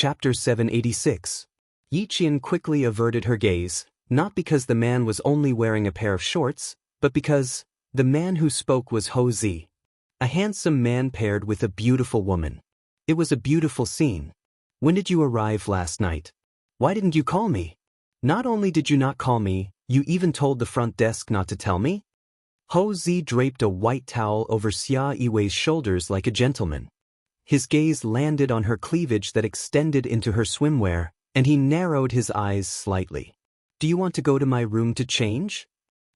Chapter 786. Yi Qian quickly averted her gaze, not because the man was only wearing a pair of shorts, but because the man who spoke was Ho Zi, a handsome man paired with a beautiful woman. It was a beautiful scene. When did you arrive last night? Why didn't you call me? Not only did you not call me, you even told the front desk not to tell me? Ho Zi draped a white towel over Xia Yiwei's shoulders like a gentleman. His gaze landed on her cleavage that extended into her swimwear, and he narrowed his eyes slightly. Do you want to go to my room to change?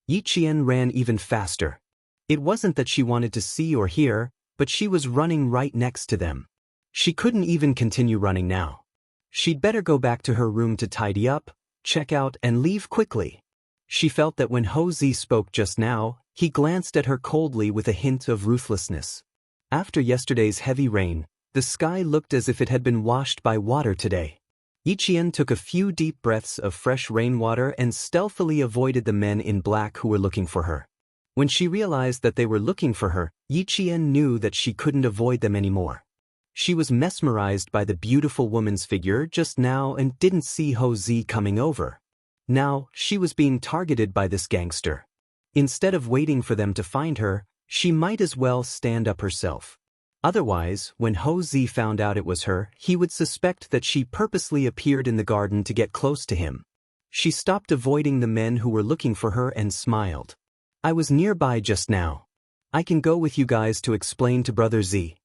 Yi Qian ran even faster. It wasn't that she wanted to see or hear, but she was running right next to them. She couldn't even continue running now. She'd better go back to her room to tidy up, check out, and leave quickly. She felt that when Ho Zi spoke just now, he glanced at her coldly with a hint of ruthlessness. After yesterday's heavy rain, the sky looked as if it had been washed by water today. Yi Qian took a few deep breaths of fresh rainwater and stealthily avoided the men in black who were looking for her. When she realized that they were looking for her, Yi Qian knew that she couldn't avoid them anymore. She was mesmerized by the beautiful woman's figure just now and didn't see Ho Zi coming over. Now, she was being targeted by this gangster. Instead of waiting for them to find her, she might as well stand up herself. Otherwise, when Ho Zi found out it was her, he would suspect that she purposely appeared in the garden to get close to him. She stopped avoiding the men who were looking for her and smiled. I was nearby just now. I can go with you guys to explain to Brother Z.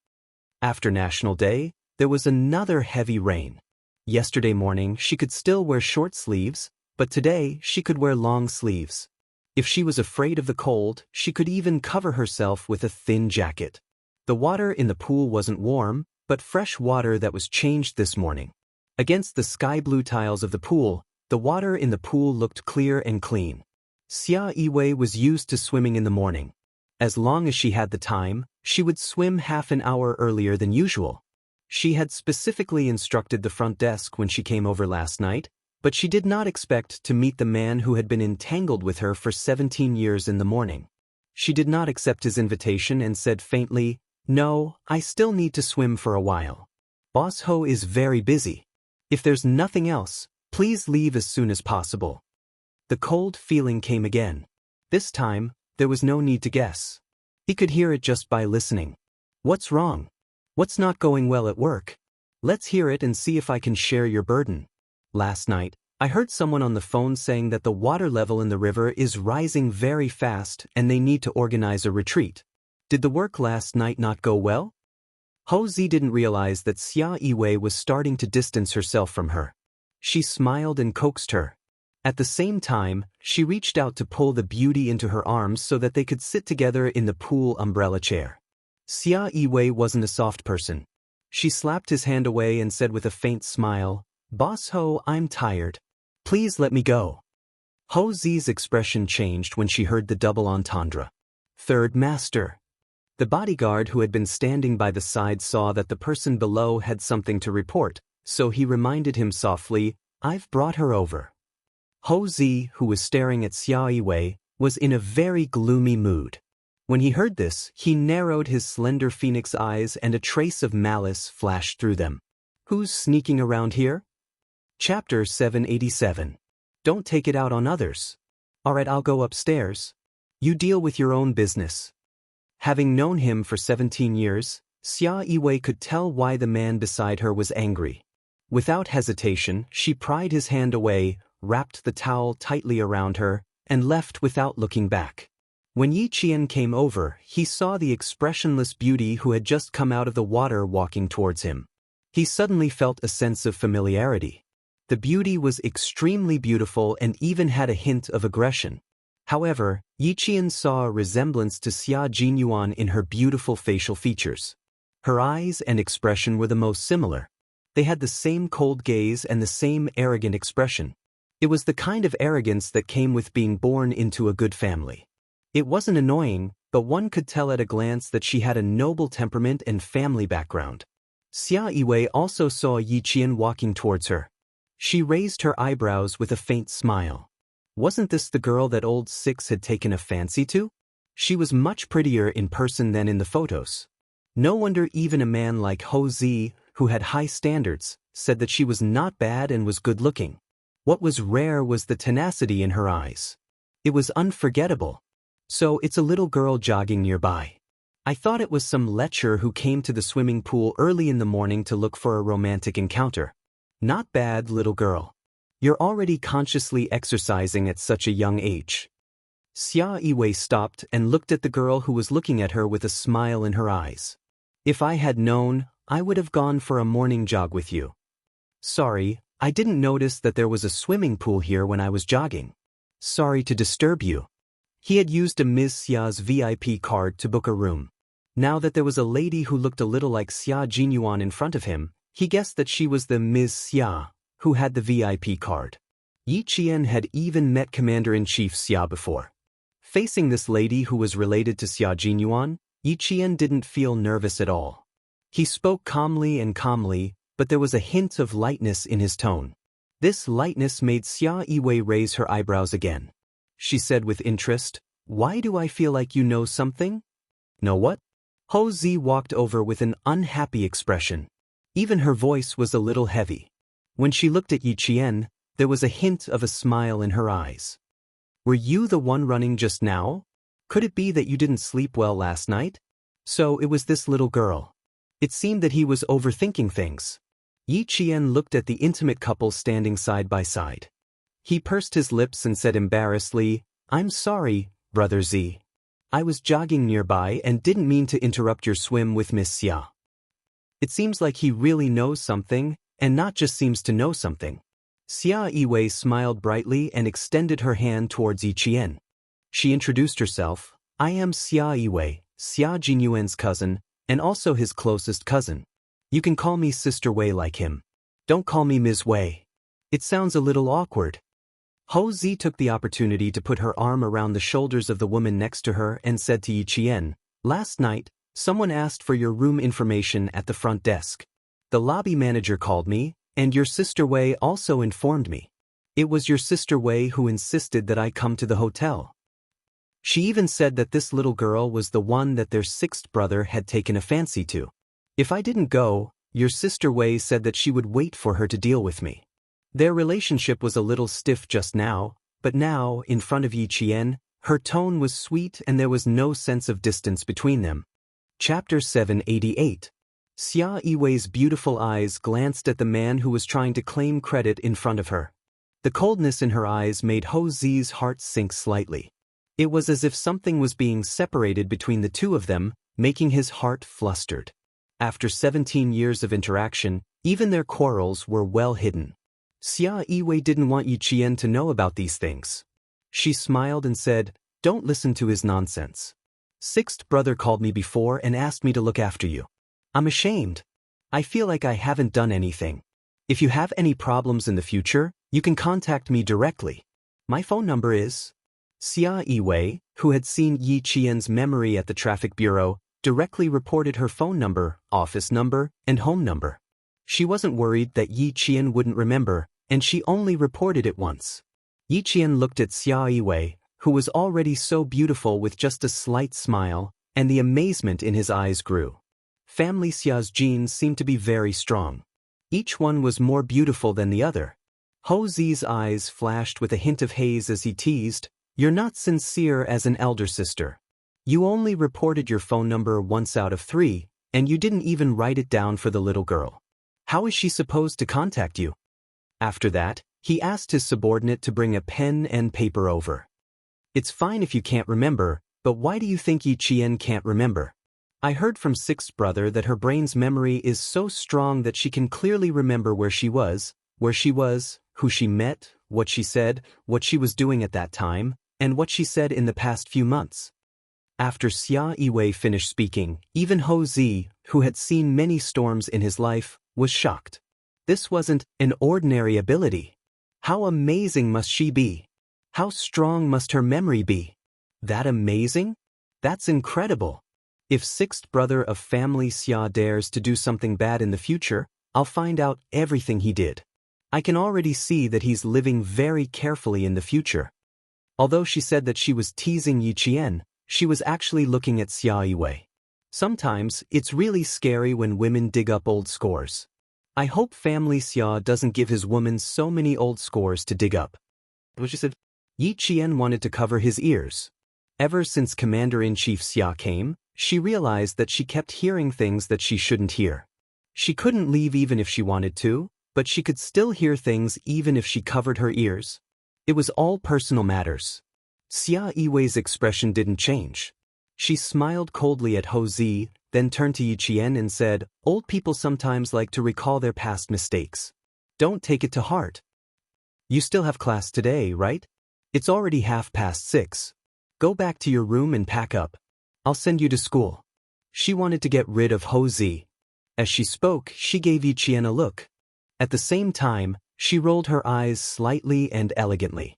After National Day, there was another heavy rain. Yesterday morning she could still wear short sleeves, but today she could wear long sleeves. If she was afraid of the cold, she could even cover herself with a thin jacket. The water in the pool wasn't warm, but fresh water that was changed this morning. Against the sky blue tiles of the pool, the water in the pool looked clear and clean. Xia Yiwei was used to swimming in the morning. As long as she had the time, she would swim half an hour earlier than usual. She had specifically instructed the front desk when she came over last night, but she did not expect to meet the man who had been entangled with her for 17 years in the morning. She did not accept his invitation and said faintly, "No, I still need to swim for a while. Boss Ho is very busy. If there's nothing else, please leave as soon as possible." The cold feeling came again. This time, there was no need to guess. He could hear it just by listening. What's wrong? What's not going well at work? Let's hear it and see if I can share your burden. Last night, I heard someone on the phone saying that the water level in the river is rising very fast and they need to organize a retreat. Did the work last night not go well? Ho Zi didn't realize that Xia Yiwei was starting to distance herself from her. She smiled and coaxed her. At the same time, she reached out to pull the beauty into her arms so that they could sit together in the pool umbrella chair. Xia Yiwei wasn't a soft person. She slapped his hand away and said with a faint smile, "Boss Ho, I'm tired. Please let me go." Ho Zi's expression changed when she heard the double entendre. Third master. The bodyguard who had been standing by the side saw that the person below had something to report, so he reminded him softly, "I've brought her over." Ho Zi, who was staring at Xia Yiwei, was in a very gloomy mood. When he heard this, he narrowed his slender phoenix eyes and a trace of malice flashed through them. Who's sneaking around here? Chapter 787. Don't take it out on others. Alright, I'll go upstairs. You deal with your own business. Having known him for 17 years, Xia Yiwei could tell why the man beside her was angry. Without hesitation, she pried his hand away, wrapped the towel tightly around her, and left without looking back. When Yi Qian came over, he saw the expressionless beauty who had just come out of the water walking towards him. He suddenly felt a sense of familiarity. The beauty was extremely beautiful and even had a hint of aggression. However, Yi Qian saw a resemblance to Xia Jinyuan in her beautiful facial features. Her eyes and expression were the most similar. They had the same cold gaze and the same arrogant expression. It was the kind of arrogance that came with being born into a good family. It wasn't annoying, but one could tell at a glance that she had a noble temperament and family background. Xia Yiwei also saw Yi Qian walking towards her. She raised her eyebrows with a faint smile. Wasn't this the girl that old Six had taken a fancy to? She was much prettier in person than in the photos. No wonder even a man like Ho Zi, who had high standards, said that she was not bad and was good-looking. What was rare was the tenacity in her eyes. It was unforgettable. So it's a little girl jogging nearby. I thought it was some lecher who came to the swimming pool early in the morning to look for a romantic encounter. Not bad, little girl. You're already consciously exercising at such a young age. Xia Yiwei stopped and looked at the girl who was looking at her with a smile in her eyes. If I had known, I would have gone for a morning jog with you. Sorry, I didn't notice that there was a swimming pool here when I was jogging. Sorry to disturb you. He had used a Ms. Xia's VIP card to book a room. Now that there was a lady who looked a little like Xia Jinyuan in front of him, he guessed that she was the Ms. Xia, who had the VIP card. Yi Qian had even met Commander-in-Chief Xia before. Facing this lady who was related to Xia Jinyuan, Yi Qian didn't feel nervous at all. He spoke calmly, but there was a hint of lightness in his tone. This lightness made Xia Yiwei raise her eyebrows again. She said with interest, "Why do I feel like you know something?" Know what? Ho Zi walked over with an unhappy expression. Even her voice was a little heavy. When she looked at Yi Qian, there was a hint of a smile in her eyes. Were you the one running just now? Could it be that you didn't sleep well last night? So it was this little girl. It seemed that he was overthinking things. Yi Qian looked at the intimate couple standing side by side. He pursed his lips and said embarrassedly, "I'm sorry, Brother Z. I was jogging nearby and didn't mean to interrupt your swim with Miss Xia." It seems like he really knows something, and not just seems to know something. Xia Yiwei smiled brightly and extended her hand towards Yi Qian. She introduced herself, "I am Xia Yiwei, Xia Jinyuan's cousin, and also his closest cousin. You can call me Sister Wei like him. Don't call me Ms. Wei. It sounds a little awkward." Ho Zi took the opportunity to put her arm around the shoulders of the woman next to her and said to Yi Qian, "Last night, someone asked for your room information at the front desk. The lobby manager called me, and your Sister Wei also informed me. It was your Sister Wei who insisted that I come to the hotel. She even said that this little girl was the one that their sixth brother had taken a fancy to. If I didn't go, your Sister Wei said that she would wait for her to deal with me." Their relationship was a little stiff just now, but now, in front of Yi Qian, her tone was sweet and there was no sense of distance between them. Chapter 788. Xia Yiwei's beautiful eyes glanced at the man who was trying to claim credit in front of her. The coldness in her eyes made Ho Zi's heart sink slightly. It was as if something was being separated between the two of them, making his heart flustered. After 17 years of interaction, even their quarrels were well hidden. Xia Yiwei didn't want Yi Qian to know about these things. She smiled and said, "Don't listen to his nonsense. Sixth brother called me before and asked me to look after you. I'm ashamed. I feel like I haven't done anything. If you have any problems in the future, you can contact me directly. My phone number is..." Xia Yiwei, who had seen Yi Qian's memory at the traffic bureau, directly reported her phone number, office number, and home number. She wasn't worried that Yi Qian wouldn't remember, and she only reported it once. Yi Qian looked at Xia Yiwei, who was already so beautiful with just a slight smile, and the amazement in his eyes grew. Family Xia's genes seemed to be very strong. Each one was more beautiful than the other. Ho Zi's eyes flashed with a hint of haze as he teased, "You're not sincere as an elder sister. You only reported your phone number once out of 3, and you didn't even write it down for the little girl. How is she supposed to contact you?" After that, he asked his subordinate to bring a pen and paper over. "It's fine if you can't remember, but why do you think Yi Qian can't remember? I heard from sixth brother that her brain's memory is so strong that she can clearly remember where she was, who she met, what she said, what she was doing at that time, and what she said in the past few months." After Xia Yiwei finished speaking, even Ho Zi, who had seen many storms in his life, was shocked. This wasn't an ordinary ability. How amazing must she be? How strong must her memory be? That amazing? That's incredible. If sixth brother of family Xia dares to do something bad in the future, I'll find out everything he did. I can already see that he's living very carefully in the future. Although she said that she was teasing Yi Qian, she was actually looking at Xia Yiwei. Sometimes, it's really scary when women dig up old scores. I hope family Xia doesn't give his woman so many old scores to dig up. What she said? Yi Qian wanted to cover his ears. Ever since Commander-in-Chief Xia came, she realized that she kept hearing things that she shouldn't hear. She couldn't leave even if she wanted to, but she could still hear things even if she covered her ears. It was all personal matters. Xia Yiwei's expression didn't change. She smiled coldly at Hou Zi, then turned to Yi Qian and said, "Old people sometimes like to recall their past mistakes. Don't take it to heart. You still have class today, right? It's already 6:30. Go back to your room and pack up. I'll send you to school." She wanted to get rid of Hou Zi. As she spoke, she gave Yi Qian a look. At the same time, she rolled her eyes slightly and elegantly.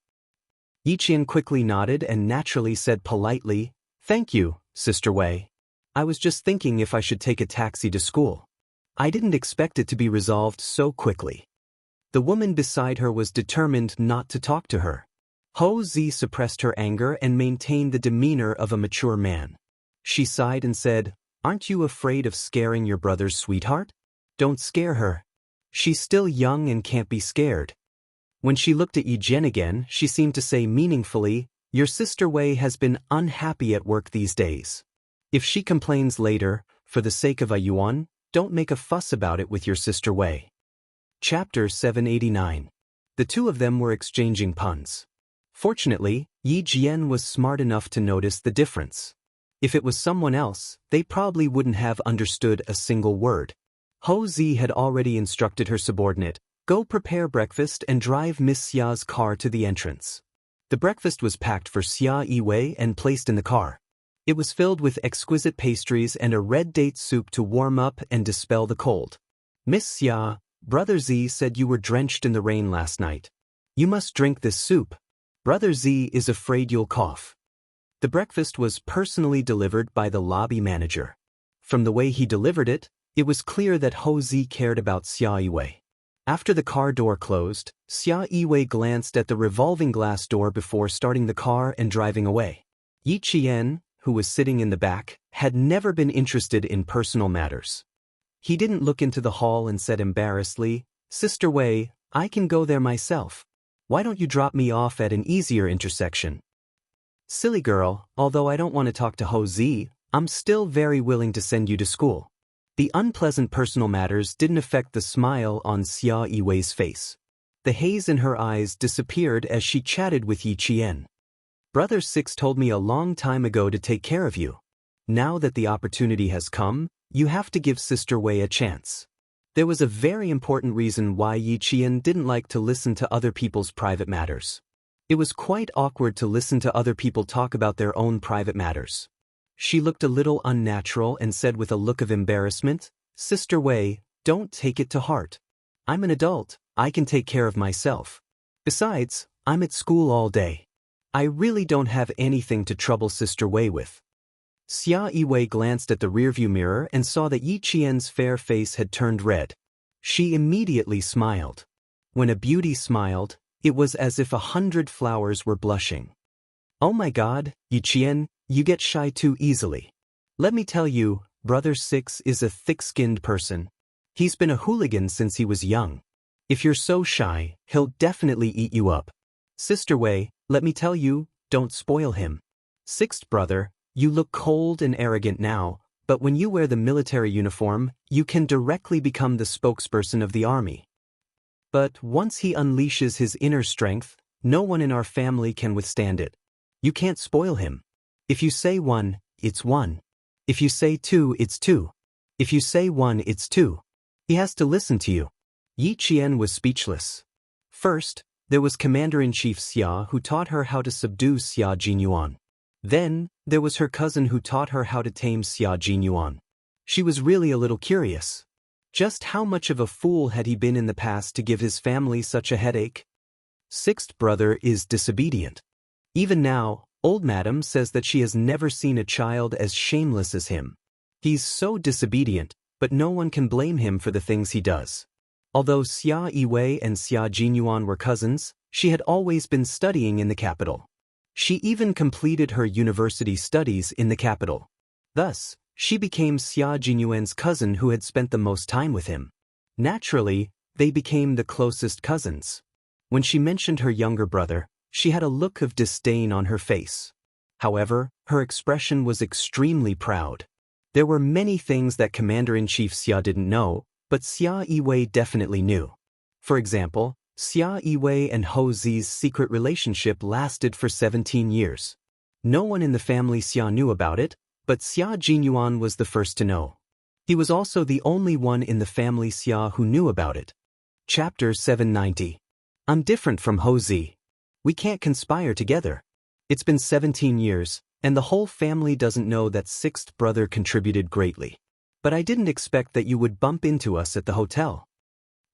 Yi Qian quickly nodded and naturally said politely, "Thank you, Sister Wei. I was just thinking if I should take a taxi to school. I didn't expect it to be resolved so quickly." The woman beside her was determined not to talk to her. Hou Zi suppressed her anger and maintained the demeanor of a mature man. She sighed and said, "Aren't you afraid of scaring your brother's sweetheart? Don't scare her. She's still young and can't be scared." When she looked at Yi Jian again, she seemed to say meaningfully, "Your sister Wei has been unhappy at work these days. If she complains later, for the sake of a yuan, don't make a fuss about it with your sister Wei." Chapter 789. The two of them were exchanging puns. Fortunately, Yi Jian was smart enough to notice the difference. If it was someone else, they probably wouldn't have understood a single word. Hou Zi had already instructed her subordinate, "Go prepare breakfast and drive Miss Xia's car to the entrance." The breakfast was packed for Xia Yiwei and placed in the car. It was filled with exquisite pastries and a red date soup to warm up and dispel the cold. "Miss Xia, Brother Zi said you were drenched in the rain last night. You must drink this soup. Brother Zi is afraid you'll cough." The breakfast was personally delivered by the lobby manager. From the way he delivered it, it was clear that Hou Zi cared about Xia Yiwei. After the car door closed, Xia Yiwei glanced at the revolving glass door before starting the car and driving away. Yi Qian, who was sitting in the back, had never been interested in personal matters. He didn't look into the hall and said embarrassedly, "Sister Wei, I can go there myself. Why don't you drop me off at an easier intersection?" "Silly girl, although I don't want to talk to Hou Zi, I'm still very willing to send you to school." The unpleasant personal matters didn't affect the smile on Xia Yiwei's face. The haze in her eyes disappeared as she chatted with Yi Qian. "Brother Six told me a long time ago to take care of you. Now that the opportunity has come, you have to give Sister Wei a chance." There was a very important reason why Yi Qian didn't like to listen to other people's private matters. It was quite awkward to listen to other people talk about their own private matters. She looked a little unnatural and said with a look of embarrassment, "Sister Wei, don't take it to heart. I'm an adult, I can take care of myself. Besides, I'm at school all day. I really don't have anything to trouble Sister Wei with." Xia Yiwei glanced at the rearview mirror and saw that Yi Qian's fair face had turned red. She immediately smiled. When a beauty smiled, it was as if 100 flowers were blushing. "Oh my God, Yi Qian, you get shy too easily. Let me tell you, Brother Six is a thick-skinned person. He's been a hooligan since he was young. If you're so shy, he'll definitely eat you up. Sister Wei, let me tell you, don't spoil him. Sixth brother, you look cold and arrogant now, but when you wear the military uniform, you can directly become the spokesperson of the army. But once he unleashes his inner strength, no one in our family can withstand it. You can't spoil him. If you say one, it's one. If you say two, it's two. If you say one, it's two. He has to listen to you." Yi Qian was speechless. First, there was Commander-in-Chief Xia who taught her how to subdue Xia Jinyuan. Then, there was her cousin who taught her how to tame Xia Jinyuan. She was really a little curious. Just how much of a fool had he been in the past to give his family such a headache? Sixth brother is disobedient. Even now, old madam says that she has never seen a child as shameless as him. He's so disobedient, but no one can blame him for the things he does. Although Xia Yiwei and Xia Jinyuan were cousins, she had always been studying in the capital. She even completed her university studies in the capital. Thus, she became Xia Jinyuan's cousin who had spent the most time with him. Naturally, they became the closest cousins. When she mentioned her younger brother, she had a look of disdain on her face. However, her expression was extremely proud. There were many things that Commander-in-Chief Xia didn't know, but Xia Yiwei definitely knew. For example, Xia Yiwei and Hou Zi's secret relationship lasted for 17 years. No one in the family Xia knew about it, but Xia Jinyuan was the first to know. He was also the only one in the family Xia who knew about it. Chapter 790. I'm different from Hou Zi. We can't conspire together. It's been 17 years, and the whole family doesn't know that sixth brother contributed greatly. But I didn't expect that you would bump into us at the hotel.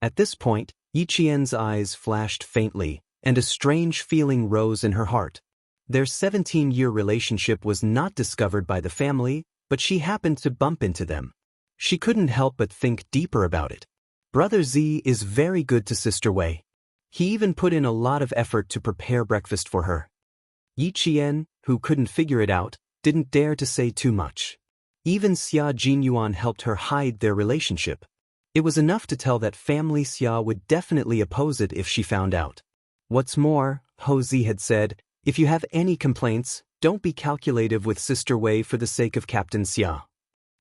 At this point, Yi Qian's eyes flashed faintly, and a strange feeling rose in her heart. Their 17-year relationship was not discovered by the family, but she happened to bump into them. She couldn't help but think deeper about it. Brother Z is very good to Sister Wei. He even put in a lot of effort to prepare breakfast for her. Yi Qian, who couldn't figure it out, didn't dare to say too much. Even Xia Jinyuan helped her hide their relationship. It was enough to tell that family Xia would definitely oppose it if she found out. What's more, Hou Zi had said, if you have any complaints, don't be calculative with Sister Wei for the sake of Captain Xia.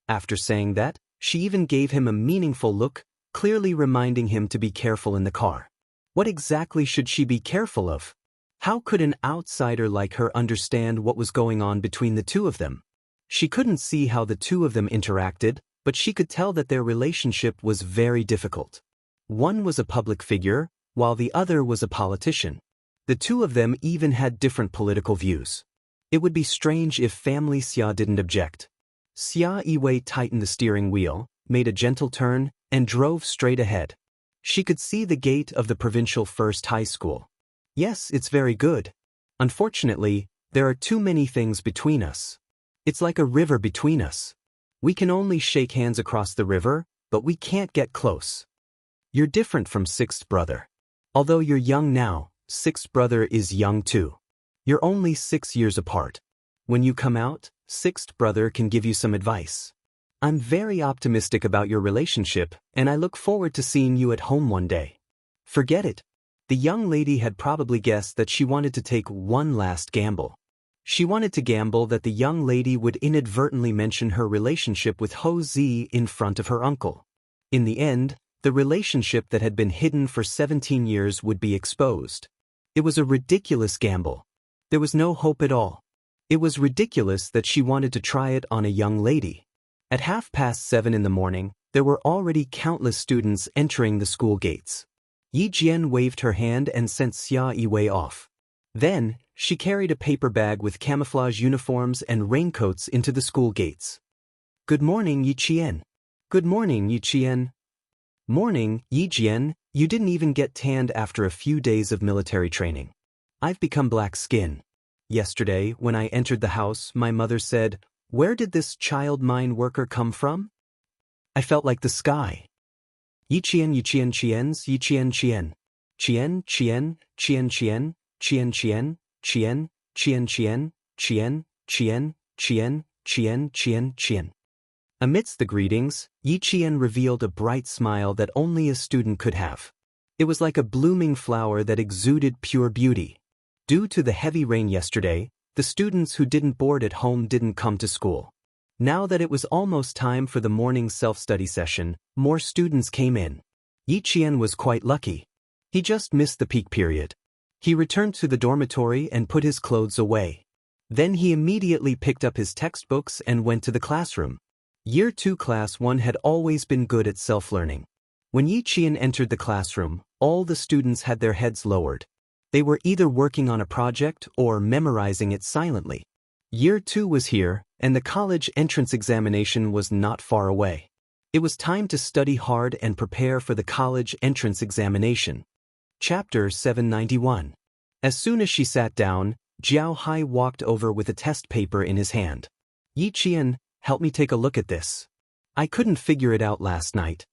After saying that, she even gave him a meaningful look, clearly reminding him to be careful in the car. What exactly should she be careful of? How could an outsider like her understand what was going on between the two of them? She couldn't see how the two of them interacted, but she could tell that their relationship was very difficult. One was a public figure, while the other was a politician. The two of them even had different political views. It would be strange if family Xia didn't object. Xia Yiwei tightened the steering wheel, made a gentle turn, and drove straight ahead. She could see the gate of the provincial first high school. Yes, it's very good. Unfortunately, there are too many things between us. It's like a river between us. We can only shake hands across the river, but we can't get close. You're different from sixth brother. Although you're young now, sixth brother is young too. You're only 6 years apart. When you come out, sixth brother can give you some advice. I'm very optimistic about your relationship, and I look forward to seeing you at home one day. Forget it. The young lady had probably guessed that she wanted to take one last gamble. She wanted to gamble that the young lady would inadvertently mention her relationship with Hou Zi in front of her uncle. In the end, the relationship that had been hidden for 17 years would be exposed. It was a ridiculous gamble. There was no hope at all. It was ridiculous that she wanted to try it on a young lady. At 7:30 in the morning, there were already countless students entering the school gates. Yi Jian waved her hand and sent Xia Yiwei off. Then, she carried a paper bag with camouflage uniforms and raincoats into the school gates. Good morning, Yi Qian. Good morning, Yi Qian. Morning, Yi Jian, you didn't even get tanned after a few days of military training. I've become black skin. Yesterday, when I entered the house, my mother said, "Where did this child mine worker come from?" I felt like the sky. Yi Qian Yi Qian Qian's Yi Qian Qian. Qian Qian Qian Qian Qian Qian Qian Qian Qian Qian Qian Qian Qian Qian Qian. Amidst the greetings, Yi Qian revealed a bright smile that only a student could have. It was like a blooming flower that exuded pure beauty. Due to the heavy rain yesterday, the students who didn't board at home didn't come to school. Now that it was almost time for the morning self-study session, more students came in. Yi Qian was quite lucky. He just missed the peak period. He returned to the dormitory and put his clothes away. Then he immediately picked up his textbooks and went to the classroom. Year 2 Class 1 had always been good at self-learning. When Yi Qian entered the classroom, all the students had their heads lowered. They were either working on a project or memorizing it silently. Year 2 was here, and the college entrance examination was not far away. It was time to study hard and prepare for the college entrance examination. Chapter 791. As soon as she sat down, Jiao Hai walked over with a test paper in his hand. Yi Qian, help me take a look at this. I couldn't figure it out last night.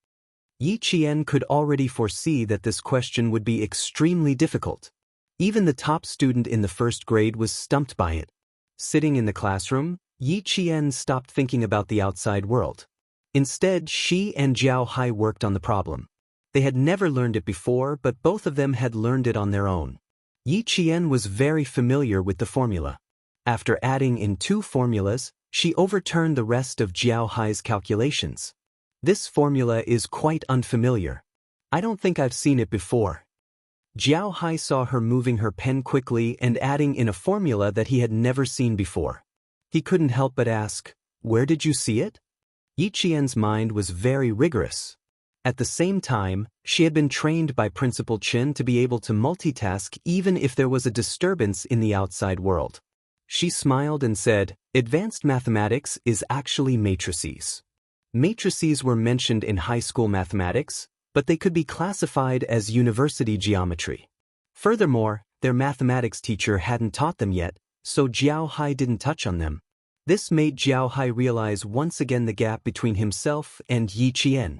Yi Qian could already foresee that this question would be extremely difficult. Even the top student in the first grade was stumped by it. Sitting in the classroom, Yi Qian stopped thinking about the outside world. Instead, she and Jiao Hai worked on the problem. They had never learned it before, but both of them had learned it on their own. Yi Qian was very familiar with the formula. After adding in 2 formulas, she overturned the rest of Jiao Hai's calculations. This formula is quite unfamiliar. I don't think I've seen it before. Jiao Hai saw her moving her pen quickly and adding in a formula that he had never seen before. He couldn't help but ask, "Where did you see it?" Yi Qian's mind was very rigorous. At the same time, she had been trained by Principal Qin to be able to multitask even if there was a disturbance in the outside world. She smiled and said, "Advanced mathematics is actually matrices." Matrices were mentioned in high school mathematics, but they could be classified as university geometry. Furthermore, their mathematics teacher hadn't taught them yet, so Jiao Hai didn't touch on them. This made Jiao Hai realize once again the gap between himself and Yi Qian.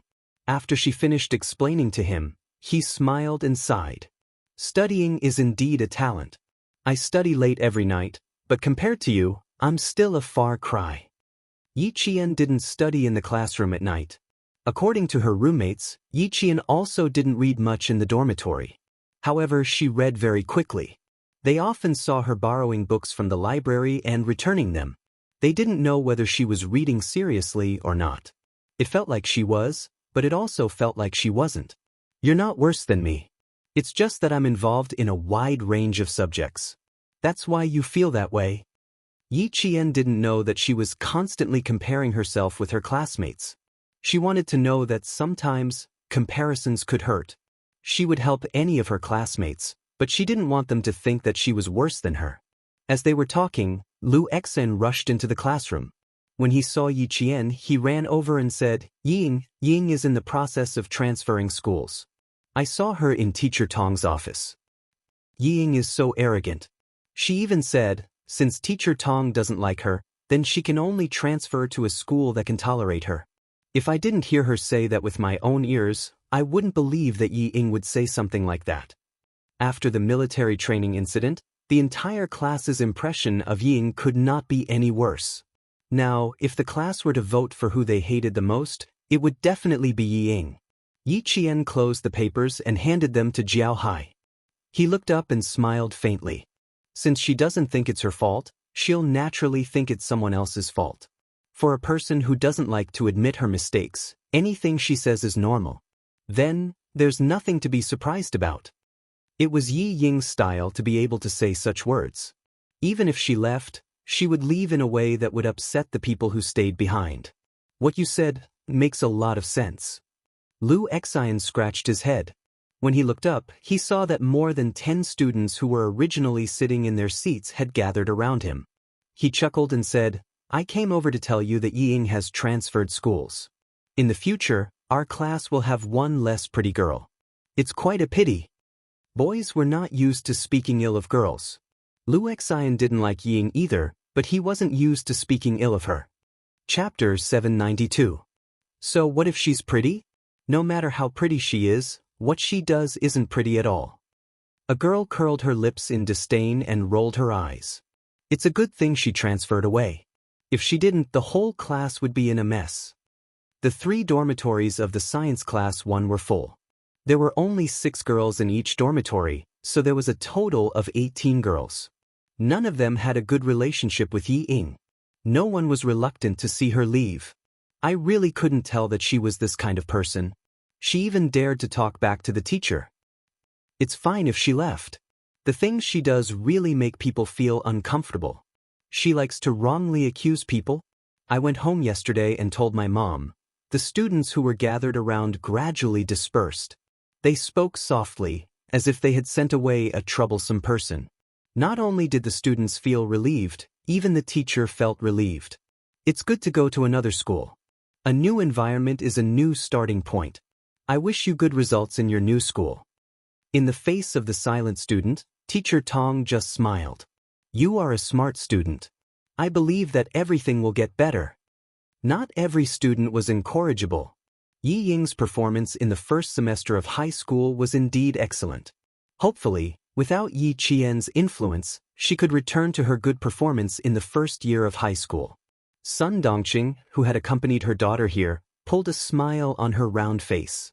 After she finished explaining to him, he smiled and sighed. "Studying is indeed a talent. I study late every night, but compared to you, I'm still a far cry." Yi Qian didn't study in the classroom at night. According to her roommates, Yi Qian also didn't read much in the dormitory. However, she read very quickly. They often saw her borrowing books from the library and returning them. They didn't know whether she was reading seriously or not. It felt like she was, but it also felt like she wasn't. "You're not worse than me. It's just that I'm involved in a wide range of subjects. That's why you feel that way." Yi Qian didn't know that she was constantly comparing herself with her classmates. She wanted to know that sometimes comparisons could hurt. She would help any of her classmates, but she didn't want them to think that she was worse than her. As they were talking, Lu Xen rushed into the classroom. When he saw Yi Qian, he ran over and said, Ying is in the process of transferring schools. I saw her in Teacher Tong's office. Ying is so arrogant. She even said, since Teacher Tong doesn't like her, then she can only transfer to a school that can tolerate her. If I didn't hear her say that with my own ears, I wouldn't believe that Ying would say something like that. After the military training incident, the entire class's impression of Ying could not be any worse. Now, if the class were to vote for who they hated the most, it would definitely be Ying. Yi Qian closed the papers and handed them to Jiao Hai. He looked up and smiled faintly. Since she doesn't think it's her fault, she'll naturally think it's someone else's fault. For a person who doesn't like to admit her mistakes, anything she says is normal. Then, there's nothing to be surprised about. It was Yi Ying's style to be able to say such words. Even if she left, she would leave in a way that would upset the people who stayed behind. What you said makes a lot of sense. Lu Xen scratched his head. When he looked up, he saw that more than 10 students who were originally sitting in their seats had gathered around him. He chuckled and said, I came over to tell you that Ying has transferred schools. In the future, our class will have one less pretty girl. It's quite a pity. Boys were not used to speaking ill of girls. Lu Xen didn't like Ying either, but he wasn't used to speaking ill of her. Chapter 792. So what if she's pretty? No matter how pretty she is, what she does isn't pretty at all. A girl curled her lips in disdain and rolled her eyes. It's a good thing she transferred away. If she didn't, the whole class would be in a mess. The 3 dormitories of the science class 1 were full. There were only 6 girls in each dormitory, so there was a total of 18 girls. None of them had a good relationship with Ying. No one was reluctant to see her leave. I really couldn't tell that she was this kind of person. She even dared to talk back to the teacher. It's fine if she left. The things she does really make people feel uncomfortable. She likes to wrongly accuse people. I went home yesterday and told my mom. The students who were gathered around gradually dispersed. They spoke softly, as if they had sent away a troublesome person. Not only did the students feel relieved, even the teacher felt relieved. It's good to go to another school. A new environment is a new starting point. I wish you good results in your new school. In the face of the silent student, Teacher Tong just smiled. You are a smart student. I believe that everything will get better. Not every student was incorrigible. Yi Ying's performance in the first semester of high school was indeed excellent. Hopefully, without Yi Qian's influence, she could return to her good performance in the first year of high school. Sun Dongqing, who had accompanied her daughter here, pulled a smile on her round face.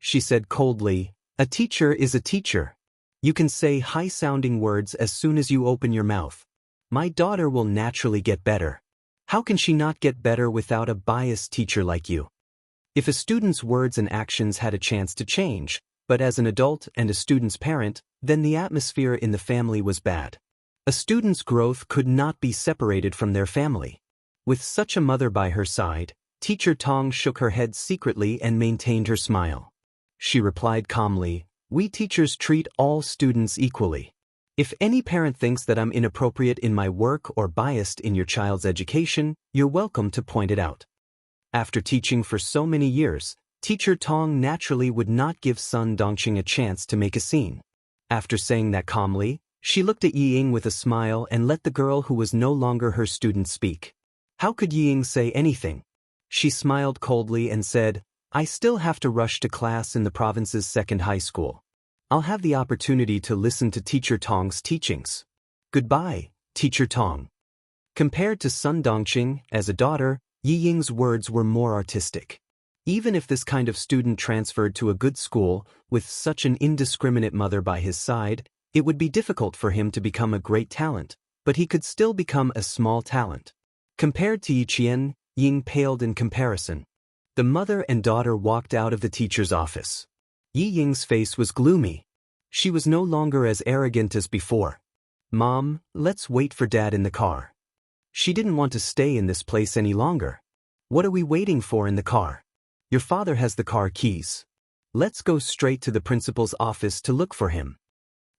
she said coldly. A teacher is a teacher. You can say high-sounding words as soon as you open your mouth. My daughter will naturally get better. How can she not get better without a biased teacher like you? If a student's words and actions had a chance to change, but as an adult and a student's parent, then the atmosphere in the family was bad. A student's growth could not be separated from their family. With such a mother by her side, Teacher Tong shook her head secretly and maintained her smile. She replied calmly, "We teachers treat all students equally. If any parent thinks that I'm inappropriate in my work or biased in your child's education, you're welcome to point it out." After teaching for so many years, Teacher Tong naturally would not give Sun Dongqing a chance to make a scene. After saying that calmly, she looked at Yi Ying with a smile and let the girl who was no longer her student speak. How could Yi Ying say anything? She smiled coldly and said, "I still have to rush to class in the province's second high school. I'll have the opportunity to listen to Teacher Tong's teachings. Goodbye, Teacher Tong." Compared to Sun Dongqing, as a daughter, Yi Ying's words were more artistic. Even if this kind of student transferred to a good school, with such an indiscriminate mother by his side, it would be difficult for him to become a great talent, but he could still become a small talent. Compared to Yi Qian, Ying paled in comparison. The mother and daughter walked out of the teacher's office. Yi Ying's face was gloomy. She was no longer as arrogant as before. "Mom, let's wait for Dad in the car." She didn't want to stay in this place any longer. "What are we waiting for in the car? Your father has the car keys. Let's go straight to the principal's office to look for him."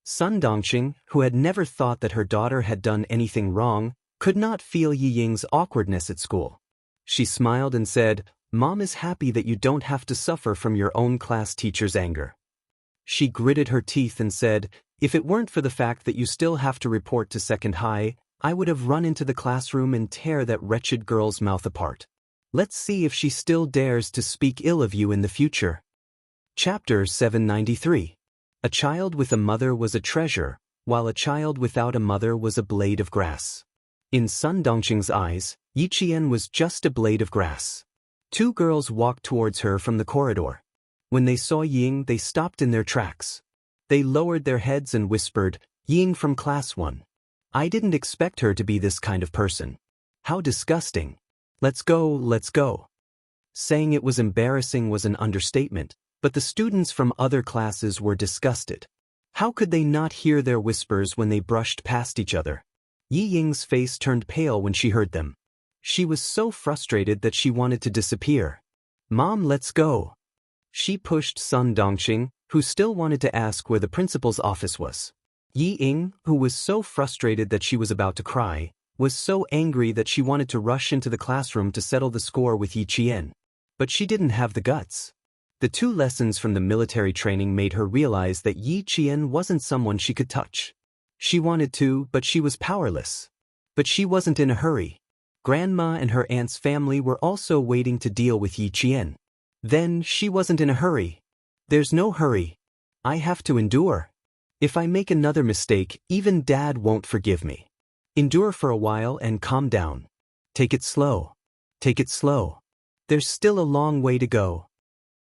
Sun Dongqing, who had never thought that her daughter had done anything wrong, could not feel Yi Ying's awkwardness at school. She smiled and said, "Mom is happy that you don't have to suffer from your own class teacher's anger." She gritted her teeth and said, "If it weren't for the fact that you still have to report to second high, I would have run into the classroom and tear that wretched girl's mouth apart. Let's see if she still dares to speak ill of you in the future." Chapter 793. A child with a mother was a treasure, while a child without a mother was a blade of grass. In Sun Dongqing's eyes, Yi Qian was just a blade of grass. Two girls walked towards her from the corridor. When they saw Ying, they stopped in their tracks. They lowered their heads and whispered, "Ying from class 1. I didn't expect her to be this kind of person. How disgusting. Let's go, let's go." Saying it was embarrassing was an understatement, but the students from other classes were disgusted. How could they not hear their whispers when they brushed past each other? Yi Ying's face turned pale when she heard them. She was so frustrated that she wanted to disappear. "Mom, let's go." She pushed Sun Dongqing, who still wanted to ask where the principal's office was. Yi Ying, who was so frustrated that she was about to cry, was so angry that she wanted to rush into the classroom to settle the score with Yi Qian. But she didn't have the guts. The 2 lessons from the military training made her realize that Yi Qian wasn't someone she could touch. She wanted to, but she was powerless. But she wasn't in a hurry. Grandma and her aunt's family were also waiting to deal with Yi Qian. Then she wasn't in a hurry. "There's no hurry. I have to endure. If I make another mistake, even Dad won't forgive me. Endure for a while and calm down. Take it slow. Take it slow. There's still a long way to go."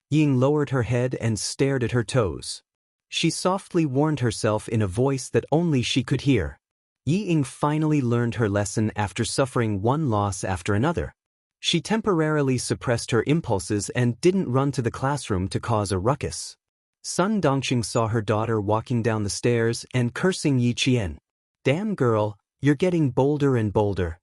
Ying lowered her head and stared at her toes. She softly warned herself in a voice that only she could hear. Yi Ying finally learned her lesson after suffering one loss after another. She temporarily suppressed her impulses and didn't run to the classroom to cause a ruckus. Sun Dongqing saw her daughter walking down the stairs and cursing Yi Qian. "Damn girl, you're getting bolder and bolder."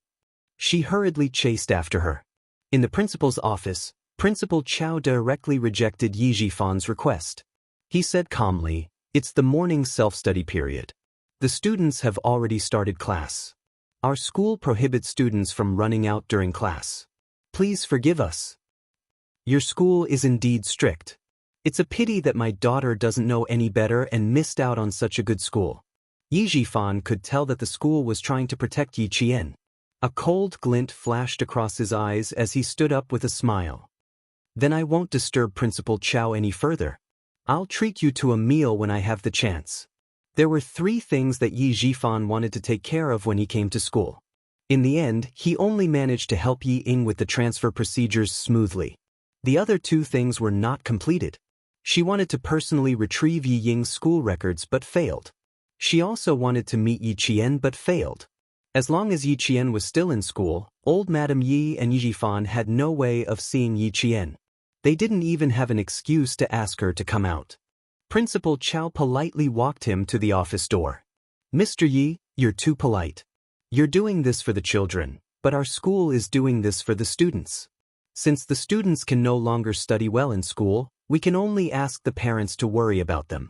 She hurriedly chased after her. In the principal's office, Principal Chow directly rejected Yi Jifan's request. He said calmly, "It's the morning self-study period. The students have already started class. Our school prohibits students from running out during class. Please forgive us. Your school is indeed strict. It's a pity that my daughter doesn't know any better and missed out on such a good school." Yi Jifan could tell that the school was trying to protect Yi Qian. A cold glint flashed across his eyes as he stood up with a smile. "Then I won't disturb Principal Chow any further. I'll treat you to a meal when I have the chance." There were 3 things that Yi Jifan wanted to take care of when he came to school. In the end, he only managed to help Yi Ying with the transfer procedures smoothly. The other 2 things were not completed. She wanted to personally retrieve Yi Ying's school records but failed. She also wanted to meet Yi Qian but failed. As long as Yi Qian was still in school, old Madame Yi and Yi Jifan had no way of seeing Yi Qian. They didn't even have an excuse to ask her to come out. Principal Chow politely walked him to the office door. "Mr. Yi, you're too polite. You're doing this for the children, but our school is doing this for the students. Since the students can no longer study well in school, we can only ask the parents to worry about them.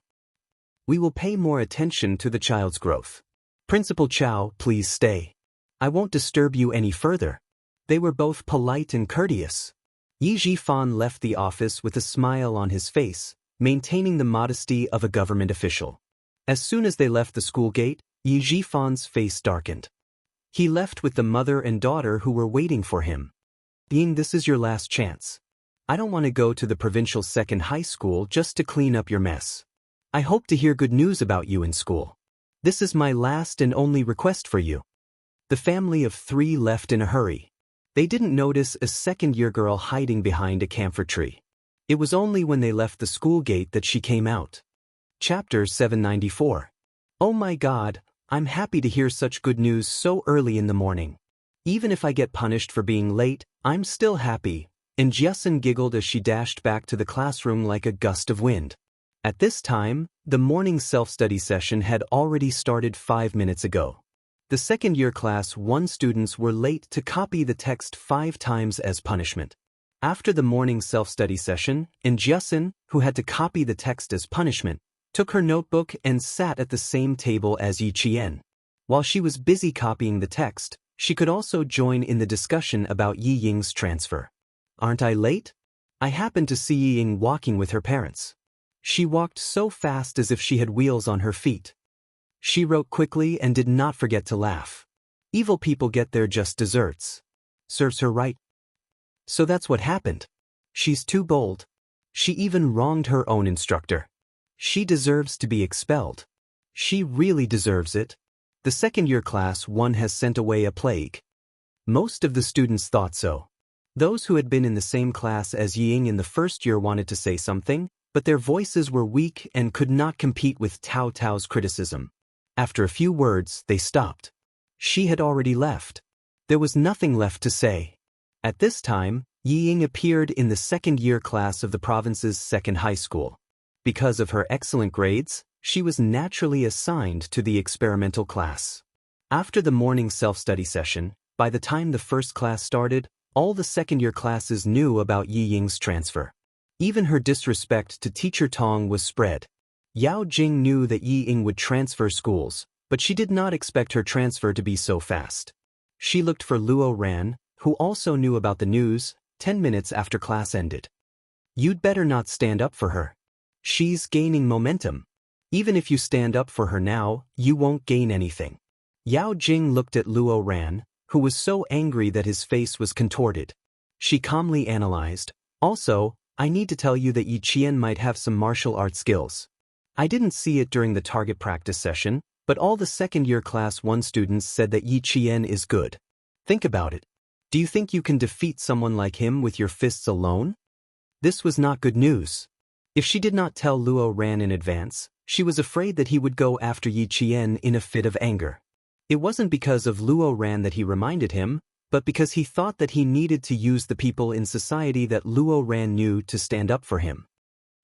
We will pay more attention to the child's growth. Principal Chow, please stay. I won't disturb you any further." They were both polite and courteous. Yi Jifan left the office with a smile on his face, maintaining the modesty of a government official. As soon as they left the school gate, Yi Jifan's face darkened. He left with the mother and daughter who were waiting for him. "Ying, this is your last chance. I don't want to go to the provincial second high school just to clean up your mess. I hope to hear good news about you in school. This is my last and only request for you." The family of 3 left in a hurry. They didn't notice a second-year girl hiding behind a camphor tree. It was only when they left the school gate that she came out. Chapter 794. Oh my God, I'm happy to hear such good news so early in the morning. Even if I get punished for being late, I'm still happy, and Jiasun giggled as she dashed back to the classroom like a gust of wind. At this time, the morning self-study session had already started 5 minutes ago. The second-year Class 1 students were late to copy the text 5 times as punishment. After the morning self-study session, Jiasun, who had to copy the text as punishment, took her notebook and sat at the same table as Yi Qian. While she was busy copying the text, she could also join in the discussion about Yi Ying's transfer. "Aren't I late? I happened to see Yi Ying walking with her parents. She walked so fast as if she had wheels on her feet." She wrote quickly and did not forget to laugh. Evil people get their just desserts. Serves her right. So that's what happened. She's too bold. She even wronged her own instructor. She deserves to be expelled. She really deserves it. The second-year Class 1 has sent away a plague. Most of the students thought so. Those who had been in the same class as Yi Ying in the first year wanted to say something, but their voices were weak and could not compete with Tao Tao's criticism. After a few words, they stopped. She had already left. There was nothing left to say. At this time, Yi Ying appeared in the second-year class of the province's second high school. Because of her excellent grades, she was naturally assigned to the experimental class. After the morning self-study session, by the time the first class started, all the second-year classes knew about Yi Ying's transfer. Even her disrespect to Teacher Tong was spread. Yao Jing knew that Yi Ying would transfer schools, but she did not expect her transfer to be so fast. She looked for Luo Ran, who also knew about the news, 10 minutes after class ended. "You'd better not stand up for her. She's gaining momentum. Even if you stand up for her now, you won't gain anything." Yao Jing looked at Luo Ran, who was so angry that his face was contorted. She calmly analyzed, "Also, I need to tell you that Yi Qian might have some martial arts skills. I didn't see it during the target practice session, but all the second-year Class 1 students said that Yi Qian is good. Think about it. Do you think you can defeat someone like him with your fists alone?" This was not good news. If she did not tell Luo Ran in advance, she was afraid that he would go after Yi Qian in a fit of anger. It wasn't because of Luo Ran that he reminded him, but because he thought that he needed to use the people in society that Luo Ran knew to stand up for him.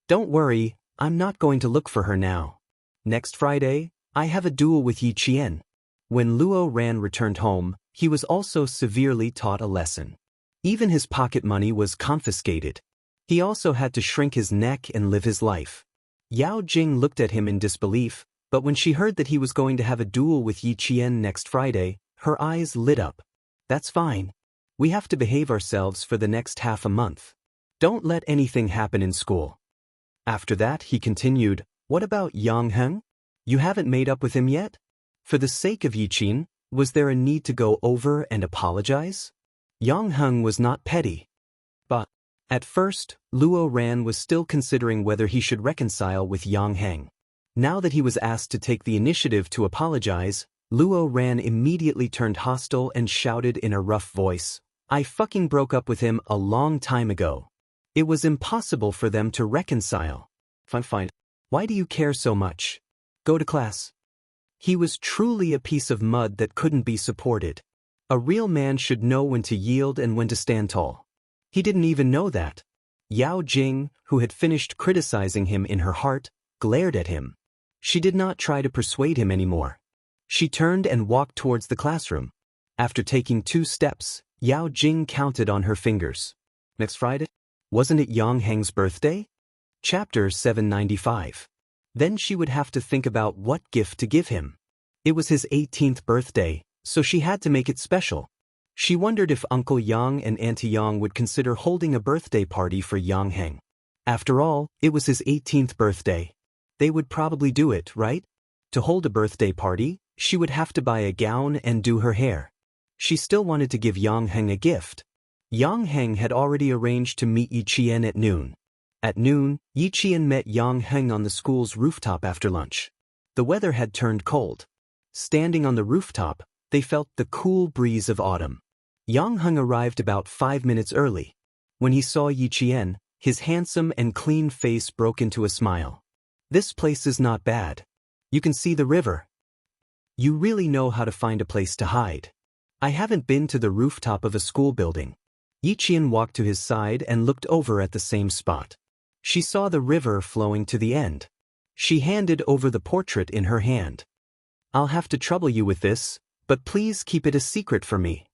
"Don't worry, I'm not going to look for her now. Next Friday, I have a duel with Yi Qian." When Luo Ran returned home, he was also severely taught a lesson. Even his pocket money was confiscated. He also had to shrink his neck and live his life. Yao Jing looked at him in disbelief, but when she heard that he was going to have a duel with Yi Qian next Friday, her eyes lit up. "That's fine. We have to behave ourselves for the next half a month. Don't let anything happen in school." After that, he continued, "What about Yang Heng? You haven't made up with him yet? For the sake of Yi Qian, was there a need to go over and apologize?" Yang Heng was not petty. But, at first, Luo Ran was still considering whether he should reconcile with Yang Heng. Now that he was asked to take the initiative to apologize, Luo Ran immediately turned hostile and shouted in a rough voice, "I fucking broke up with him a long time ago. It was impossible for them to reconcile. Fine. Why do you care so much? Go to class. He was truly a piece of mud that couldn't be supported. A real man should know when to yield and when to stand tall. He didn't even know that. Yao Jing, who had finished criticizing him in her heart, glared at him. She did not try to persuade him anymore. She turned and walked towards the classroom. After taking 2 steps, Yao Jing counted on her fingers. Next Friday? Wasn't it Yang Heng's birthday? Chapter 795. Then she would have to think about what gift to give him. It was his 18th birthday, so she had to make it special. She wondered if Uncle Yang and Auntie Yang would consider holding a birthday party for Yang Heng. After all, it was his 18th birthday. They would probably do it, right? To hold a birthday party, she would have to buy a gown and do her hair. She still wanted to give Yang Heng a gift. Yang Heng had already arranged to meet Yi Qian at noon. At noon, Yi Qian met Yang Heng on the school's rooftop after lunch. The weather had turned cold. Standing on the rooftop, they felt the cool breeze of autumn. Yang Heng arrived about 5 minutes early. When he saw Yi Qian, his handsome and clean face broke into a smile. This place is not bad. You can see the river. You really know how to find a place to hide. I haven't been to the rooftop of a school building. Yi Qian walked to his side and looked over at the same spot. She saw the river flowing to the end. She handed over the portrait in her hand. I'll have to trouble you with this, but please keep it a secret for me.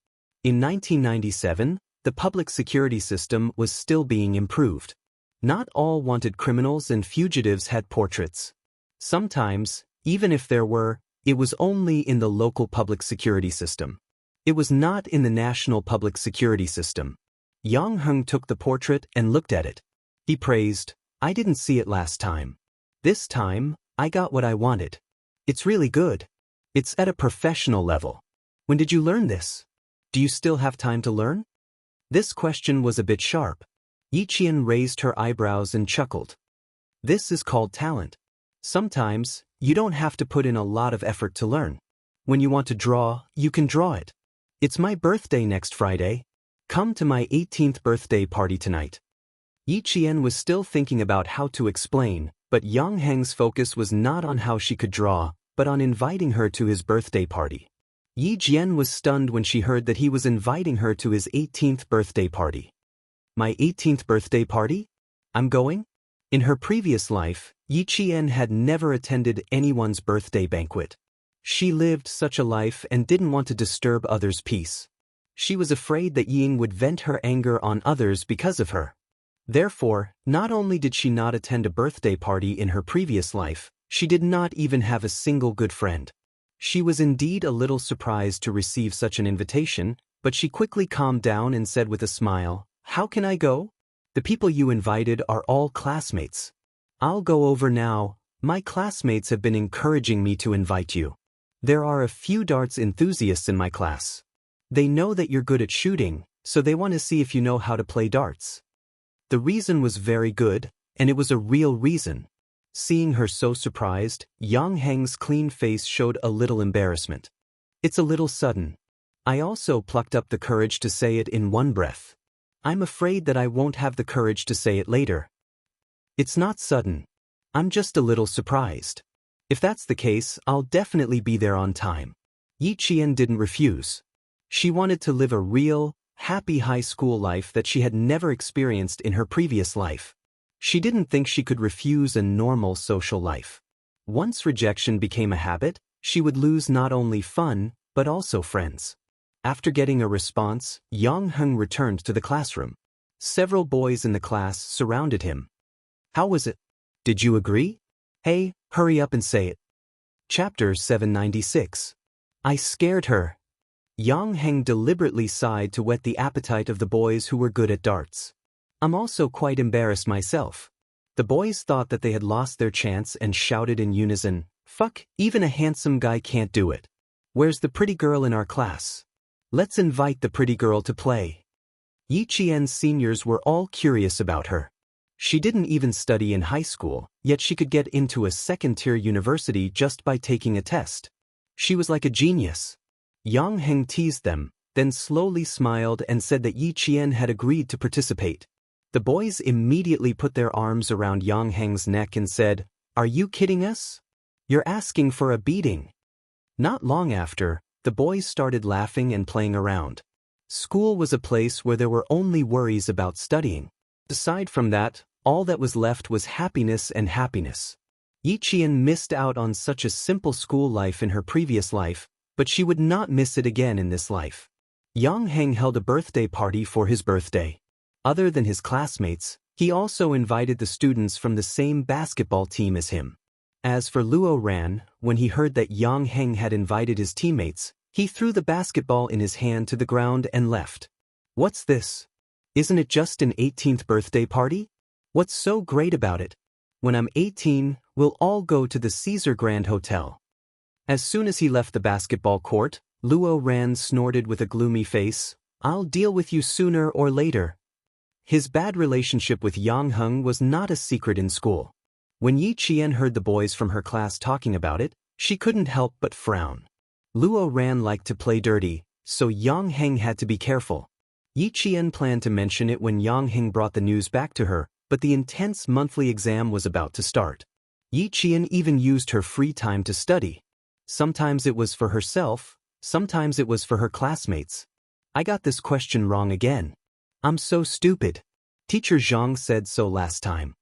In 1997, the public security system was still being improved. Not all wanted criminals and fugitives had portraits. Sometimes, even if there were, it was only in the local public security system. It was not in the national public security system. Yang Heng took the portrait and looked at it. He praised, I didn't see it last time. This time, I got what I wanted. It's really good. It's at a professional level. When did you learn this? Do you still have time to learn? This question was a bit sharp. Yi Qian raised her eyebrows and chuckled. This is called talent. Sometimes, you don't have to put in a lot of effort to learn. When you want to draw, you can draw it. It's my birthday next Friday. Come to my 18th birthday party tonight. Yi Qian was still thinking about how to explain, but Yang Heng's focus was not on how she could draw, but on inviting her to his birthday party. Yi Jian was stunned when she heard that he was inviting her to his 18th birthday party. My 18th birthday party? I'm going? In her previous life, Yi Qian had never attended anyone's birthday banquet. She lived such a life and didn't want to disturb others' peace. She was afraid that Ying would vent her anger on others because of her. Therefore, not only did she not attend a birthday party in her previous life, she did not even have a single good friend. She was indeed a little surprised to receive such an invitation, but she quickly calmed down and said with a smile, How can I go? The people you invited are all classmates. I'll go over now. My classmates have been encouraging me to invite you. There are a few darts enthusiasts in my class. They know that you're good at shooting, so they want to see if you know how to play darts. The reason was very good, and it was a real reason. Seeing her so surprised, Yang Heng's clean face showed a little embarrassment. It's a little sudden. I also plucked up the courage to say it in one breath. I'm afraid that I won't have the courage to say it later. It's not sudden. I'm just a little surprised. If that's the case, I'll definitely be there on time. Yi Qian didn't refuse. She wanted to live a real, happy high school life that she had never experienced in her previous life. She didn't think she could refuse a normal social life. Once rejection became a habit, she would lose not only fun, but also friends. After getting a response, Yang Heng returned to the classroom. Several boys in the class surrounded him. How was it? Did you agree? Hey, hurry up and say it. Chapter 796. I scared her. Yang Heng deliberately sighed to whet the appetite of the boys who were good at darts. I'm also quite embarrassed myself. The boys thought that they had lost their chance and shouted in unison, Fuck, even a handsome guy can't do it. Where's the pretty girl in our class? Let's invite the pretty girl to play. Yi Qian's seniors were all curious about her. She didn't even study in high school, yet she could get into a second-tier university just by taking a test. She was like a genius. Yang Heng teased them, then slowly smiled and said that Yi Qian had agreed to participate. The boys immediately put their arms around Yang Heng's neck and said, "Are you kidding us? You're asking for a beating." Not long after, the boys started laughing and playing around. School was a place where there were only worries about studying. Aside from that, all that was left was happiness and happiness. Yi Qian missed out on such a simple school life in her previous life, but she would not miss it again in this life. Yang Heng held a birthday party for his birthday. Other than his classmates, he also invited the students from the same basketball team as him. As for Luo Ran, when he heard that Yang Heng had invited his teammates, he threw the basketball in his hand to the ground and left. "What's this? Isn't it just an 18th birthday party? What's so great about it? When I'm 18, we'll all go to the Caesar Grand Hotel." As soon as he left the basketball court, Luo Ran snorted with a gloomy face, "I'll deal with you sooner or later." His bad relationship with Yang Heng was not a secret in school. When Yi Qian heard the boys from her class talking about it, she couldn't help but frown. Luo Ran liked to play dirty, so Yang Heng had to be careful. Yi Qian planned to mention it when Yang Heng brought the news back to her, but the intense monthly exam was about to start. Yi Qian even used her free time to study. Sometimes it was for herself, sometimes it was for her classmates. "I got this question wrong again. I'm so stupid. Teacher Zhang said so last time.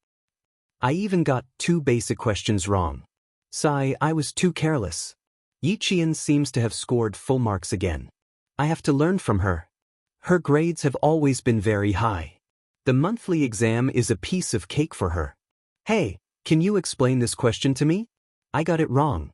I even got 2 basic questions wrong. Sigh, I was too careless." Yi Qian seems to have scored full marks again. I have to learn from her. Her grades have always been very high. The monthly exam is a piece of cake for her. "Hey, can you explain this question to me? I got it wrong."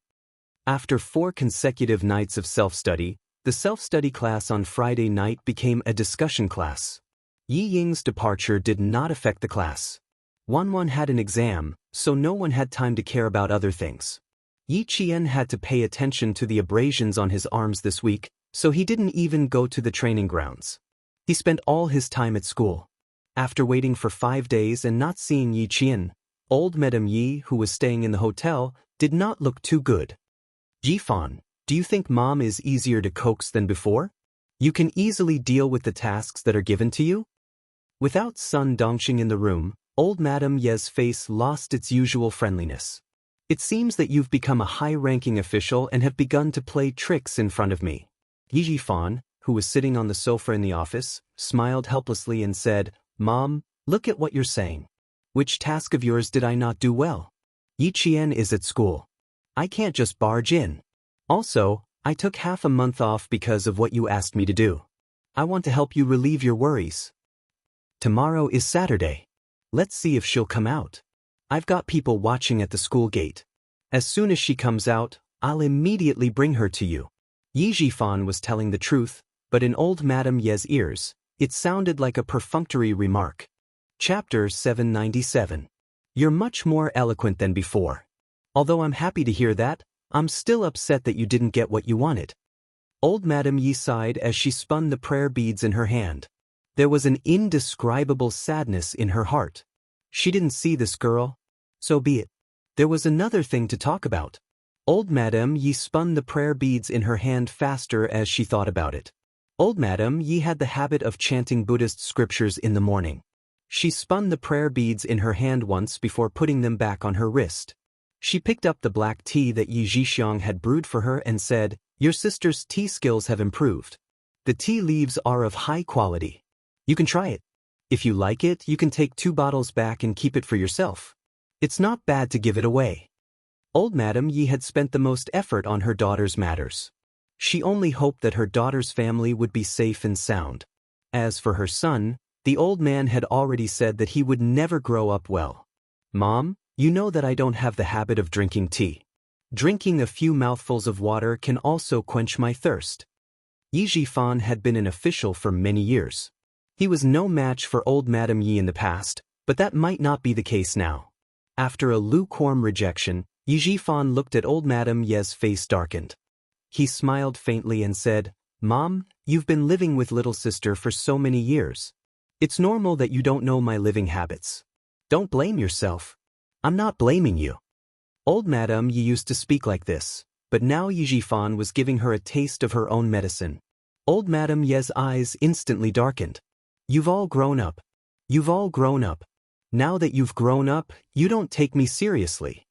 After 4 consecutive nights of self-study, the self-study class on Friday night became a discussion class. Yi Ying's departure did not affect the class. Wanwan had an exam, so no one had time to care about other things. Yi Qian had to pay attention to the abrasions on his arms this week, so he didn't even go to the training grounds. He spent all his time at school. After waiting for 5 days and not seeing Yi Qian, old Madame Yi, who was staying in the hotel, did not look too good. "Jifan, do you think Mom is easier to coax than before? You can easily deal with the tasks that are given to you?" Without Sun Dongxing in the room, old Madame Ye's face lost its usual friendliness. "It seems that you've become a high-ranking official and have begun to play tricks in front of me." Yi Jifan, who was sitting on the sofa in the office, smiled helplessly and said, "Mom, look at what you're saying. Which task of yours did I not do well? Yi Qian is at school. I can't just barge in. Also, I took half a month off because of what you asked me to do. I want to help you relieve your worries. Tomorrow is Saturday. Let's see if she'll come out. I've got people watching at the school gate. As soon as she comes out, I'll immediately bring her to you." Yi Jifan was telling the truth, but in old Madame Ye's ears, it sounded like a perfunctory remark. Chapter 797. You're much more eloquent than before. Although I'm happy to hear that, I'm still upset that you didn't get what you wanted. Old Madame Yi sighed as she spun the prayer beads in her hand. There was an indescribable sadness in her heart. She didn't see this girl. So be it. There was another thing to talk about. Old Madame Yi spun the prayer beads in her hand faster as she thought about it. Old Madame Yi had the habit of chanting Buddhist scriptures in the morning. She spun the prayer beads in her hand once before putting them back on her wrist. She picked up the black tea that Yi Zhixiang had brewed for her and said, "Your sister's tea skills have improved. The tea leaves are of high quality. You can try it. If you like it, you can take 2 bottles back and keep it for yourself. It's not bad to give it away." Old Madame Yi had spent the most effort on her daughter's matters. She only hoped that her daughter's family would be safe and sound. As for her son, the old man had already said that he would never grow up well. "Mom, you know that I don't have the habit of drinking tea. Drinking a few mouthfuls of water can also quench my thirst." Yi Jifan had been an official for many years. He was no match for old Madame Yi in the past, but that might not be the case now. After a lukewarm rejection, Yi Jifan looked at old Madame Ye's face darkened. He smiled faintly and said, "Mom, you've been living with little sister for so many years. It's normal that you don't know my living habits. Don't blame yourself. I'm not blaming you." Old Madame Yi used to speak like this, but now Yi Jifan was giving her a taste of her own medicine. Old Madame Ye's eyes instantly darkened. "You've all grown up. You've all grown up. Now that you've grown up, you don't take me seriously.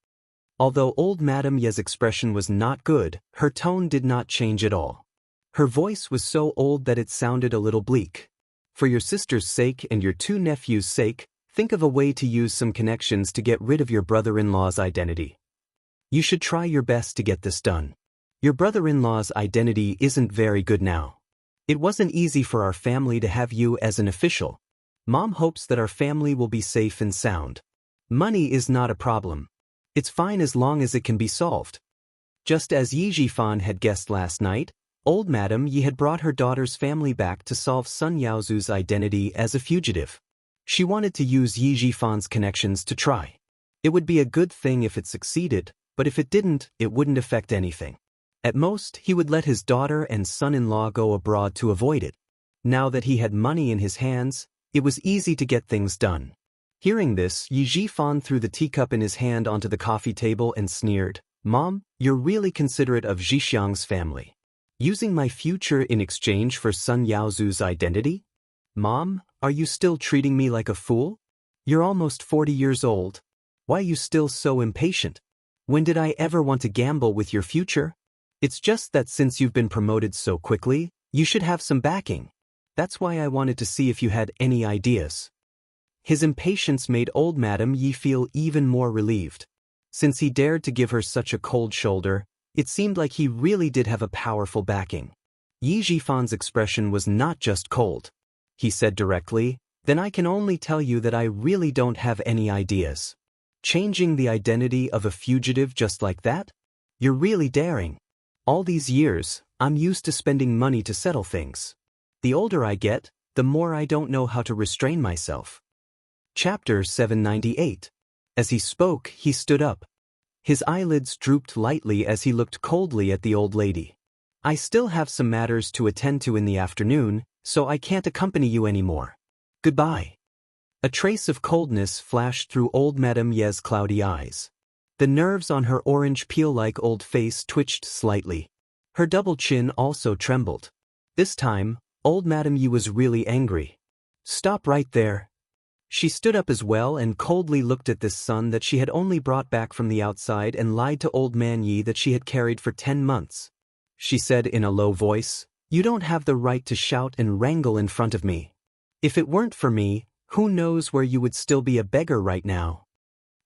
Although old Madame Ye's expression was not good, her tone did not change at all. Her voice was so old that it sounded a little bleak. For your sister's sake and your two nephews' sake, think of a way to use some connections to get rid of your brother-in-law's identity. You should try your best to get this done. Your brother-in-law's identity isn't very good now. It wasn't easy for our family to have you as an official. Mom hopes that our family will be safe and sound. Money is not a problem. It's fine as long as it can be solved. Just as Yi Jifan had guessed last night, old Madame Yi had brought her daughter's family back to solve Sun Yaozu's identity as a fugitive. She wanted to use Yi Jifan's connections to try. It would be a good thing if it succeeded, but if it didn't, it wouldn't affect anything. At most, he would let his daughter and son-in-law go abroad to avoid it. Now that he had money in his hands, it was easy to get things done. Hearing this, Yi Jifan threw the teacup in his hand onto the coffee table and sneered, "Mom, you're really considerate of Zhixiang's family. Using my future in exchange for Sun Yaozu's identity? Mom, are you still treating me like a fool? You're almost 40 years old. Why are you still so impatient? When did I ever want to gamble with your future? It's just that since you've been promoted so quickly, you should have some backing. That's why I wanted to see if you had any ideas." His impatience made old Madame Yi feel even more relieved. Since he dared to give her such a cold shoulder, it seemed like he really did have a powerful backing. Yi Jifan's expression was not just cold. He said directly, "Then I can only tell you that I really don't have any ideas. Changing the identity of a fugitive just like that? You're really daring. All these years, I'm used to spending money to settle things. The older I get, the more I don't know how to restrain myself." Chapter 798. As he spoke, he stood up. His eyelids drooped lightly as he looked coldly at the old lady. "I still have some matters to attend to in the afternoon, so I can't accompany you anymore. Goodbye." A trace of coldness flashed through old Madame Ye's cloudy eyes. The nerves on her orange peel-like old face twitched slightly. Her double chin also trembled. This time, old Madame Yi was really angry. "Stop right there." She stood up as well and coldly looked at this son that she had only brought back from the outside and lied to old man Yi that she had carried for 10 months. She said in a low voice, "You don't have the right to shout and wrangle in front of me. If it weren't for me, who knows where you would still be a beggar right now."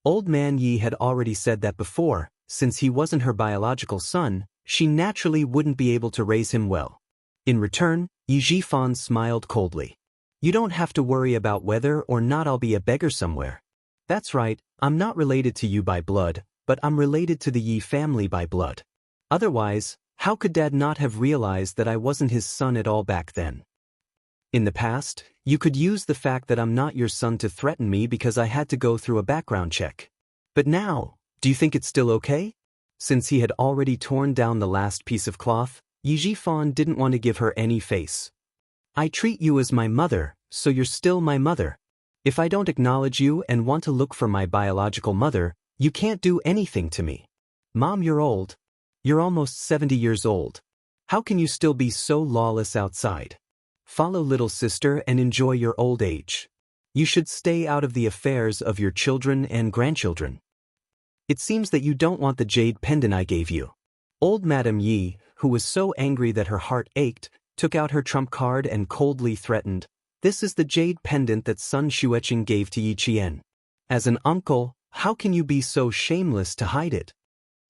Old man Yi had already said that before, since he wasn't her biological son, she naturally wouldn't be able to raise him well. In return, Yi Jifan smiled coldly. "You don't have to worry about whether or not I'll be a beggar somewhere. That's right, I'm not related to you by blood, but I'm related to the Yi family by blood. Otherwise, how could Dad not have realized that I wasn't his son at all back then? In the past, you could use the fact that I'm not your son to threaten me because I had to go through a background check. But now, do you think it's still okay?" Since he had already torn down the last piece of cloth, Yi Jifan didn't want to give her any face. "I treat you as my mother, so you're still my mother. If I don't acknowledge you and want to look for my biological mother, you can't do anything to me. Mom, you're old. You're almost 70 years old. How can you still be so lawless outside? Follow little sister and enjoy your old age. You should stay out of the affairs of your children and grandchildren. It seems that you don't want the jade pendant I gave you." Old Madame Yi, who was so angry that her heart ached, took out her trump card and coldly threatened, "This is the jade pendant that Sun Xueqing gave to Yi Qian. As an uncle, how can you be so shameless to hide it?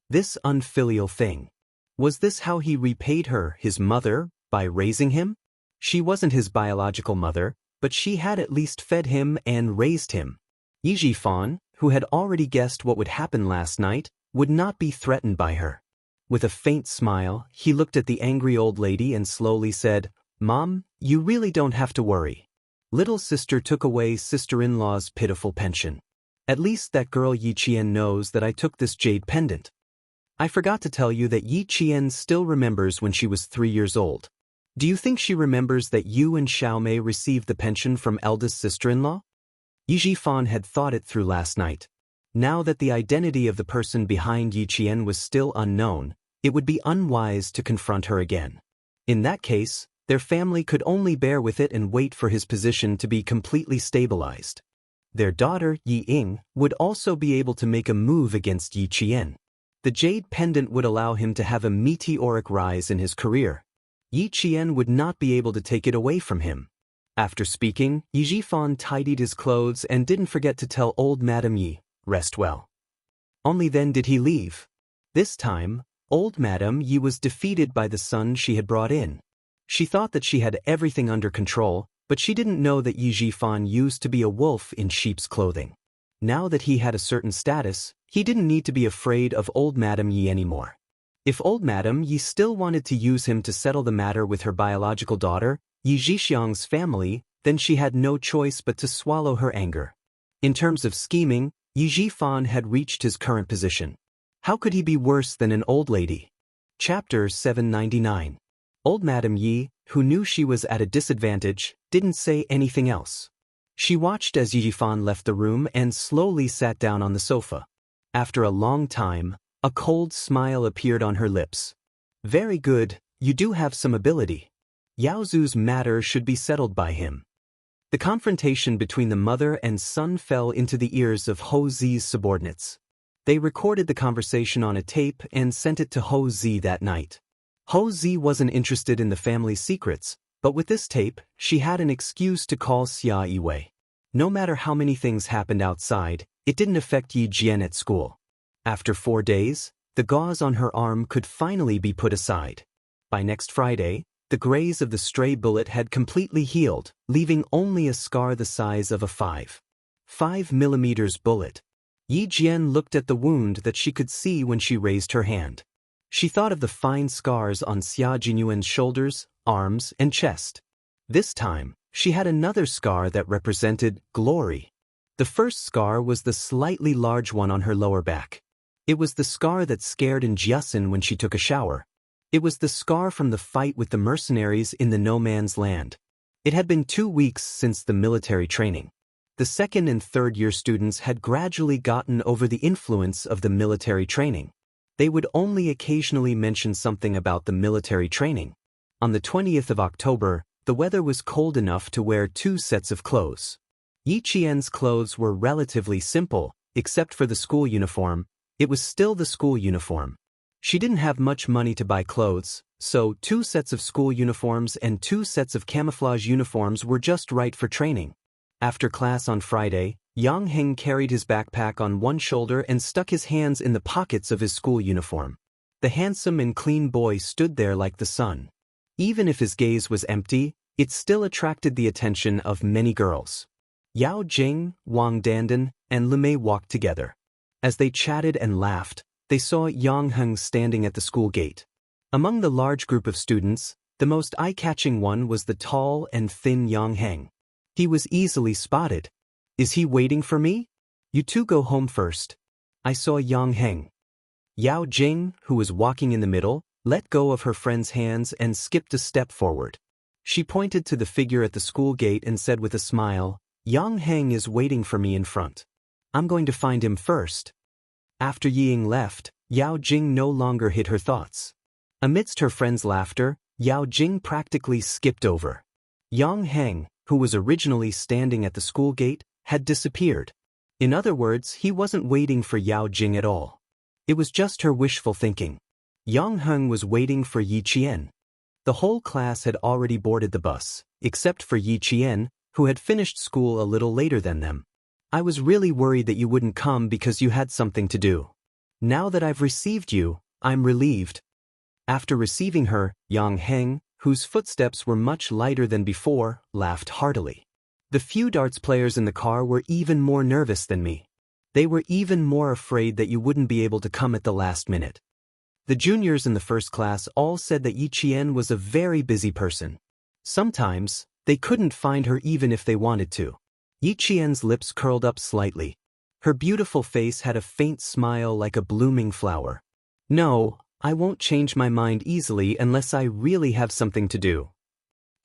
This unfilial thing. Was this how he repaid her, his mother, by raising him? She wasn't his biological mother, but she had at least fed him and raised him." Yi Jifan, who had already guessed what would happen last night, would not be threatened by her. With a faint smile, he looked at the angry old lady and slowly said, "Mom, you really don't have to worry. Little sister took away sister-in-law's pitiful pension. At least that girl Yi Qian knows that I took this jade pendant. I forgot to tell you that Yi Qian still remembers when she was 3 years old. Do you think she remembers that you and Xiaomei received the pension from eldest sister-in-law?" Yi Jifan had thought it through last night. Now that the identity of the person behind Yi Qian was still unknown, it would be unwise to confront her again. In that case, Their family could only bear with it and wait for his position to be completely stabilized. Their daughter, Yi Ying, would also be able to make a move against Yi Qian. The jade pendant would allow him to have a meteoric rise in his career. Yi Qian would not be able to take it away from him. After speaking, Yi Jifan tidied his clothes and didn't forget to tell old Madame Yi, "Rest well." Only then did he leave. This time, old Madame Yi was defeated by the son she had brought in. She thought that she had everything under control, but she didn't know that Yi Jifan used to be a wolf in sheep's clothing. Now that he had a certain status, he didn't need to be afraid of old Madame Yi anymore. If old Madame Yi still wanted to use him to settle the matter with her biological daughter, Yi Zhixiang's family, then she had no choice but to swallow her anger. In terms of scheming, Yi Jifan had reached his current position. How could he be worse than an old lady? Chapter 799. Old Madame Yi, who knew she was at a disadvantage, didn't say anything else. She watched as Yi Jifan left the room and slowly sat down on the sofa. After a long time, a cold smile appeared on her lips. "Very good, you do have some ability. Yao Zu's matter should be settled by him." The confrontation between the mother and son fell into the ears of Ho Zi's subordinates. They recorded the conversation on a tape and sent it to Ho Zi that night. Ho Zi wasn't interested in the family's secrets, but with this tape, she had an excuse to call Xia Yiwei. No matter how many things happened outside, it didn't affect Yi Jian at school. After 4 days, the gauze on her arm could finally be put aside. By next Friday, the graze of the stray bullet had completely healed, leaving only a scar the size of a 5.5mm bullet. Yi Jian looked at the wound that she could see when she raised her hand. She thought of the fine scars on Xia Jinyuan's shoulders, arms, and chest. This time, she had another scar that represented glory. The first scar was the slightly large one on her lower back. It was the scar that scared Jiasin when she took a shower. It was the scar from the fight with the mercenaries in the no man's land. It had been 2 weeks since the military training. The second and third year students had gradually gotten over the influence of the military training. They would only occasionally mention something about the military training. On the 20th of October, the weather was cold enough to wear 2 sets of clothes. Yi Qian's clothes were relatively simple, except for the school uniform. It was still the school uniform. She didn't have much money to buy clothes, so 2 sets of school uniforms and 2 sets of camouflage uniforms were just right for training. After class on Friday, Yang Heng carried his backpack on one shoulder and stuck his hands in the pockets of his school uniform. The handsome and clean boy stood there like the sun. Even if his gaze was empty, it still attracted the attention of many girls. Yao Jing, Wang Dandan, and Limei walked together. As they chatted and laughed, they saw Yang Heng standing at the school gate. Among the large group of students, the most eye-catching one was the tall and thin Yang Heng. He was easily spotted. "Is he waiting for me? You two go home first." I saw Yang Heng. Yao Jing, who was walking in the middle, let go of her friend's hands and skipped a step forward. She pointed to the figure at the school gate and said with a smile, "Yang Heng is waiting for me in front. I'm going to find him first." After Ying left, Yao Jing no longer hid her thoughts. Amidst her friend's laughter, Yao Jing practically skipped over. Yang Heng, who was originally standing at the school gate, had disappeared. In other words, he wasn't waiting for Yao Jing at all. It was just her wishful thinking. Yang Heng was waiting for Yi Qian. The whole class had already boarded the bus, except for Yi Qian, who had finished school a little later than them. "I was really worried that you wouldn't come because you had something to do. Now that I've received you, I'm relieved." After receiving her, Yang Heng, whose footsteps were much lighter than before, laughed heartily. The few darts players in the car were even more nervous than me. They were even more afraid that you wouldn't be able to come at the last minute. The juniors in the first class all said that Yi Qian was a very busy person. Sometimes, they couldn't find her even if they wanted to. Yi Qian's lips curled up slightly. Her beautiful face had a faint smile like a blooming flower. "No, I won't change my mind easily unless I really have something to do.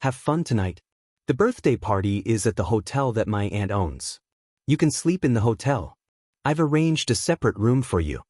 Have fun tonight. The birthday party is at the hotel that my aunt owns. You can sleep in the hotel. I've arranged a separate room for you."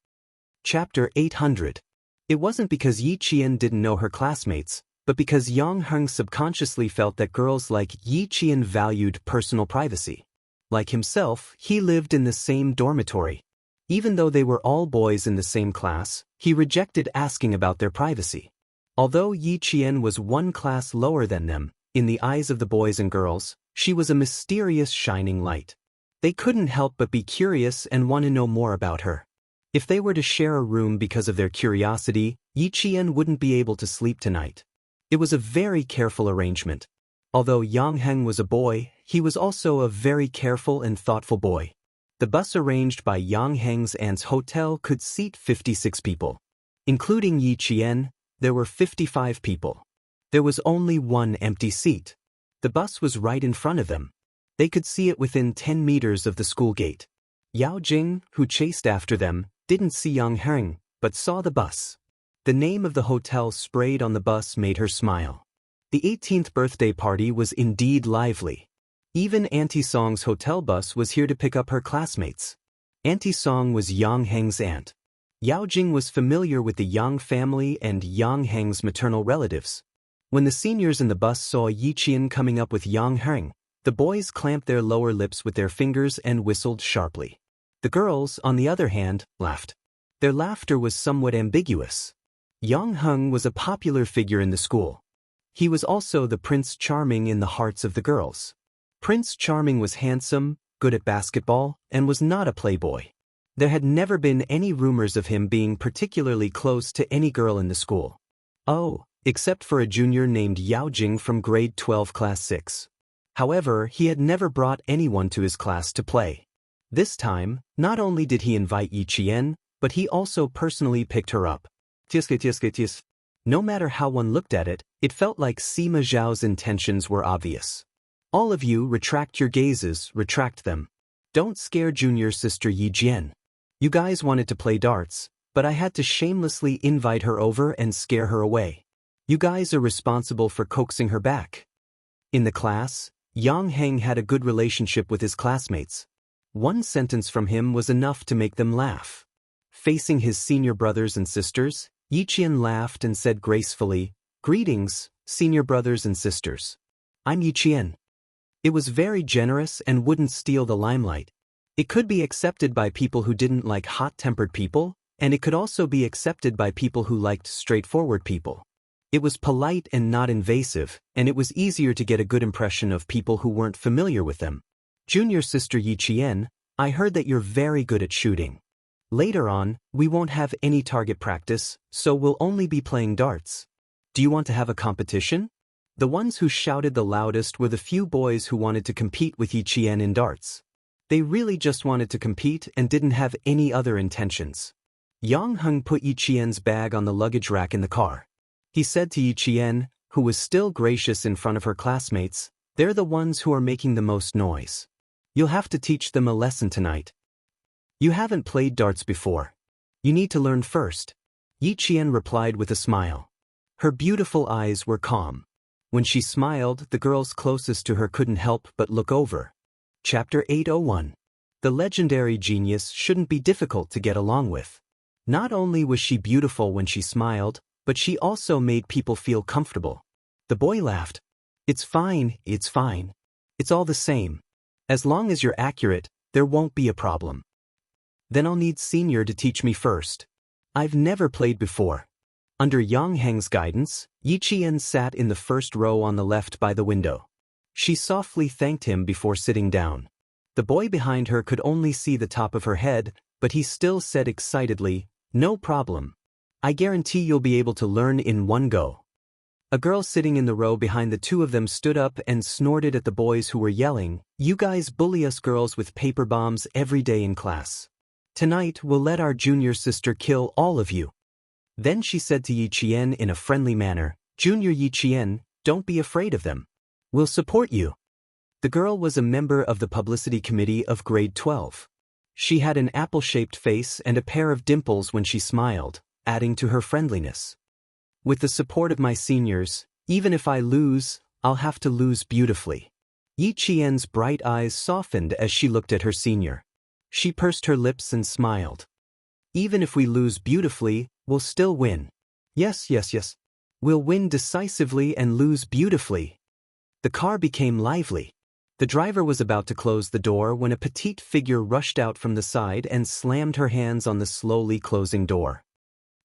Chapter 800. It wasn't because Yi Qian didn't know her classmates, but because Yang Heng subconsciously felt that girls like Yi Qian valued personal privacy. Like himself, he lived in the same dormitory. Even though they were all boys in the same class, he rejected asking about their privacy. Although Yi Qian was one class lower than them, in the eyes of the boys and girls, she was a mysterious shining light. They couldn't help but be curious and want to know more about her. If they were to share a room because of their curiosity, Yi Qian wouldn't be able to sleep tonight. It was a very careful arrangement. Although Yang Heng was a boy, he was also a very careful and thoughtful boy. The bus arranged by Yang Heng's aunt's hotel could seat 56 people. Including Yi Qian, there were 55 people. There was only one empty seat. The bus was right in front of them. They could see it within 10 meters of the school gate. Yao Jing, who chased after them, didn't see Yang Heng, but saw the bus. The name of the hotel sprayed on the bus made her smile. The 18th birthday party was indeed lively. Even Auntie Song's hotel bus was here to pick up her classmates. Auntie Song was Yang Heng's aunt. Yao Jing was familiar with the Yang family and Yang Heng's maternal relatives. When the seniors in the bus saw Yi Qian coming up with Yang Heng, the boys clamped their lower lips with their fingers and whistled sharply. The girls, on the other hand, laughed. Their laughter was somewhat ambiguous. Yang Heng was a popular figure in the school. He was also the Prince Charming in the hearts of the girls. Prince Charming was handsome, good at basketball, and was not a playboy. There had never been any rumors of him being particularly close to any girl in the school. Oh, except for a junior named Yao Jing from grade 12 class 6. However, he had never brought anyone to his class to play. This time, not only did he invite Yi Qian, but he also personally picked her up. No matter how one looked at it, it felt like Sima Zhao's intentions were obvious. All of you retract your gazes, retract them. Don't scare junior sister Yi Jian. You guys wanted to play darts, but I had to shamelessly invite her over and scare her away. You guys are responsible for coaxing her back. In the class, Yang Heng had a good relationship with his classmates. One sentence from him was enough to make them laugh. Facing his senior brothers and sisters, Yi Qian laughed and said gracefully, "Greetings, senior brothers and sisters. I'm Yi Qian." It was very generous and wouldn't steal the limelight. It could be accepted by people who didn't like hot-tempered people, and it could also be accepted by people who liked straightforward people. It was polite and not invasive, and it was easier to get a good impression of people who weren't familiar with them. Junior sister Yi Qian, I heard that you're very good at shooting. Later on, we won't have any target practice, so we'll only be playing darts. Do you want to have a competition? The ones who shouted the loudest were the few boys who wanted to compete with Yi Qian in darts. They really just wanted to compete and didn't have any other intentions. Yang Heng put Yi Qian's bag on the luggage rack in the car. He said to Yi Qian, who was still gracious in front of her classmates, "They're the ones who are making the most noise. You'll have to teach them a lesson tonight. You haven't played darts before. You need to learn first." Yi Qian replied with a smile. Her beautiful eyes were calm. When she smiled, the girls closest to her couldn't help but look over. Chapter 801. The legendary genius shouldn't be difficult to get along with. Not only was she beautiful when she smiled, but she also made people feel comfortable. The boy laughed. It's fine. It's all the same. As long as you're accurate, there won't be a problem. Then I'll need senior to teach me first. I've never played before." Under Yang Heng's guidance, Yi Qian sat in the first row on the left by the window. She softly thanked him before sitting down. The boy behind her could only see the top of her head, but he still said excitedly, "No problem. I guarantee you'll be able to learn in one go." A girl sitting in the row behind the two of them stood up and snorted at the boys who were yelling, "You guys bully us girls with paper bombs every day in class. Tonight we'll let our junior sister kill all of you." Then she said to Yi Qian in a friendly manner, "Junior Yi Qian, don't be afraid of them. We'll support you." The girl was a member of the publicity committee of grade 12. She had an apple-shaped face and a pair of dimples when she smiled, adding to her friendliness. "With the support of my seniors, even if I lose, I'll have to lose beautifully." Yi Qian's bright eyes softened as she looked at her senior. She pursed her lips and smiled. "Even if we lose beautifully, we'll still win." Yes. We'll win decisively and lose beautifully. The car became lively. The driver was about to close the door when a petite figure rushed out from the side and slammed her hands on the slowly closing door.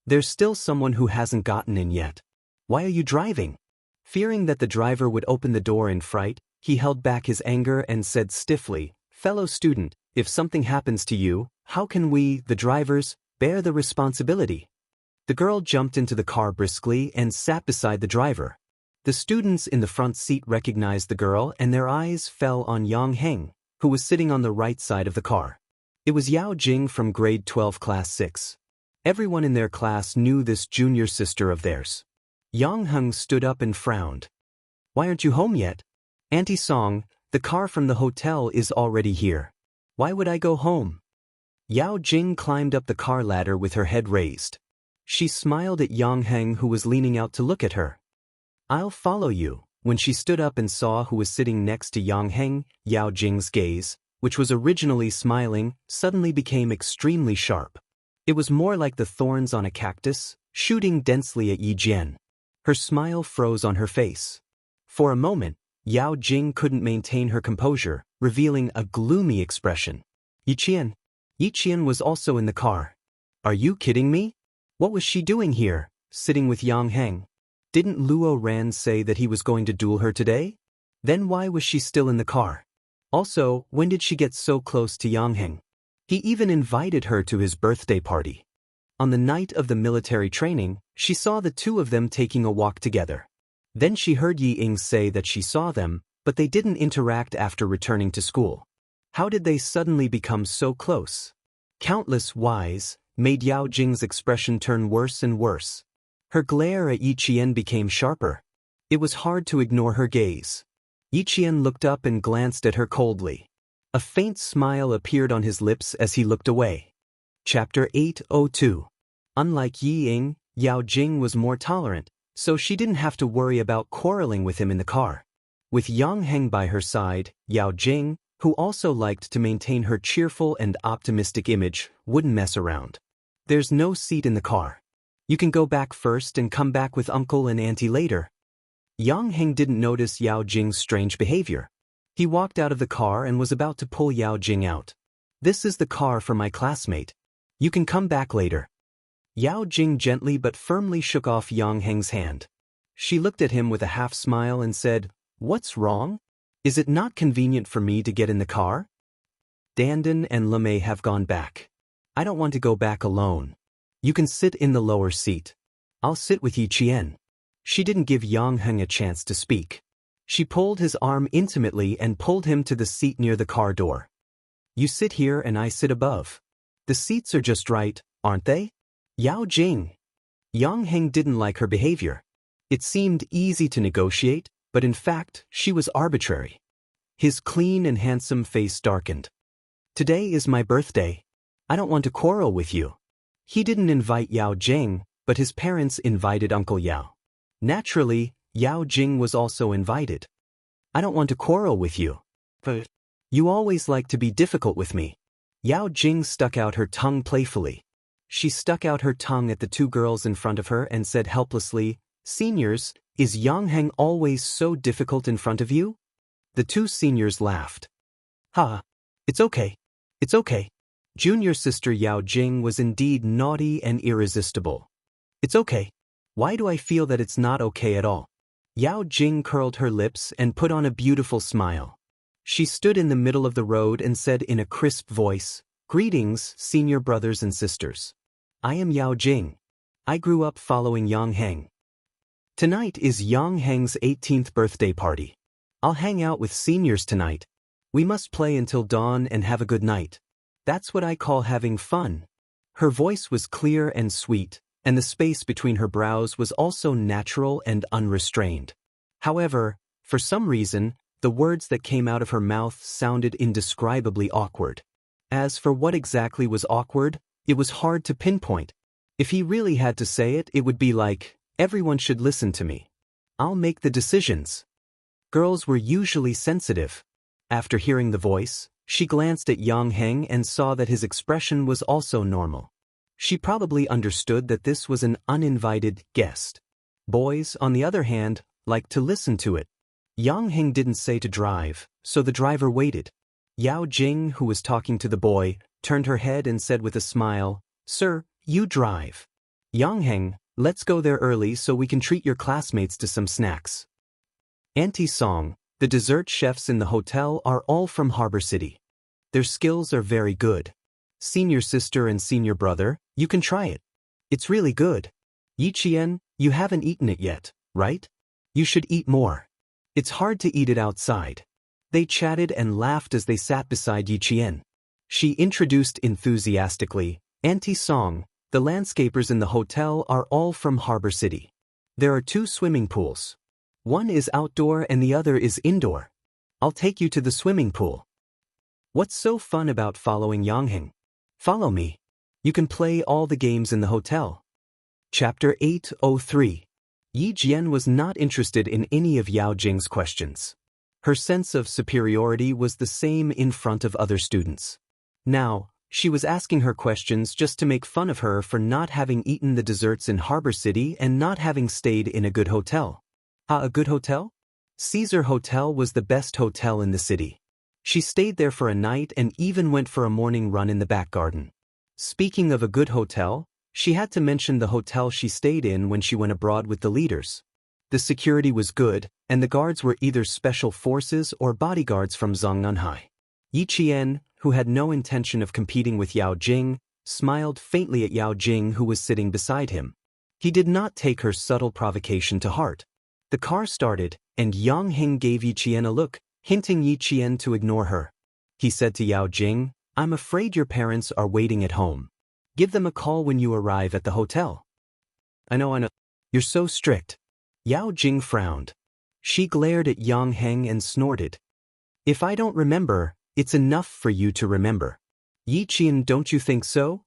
There's still someone who hasn't gotten in yet. Why are you driving? Fearing that the driver would open the door in fright, he held back his anger and said stiffly, "Fellow student, if something happens to you, how can we, the drivers, bear the responsibility?" The girl jumped into the car briskly and sat beside the driver. The students in the front seat recognized the girl and their eyes fell on Yang Heng, who was sitting on the right side of the car. It was Yao Jing from grade 12 class 6. Everyone in their class knew this junior sister of theirs. Yang Heng stood up and frowned. "Why aren't you home yet?" "Auntie Song, the car from the hotel is already here. Why would I go home?" Yao Jing climbed up the car ladder with her head raised. She smiled at Yang Heng, who was leaning out to look at her. "I'll follow you." When she stood up and saw who was sitting next to Yang Heng, Yao Jing's gaze, which was originally smiling, suddenly became extremely sharp. It was more like the thorns on a cactus, shooting densely at Yi Jian. Her smile froze on her face. For a moment, Yao Jing couldn't maintain her composure, revealing a gloomy expression. Yi Qian was also in the car. "Are you kidding me? What was she doing here, sitting with Yang Heng? Didn't Luo Ran say that he was going to duel her today? Then why was she still in the car? Also, when did she get so close to Yang Heng? He even invited her to his birthday party." On the night of the military training, she saw the two of them taking a walk together. Then she heard Yi Ying say that she saw them, but they didn't interact after returning to school. How did they suddenly become so close? Countless whys made Yao Jing's expression turn worse and worse. Her glare at Yi Qian became sharper. It was hard to ignore her gaze. Yi Qian looked up and glanced at her coldly. A faint smile appeared on his lips as he looked away. Chapter 802. Unlike Yi Ying, Yao Jing was more tolerant, so she didn't have to worry about quarreling with him in the car. With Yang Heng by her side, Yao Jing, who also liked to maintain her cheerful and optimistic image, wouldn't mess around. "There's no seat in the car. You can go back first and come back with uncle and auntie later." Yang Heng didn't notice Yao Jing's strange behavior. He walked out of the car and was about to pull Yao Jing out. "This is the car for my classmate. You can come back later." Yao Jing gently but firmly shook off Yang Heng's hand. She looked at him with a half smile and said, "What's wrong? Is it not convenient for me to get in the car?" "Dandan and Lemay have gone back. I don't want to go back alone. You can sit in the lower seat. I'll sit with Yi Qian." She didn't give Yang Heng a chance to speak. She pulled his arm intimately and pulled him to the seat near the car door. "You sit here and I sit above. The seats are just right, aren't they?" "Yao Jing." Yang Heng didn't like her behavior. It seemed easy to negotiate, but in fact, she was arbitrary. His clean and handsome face darkened. "Today is my birthday. I don't want to quarrel with you." He didn't invite Yao Jing, but his parents invited Uncle Yao. Naturally, Yao Jing was also invited. "I don't want to quarrel with you. But you always like to be difficult with me." Yao Jing stuck out her tongue playfully. She stuck out her tongue at the two girls in front of her and said helplessly, "Seniors, is Yang Heng always so difficult in front of you?" The two seniors laughed. "Ha! It's okay. It's okay." Junior sister Yao Jing was indeed naughty and irresistible. "It's okay. Why do I feel that it's not okay at all?" Yao Jing curled her lips and put on a beautiful smile. She stood in the middle of the road and said in a crisp voice, "Greetings, senior brothers and sisters. I am Yao Jing. I grew up following Yang Heng. Tonight is Yang Heng's 18th birthday party. I'll hang out with seniors tonight. We must play until dawn and have a good night. That's what I call having fun." Her voice was clear and sweet, and the space between her brows was also natural and unrestrained. However, for some reason, the words that came out of her mouth sounded indescribably awkward. As for what exactly was awkward, it was hard to pinpoint. If he really had to say it, it would be like, "Everyone should listen to me. I'll make the decisions." Girls were usually sensitive. After hearing the voice, she glanced at Yang Heng and saw that his expression was also normal. She probably understood that this was an uninvited guest. Boys, on the other hand, like to listen to it. Yang Heng didn't say to drive, so the driver waited. Yao Jing, who was talking to the boy, turned her head and said with a smile, "Sir, you drive. Yang Heng, let's go there early so we can treat your classmates to some snacks." Auntie Song, the dessert chefs in the hotel are all from Harbor City. Their skills are very good. Senior sister and senior brother, you can try it. It's really good. Yiqian, you haven't eaten it yet, right? You should eat more. It's hard to eat it outside. They chatted and laughed as they sat beside Yiqian. She introduced enthusiastically, Auntie Song, the landscapers in the hotel are all from Harbor City. There are 2 swimming pools. One is outdoor and the other is indoor. I'll take you to the swimming pool. What's so fun about following Yang Heng? Follow me. You can play all the games in the hotel. Chapter 803. Yi Jian was not interested in any of Yao Jing's questions. Her sense of superiority was the same in front of other students. Now, she was asking her questions just to make fun of her for not having eaten the desserts in Harbor City and not having stayed in a good hotel. A good hotel? Caesar Hotel was the best hotel in the city. She stayed there for a night and even went for a morning run in the back garden. Speaking of a good hotel, she had to mention the hotel she stayed in when she went abroad with the leaders. The security was good, and the guards were either special forces or bodyguards from Zhongnanhai. Yi Qian, who had no intention of competing with Yao Jing, smiled faintly at Yao Jing, who was sitting beside him. He did not take her subtle provocation to heart. The car started, and Yang Heng gave Yi Qian a look, hinting Yi Qian to ignore her. He said to Yao Jing, "I'm afraid your parents are waiting at home. Give them a call when you arrive at the hotel." I know. You're so strict." Yao Jing frowned. She glared at Yang Heng and snorted. "If I don't remember, it's enough for you to remember. Yi Qian, don't you think so?"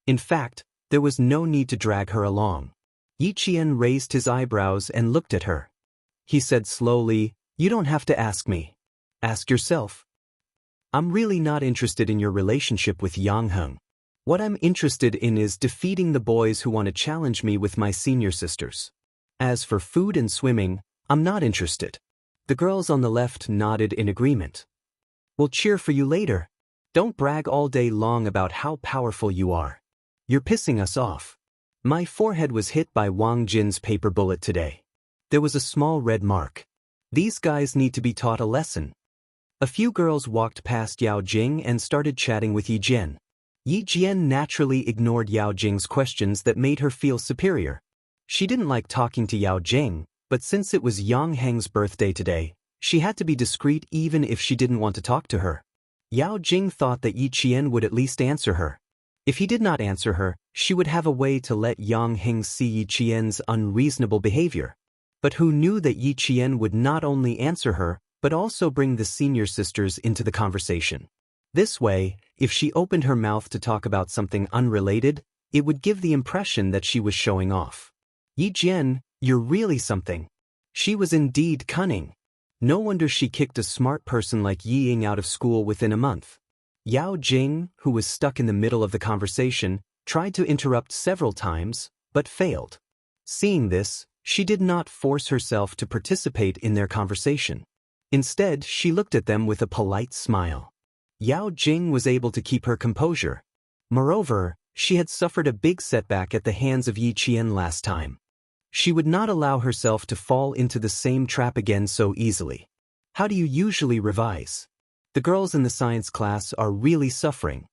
In fact, there was no need to drag her along. Yi Qian raised his eyebrows and looked at her. He said slowly, "You don't have to ask me. Ask yourself. I'm really not interested in your relationship with Yang Heng. What I'm interested in is defeating the boys who want to challenge me with my senior sisters. As for food and swimming, I'm not interested." The girls on the left nodded in agreement. "We'll cheer for you later. Don't brag all day long about how powerful you are. You're pissing us off." My forehead was hit by Wang Jin's paper bullet today. There was a small red mark. These guys need to be taught a lesson. A few girls walked past Yao Jing and started chatting with Yi Jian. Yi Jian naturally ignored Yao Jing's questions that made her feel superior. She didn't like talking to Yao Jing, but since it was Yang Heng's birthday today, she had to be discreet even if she didn't want to talk to her. Yao Jing thought that Yi Qian would at least answer her. If he did not answer her, she would have a way to let Yang Heng see Yi Qian's unreasonable behavior. But who knew that Yi Qian would not only answer her, but also bring the senior sisters into the conversation. This way, if she opened her mouth to talk about something unrelated, it would give the impression that she was showing off. "Yi Jian, you're really something." She was indeed cunning. No wonder she kicked a smart person like Yi Ying out of school within a month. Yao Jing, who was stuck in the middle of the conversation, tried to interrupt several times, but failed. Seeing this, she did not force herself to participate in their conversation. Instead, she looked at them with a polite smile. Yao Jing was able to keep her composure. Moreover, she had suffered a big setback at the hands of Yi Qian last time. She would not allow herself to fall into the same trap again so easily. How do you usually revise? The girls in the science class are really suffering.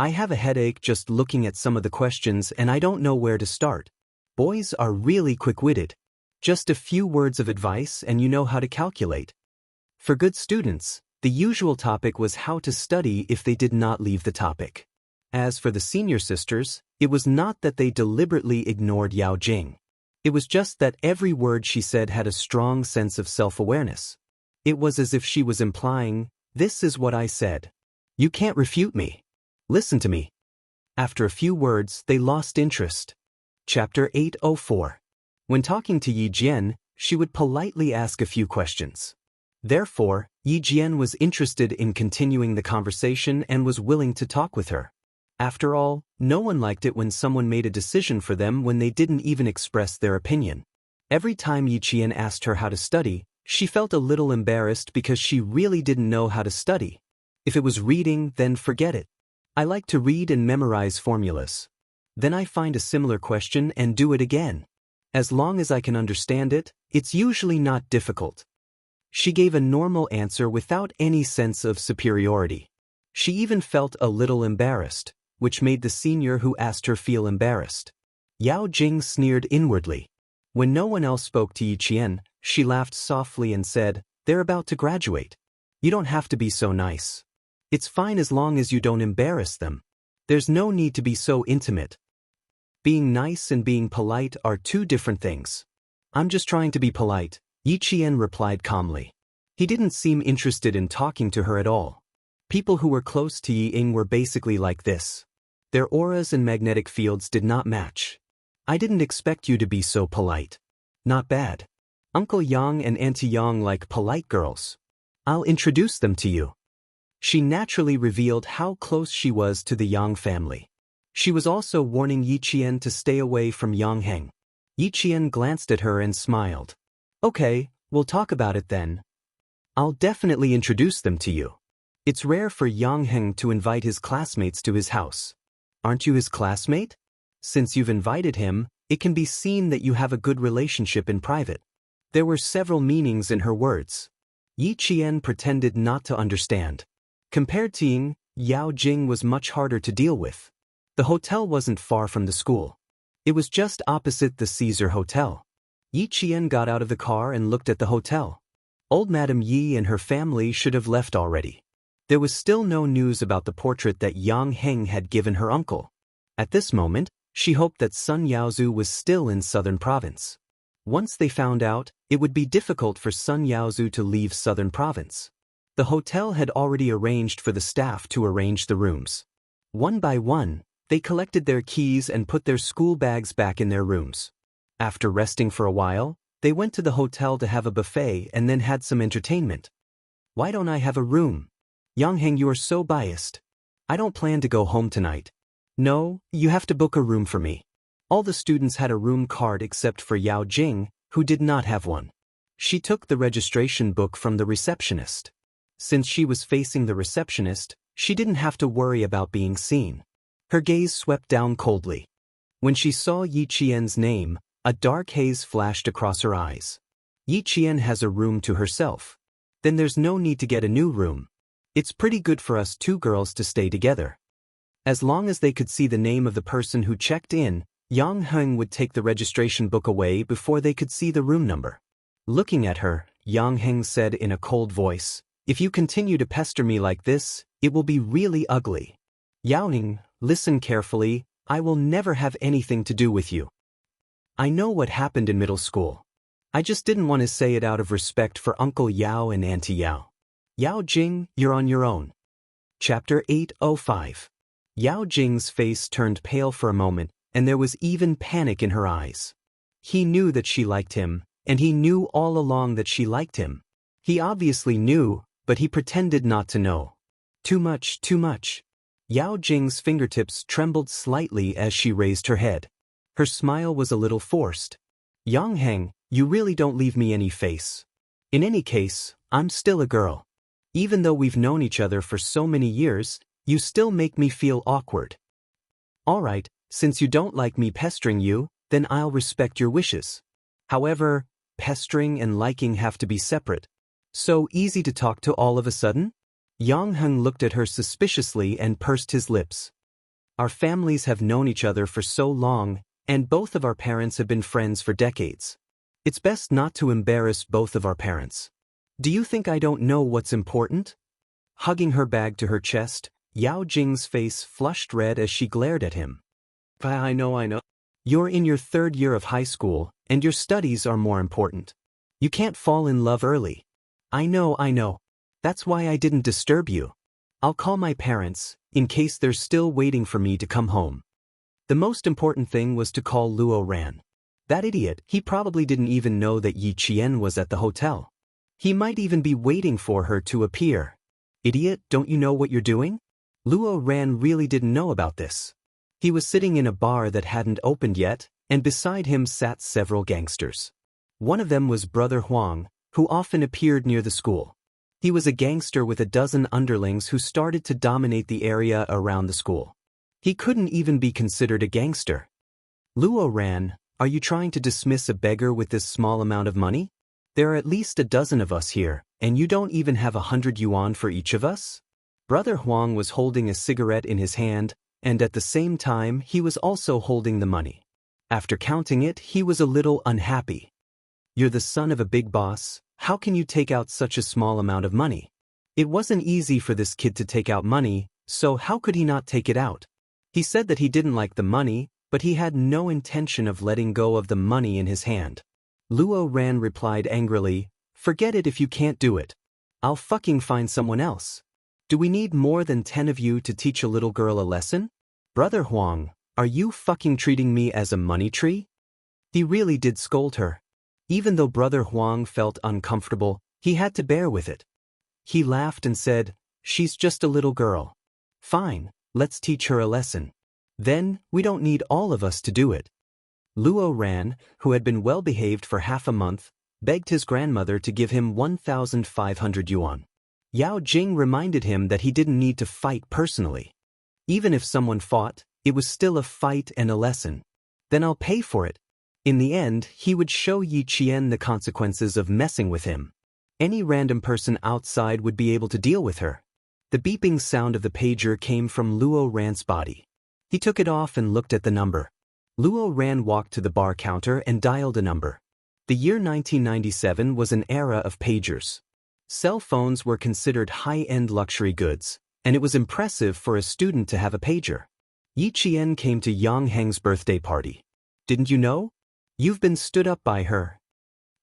I have a headache just looking at some of the questions and I don't know where to start. Boys are really quick-witted. Just a few words of advice and you know how to calculate. For good students, the usual topic was how to study if they did not leave the topic. As for the senior sisters, it was not that they deliberately ignored Yao Jing. It was just that every word she said had a strong sense of self-awareness. It was as if she was implying, "This is what I said. You can't refute me. Listen to me." After a few words, they lost interest. Chapter 804. When talking to Yi Jian, she would politely ask a few questions. Therefore, Yi Jian was interested in continuing the conversation and was willing to talk with her. After all, no one liked it when someone made a decision for them when they didn't even express their opinion. Every time Yi Qian asked her how to study, she felt a little embarrassed because she really didn't know how to study. If it was reading, then forget it. I like to read and memorize formulas. Then I find a similar question and do it again. As long as I can understand it, it's usually not difficult. She gave a normal answer without any sense of superiority. She even felt a little embarrassed, which made the senior who asked her feel embarrassed. Yao Jing sneered inwardly. When no one else spoke to Yi Qian, she laughed softly and said, "They're about to graduate. You don't have to be so nice. It's fine as long as you don't embarrass them. There's no need to be so intimate. Being nice and being polite are two different things." "I'm just trying to be polite," Yi Qian replied calmly. He didn't seem interested in talking to her at all. People who were close to Yi Ying were basically like this. Their auras and magnetic fields did not match. "I didn't expect you to be so polite." "Not bad. Uncle Yang and Auntie Yang like polite girls. I'll introduce them to you." She naturally revealed how close she was to the Yang family. She was also warning Yi Qian to stay away from Yang Heng. Yi Qian glanced at her and smiled. "Okay, we'll talk about it then. I'll definitely introduce them to you. It's rare for Yang Heng to invite his classmates to his house. Aren't you his classmate? Since you've invited him, it can be seen that you have a good relationship in private." There were several meanings in her words. Yi Qian pretended not to understand. Compared to Ying, Yao Jing was much harder to deal with. The hotel wasn't far from the school. It was just opposite the Caesar Hotel. Yi Qian got out of the car and looked at the hotel. Old Madame Yi and her family should have left already. There was still no news about the portrait that Yang Heng had given her uncle. At this moment, she hoped that Sun Yaozu was still in Southern Province. Once they found out, it would be difficult for Sun Yaozu to leave Southern Province. The hotel had already arranged for the staff to arrange the rooms. One by one, they collected their keys and put their school bags back in their rooms. After resting for a while, they went to the hotel to have a buffet and then had some entertainment. "Why don't I have a room? Yang Heng, you are so biased. I don't plan to go home tonight." "No, you have to book a room for me." All the students had a room card except for Yao Jing, who did not have one. She took the registration book from the receptionist. Since she was facing the receptionist, she didn't have to worry about being seen. Her gaze swept down coldly. When she saw Yi Qian's name, a dark haze flashed across her eyes. Yi Qian has a room to herself. Then there's no need to get a new room. It's pretty good for us two girls to stay together. As long as they could see the name of the person who checked in, Yang Heng would take the registration book away before they could see the room number. Looking at her, Yang Heng said in a cold voice, "If you continue to pester me like this, it will be really ugly. Yao Ning, listen carefully, I will never have anything to do with you. I know what happened in middle school. I just didn't want to say it out of respect for Uncle Yao and Auntie Yao. Yao Jing, you're on your own." Chapter 805. Yao Jing's face turned pale for a moment, and there was even panic in her eyes. He knew that she liked him, and he knew all along that she liked him. He obviously knew, but he pretended not to know. Too much, too much. Yao Jing's fingertips trembled slightly as she raised her head. Her smile was a little forced. "Yang Heng, you really don't leave me any face. In any case, I'm still a girl. Even though we've known each other for so many years, you still make me feel awkward. All right, since you don't like me pestering you, then I'll respect your wishes. However, pestering and liking have to be separate. So easy to talk to all of a sudden?" Yang Heng looked at her suspiciously and pursed his lips. "Our families have known each other for so long, and both of our parents have been friends for decades. It's best not to embarrass both of our parents. Do you think I don't know what's important?" Hugging her bag to her chest, Yao Jing's face flushed red as she glared at him. I know. You're in your 3rd year of high school, and your studies are more important. You can't fall in love early. I know. That's why I didn't disturb you. I'll call my parents, in case they're still waiting for me to come home." The most important thing was to call Luo Ran. That idiot, he probably didn't even know that Yi Qian was at the hotel. He might even be waiting for her to appear. Idiot, don't you know what you're doing? Luo Ran really didn't know about this. He was sitting in a bar that hadn't opened yet, and beside him sat several gangsters. One of them was Brother Huang, who often appeared near the school. He was a gangster with a dozen underlings who started to dominate the area around the school. He couldn't even be considered a gangster. Luo ran, "Are you trying to dismiss a beggar with this small amount of money? There are at least a dozen of us here, and you don't even have 100 yuan for each of us?" Brother Huang was holding a cigarette in his hand, and at the same time he was also holding the money. After counting it, he was a little unhappy. "You're the son of a big boss. How can you take out such a small amount of money?" It wasn't easy for this kid to take out money, so how could he not take it out? He said that he didn't like the money, but he had no intention of letting go of the money in his hand. Luo Ran replied angrily, "Forget it if you can't do it. I'll fucking find someone else. Do we need more than 10 of you to teach a little girl a lesson? Brother Huang, are you fucking treating me as a money tree?" He really did scold her. Even though Brother Huang felt uncomfortable, he had to bear with it. He laughed and said, "She's just a little girl. Fine, let's teach her a lesson. Then, we don't need all of us to do it." Luo Ran, who had been well-behaved for half a month, begged his grandmother to give him 1,500 yuan. Yao Jing reminded him that he didn't need to fight personally. Even if someone fought, it was still a fight and a lesson. "Then I'll pay for it." In the end, he would show Yi Qian the consequences of messing with him. Any random person outside would be able to deal with her. The beeping sound of the pager came from Luo Ran's body. He took it off and looked at the number. Luo Ran walked to the bar counter and dialed a number. The year 1997 was an era of pagers. Cell phones were considered high-end luxury goods, and it was impressive for a student to have a pager. Yi Qian came to Yang Heng's birthday party. "Didn't you know? You've been stood up by her."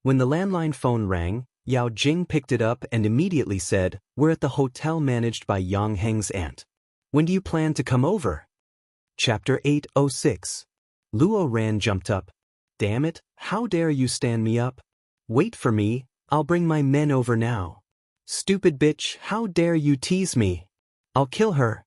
When the landline phone rang, Yao Jing picked it up and immediately said, "We're at the hotel managed by Yang Heng's aunt. When do you plan to come over?" Chapter 806. Luo Ran jumped up. "Damn it, how dare you stand me up? Wait for me, I'll bring my men over now. Stupid bitch, how dare you tease me? I'll kill her."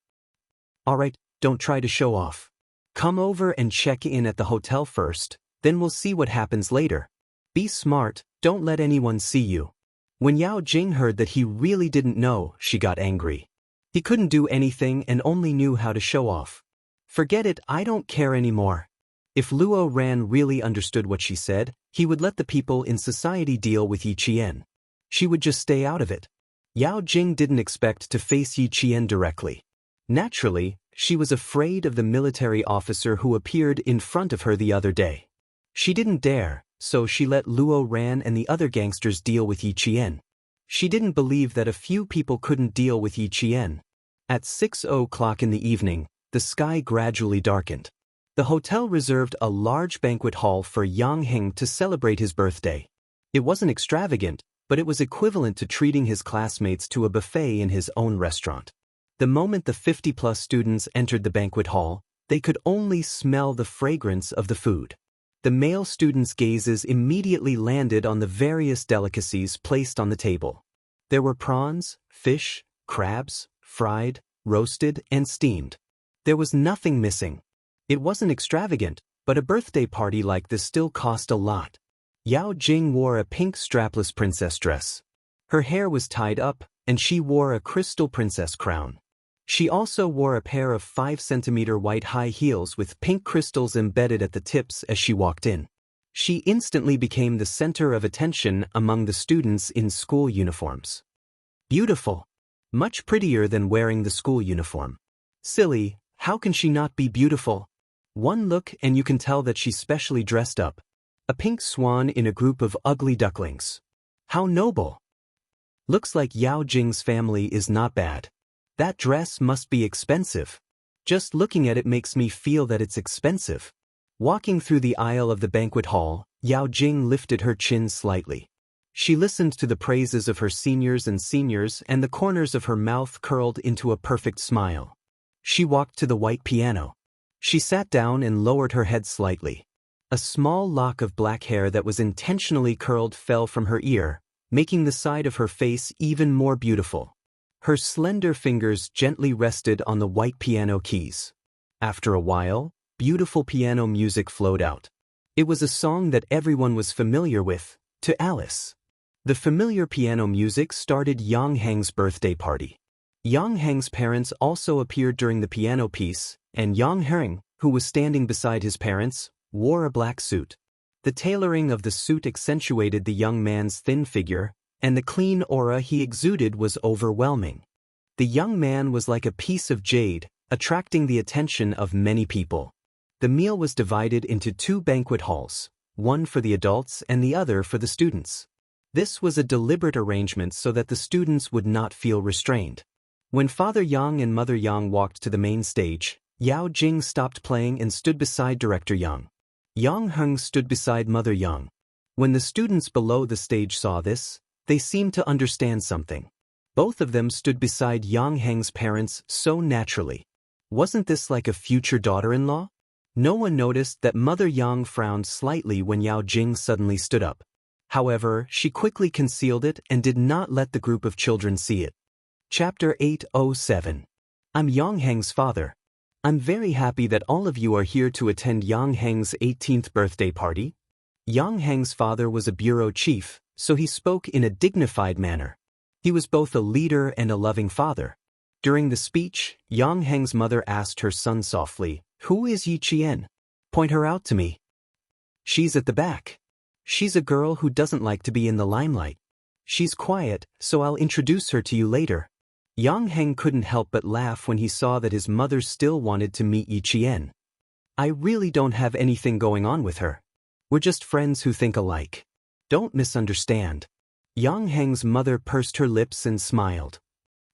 "Alright, don't try to show off. Come over and check in at the hotel first. Then we'll see what happens later. Be smart, don't let anyone see you." When Yao Jing heard that he really didn't know, she got angry. He couldn't do anything and only knew how to show off. "Forget it, I don't care anymore." If Luo Ran really understood what she said, he would let the people in society deal with Yi Qian. She would just stay out of it. Yao Jing didn't expect to face Yi Qian directly. Naturally, she was afraid of the military officer who appeared in front of her the other day. She didn't dare, so she let Luo Ran and the other gangsters deal with Yi Qian. She didn't believe that a few people couldn't deal with Yi Qian. At 6 o'clock in the evening, the sky gradually darkened. The hotel reserved a large banquet hall for Yang Heng to celebrate his birthday. It wasn't extravagant, but it was equivalent to treating his classmates to a buffet in his own restaurant. The moment the 50-plus students entered the banquet hall, they could only smell the fragrance of the food. The male students' gazes immediately landed on the various delicacies placed on the table. There were prawns, fish, crabs, fried, roasted, and steamed. There was nothing missing. It wasn't extravagant, but a birthday party like this still cost a lot. Yao Jing wore a pink strapless princess dress. Her hair was tied up, and she wore a crystal princess crown. She also wore a pair of 5-centimeter white high heels with pink crystals embedded at the tips as she walked in. She instantly became the center of attention among the students in school uniforms. Beautiful. Much prettier than wearing the school uniform. Silly, how can she not be beautiful? One look and you can tell that she's specially dressed up. A pink swan in a group of ugly ducklings. How noble. Looks like Yao Jing's family is not bad. That dress must be expensive. Just looking at it makes me feel that it's expensive. Walking through the aisle of the banquet hall, Yao Jing lifted her chin slightly. She listened to the praises of her seniors and the corners of her mouth curled into a perfect smile. She walked to the white piano. She sat down and lowered her head slightly. A small lock of black hair that was intentionally curled fell from her ear, making the side of her face even more beautiful. Her slender fingers gently rested on the white piano keys. After a while, beautiful piano music flowed out. It was a song that everyone was familiar with, to Alice. The familiar piano music started Yang Heng's birthday party. Yang Heng's parents also appeared during the piano piece, and Yang Heng, who was standing beside his parents, wore a black suit. The tailoring of the suit accentuated the young man's thin figure, and the clean aura he exuded was overwhelming. The young man was like a piece of jade, attracting the attention of many people. The meal was divided into 2 banquet halls, one for the adults and the other for the students. This was a deliberate arrangement so that the students would not feel restrained. When Father Yang and Mother Yang walked to the main stage, Yao Jing stopped playing and stood beside Director Yang. Yang Heng stood beside Mother Yang. When the students below the stage saw this, they seemed to understand something. Both of them stood beside Yang Heng's parents so naturally. Wasn't this like a future daughter-in-law? No one noticed that Mother Yang frowned slightly when Yao Jing suddenly stood up. However, she quickly concealed it and did not let the group of children see it. Chapter 807. I'm Yang Heng's father. I'm very happy that all of you are here to attend Yang Heng's 18th birthday party. Yang Heng's father was a bureau chief, so he spoke in a dignified manner. He was both a leader and a loving father. During the speech, Yang Heng's mother asked her son softly, "Who is Yi Qian? Point her out to me." "She's at the back. She's a girl who doesn't like to be in the limelight. She's quiet, so I'll introduce her to you later." Yang Heng couldn't help but laugh when he saw that his mother still wanted to meet Yi Qian. "I really don't have anything going on with her. We're just friends who think alike. Don't misunderstand." Yang Heng's mother pursed her lips and smiled.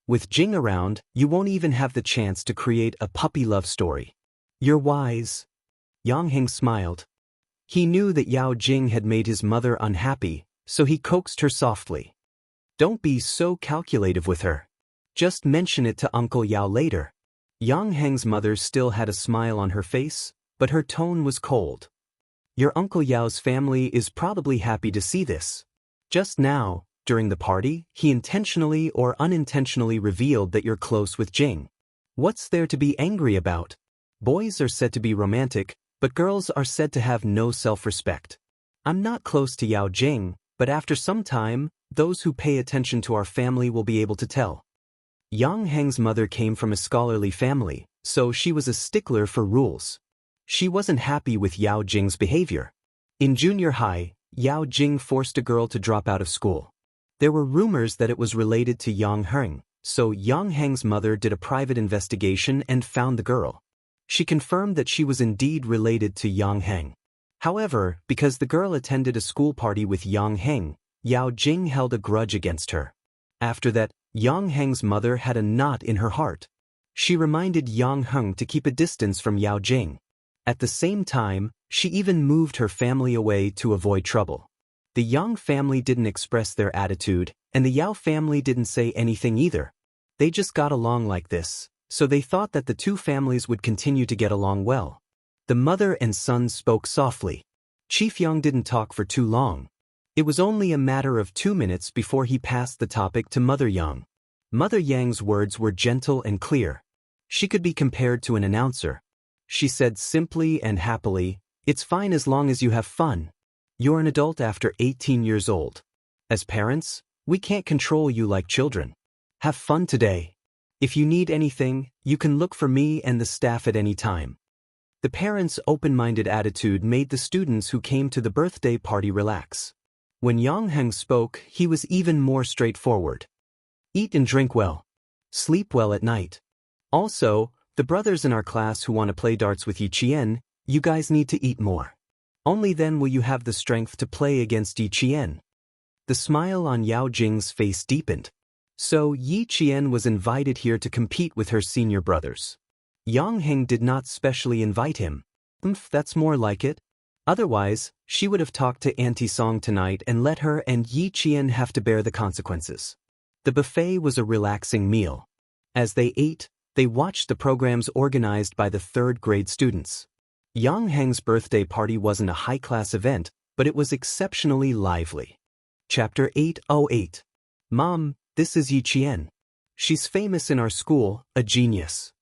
"With Jing around, you won't even have the chance to create a puppy love story. You're wise." Yang Heng smiled. He knew that Yao Jing had made his mother unhappy, so he coaxed her softly. "Don't be so calculative with her. Just mention it to Uncle Yao later." Yang Heng's mother still had a smile on her face, but her tone was cold. "Your Uncle Yao's family is probably happy to see this. Just now, during the party, he intentionally or unintentionally revealed that you're close with Jing. What's there to be angry about? Boys are said to be romantic, but girls are said to have no self-respect. I'm not close to Yao Jing, but after some time, those who pay attention to our family will be able to tell." Yang Heng's mother came from a scholarly family, so she was a stickler for rules. She wasn't happy with Yao Jing's behavior. In junior high, Yao Jing forced a girl to drop out of school. There were rumors that it was related to Yang Heng, so Yang Heng's mother did a private investigation and found the girl. She confirmed that she was indeed related to Yang Heng. However, because the girl attended a school party with Yang Heng, Yao Jing held a grudge against her. After that, Yang Heng's mother had a knot in her heart. She reminded Yang Heng to keep a distance from Yao Jing. At the same time, she even moved her family away to avoid trouble. The Yang family didn't express their attitude, and the Yao family didn't say anything either. They just got along like this, so they thought that the two families would continue to get along well. The mother and son spoke softly. Chief Yang didn't talk for too long. It was only a matter of 2 minutes before he passed the topic to Mother Yang. Mother Yang's words were gentle and clear. She could be compared to an announcer. She said simply and happily, "It's fine as long as you have fun. You're an adult after 18 years old. As parents, we can't control you like children. Have fun today. If you need anything, you can look for me and the staff at any time." The parents' open-minded attitude made the students who came to the birthday party relax. When Yang Heng spoke, he was even more straightforward. "Eat and drink well. Sleep well at night. Also, the brothers in our class who want to play darts with Yi Qian, you guys need to eat more. Only then will you have the strength to play against Yi Qian." The smile on Yao Jing's face deepened. So Yi Qian was invited here to compete with her senior brothers. Yang Heng did not specially invite him. That's more like it. Otherwise, she would have talked to Auntie Song tonight and let her and Yi Qian have to bear the consequences. The buffet was a relaxing meal. As they ate, they watched the programs organized by the third-grade students. Yang Heng's birthday party wasn't a high-class event, but it was exceptionally lively. Chapter 808. "Mom, this is Yi Qian. She's famous in our school, a genius."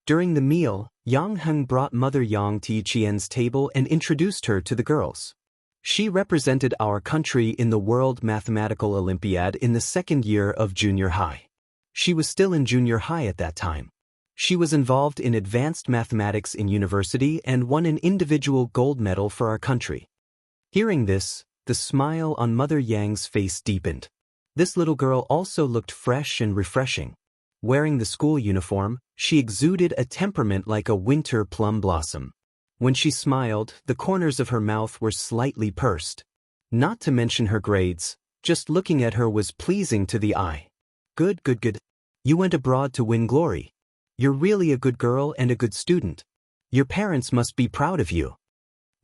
During the meal, Yang Heng brought Mother Yang to Yiqian's table and introduced her to the girls. She represented our country in the World Mathematical Olympiad in the second year of junior high. She was still in junior high at that time. She was involved in advanced mathematics in university and won an individual gold medal for our country. Hearing this, the smile on Mother Yang's face deepened. This little girl also looked fresh and refreshing. Wearing the school uniform, she exuded a temperament like a winter plum blossom. When she smiled, the corners of her mouth were slightly pursed. Not to mention her grades, just looking at her was pleasing to the eye. Good, good, good. You went abroad to win glory. You're really a good girl and a good student. Your parents must be proud of you.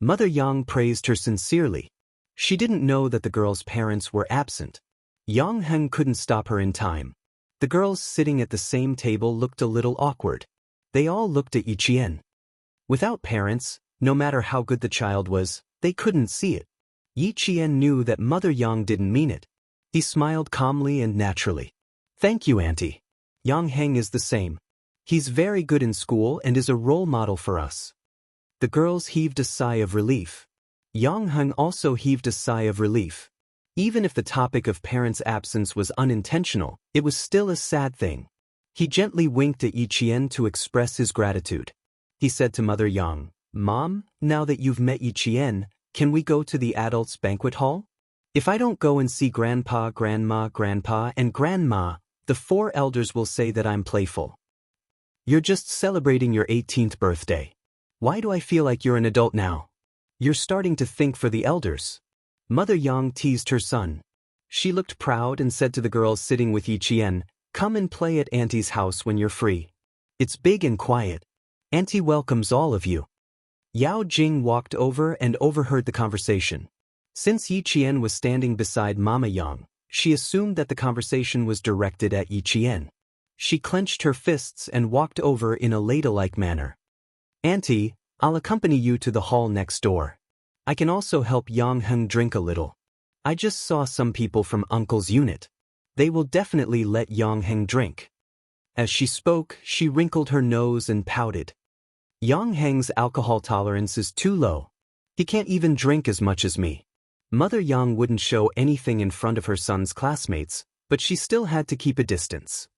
Mother Yang praised her sincerely. She didn't know that the girl's parents were absent. Yang Heng couldn't stop her in time. The girls sitting at the same table looked a little awkward. They all looked at Yiqian. Without parents, no matter how good the child was, they couldn't see it. Yiqian knew that Mother Yang didn't mean it. He smiled calmly and naturally. Thank you, Auntie. Yang Heng is the same. He's very good in school and is a role model for us. The girls heaved a sigh of relief. Yang Heng also heaved a sigh of relief. Even if the topic of parents' absence was unintentional, it was still a sad thing. He gently winked at Yiqian to express his gratitude. He said to Mother Yang, Mom, now that you've met Yiqian, can we go to the adults' banquet hall? If I don't go and see Grandpa, Grandma, Grandpa, and Grandma, the 4 elders will say that I'm playful. You're just celebrating your 18th birthday. Why do I feel like you're an adult now? You're starting to think for the elders. Mother Yang teased her son. She looked proud and said to the girls sitting with Yiqian, Come and play at Auntie's house when you're free. It's big and quiet. Auntie welcomes all of you. Yao Jing walked over and overheard the conversation. Since Yiqian was standing beside Mama Yang, she assumed that the conversation was directed at Yiqian. She clenched her fists and walked over in a ladle-like manner. Auntie, I'll accompany you to the hall next door. I can also help Yang Heng drink a little. I just saw some people from Uncle's unit. They will definitely let Yang Heng drink. As she spoke, she wrinkled her nose and pouted. Yang Heng's alcohol tolerance is too low. He can't even drink as much as me. Mother Yang wouldn't show anything in front of her son's classmates, but she still had to keep a distance.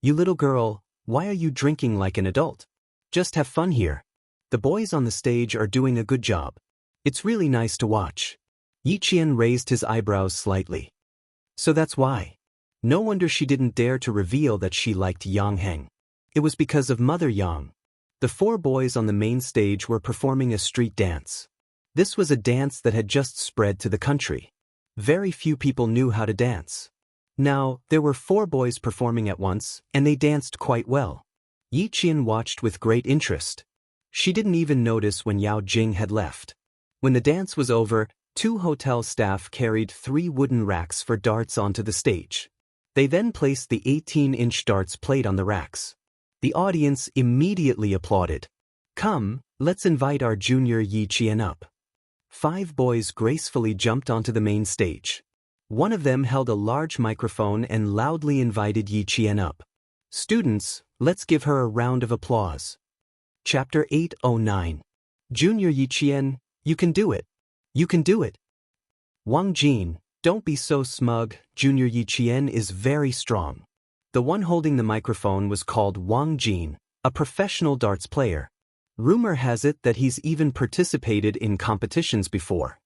You little girl, why are you drinking like an adult? Just have fun here. The boys on the stage are doing a good job. It's really nice to watch. Yiqian raised his eyebrows slightly. So that's why. No wonder she didn't dare to reveal that she liked Yang Heng. It was because of Mother Yang. The 4 boys on the main stage were performing a street dance. This was a dance that had just spread to the country. Very few people knew how to dance. Now, there were 4 boys performing at once, and they danced quite well. Yiqian watched with great interest. She didn't even notice when Yao Jing had left. When the dance was over, 2 hotel staff carried 3 wooden racks for darts onto the stage. They then placed the 18-inch darts plate on the racks. The audience immediately applauded. Come, let's invite our junior Yiqian up. 5 boys gracefully jumped onto the main stage. One of them held a large microphone and loudly invited Yiqian up. Students, let's give her a round of applause. Chapter 809. Junior Yiqian, you can do it. You can do it. Wang Jin, don't be so smug, Junior Yiqian is very strong. The one holding the microphone was called Wang Jin, a professional darts player. Rumor has it that he's even participated in competitions before.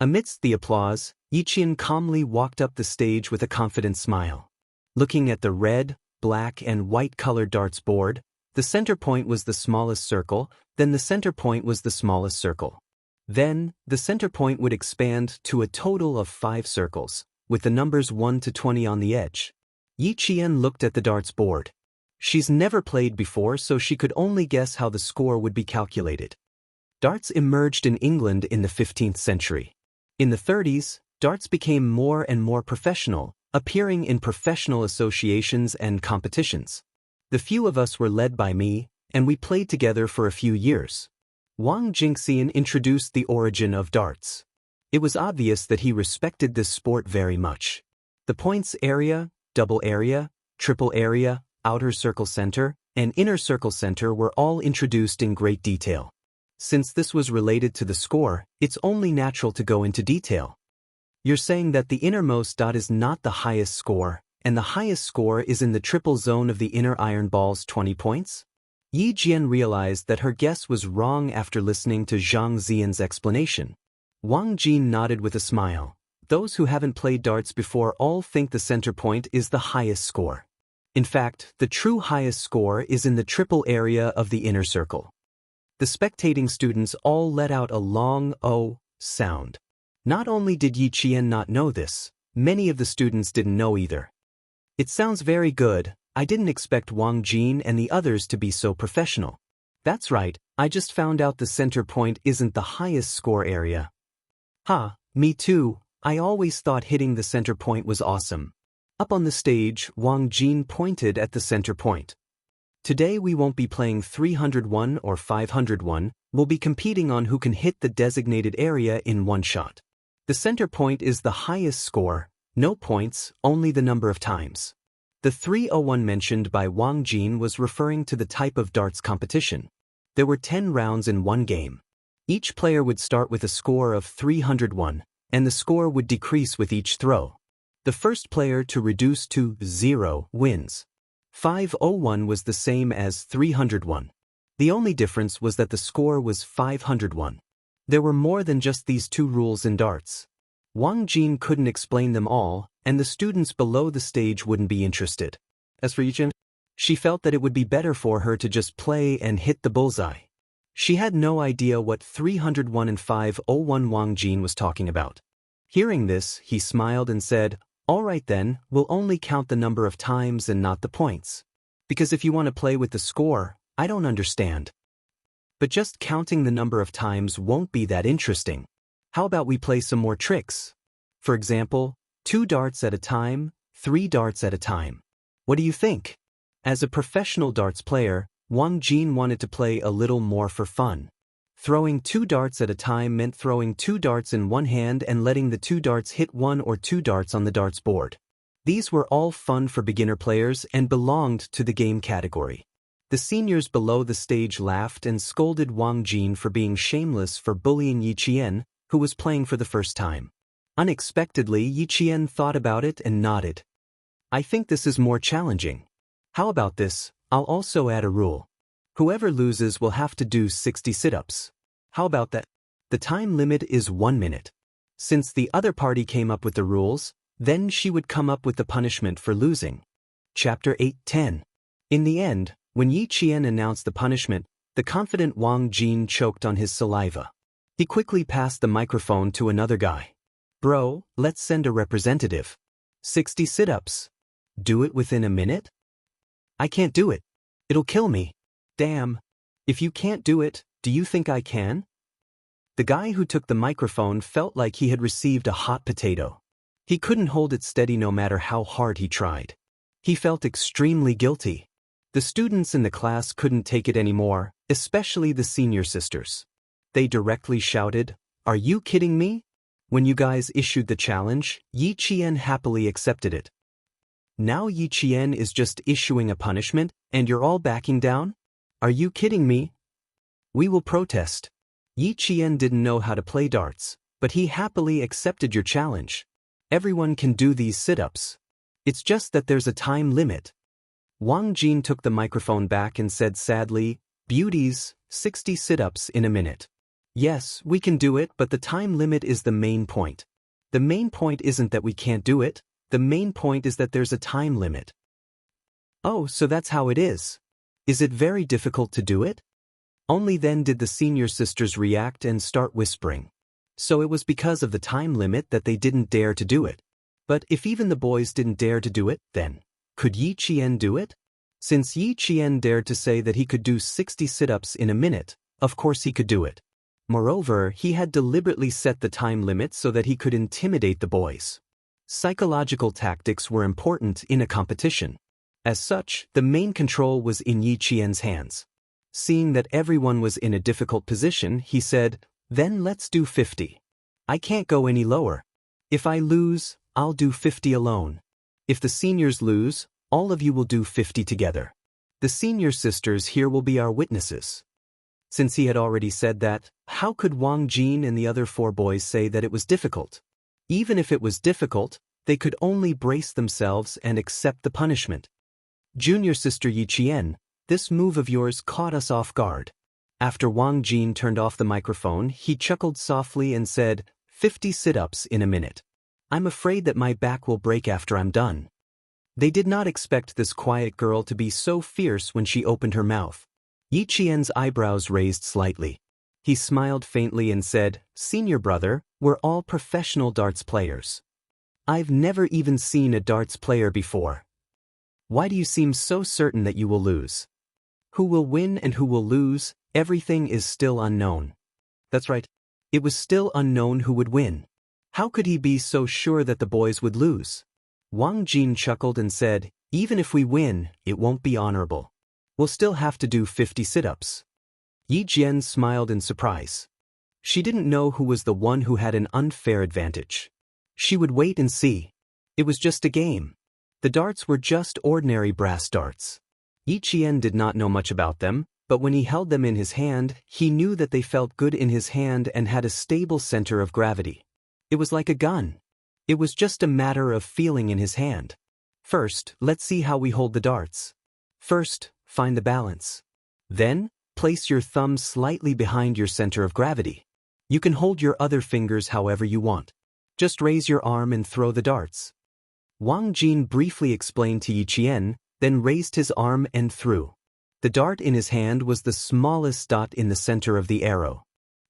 Amidst the applause, Yiqian calmly walked up the stage with a confident smile. Looking at the red, black and white colored darts board, the center point was the smallest circle, then the center point was the smallest circle. Then, the center point would expand to a total of 5 circles, with the numbers 1 to 20 on the edge. Yiqian looked at the darts board. She's never played before, so she could only guess how the score would be calculated. Darts emerged in England in the 15th century. In the 30s, darts became more and more professional, appearing in professional associations and competitions. The few of us were led by me, and we played together for a few years. Wang Jingxian introduced the origin of darts. It was obvious that he respected this sport very much. The points area, double area, triple area, outer circle center, and inner circle center were all introduced in great detail. Since this was related to the score, it's only natural to go into detail. You're saying that the innermost dot is not the highest score, and the highest score is in the triple zone of the inner iron ball's 20 points? Yi Jian realized that her guess was wrong after listening to Zhang Ziyan's explanation. Wang Jin nodded with a smile. Those who haven't played darts before all think the center point is the highest score. In fact, the true highest score is in the triple area of the inner circle. The spectating students all let out a long "oh" sound. Not only did Yi Qian not know this, many of the students didn't know either. It sounds very good. I didn't expect Wang Jin and the others to be so professional. That's right, I just found out the center point isn't the highest score area. Ha, me too, I always thought hitting the center point was awesome. Up on the stage, Wang Jin pointed at the center point. Today we won't be playing 301 or 501, we'll be competing on who can hit the designated area in one shot. The center point is the highest score, no points, only the number of times. The 301 mentioned by Wang Jin was referring to the type of darts competition. There were 10 rounds in one game. Each player would start with a score of 301, and the score would decrease with each throw. The first player to reduce to 0 wins. 501 was the same as 301. The only difference was that the score was 501. There were more than just these two rules in darts. Wang Jin couldn't explain them all, and the students below the stage wouldn't be interested. As for Yi Jian, she felt that it would be better for her to just play and hit the bullseye. She had no idea what 301 and 501 Wang Jin was talking about. Hearing this, he smiled and said, "All right then, we'll only count the number of times and not the points. Because if you want to play with the score, I don't understand. But just counting the number of times won't be that interesting. How about we play some more tricks? For example, 2 darts at a time, 3 darts at a time. What do you think?" As a professional darts player, Wang Jin wanted to play a little more for fun. Throwing 2 darts at a time meant throwing 2 darts in one hand and letting the 2 darts hit 1 or 2 darts on the darts board. These were all fun for beginner players and belonged to the game category. The seniors below the stage laughed and scolded Wang Jin for being shameless for bullying Yi Qian, who was playing for the first time. Unexpectedly, Yi Qian thought about it and nodded. "I think this is more challenging. How about this? I'll also add a rule. Whoever loses will have to do 60 sit-ups. How about that? The time limit is 1 minute. Since the other party came up with the rules, then she would come up with the punishment for losing." Chapter 8:10. In the end, when Yi Qian announced the punishment, the confident Wang Jin choked on his saliva. He quickly passed the microphone to another guy. "Bro, let's send a representative. 60 sit-ups. Do it within a minute?" "I can't do it. It'll kill me." "Damn. If you can't do it, do you think I can?" The guy who took the microphone felt like he had received a hot potato. He couldn't hold it steady no matter how hard he tried. He felt extremely guilty. The students in the class couldn't take it anymore, especially the senior sisters. They directly shouted, "Are you kidding me?" When you guys issued the challenge, Yi Qian happily accepted it. Now Yi Qian is just issuing a punishment, and you're all backing down? Are you kidding me? We will protest. Yi Qian didn't know how to play darts, but he happily accepted your challenge. Everyone can do these sit-ups. It's just that there's a time limit. Wang Jin took the microphone back and said sadly, "Beauties, 60 sit-ups in a minute. Yes, we can do it, but the time limit is the main point. The main point isn't that we can't do it. The main point is that there's a time limit." "Oh, so that's how it is. Is it very difficult to do it?" Only then did the senior sisters react and start whispering. So it was because of the time limit that they didn't dare to do it. But if even the boys didn't dare to do it, then could Yi Qian do it? Since Yi Qian dared to say that he could do 60 sit-ups in a minute, of course he could do it. Moreover, he had deliberately set the time limit so that he could intimidate the boys. Psychological tactics were important in a competition. As such, the main control was in Yi Qian's hands. Seeing that everyone was in a difficult position, he said, "Then let's do 50. I can't go any lower. If I lose, I'll do 50 alone. If the seniors lose, all of you will do 50 together." The senior sisters here will be our witnesses. Since he had already said that, how could Wang Jin and the other 4 boys say that it was difficult? Even if it was difficult, they could only brace themselves and accept the punishment. Junior sister Yiqian, this move of yours caught us off guard. After Wang Jin turned off the microphone, he chuckled softly and said, 50 sit-ups in a minute. I'm afraid that my back will break after I'm done. They did not expect this quiet girl to be so fierce when she opened her mouth. Yiqian's eyebrows raised slightly. He smiled faintly and said, Senior brother, we're all professional darts players. I've never even seen a darts player before. Why do you seem so certain that you will lose? Who will win and who will lose, everything is still unknown. That's right. It was still unknown who would win. How could he be so sure that the boys would lose? Wang Jin chuckled and said, even if we win, it won't be honorable. We'll still have to do 50 sit-ups. Yi Jian smiled in surprise. She didn't know who was the one who had an unfair advantage. She would wait and see. It was just a game. The darts were just ordinary brass darts. Yi Jian did not know much about them, but when he held them in his hand, he knew that they felt good in his hand and had a stable center of gravity. It was like a gun. It was just a matter of feeling in his hand. First, let's see how we hold the darts. First, find the balance. Then, place your thumb slightly behind your center of gravity. You can hold your other fingers however you want. Just raise your arm and throw the darts. Wang Jin briefly explained to Yi Qian, then raised his arm and threw. The dart in his hand was the smallest dot in the center of the arrow.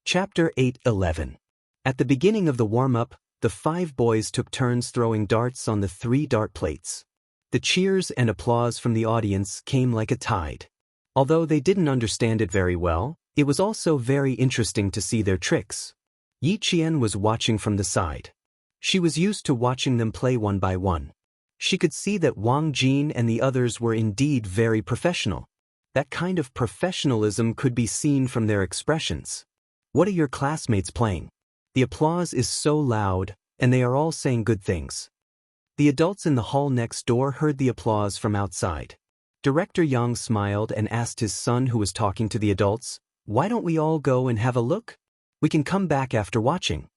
Chapter 8:11. At the beginning of the warm-up, the 5 boys took turns throwing darts on the 3 dart plates. The cheers and applause from the audience came like a tide. Although they didn't understand it very well, it was also very interesting to see their tricks. Yi Qian was watching from the side. She was used to watching them play one by one. She could see that Wang Jin and the others were indeed very professional. That kind of professionalism could be seen from their expressions. What are your classmates playing? The applause is so loud, and they are all saying good things. The adults in the hall next door heard the applause from outside. Director Yang smiled and asked his son who was talking to the adults, why don't we all go and have a look? We can come back after watching.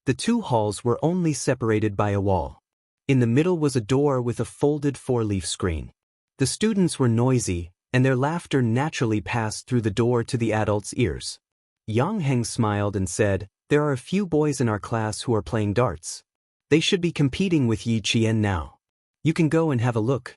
The 2 halls were only separated by a wall. In the middle was a door with a folded 4-leaf screen. The students were noisy, and their laughter naturally passed through the door to the adults' ears. Yang Heng smiled and said, there are a few boys in our class who are playing darts. They should be competing with Yi Qian now. You can go and have a look.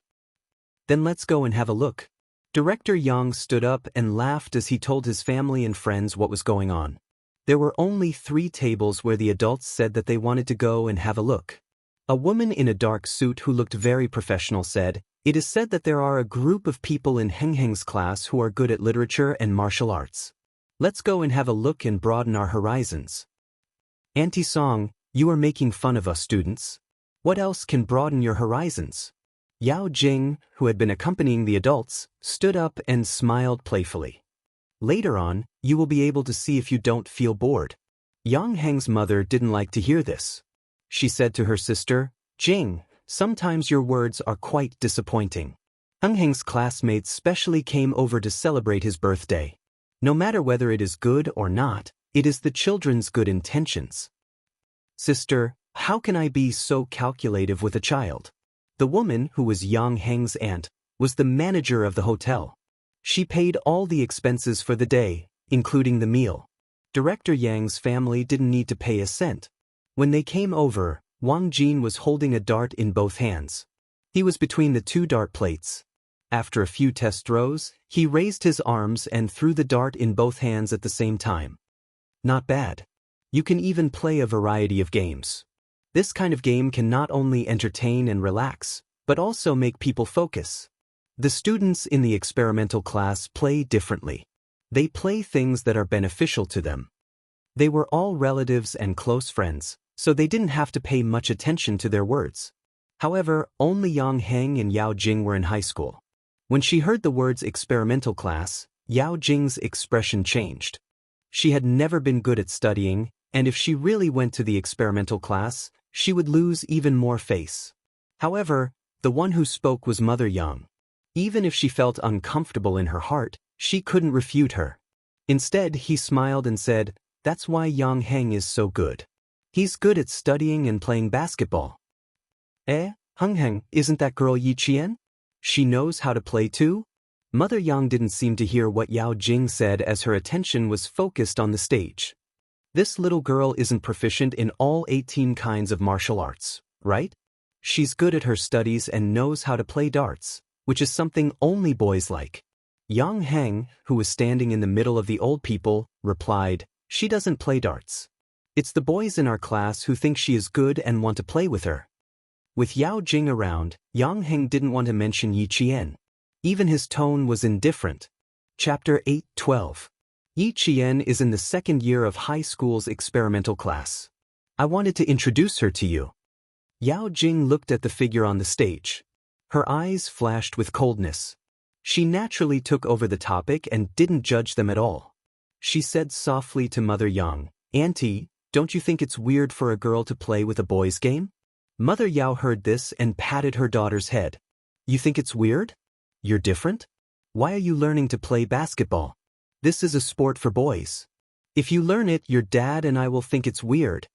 Then let's go and have a look. Director Yang stood up and laughed as he told his family and friends what was going on. There were only 3 tables where the adults said that they wanted to go and have a look. A woman in a dark suit who looked very professional said, it is said that there are a group of people in Heng Heng's class who are good at literature and martial arts. Let's go and have a look and broaden our horizons. Auntie Song, you are making fun of us students. What else can broaden your horizons? Yao Jing, who had been accompanying the adults, stood up and smiled playfully. Later on, you will be able to see if you don't feel bored. Yang Heng's mother didn't like to hear this. She said to her sister, Jing, sometimes your words are quite disappointing. Heng Heng's classmates specially came over to celebrate his birthday. No matter whether it is good or not, it is the children's good intentions. Sister, how can I be so calculative with a child? The woman, who was Yang Heng's aunt, was the manager of the hotel. She paid all the expenses for the day, including the meal. Director Yang's family didn't need to pay a cent. When they came over, Wang Jin was holding a dart in both hands. He was between the 2 dart plates. After a few test throws, he raised his arms and threw the dart in both hands at the same time. Not bad. You can even play a variety of games. This kind of game can not only entertain and relax, but also make people focus. The students in the experimental class play differently. They play things that are beneficial to them. They were all relatives and close friends, so they didn't have to pay much attention to their words. However, only Yang Heng and Yao Jing were in high school. When she heard the words experimental class, Yao Jing's expression changed. She had never been good at studying, and if she really went to the experimental class, she would lose even more face. However, the one who spoke was Mother Yang. Even if she felt uncomfortable in her heart, she couldn't refute her. Instead, he smiled and said, "That's why Yang Heng is so good. He's good at studying and playing basketball." Heng Heng, isn't that girl Yi Qian? She knows how to play too? Mother Yang didn't seem to hear what Yao Jing said as her attention was focused on the stage. This little girl isn't proficient in all 18 kinds of martial arts, right? She's good at her studies and knows how to play darts, which is something only boys like. Yang Heng, who was standing in the middle of the old people, replied, "She doesn't play darts. It's the boys in our class who think she is good and want to play with her." With Yao Jing around, Yang Heng didn't want to mention Yi Qian. Even his tone was indifferent. Chapter 8:12. Yi Qian is in the second year of high school's experimental class. I wanted to introduce her to you. Yao Jing looked at the figure on the stage. Her eyes flashed with coldness. She naturally took over the topic and didn't judge them at all. She said softly to Mother Yang, "Auntie, don't you think it's weird for a girl to play with a boys' game?" Mother Yao heard this and patted her daughter's head. "You think it's weird? You're different? Why are you learning to play basketball? This is a sport for boys. If you learn it, your dad and I will think it's weird."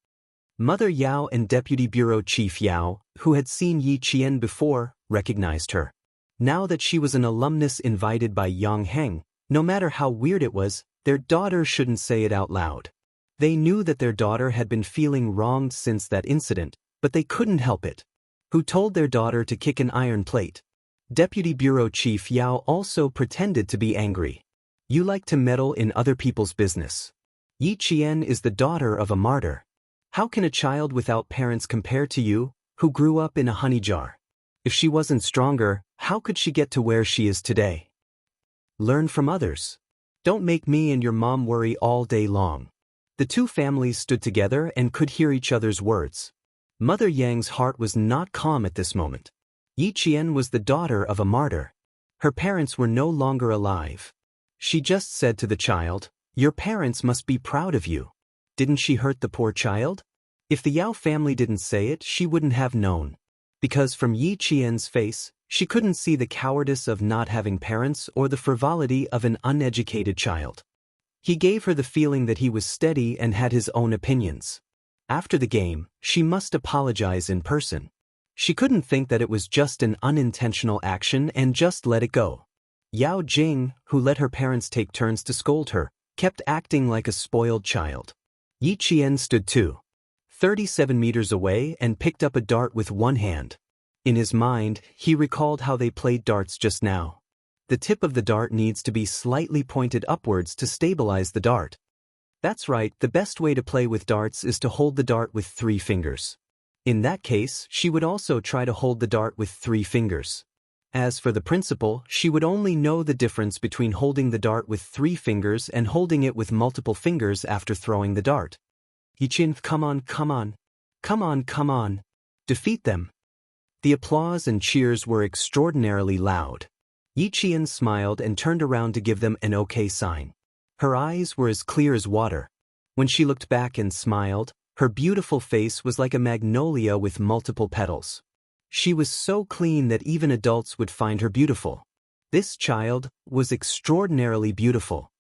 Mother Yao and Deputy Bureau Chief Yao, who had seen Yi Qian before, recognized her. Now that she was an alumnus invited by Yang Heng, no matter how weird it was, their daughter shouldn't say it out loud. They knew that their daughter had been feeling wronged since that incident, but they couldn't help it. Who told their daughter to kick an iron plate? Deputy Bureau Chief Yao also pretended to be angry. "You like to meddle in other people's business. Yi Qian is the daughter of a martyr. How can a child without parents compare to you, who grew up in a honey jar? If she wasn't stronger, how could she get to where she is today? Learn from others. Don't make me and your mom worry all day long." The two families stood together and could hear each other's words. Mother Yang's heart was not calm at this moment. Yi Qian was the daughter of a martyr. Her parents were no longer alive. She just said to the child, "Your parents must be proud of you. Didn't she hurt the poor child?" If the Yao family didn't say it, she wouldn't have known. Because from Yi Qian's face, she couldn't see the cowardice of not having parents or the frivolity of an uneducated child. He gave her the feeling that he was steady and had his own opinions. After the game, she must apologize in person. She couldn't think that it was just an unintentional action and just let it go. Yao Jing, who let her parents take turns to scold her, kept acting like a spoiled child. Yi Qian stood 37 meters away and picked up a dart with one hand. In his mind, he recalled how they played darts just now. The tip of the dart needs to be slightly pointed upwards to stabilize the dart. That's right, the best way to play with darts is to hold the dart with 3 fingers. In that case, she would also try to hold the dart with 3 fingers. As for the principle, she would only know the difference between holding the dart with 3 fingers and holding it with multiple fingers after throwing the dart. "Yiqin, come on, come on. Come on, come on. Defeat them." The applause and cheers were extraordinarily loud. Yi Qian smiled and turned around to give them an okay sign. Her eyes were as clear as water. When she looked back and smiled, her beautiful face was like a magnolia with multiple petals. She was so clean that even adults would find her beautiful. This child was extraordinarily beautiful.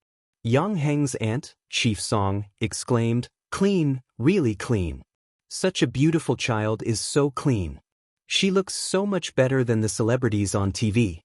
Yang Heng's aunt, Chief Song, exclaimed, "Clean, really clean. Such a beautiful child is so clean. She looks so much better than the celebrities on TV."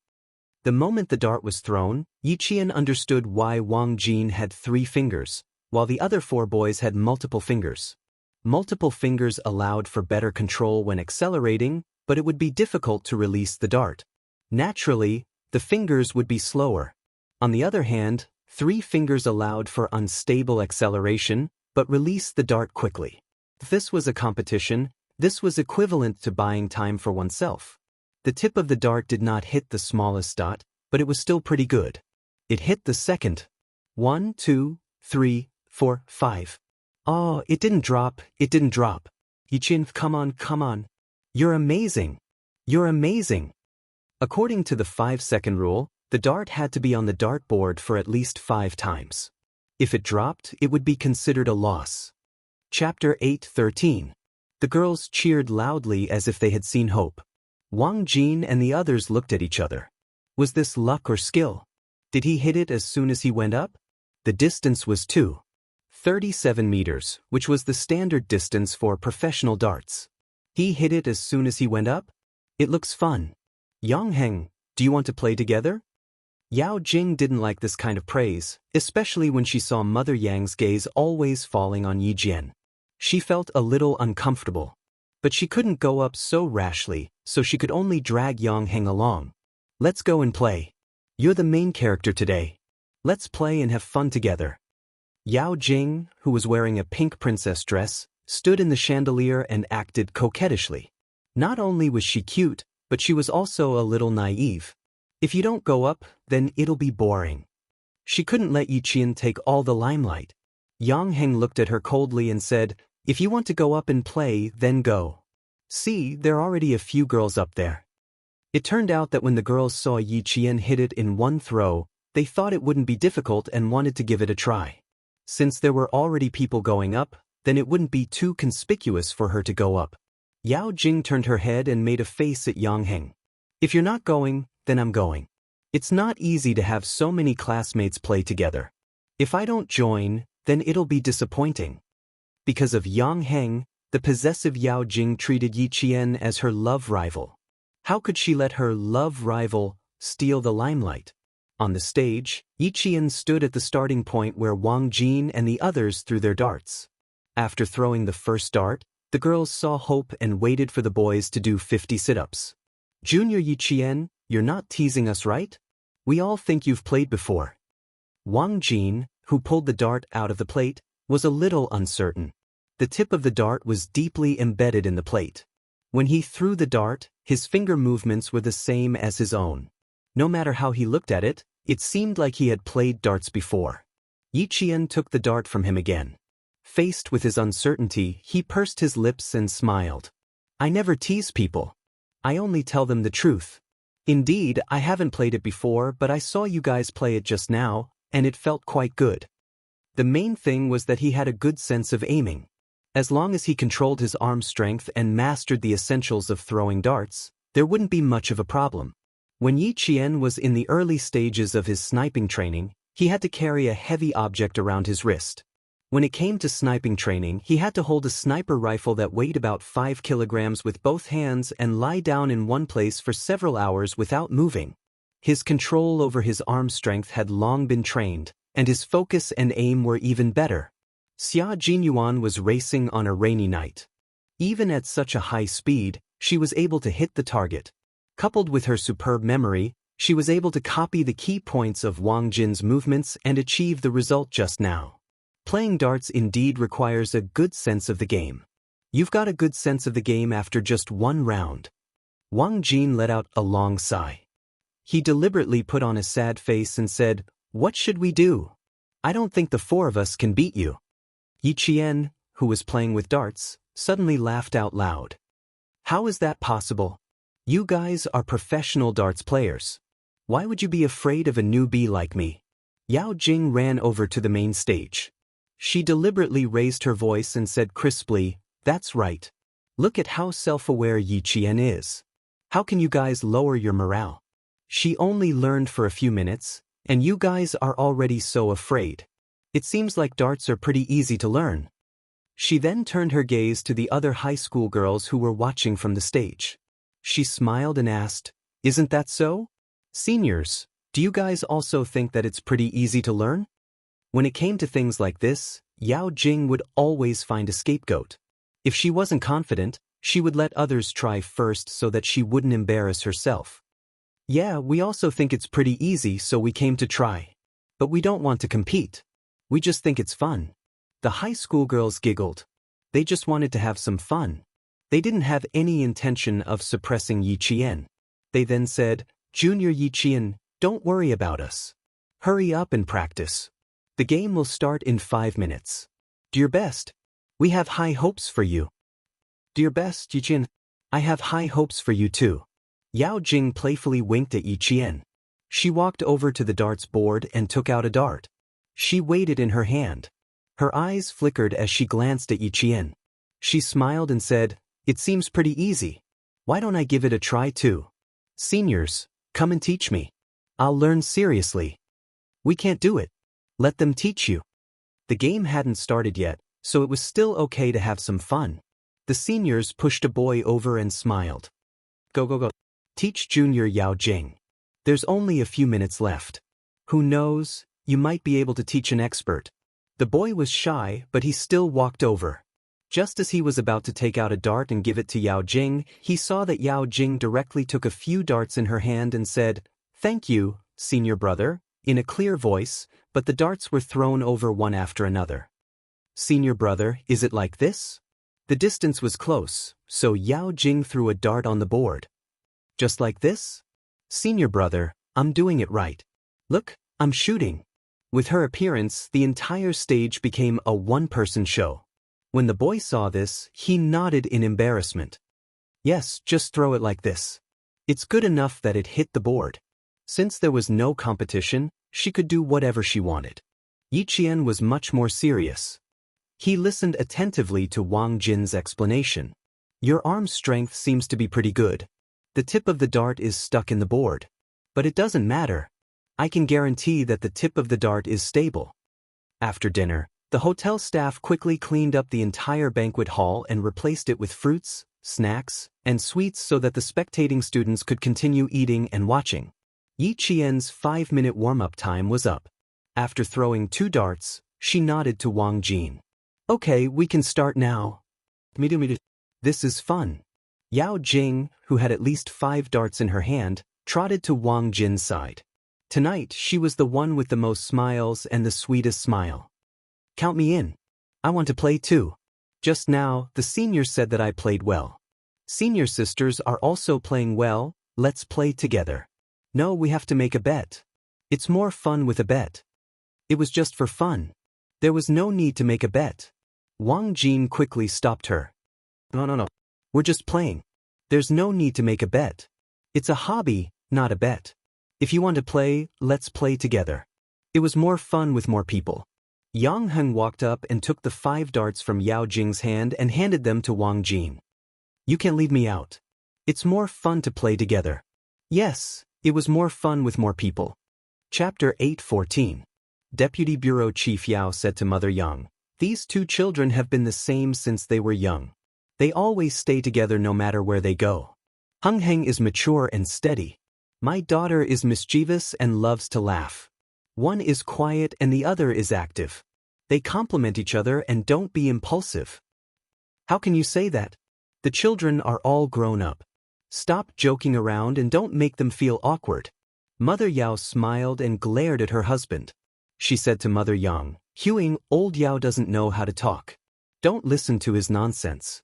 The moment the dart was thrown, Yi Qian understood why Wang Jin had 3 fingers, while the other 4 boys had multiple fingers. Multiple fingers allowed for better control when accelerating, but it would be difficult to release the dart. Naturally, the fingers would be slower. On the other hand, 3 fingers allowed for unstable acceleration, but released the dart quickly. If this was a competition, this was equivalent to buying time for oneself. The tip of the dart did not hit the smallest dot, but it was still pretty good. It hit the second. 1, 2, 3, 4, 5. Oh, it didn't drop, it didn't drop. Yiqin, come on, come on. You're amazing. You're amazing. According to the 5-second rule, the dart had to be on the dartboard for at least 5 times. If it dropped, it would be considered a loss. Chapter 8:13. The girls cheered loudly as if they had seen hope. Wang Jin and the others looked at each other. Was this luck or skill? Did he hit it as soon as he went up? The distance was 237 meters, which was the standard distance for professional darts. He hit it as soon as he went up? It looks fun. Yangheng, do you want to play together? Yao Jing didn't like this kind of praise, especially when she saw Mother Yang's gaze always falling on Yi Jian. She felt a little uncomfortable. But she couldn't go up so rashly, so she could only drag Yangheng along. Let's go and play. You're the main character today. Let's play and have fun together. Yao Jing, who was wearing a pink princess dress, stood in the chandelier and acted coquettishly. Not only was she cute, but she was also a little naive. If you don't go up, then it'll be boring. She couldn't let Yi Qian take all the limelight. Yangheng looked at her coldly and said, "If you want to go up and play, then go. See, there are already a few girls up there." It turned out that when the girls saw Yi Qian hit it in one throw, they thought it wouldn't be difficult and wanted to give it a try. Since there were already people going up, then it wouldn't be too conspicuous for her to go up. Yao Jing turned her head and made a face at Yangheng. "If you're not going, then I'm going. It's not easy to have so many classmates play together. If I don't join, then it'll be disappointing." Because of Yangheng, the possessive Yao Jing treated Yi Qian as her love rival. How could she let her love rival steal the limelight? On the stage, Yi Qian stood at the starting point where Wang Jin and the others threw their darts. After throwing the first dart, the girls saw hope and waited for the boys to do 50 sit-ups. "Junior Yi Qian, you're not teasing us, right? We all think you've played before." Wang Jin, who pulled the dart out of the plate, was a little uncertain. The tip of the dart was deeply embedded in the plate. When he threw the dart, his finger movements were the same as his own. No matter how he looked at it, it seemed like he had played darts before. Yi Qian took the dart from him again. Faced with his uncertainty, he pursed his lips and smiled. "I never tease people. I only tell them the truth. Indeed, I haven't played it before, but I saw you guys play it just now, and it felt quite good." The main thing was that he had a good sense of aiming. As long as he controlled his arm strength and mastered the essentials of throwing darts, there wouldn't be much of a problem. When Yi Qian was in the early stages of his sniping training, he had to carry a heavy object around his wrist. When it came to sniping training, he had to hold a sniper rifle that weighed about 5 kilograms with both hands and lie down in one place for several hours without moving. His control over his arm strength had long been trained, and his focus and aim were even better. Xia Jinyuan was racing on a rainy night. Even at such a high speed, she was able to hit the target. Coupled with her superb memory, she was able to copy the key points of Wang Jin's movements and achieve the result just now. Playing darts indeed requires a good sense of the game. You've got a good sense of the game after just one round. Wang Jin let out a long sigh. He deliberately put on a sad face and said, "What should we do? I don't think the four of us can beat you." Yi Qian, who was playing with darts, suddenly laughed out loud. "How is that possible? You guys are professional darts players. Why would you be afraid of a newbie like me?" Yao Jing ran over to the main stage. She deliberately raised her voice and said crisply, "That's right. Look at how self-aware Yi Qian is. How can you guys lower your morale? She only learned for a few minutes, and you guys are already so afraid. It seems like darts are pretty easy to learn." She then turned her gaze to the other high school girls who were watching from the stage. She smiled and asked, "Isn't that so? Seniors, do you guys also think that it's pretty easy to learn?" When it came to things like this, Yao Jing would always find a scapegoat. If she wasn't confident, she would let others try first so that she wouldn't embarrass herself. "Yeah, we also think it's pretty easy, so we came to try. But we don't want to compete. We just think it's fun." The high school girls giggled. They just wanted to have some fun. They didn't have any intention of suppressing Yi Qian. They then said, "Junior Yi Qian, don't worry about us. Hurry up and practice. The game will start in 5 minutes. Do your best. We have high hopes for you." "Do your best, Yi Qian. I have high hopes for you too." Yao Jing playfully winked at Yi Qian. She walked over to the darts board and took out a dart. She weighed it in her hand. Her eyes flickered as she glanced at Yi Qian. She smiled and said, "It seems pretty easy. Why don't I give it a try too? Seniors, come and teach me." I'll learn seriously. We can't do it. Let them teach you. The game hadn't started yet, so it was still okay to have some fun. The seniors pushed a boy over and smiled. Go, go, go. Teach Junior Yao Jing. There's only a few minutes left. Who knows, you might be able to teach an expert. The boy was shy, but he still walked over. Just as he was about to take out a dart and give it to Yao Jing, he saw that Yao Jing directly took a few darts in her hand and said, "Thank you, senior brother," in a clear voice, but the darts were thrown over one after another. "Senior brother, is it like this?" The distance was close, so Yao Jing threw a dart on the board. "Just like this?" "Senior brother, I'm doing it right. Look, I'm shooting." With her appearance, the entire stage became a one-person show. When the boy saw this, he nodded in embarrassment. "Yes, just throw it like this. It's good enough that it hit the board." Since there was no competition, she could do whatever she wanted. Yi Qian was much more serious. He listened attentively to Wang Jin's explanation. "Your arm strength seems to be pretty good. The tip of the dart is stuck in the board. But it doesn't matter. I can guarantee that the tip of the dart is stable." After dinner, the hotel staff quickly cleaned up the entire banquet hall and replaced it with fruits, snacks, and sweets so that the spectating students could continue eating and watching. Yi Qian's 5-minute warm-up time was up. After throwing 2 darts, she nodded to Wang Jin. "Okay, we can start now." "This is fun." Yao Jing, who had at least 5 darts in her hand, trotted to Wang Jin's side. Tonight, she was the one with the most smiles and the sweetest smile. "Count me in. I want to play too." Just now, the seniors said that I played well. "Senior sisters are also playing well, let's play together." "No, we have to make a bet. It's more fun with a bet." It was just for fun. There was no need to make a bet. Wang Jin quickly stopped her. No. We're just playing. There's no need to make a bet. It's a hobby, not a bet. If you want to play, let's play together. It was more fun with more people. Yang Heng walked up and took the 5 darts from Yao Jing's hand and handed them to Wang Jin. "You can't leave me out. It's more fun to play together." Yes, it was more fun with more people. Chapter 8:14. Deputy Bureau Chief Yao said to Mother Yang, "These 2 children have been the same since they were young. They always stay together no matter where they go. Heng Heng is mature and steady. My daughter is mischievous and loves to laugh. One is quiet and the other is active. They complement each other and don't be impulsive." "How can you say that? The children are all grown up. Stop joking around and don't make them feel awkward." Mother Yao smiled and glared at her husband. She said to Mother Yang, "Huing, old Yao doesn't know how to talk. Don't listen to his nonsense."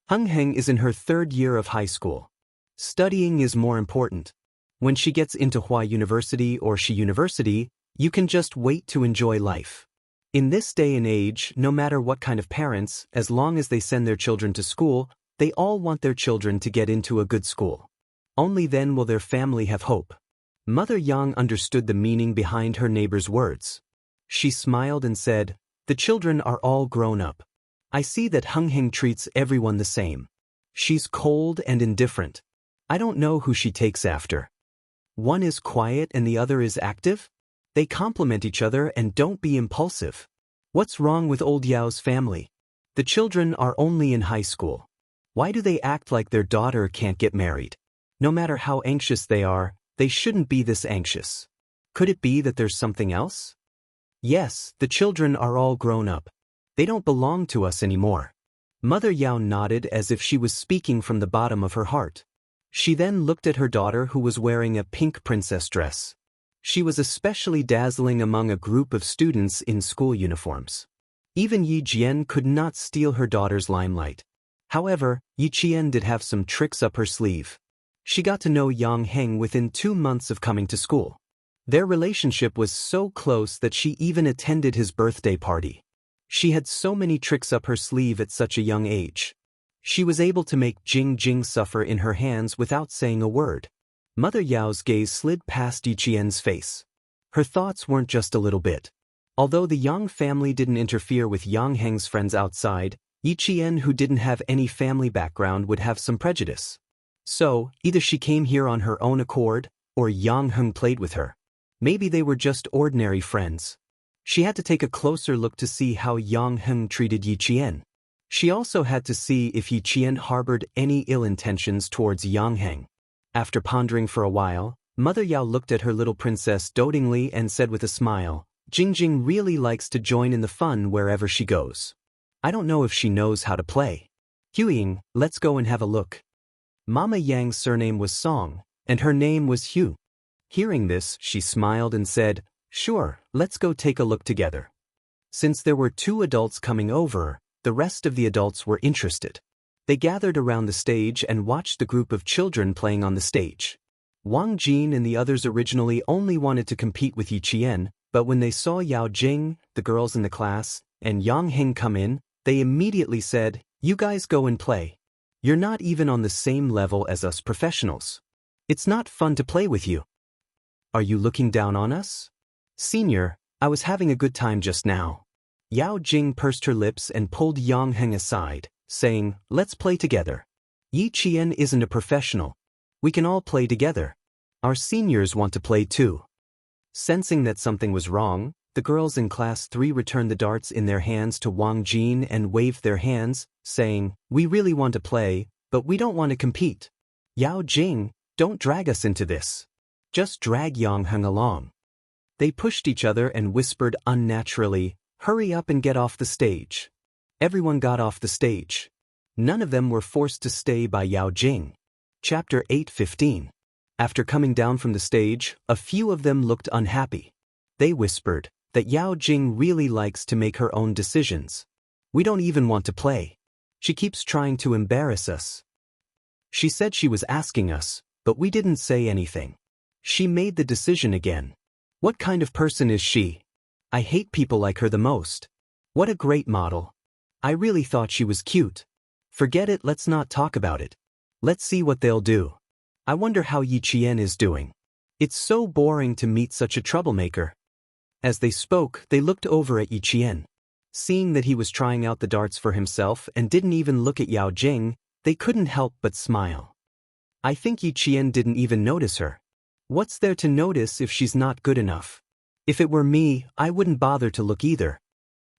Heng Heng is in her 3rd year of high school. Studying is more important. When she gets into Hua University or Shi University, you can just wait to enjoy life. In this day and age, no matter what kind of parents, as long as they send their children to school, they all want their children to get into a good school. Only then will their family have hope. Mother Yang understood the meaning behind her neighbor's words. She smiled and said, "The children are all grown up. I see that Heng Heng treats everyone the same. She's cold and indifferent. I don't know who she takes after. One is quiet and the other is active? They complement each other and don't be impulsive. What's wrong with old Yao's family? The children are only in high school. Why do they act like their daughter can't get married? No matter how anxious they are, they shouldn't be this anxious. Could it be that there's something else? Yes, the children are all grown up. They don't belong to us anymore." Mother Yao nodded as if she was speaking from the bottom of her heart. She then looked at her daughter who was wearing a pink princess dress. She was especially dazzling among a group of students in school uniforms. Even Yi Jian could not steal her daughter's limelight. However, Yi Qian did have some tricks up her sleeve. She got to know Yang Heng within 2 months of coming to school. Their relationship was so close that she even attended his birthday party. She had so many tricks up her sleeve at such a young age. She was able to make Jing Jing suffer in her hands without saying a word. Mother Yao's gaze slid past Yi Qian's face. Her thoughts weren't just a little bit. Although the Yang family didn't interfere with Yang Heng's friends outside, Yi Qian, who didn't have any family background, would have some prejudice. So, either she came here on her own accord, or Yang Heng played with her. Maybe they were just ordinary friends. She had to take a closer look to see how Yang Heng treated Yi Qian. She also had to see if Yi Qian harbored any ill intentions towards Yang Heng. After pondering for a while, Mother Yao looked at her little princess dotingly and said with a smile, Jingjing really likes to join in the fun wherever she goes. I don't know if she knows how to play. Huiying, let's go and have a look. Mama Yang's surname was Song, and her name was Hu. Hearing this, she smiled and said, Sure, let's go take a look together. Since there were 2 adults coming over, the rest of the adults were interested. They gathered around the stage and watched the group of children playing on the stage. Wang Jin and the others originally only wanted to compete with Yi Qian, but when they saw Yao Jing, the girls in the class, and Yang Heng come in, they immediately said, You guys go and play. You're not even on the same level as us professionals. It's not fun to play with you. Are you looking down on us? Senior, I was having a good time just now. Yao Jing pursed her lips and pulled Yang Heng aside, saying, Let's play together. Yi Qian isn't a professional. We can all play together. Our seniors want to play too. Sensing that something was wrong, the girls in Class 3 returned the darts in their hands to Wang Jin and waved their hands, saying, We really want to play, but we don't want to compete. Yao Jing, don't drag us into this. Just drag Yang Heng along. They pushed each other and whispered unnaturally, Hurry up and get off the stage. Everyone got off the stage. None of them were forced to stay by Yao Jing. Chapter 8:15. After coming down from the stage, a few of them looked unhappy. They whispered that Yao Jing really likes to make her own decisions. We don't even want to play. She keeps trying to embarrass us. She said she was asking us, but we didn't say anything. She made the decision again. What kind of person is she? I hate people like her the most. What a great model. I really thought she was cute. Forget it, let's not talk about it. Let's see what they'll do. I wonder how Yi Qian is doing. It's so boring to meet such a troublemaker. As they spoke, they looked over at Yi Qian. Seeing that he was trying out the darts for himself and didn't even look at Yao Jing, they couldn't help but smile. I think Yi Qian didn't even notice her. What's there to notice if she's not good enough? If it were me, I wouldn't bother to look either.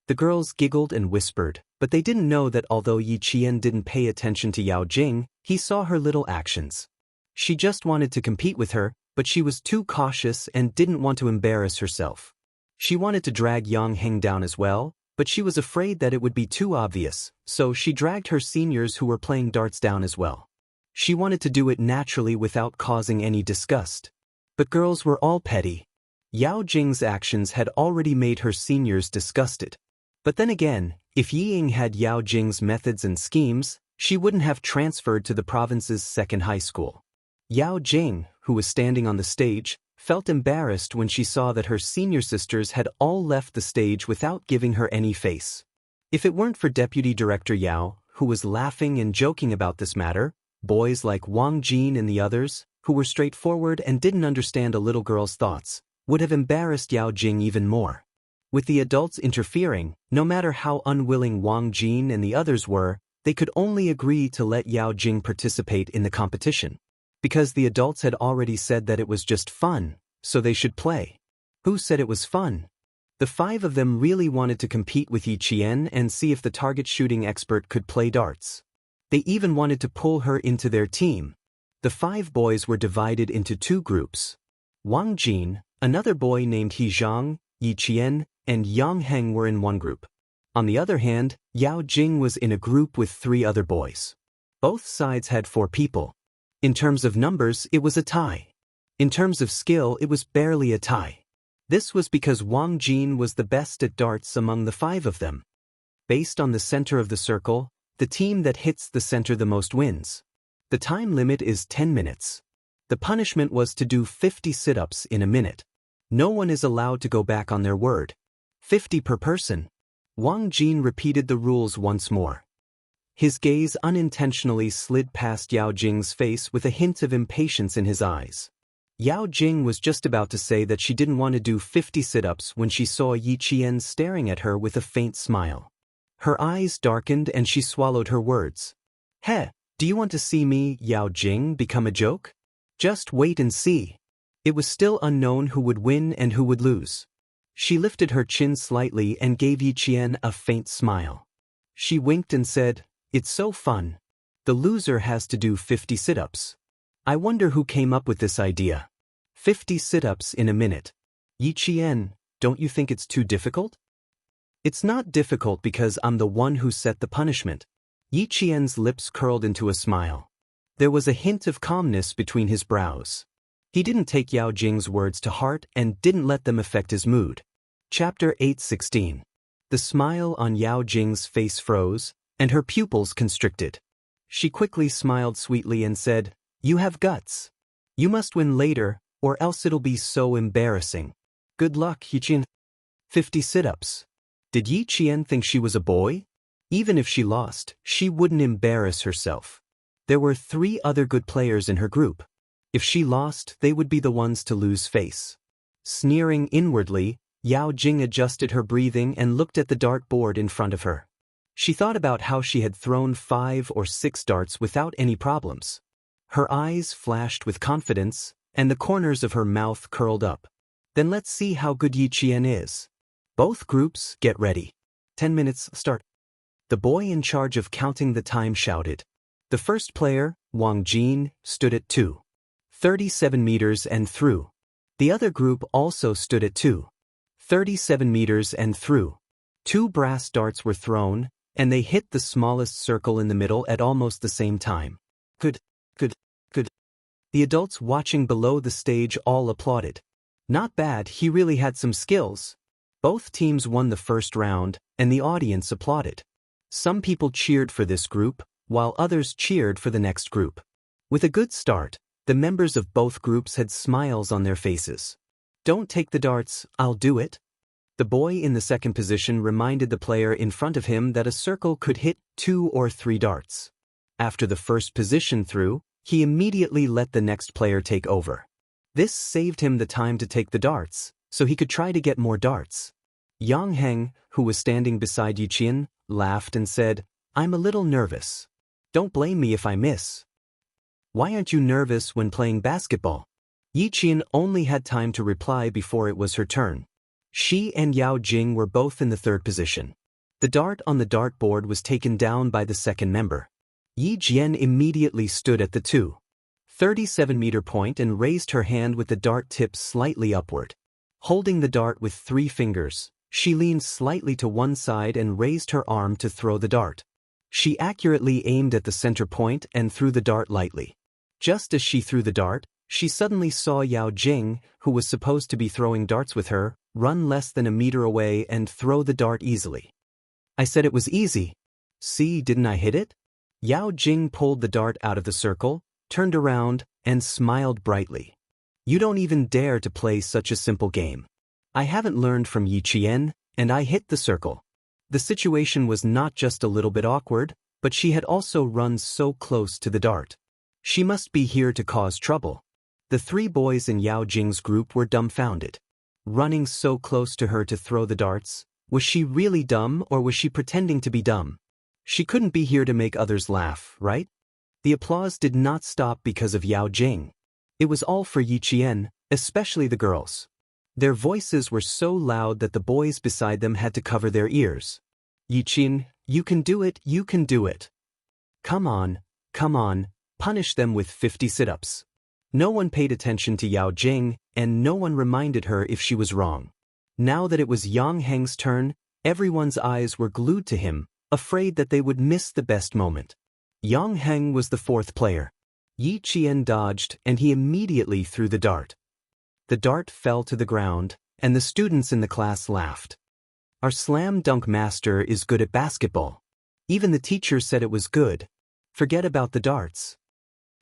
The girls giggled and whispered, but they didn't know that although Yi Qian didn't pay attention to Yao Jing, he saw her little actions. She just wanted to compete with her, but she was too cautious and didn't want to embarrass herself. She wanted to drag Yang Heng down as well, but she was afraid that it would be too obvious, so she dragged her seniors who were playing darts down as well. She wanted to do it naturally without causing any disgust. But girls were all petty. Yao Jing's actions had already made her seniors disgusted. But then again, if Yi Ying had Yao Jing's methods and schemes, she wouldn't have transferred to the province's second high school. Yao Jing, who was standing on the stage, felt embarrassed when she saw that her senior sisters had all left the stage without giving her any face. If it weren't for Deputy Director Yao, who was laughing and joking about this matter, boys like Wang Jin and the others, who were straightforward and didn't understand a little girl's thoughts, would have embarrassed Yao Jing even more. With the adults interfering, no matter how unwilling Wang Jin and the others were, they could only agree to let Yao Jing participate in the competition. Because the adults had already said that it was just fun, so they should play. Who said it was fun? The 5 of them really wanted to compete with Yi Qian and see if the target shooting expert could play darts. They even wanted to pull her into their team. The 5 boys were divided into 2 groups. Wang Jin, another boy named He Zhang, Yi Qian, and Yang Heng were in one group. On the other hand, Yao Jing was in a group with 3 other boys. Both sides had 4 people. In terms of numbers, it was a tie. In terms of skill, it was barely a tie. This was because Wang Jin was the best at darts among the 5 of them. Based on the center of the circle, the team that hits the center the most wins. The time limit is 10 minutes. The punishment was to do 50 sit-ups in a minute. No one is allowed to go back on their word. 50 per person. Wang Jin repeated the rules once more. His gaze unintentionally slid past Yao Jing's face with a hint of impatience in his eyes. Yao Jing was just about to say that she didn't want to do 50 sit-ups when she saw Yi Qian staring at her with a faint smile. Her eyes darkened and she swallowed her words. Heh, do you want to see me, Yao Jing, become a joke? Just wait and see. It was still unknown who would win and who would lose. She lifted her chin slightly and gave Yiqian a faint smile. She winked and said, "It's so fun. The loser has to do 50 sit-ups. I wonder who came up with this idea. 50 sit-ups in a minute. Yiqian, don't you think it's too difficult?" "It's not difficult because I'm the one who set the punishment." Yiqian's lips curled into a smile. There was a hint of calmness between his brows. He didn't take Yao Jing's words to heart and didn't let them affect his mood. Chapter 8:16. The smile on Yao Jing's face froze, and her pupils constricted. She quickly smiled sweetly and said, "You have guts. You must win later, or else it'll be so embarrassing. Good luck, Yiqian." 50 sit-ups. Did Yiqian think she was a boy? Even if she lost, she wouldn't embarrass herself. There were 3 other good players in her group. If she lost, they would be the ones to lose face. Sneering inwardly, Yao Jing adjusted her breathing and looked at the dartboard in front of her. She thought about how she had thrown 5 or 6 darts without any problems. Her eyes flashed with confidence, and the corners of her mouth curled up. Then let's see how good Yiqian is. Both groups, get ready. 10 minutes, start. The boy in charge of counting the time shouted. The first player, Wang Jin, stood at 2:37 meters and threw. The other group also stood at 2:37 meters and threw. 2 brass darts were thrown, and they hit the smallest circle in the middle at almost the same time. Good. The adults watching below the stage all applauded. Not bad, he really had some skills. Both teams won the first round, and the audience applauded. Some people cheered for this group, while others cheered for the next group. With a good start, the members of both groups had smiles on their faces. "Don't take the darts, I'll do it." The boy in the second position reminded the player in front of him that a circle could hit 2 or 3 darts. After the first position threw, he immediately let the next player take over. This saved him the time to take the darts, so he could try to get more darts. Yang Heng, who was standing beside Yiqian, laughed and said, "I'm a little nervous. Don't blame me if I miss." "Why aren't you nervous when playing basketball?" Yiqian only had time to reply before it was her turn. She and Yao Jing were both in the third position. The dart on the dartboard was taken down by the second member. Yi Jian immediately stood at the 2:37-meter point and raised her hand with the dart tip slightly upward. Holding the dart with 3 fingers, she leaned slightly to one side and raised her arm to throw the dart. She accurately aimed at the center point and threw the dart lightly. Just as she threw the dart, she suddenly saw Yao Jing, who was supposed to be throwing darts with her, run less than a meter away and throw the dart easily. "I said it was easy. See, didn't I hit it?" Yao Jing pulled the dart out of the circle, turned around, and smiled brightly. "You don't even dare to play such a simple game. I haven't learned from Yiqian, and I hit the circle." The situation was not just a little bit awkward, but she had also run so close to the dart. She must be here to cause trouble. The 3 boys in Yao Jing's group were dumbfounded. Running so close to her to throw the darts, was she really dumb or was she pretending to be dumb? She couldn't be here to make others laugh, right? The applause did not stop because of Yao Jing. It was all for Yiqian, especially the girls. Their voices were so loud that the boys beside them had to cover their ears. "Yiqian, you can do it, you can do it. Come on, punish them with 50 sit-ups." No one paid attention to Yao Jing, and no one reminded her if she was wrong. Now that it was Yang Heng's turn, everyone's eyes were glued to him, afraid that they would miss the best moment. Yang Heng was the 4th player. Yiqian dodged, and he immediately threw the dart. The dart fell to the ground, and the students in the class laughed. "Our slam dunk master is good at basketball. Even the teacher said it was good. Forget about the darts."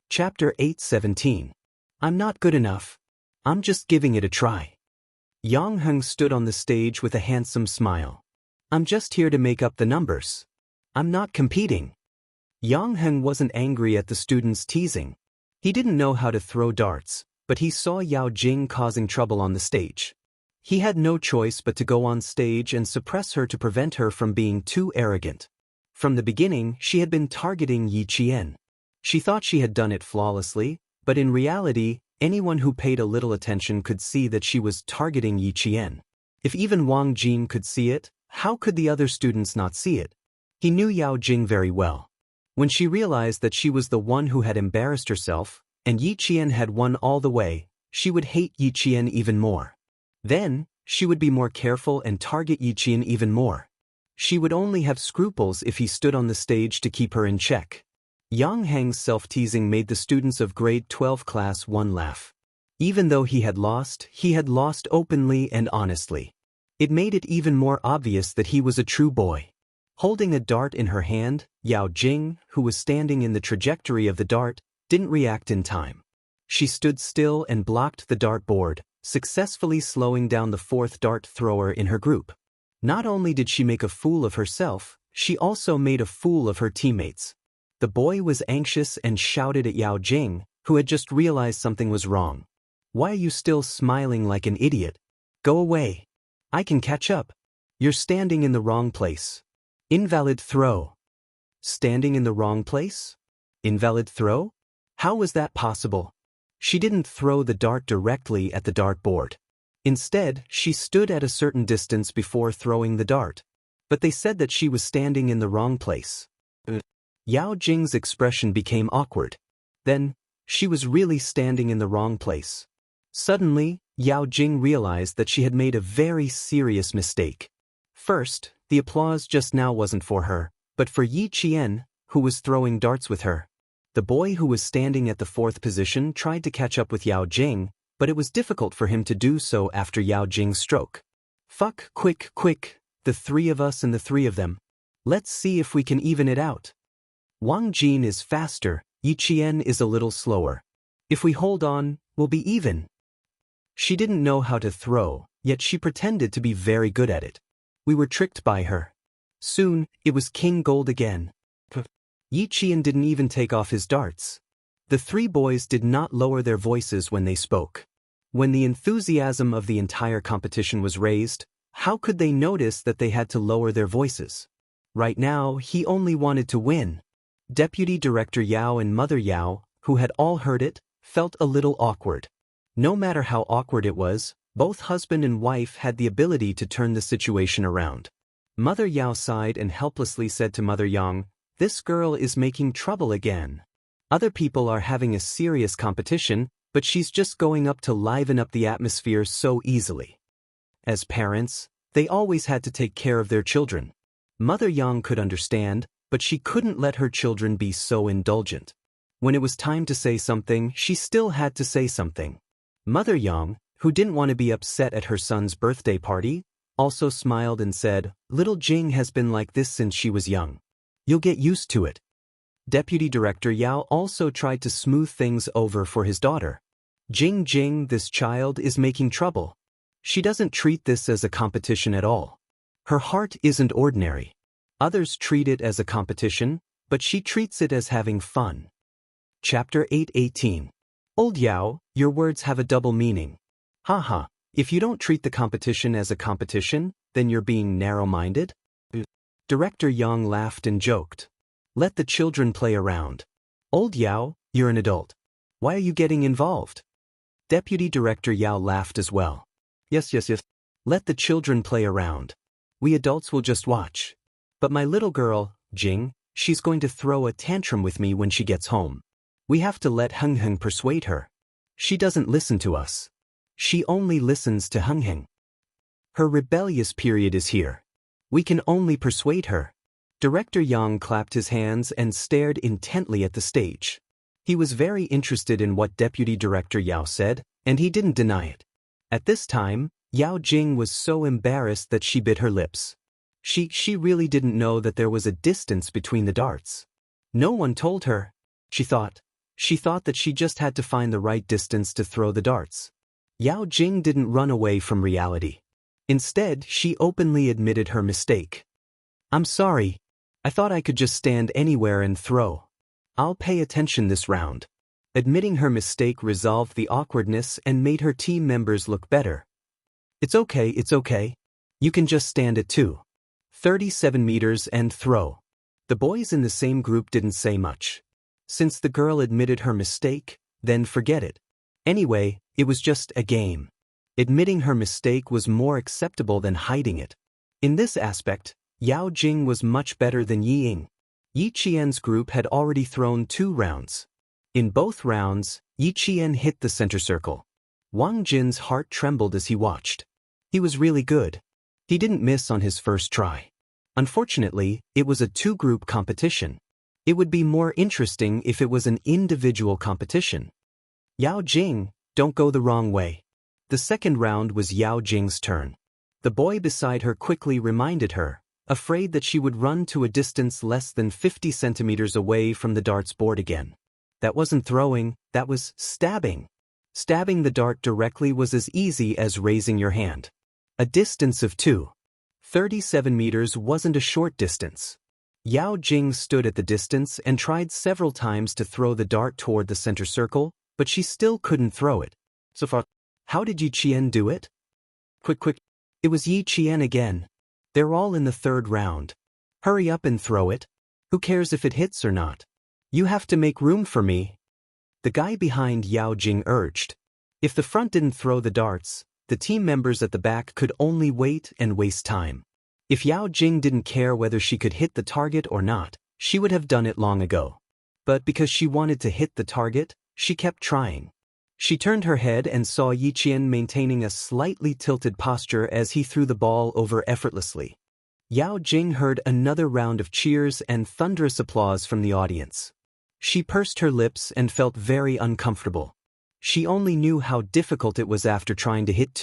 Chapter 8:17. I'm not good enough. I'm just giving it a try. Yang Heng stood on the stage with a handsome smile. "I'm just here to make up the numbers. I'm not competing." Yang Heng wasn't angry at the students' teasing. He didn't know how to throw darts, but he saw Yao Jing causing trouble on the stage. He had no choice but to go on stage and suppress her to prevent her from being too arrogant. From the beginning, she had been targeting Yiqian. She thought she had done it flawlessly, but in reality, Anyone who paid a little attention could see that she was targeting Yi Qian. If even Wang Jin could see it, how could the other students not see it? He knew Yao Jing very well. When she realized that she was the one who had embarrassed herself, and Yi Qian had won all the way, she would hate Yi Qian even more. Then, she would be more careful and target Yi Qian even more. She would only have scruples if he stood on the stage to keep her in check. Yang Heng's self-teasing made the students of grade 12 class 1 laugh. Even though he had lost openly and honestly. It made it even more obvious that he was a true boy. Holding a dart in her hand, Yao Jing, who was standing in the trajectory of the dart, didn't react in time. She stood still and blocked the dartboard, successfully slowing down the fourth dart thrower in her group. Not only did she make a fool of herself, she also made a fool of her teammates. The boy was anxious and shouted at Yao Jing, who had just realized something was wrong. "Why are you still smiling like an idiot? Go away. I can catch up. You're standing in the wrong place. Invalid throw." Standing in the wrong place? Invalid throw? How was that possible? She didn't throw the dart directly at the dartboard. Instead, she stood at a certain distance before throwing the dart. But they said that she was standing in the wrong place. Yao Jing's expression became awkward. Then, she was really standing in the wrong place. Suddenly, Yao Jing realized that she had made a very serious mistake. First, the applause just now wasn't for her, but for Yi Qian, who was throwing darts with her. The boy who was standing at the fourth position tried to catch up with Yao Jing, but it was difficult for him to do so after Yao Jing's stroke. "Fuck, quick, the three of us and the three of them. Let's see if we can even it out. Wang Jin is faster, Yi Qian is a little slower. If we hold on, we'll be even." She didn't know how to throw, yet she pretended to be very good at it. We were tricked by her. Soon, it was King Gold again. Yi Qian didn't even take off his darts. The three boys did not lower their voices when they spoke. When the enthusiasm of the entire competition was raised, how could they notice that they had to lower their voices? Right now, he only wanted to win. Deputy Director Yao and Mother Yao, who had all heard it, felt a little awkward. No matter how awkward it was, both husband and wife had the ability to turn the situation around. Mother Yao sighed and helplessly said to Mother Yang, "This girl is making trouble again. Other people are having a serious competition, but she's just going up to liven up the atmosphere so easily." As parents, they always had to take care of their children. Mother Yang could understand, but she couldn't let her children be so indulgent. When it was time to say something, she still had to say something. Mother Yang, who didn't want to be upset at her son's birthday party, also smiled and said, "Little Jing has been like this since she was young. You'll get used to it." Deputy Director Yao also tried to smooth things over for his daughter. Jing, this child is making trouble. She doesn't treat this as a competition at all. Her heart isn't ordinary. Others treat it as a competition, but she treats it as having fun. Chapter 8:18. Old Yao, your words have a double meaning. Haha, if you don't treat the competition as a competition, then you're being narrow-minded? Director Yang laughed and joked. Let the children play around. Old Yao, you're an adult. Why are you getting involved? Deputy Director Yao laughed as well. Yes. Let the children play around. We adults will just watch. But my little girl, Jing, she's going to throw a tantrum with me when she gets home. We have to let Heng persuade her. She doesn't listen to us. She only listens to Heng. Her rebellious period is here. We can only persuade her. Director Yang clapped his hands and stared intently at the stage. He was very interested in what Deputy Director Yao said, and he didn't deny it. At this time, Yao Jing was so embarrassed that she bit her lips. She really didn't know that there was a distance between the darts. No one told her. She thought that she just had to find the right distance to throw the darts. Yao Jing didn't run away from reality. Instead, she openly admitted her mistake. "I'm sorry. I thought I could just stand anywhere and throw. I'll pay attention this round." Admitting her mistake resolved the awkwardness and made her team members look better. It's okay. You can just stand at 37 meters and throw." The boys in the same group didn't say much. Since the girl admitted her mistake, then forget it. Anyway, it was just a game. Admitting her mistake was more acceptable than hiding it. In this aspect, Yao Jing was much better than Yi Ying. Yi Qian's group had already thrown 2 rounds. In both rounds, Yi Qian hit the center circle. Wang Jin's heart trembled as he watched. He was really good. He didn't miss on his first try. Unfortunately, it was a 2-group competition. It would be more interesting if it was an individual competition. Yao Jing, don't go the wrong way. The second round was Yao Jing's turn. The boy beside her quickly reminded her, afraid that she would run to a distance less than 50 centimeters away from the darts board again. That wasn't throwing, that was stabbing. Stabbing the dart directly was as easy as raising your hand. A distance of 37 meters wasn't a short distance. Yao Jing stood at the distance and tried several times to throw the dart toward the center circle, but she still couldn't throw it. So far, how did Yi Qian do it? Quick. It was Yi Qian again. They're all in the 3rd round. Hurry up and throw it. Who cares if it hits or not? You have to make room for me. The guy behind Yao Jing urged. If the front didn't throw the darts, the team members at the back could only wait and waste time. If Yao Jing didn't care whether she could hit the target or not, she would have done it long ago. But because she wanted to hit the target, she kept trying. She turned her head and saw Yi Qian maintaining a slightly tilted posture as he threw the ball over effortlessly. Yao Jing heard another round of cheers and thunderous applause from the audience. She pursed her lips and felt very uncomfortable. She only knew how difficult it was after trying to hit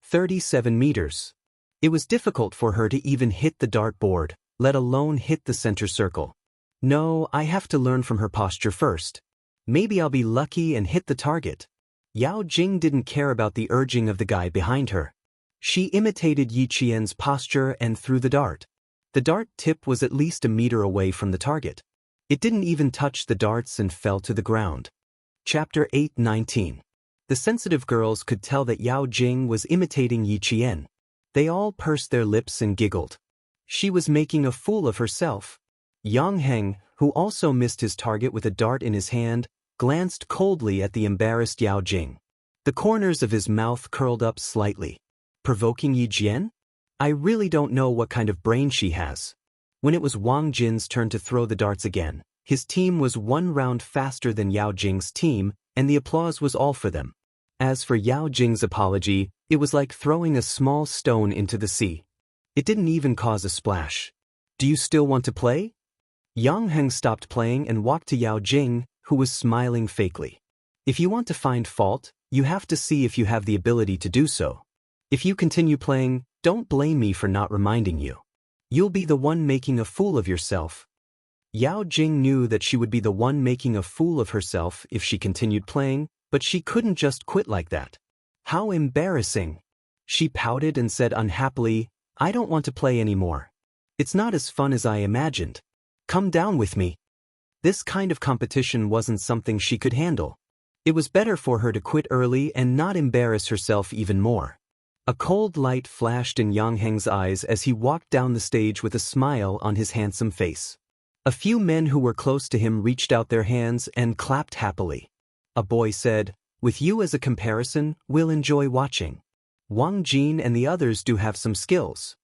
37 meters. It was difficult for her to even hit the dartboard, let alone hit the center circle. No, I have to learn from her posture first. Maybe I'll be lucky and hit the target. Yao Jing didn't care about the urging of the guy behind her. She imitated Yi Qian's posture and threw the dart. The dart tip was at least a meter away from the target. It didn't even touch the darts and fell to the ground. Chapter 8:19. The sensitive girls could tell that Yao Jing was imitating Yi Qian. They all pursed their lips and giggled. She was making a fool of herself. Yang Heng, who also missed his target with a dart in his hand, glanced coldly at the embarrassed Yao Jing. The corners of his mouth curled up slightly. Provoking Yi Jian? I really don't know what kind of brain she has. When it was Wang Jin's turn to throw the darts again, his team was 1 round faster than Yao Jing's team, and the applause was all for them. As for Yao Jing's apology, it was like throwing a small stone into the sea. It didn't even cause a splash. Do you still want to play? Yang Heng stopped playing and walked to Yao Jing, who was smiling fakely. If you want to find fault, you have to see if you have the ability to do so. If you continue playing, don't blame me for not reminding you. You'll be the one making a fool of yourself. Yao Jing knew that she would be the one making a fool of herself if she continued playing, but she couldn't just quit like that. How embarrassing! She pouted and said unhappily, I don't want to play anymore. It's not as fun as I imagined. Come down with me. This kind of competition wasn't something she could handle. It was better for her to quit early and not embarrass herself even more. A cold light flashed in Yang Heng's eyes as he walked down the stage with a smile on his handsome face. A few men who were close to him reached out their hands and clapped happily. A boy said, with you as a comparison, we'll enjoy watching. Wang Jin and the others do have some skills.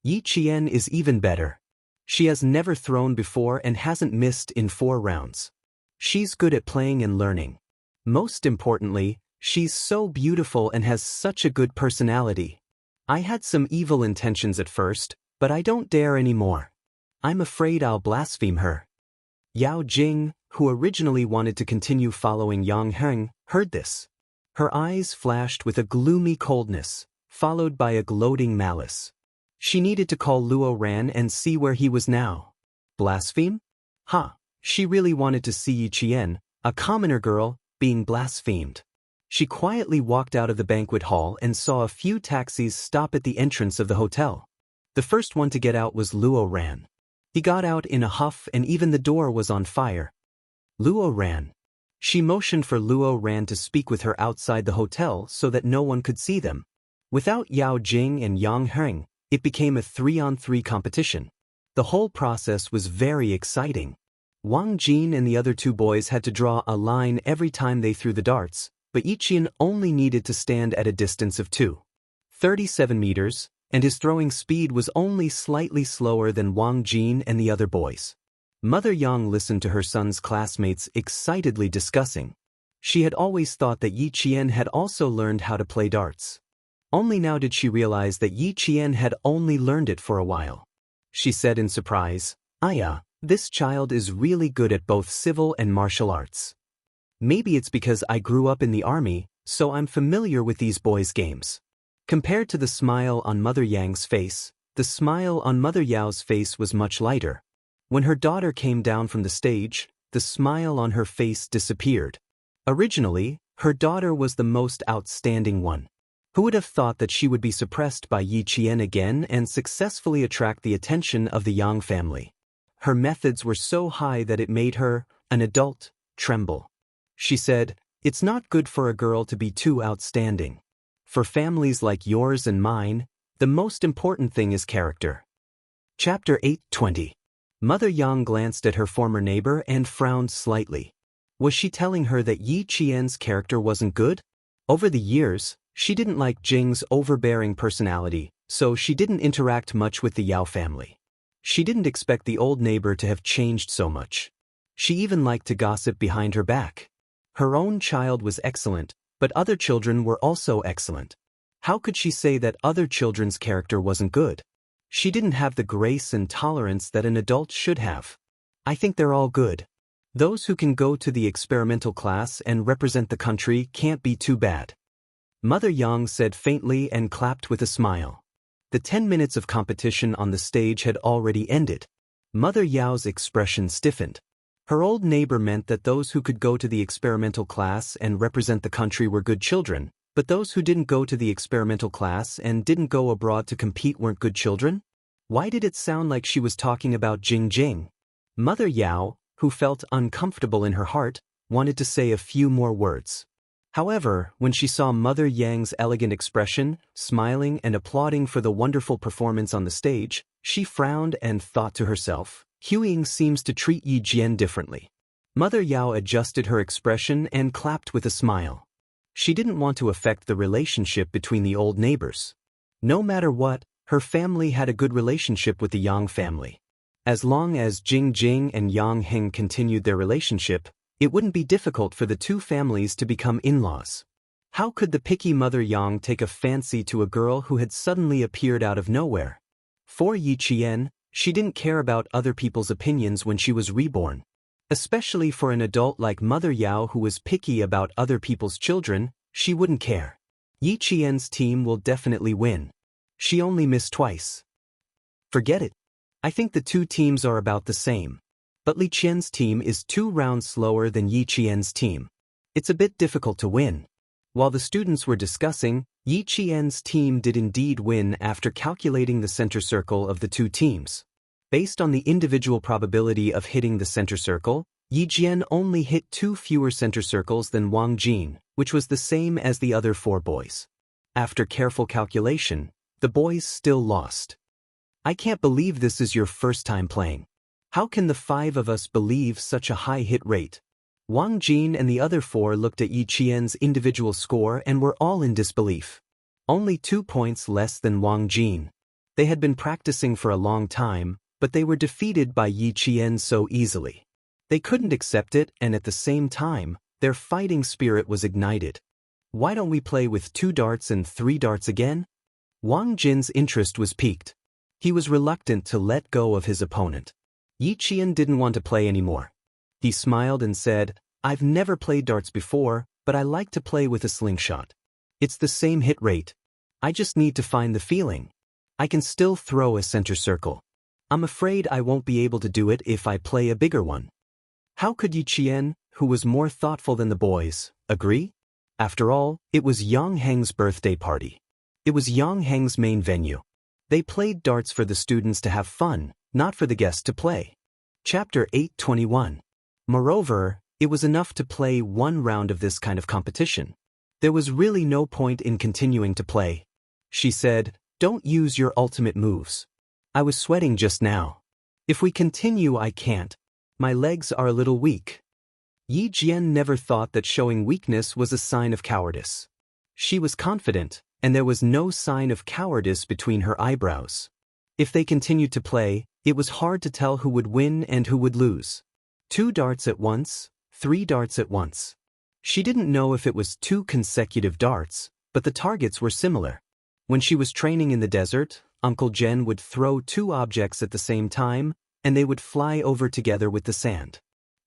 Yi Qian is even better. She has never thrown before and hasn't missed in 4 rounds. She's good at playing and learning. Most importantly, she's so beautiful and has such a good personality. I had some evil intentions at first, but I don't dare anymore. I'm afraid I'll blaspheme her. Yao Jing, who originally wanted to continue following Yang Heng, heard this. Her eyes flashed with a gloomy coldness, followed by a gloating malice. She needed to call Luo Ran and see where he was now. Blaspheme? Ha! She really wanted to see Yi Qian, a commoner girl, being blasphemed. She quietly walked out of the banquet hall and saw a few taxis stop at the entrance of the hotel. The first one to get out was Luo Ran. He got out in a huff and even the door was on fire. Luo Ran. She motioned for Luo Ran to speak with her outside the hotel so that no one could see them. Without Yao Jing and Yang Heng, it became a 3-on-3 competition. The whole process was very exciting. Wang Jin and the other 2 boys had to draw a line every time they threw the darts, but Yiqian only needed to stand at a distance of 2.37 meters, and his throwing speed was only slightly slower than Wang Jin and the other boys. Mother Yang listened to her son's classmates excitedly discussing. She had always thought that Yiqian had also learned how to play darts. Only now did she realize that Yiqian had only learned it for a while. She said in surprise, "Aya, this child is really good at both civil and martial arts. Maybe it's because I grew up in the army, so I'm familiar with these boys' games." Compared to the smile on Mother Yang's face, the smile on Mother Yao's face was much lighter. When her daughter came down from the stage, the smile on her face disappeared. Originally, her daughter was the most outstanding one. Who would have thought that she would be suppressed by Yiqian again and successfully attract the attention of the Yang family? Her methods were so high that it made her, an adult, tremble. She said, "It's not good for a girl to be too outstanding. For families like yours and mine, the most important thing is character." Chapter 8:20. Mother Yang glanced at her former neighbor and frowned slightly. Was she telling her that Yiqian's character wasn't good? Over the years, she didn't like Jing's overbearing personality, so she didn't interact much with the Yao family. She didn't expect the old neighbor to have changed so much. She even liked to gossip behind her back. Her own child was excellent, but other children were also excellent. How could she say that other children's character wasn't good? She didn't have the grace and tolerance that an adult should have. "I think they're all good. Those who can go to the experimental class and represent the country can't be too bad." Mother Yang said faintly and clapped with a smile. The 10 minutes of competition on the stage had already ended. Mother Yao's expression stiffened. Her old neighbor meant that those who could go to the experimental class and represent the country were good children, but those who didn't go to the experimental class and didn't go abroad to compete weren't good children? Why did it sound like she was talking about Jing? Mother Yao, who felt uncomfortable in her heart, wanted to say a few more words. However, when she saw Mother Yang's elegant expression, smiling and applauding for the wonderful performance on the stage, she frowned and thought to herself, "Huiying seems to treat Yi Jian differently." Mother Yao adjusted her expression and clapped with a smile. She didn't want to affect the relationship between the old neighbors. No matter what, her family had a good relationship with the Yang family. As long as Jing and Yang Heng continued their relationship, it wouldn't be difficult for the two families to become in-laws. How could the picky Mother Yang take a fancy to a girl who had suddenly appeared out of nowhere? For Yiqian, she didn't care about other people's opinions when she was reborn. Especially for an adult like Mother Yao who was picky about other people's children, she wouldn't care. Yiqian's team will definitely win. She only missed twice. Forget it. I think the two teams are about the same. But Li Qian's team is 2 rounds slower than Yiqian's team. It's a bit difficult to win. While the students were discussing, Yiqian's team did indeed win after calculating the center circle of the two teams. Based on the individual probability of hitting the center circle, Yijian only hit 2 fewer center circles than Wang Jin, which was the same as the other 4 boys. After careful calculation, the boys still lost. "I can't believe this is your first time playing. How can the 5 of us believe such a high hit rate?" Wang Jin and the other 4 looked at Yi Qian's individual score and were all in disbelief. Only 2 points less than Wang Jin. They had been practicing for a long time, but they were defeated by Yi Qian so easily. They couldn't accept it, and at the same time, their fighting spirit was ignited. "Why don't we play with 2 darts and 3 darts again?" Wang Jin's interest was piqued. He was reluctant to let go of his opponent. Yi Qian didn't want to play anymore. He smiled and said, "I've never played darts before, but I like to play with a slingshot. It's the same hit rate. I just need to find the feeling. I can still throw a center circle. I'm afraid I won't be able to do it if I play a bigger one." How could Yi Qian, who was more thoughtful than the boys, agree? After all, it was Yang Heng's birthday party. It was Yang Heng's main venue. They played darts for the students to have fun, not for the guests to play. Chapter 8:21. Moreover, it was enough to play 1 round of this kind of competition. There was really no point in continuing to play. She said, "Don't use your ultimate moves. I was sweating just now. If we continue, I can't. My legs are a little weak." Yi Jian never thought that showing weakness was a sign of cowardice. She was confident, and there was no sign of cowardice between her eyebrows. If they continued to play, it was hard to tell who would win and who would lose. 2 darts at once, 3 darts at once. She didn't know if it was 2 consecutive darts, but the targets were similar. When she was training in the desert, Uncle Jen would throw 2 objects at the same time, and they would fly over together with the sand.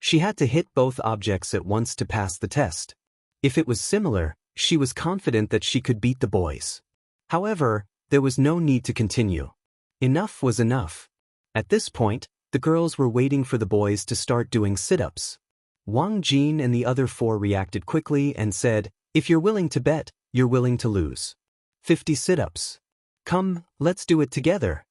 She had to hit both objects at once to pass the test. If it was similar, she was confident that she could beat the boys. However, there was no need to continue. Enough was enough. At this point, the girls were waiting for the boys to start doing sit-ups. Wang Jin and the other 4 reacted quickly and said, "If you're willing to bet, you're willing to lose. 50 sit-ups. Come, let's do it together."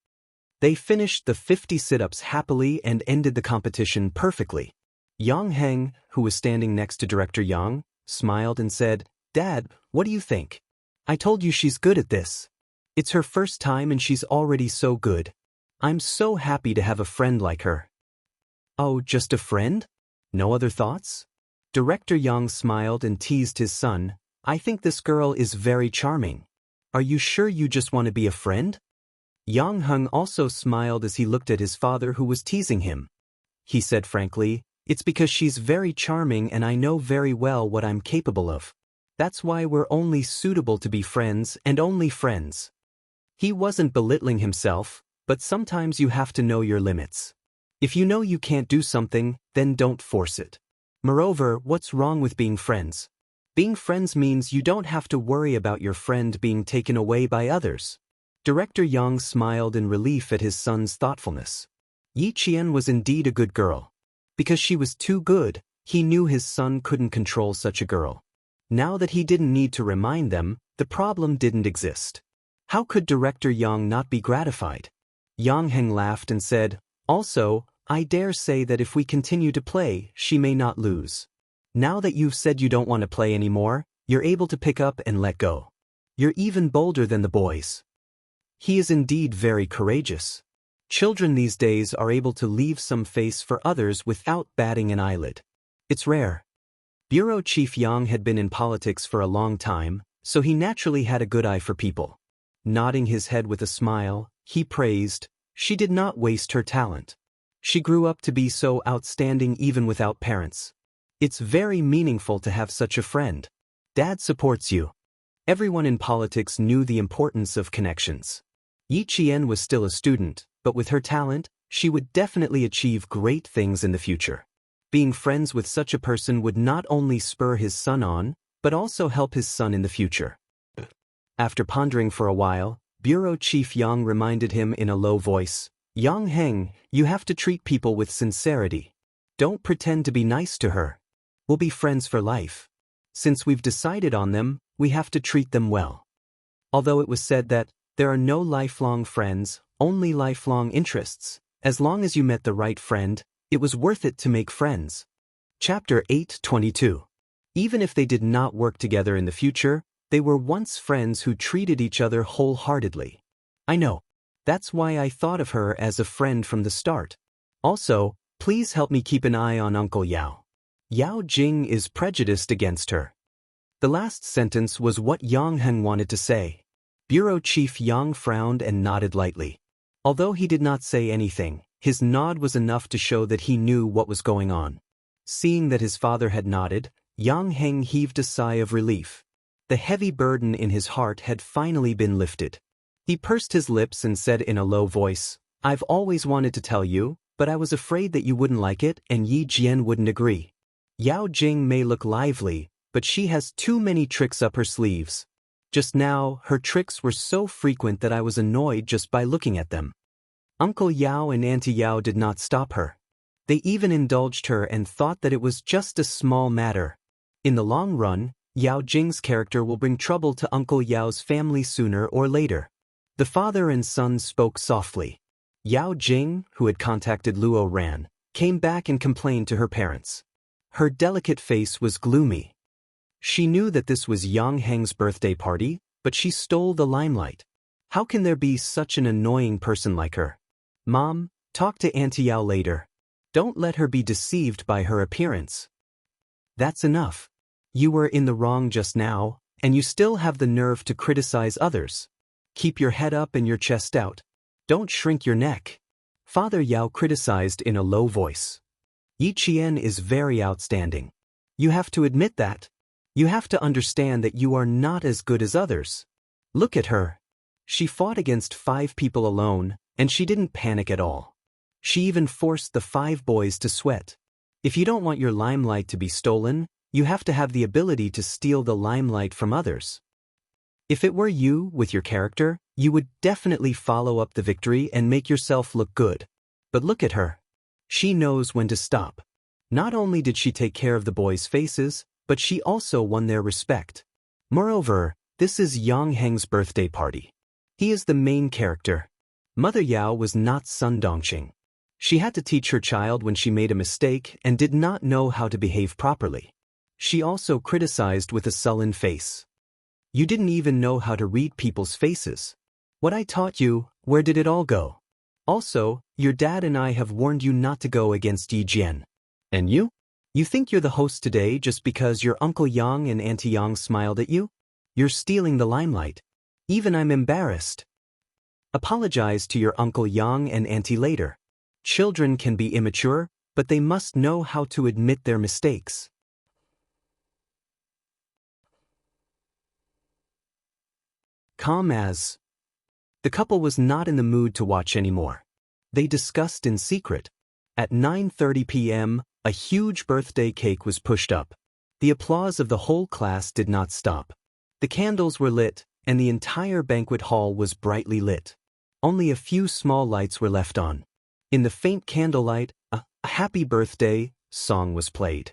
They finished the 50 sit-ups happily and ended the competition perfectly. Yang Heng, who was standing next to Director Yang, smiled and said, "Dad, what do you think? I told you she's good at this. It's her first time and she's already so good. I'm so happy to have a friend like her." "Oh, just a friend? No other thoughts?" Director Yang smiled and teased his son, "I think this girl is very charming. Are you sure you just want to be a friend?" Yang Heng also smiled as he looked at his father who was teasing him. He said frankly, "It's because she's very charming and I know very well what I'm capable of. That's why we're only suitable to be friends and only friends." He wasn't belittling himself, but sometimes you have to know your limits. If you know you can't do something, then don't force it. Moreover, what's wrong with being friends? Being friends means you don't have to worry about your friend being taken away by others. Director Yang smiled in relief at his son's thoughtfulness. Yi Qian was indeed a good girl. Because she was too good, he knew his son couldn't control such a girl. Now that he didn't need to remind them, the problem didn't exist. How could Director Yang not be gratified? Yang Heng laughed and said, "Also, I dare say that if we continue to play, she may not lose. Now that you've said you don't want to play anymore, you're able to pick up and let go. You're even bolder than the boys." He is indeed very courageous. Children these days are able to leave some face for others without batting an eyelid. It's rare. Bureau Chief Yang had been in politics for a long time, so he naturally had a good eye for people. Nodding his head with a smile, he praised, "She did not waste her talent. She grew up to be so outstanding even without parents. It's very meaningful to have such a friend. Dad supports you." Everyone in politics knew the importance of connections. Yi Qian was still a student, but with her talent, she would definitely achieve great things in the future. Being friends with such a person would not only spur his son on, but also help his son in the future. After pondering for a while, Bureau Chief Yang reminded him in a low voice, "Yang Heng, you have to treat people with sincerity. Don't pretend to be nice to her. We'll be friends for life. Since we've decided on them, we have to treat them well." Although it was said that there are no lifelong friends, only lifelong interests, as long as you met the right friend, it was worth it to make friends. Chapter 8:22. Even if they did not work together in the future, they were once friends who treated each other wholeheartedly. I know. That's why I thought of her as a friend from the start. Also, please help me keep an eye on Uncle Yao. Yao Jing is prejudiced against her. The last sentence was what Yang Heng wanted to say. Bureau Chief Yang frowned and nodded lightly. Although he did not say anything, his nod was enough to show that he knew what was going on. Seeing that his father had nodded, Yang Heng heaved a sigh of relief. The heavy burden in his heart had finally been lifted. He pursed his lips and said in a low voice, "I've always wanted to tell you, but I was afraid that you wouldn't like it and Yi Jian wouldn't agree. Yao Jing may look lively, but she has too many tricks up her sleeves. Just now, her tricks were so frequent that I was annoyed just by looking at them." Uncle Yao and Auntie Yao did not stop her. They even indulged her and thought that it was just a small matter. In the long run, Yao Jing's character will bring trouble to Uncle Yao's family sooner or later. The father and son spoke softly. Yao Jing, who had contacted Luo Ran, came back and complained to her parents. Her delicate face was gloomy. She knew that this was Yang Heng's birthday party, but she stole the limelight. How can there be such an annoying person like her? "Mom, talk to Auntie Yao later. Don't let her be deceived by her appearance." That's enough. You were in the wrong just now, and you still have the nerve to criticize others. Keep your head up and your chest out. Don't shrink your neck. Father Yao criticized in a low voice. Yi Qian is very outstanding. You have to admit that. You have to understand that you are not as good as others. Look at her. She fought against 5 people alone, and she didn't panic at all. She even forced the 5 boys to sweat. If you don't want your limelight to be stolen, you have to have the ability to steal the limelight from others. If it were you, with your character, you would definitely follow up the victory and make yourself look good. But look at her. She knows when to stop. Not only did she take care of the boys' faces, but she also won their respect. Moreover, this is Yang Heng's birthday party. He is the main character. Mother Yao was not Sun Dongqing. She had to teach her child when she made a mistake and did not know how to behave properly. She also criticized with a sullen face. You didn't even know how to read people's faces. What I taught you, where did it all go? Also, your dad and I have warned you not to go against Yi Jian. And you? You think you're the host today just because your Uncle Yang and Auntie Yang smiled at you? You're stealing the limelight. Even I'm embarrassed. Apologize to your Uncle Yang and Auntie later. Children can be immature, but they must know how to admit their mistakes. Calm as. The couple was not in the mood to watch anymore. They discussed in secret. At 9:30 p.m., a huge birthday cake was pushed up. The applause of the whole class did not stop. The candles were lit, and the entire banquet hall was brightly lit. Only a few small lights were left on. In the faint candlelight, a happy birthday song was played.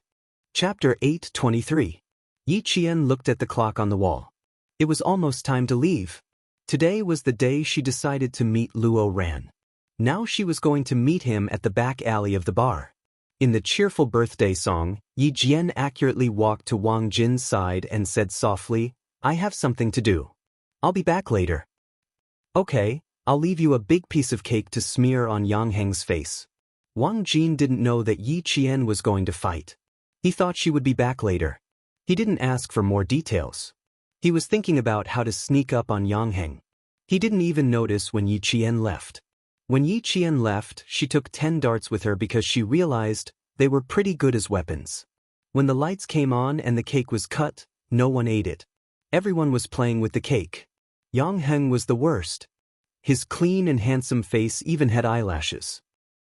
Chapter 8:23. Yi Qian looked at the clock on the wall. It was almost time to leave. Today was the day she decided to meet Luo Ran. Now she was going to meet him at the back alley of the bar. In the cheerful birthday song, Yi Jian accurately walked to Wang Jin's side and said softly, I have something to do. I'll be back later. Okay, I'll leave you a big piece of cake to smear on Yang Heng's face. Wang Jin didn't know that Yi Qian was going to fight. He thought she would be back later. He didn't ask for more details. He was thinking about how to sneak up on Yang Heng. He didn't even notice when Yi Qian left. When Yi Qian left, she took 10 darts with her because she realized they were pretty good as weapons. When the lights came on and the cake was cut, no one ate it. Everyone was playing with the cake. Yang Heng was the worst. His clean and handsome face even had eyelashes.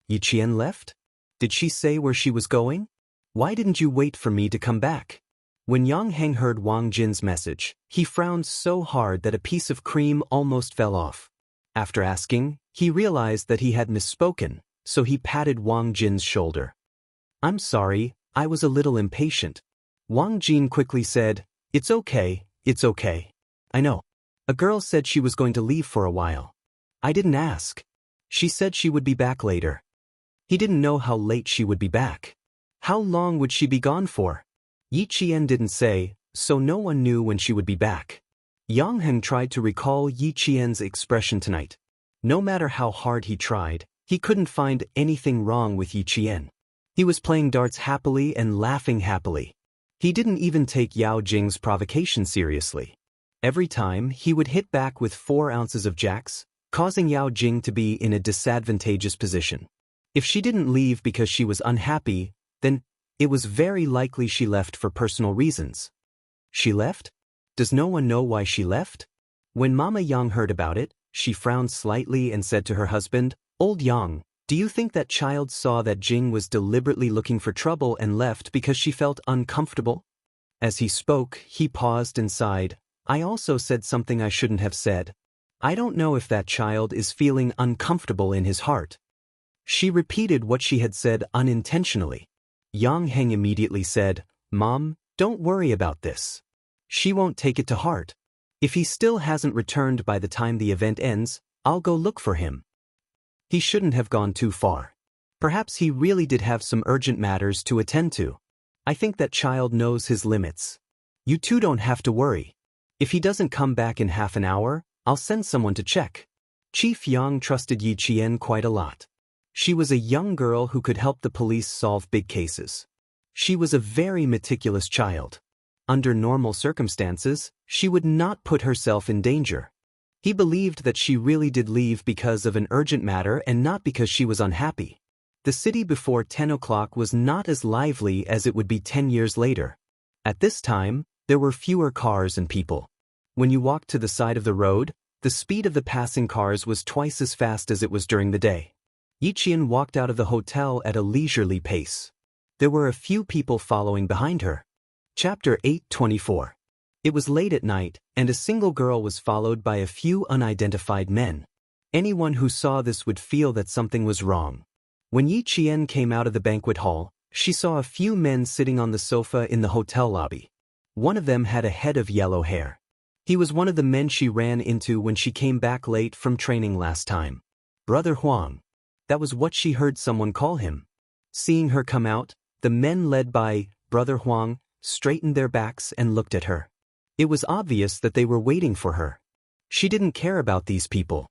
Yi Qian left? Did she say where she was going? Why didn't you wait for me to come back? When Yang Heng heard Wang Jin's message, he frowned so hard that a piece of cream almost fell off. After asking, he realized that he had misspoken, so he patted Wang Jin's shoulder. I'm sorry, I was a little impatient. Wang Jin quickly said, It's okay. I know. A girl said she was going to leave for a while. I didn't ask. She said she would be back later. He didn't know how late she would be back. How long would she be gone for? Yi Qian didn't say, so no one knew when she would be back. Yang Heng tried to recall Yi Qian's expression tonight. No matter how hard he tried, he couldn't find anything wrong with Yi Qian. He was playing darts happily and laughing happily. He didn't even take Yao Jing's provocation seriously. Every time, he would hit back with 4 ounces of jacks, causing Yao Jing to be in a disadvantageous position. If she didn't leave because she was unhappy, then it was very likely she left for personal reasons. She left? Does no one know why she left? When Mama Yang heard about it, she frowned slightly and said to her husband, Old Yang, do you think that child saw that Jing was deliberately looking for trouble and left because she felt uncomfortable? As he spoke, he paused and sighed. I also said something I shouldn't have said. I don't know if that child is feeling uncomfortable in his heart. She repeated what she had said unintentionally. Yang Heng immediately said, Mom, don't worry about this. She won't take it to heart. If he still hasn't returned by the time the event ends, I'll go look for him. He shouldn't have gone too far. Perhaps he really did have some urgent matters to attend to. I think that child knows his limits. You two don't have to worry. If he doesn't come back in half an hour, I'll send someone to check. Chief Yang trusted Yi Qian quite a lot. She was a young girl who could help the police solve big cases. She was a very meticulous child. Under normal circumstances, she would not put herself in danger. He believed that she really did leave because of an urgent matter and not because she was unhappy. The city before 10 o'clock was not as lively as it would be 10 years later. At this time, there were fewer cars and people. When you walked to the side of the road, the speed of the passing cars was twice as fast as it was during the day. Yiqian walked out of the hotel at a leisurely pace. There were a few people following behind her. Chapter 8:24. It was late at night, and a single girl was followed by a few unidentified men. Anyone who saw this would feel that something was wrong. When Yiqian came out of the banquet hall, she saw a few men sitting on the sofa in the hotel lobby. One of them had a head of yellow hair. He was one of the men she ran into when she came back late from training last time. Brother Huang. That was what she heard someone call him. Seeing her come out, the men led by Brother Huang straightened their backs and looked at her. It was obvious that they were waiting for her. She didn't care about these people.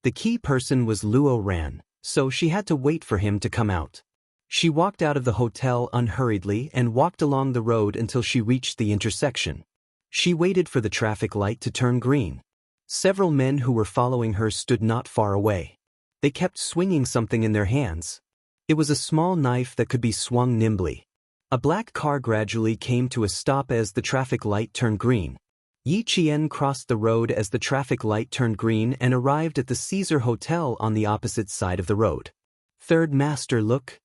The key person was Luo Ran, so she had to wait for him to come out. She walked out of the hotel unhurriedly and walked along the road until she reached the intersection. She waited for the traffic light to turn green. Several men who were following her stood not far away. They kept swinging something in their hands. It was a small knife that could be swung nimbly. A black car gradually came to a stop as the traffic light turned green. Yiqian crossed the road as the traffic light turned green and arrived at the Caesar Hotel on the opposite side of the road. "Third master, look,"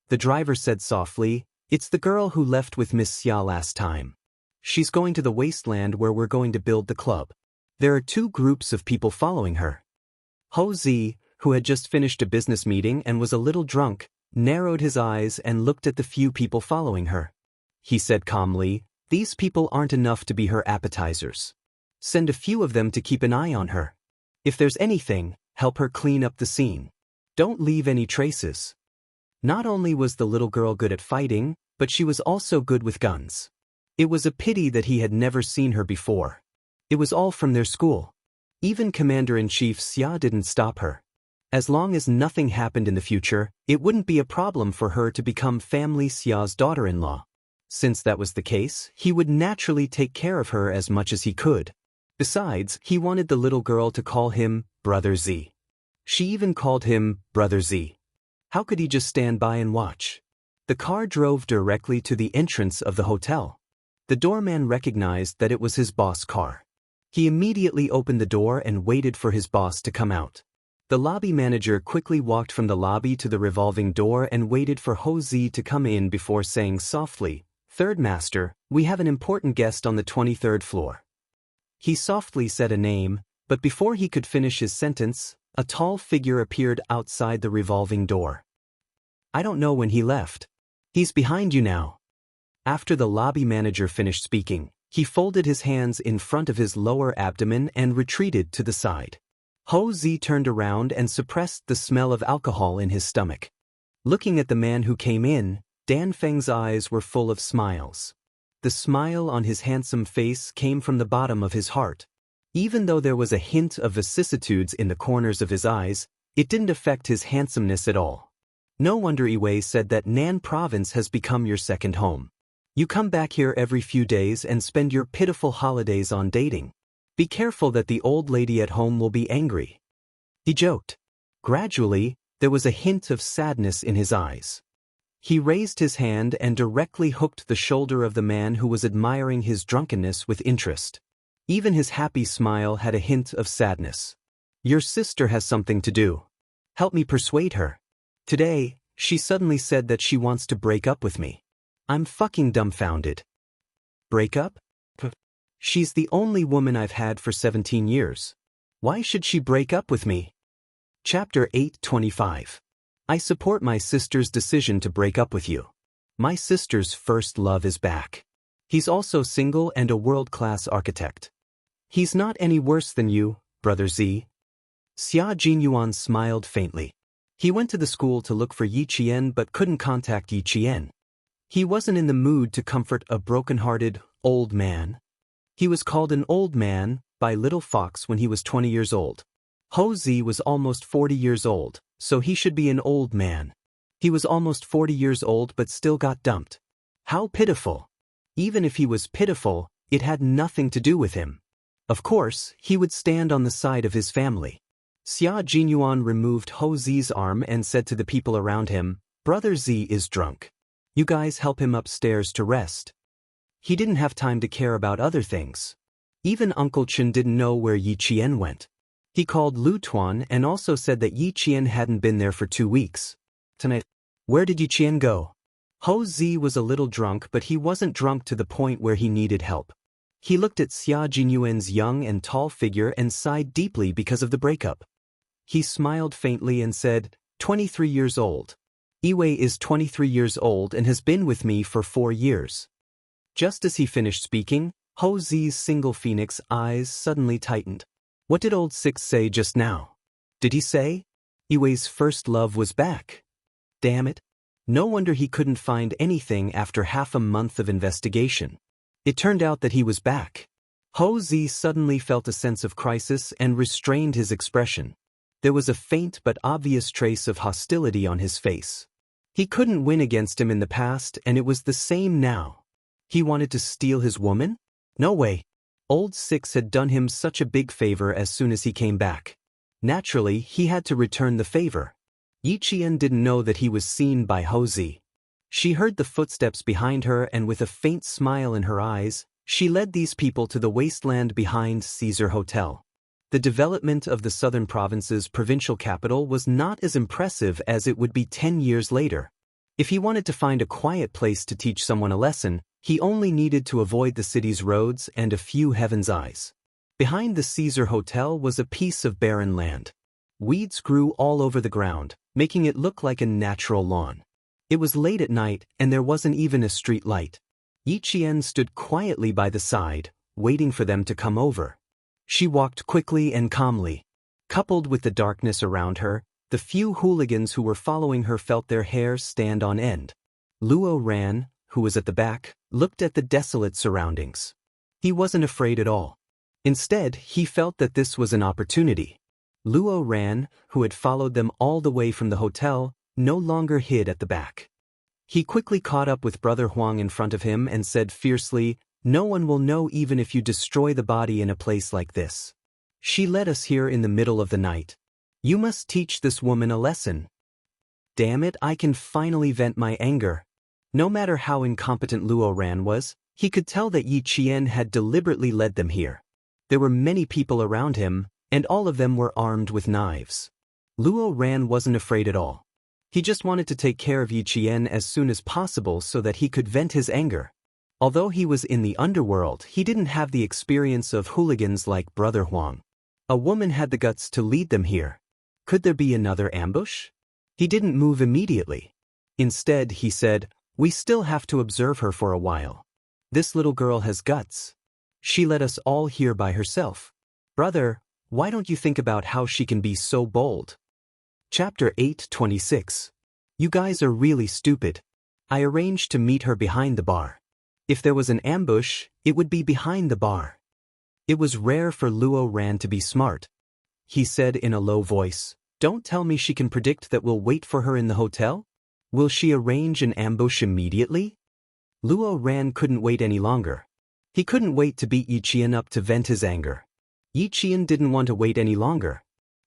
the driver said softly. "It's the girl who left with Miss Xia last time. She's going to the wasteland where we're going to build the club." There are two groups of people following her. Ho Zi, who had just finished a business meeting and was a little drunk, narrowed his eyes and looked at the few people following her. He said calmly, "These people aren't enough to be her appetizers. Send a few of them to keep an eye on her. If there's anything, help her clean up the scene. Don't leave any traces." Not only was the little girl good at fighting, but she was also good with guns. It was a pity that he had never seen her before. It was all from their school. Even Commander-in-Chief Xia didn't stop her. As long as nothing happened in the future, it wouldn't be a problem for her to become Family Xia's daughter-in-law. Since that was the case, he would naturally take care of her as much as he could. Besides, he wanted the little girl to call him Brother Z. She even called him Brother Z. How could he just stand by and watch? The car drove directly to the entrance of the hotel. The doorman recognized that it was his boss' car. He immediately opened the door and waited for his boss to come out. The lobby manager quickly walked from the lobby to the revolving door and waited for Ho Zi to come in before saying softly, "Third master, we have an important guest on the 23rd floor." He softly said a name, but before he could finish his sentence, a tall figure appeared outside the revolving door. "I don't know when he left. He's behind you now." After the lobby manager finished speaking, he folded his hands in front of his lower abdomen and retreated to the side. Ho Zi turned around and suppressed the smell of alcohol in his stomach. Looking at the man who came in, Dan Feng's eyes were full of smiles. The smile on his handsome face came from the bottom of his heart. Even though there was a hint of vicissitudes in the corners of his eyes, it didn't affect his handsomeness at all. "No wonder Iwei said that Nan province has become your second home. You come back here every few days and spend your pitiful holidays on dating. Be careful that the old lady at home will be angry." He joked. Gradually, there was a hint of sadness in his eyes. He raised his hand and directly hooked the shoulder of the man who was admiring his drunkenness with interest. Even his happy smile had a hint of sadness. "Your sister has something to do. Help me persuade her. Today, she suddenly said that she wants to break up with me. I'm fucking dumbfounded." "Break up? She's the only woman I've had for 17 years. Why should she break up with me?" Chapter 8:25. I support my sister's decision to break up with you. My sister's first love is back. He's also single and a world-class architect. He's not any worse than you, Brother Z. Xia Jinyuan smiled faintly. He went to the school to look for Yiqian but couldn't contact Yiqian. He wasn't in the mood to comfort a broken-hearted, old man. He was called an old man by Little Fox when he was 20 years old. Ho Zi was almost 40 years old, so he should be an old man. He was almost 40 years old but still got dumped. How pitiful. Even if he was pitiful, it had nothing to do with him. Of course, he would stand on the side of his family. Xia Jinyuan removed Ho Zi's arm and said to the people around him, "Brother Z is drunk. You guys help him upstairs to rest." He didn't have time to care about other things. Even Uncle Chen didn't know where Yi Qian went. He called Lu Tuan and also said that Yi Qian hadn't been there for 2 weeks. "Tonight, where did Yi Qian go?" Ho Zi was a little drunk, but he wasn't drunk to the point where he needed help. He looked at Xia Jinyuan's young and tall figure and sighed deeply because of the breakup. He smiled faintly and said, 23 years old. Yiwei is 23 years old and has been with me for 4 years. Just as he finished speaking, Ho Zi's single phoenix eyes suddenly tightened. What did old Six say just now? Did he say? Yiwei's first love was back. Damn it. No wonder he couldn't find anything after half a month of investigation. It turned out that he was back. Ho Zi suddenly felt a sense of crisis and restrained his expression. There was a faint but obvious trace of hostility on his face. He couldn't win against him in the past, and it was the same now. He wanted to steal his woman? No way. Old Six had done him such a big favor as soon as he came back. Naturally, he had to return the favor. Yi Qian didn't know that he was seen by Ho Zi. She heard the footsteps behind her, and with a faint smile in her eyes, she led these people to the wasteland behind Caesar Hotel. The development of the southern province's provincial capital was not as impressive as it would be 10 years later. If he wanted to find a quiet place to teach someone a lesson, he only needed to avoid the city's roads and a few heaven's eyes. Behind the Caesar Hotel was a piece of barren land. Weeds grew all over the ground, making it look like a natural lawn. It was late at night, and there wasn't even a street light. Yi Qian stood quietly by the side, waiting for them to come over. She walked quickly and calmly. Coupled with the darkness around her, the few hooligans who were following her felt their hair stand on end. Luo Ran, who was at the back, looked at the desolate surroundings. He wasn't afraid at all. Instead, he felt that this was an opportunity. Luo Ran, who had followed them all the way from the hotel, no longer hid at the back. He quickly caught up with Brother Huang in front of him and said fiercely, "No one will know even if you destroy the body in a place like this. She led us here in the middle of the night. You must teach this woman a lesson." Damn it, I can finally vent my anger. No matter how incompetent Luo Ran was, he could tell that Yi Qian had deliberately led them here. There were many people around him, and all of them were armed with knives. Luo Ran wasn't afraid at all. He just wanted to take care of Yi Qian as soon as possible so that he could vent his anger. Although he was in the underworld, he didn't have the experience of hooligans like Brother Huang. A woman had the guts to lead them here. Could there be another ambush? He didn't move immediately. Instead, he said, "We still have to observe her for a while. This little girl has guts. She led us all here by herself. Brother, why don't you think about how she can be so bold?" Chapter 8:26. You guys are really stupid. I arranged to meet her behind the bar. If there was an ambush, it would be behind the bar. It was rare for Luo Ran to be smart. He said in a low voice, "Don't tell me she can predict that we'll wait for her in the hotel? Will she arrange an ambush immediately?" Luo Ran couldn't wait any longer. He couldn't wait to beat Yi Qian up to vent his anger. Yi Qian didn't want to wait any longer.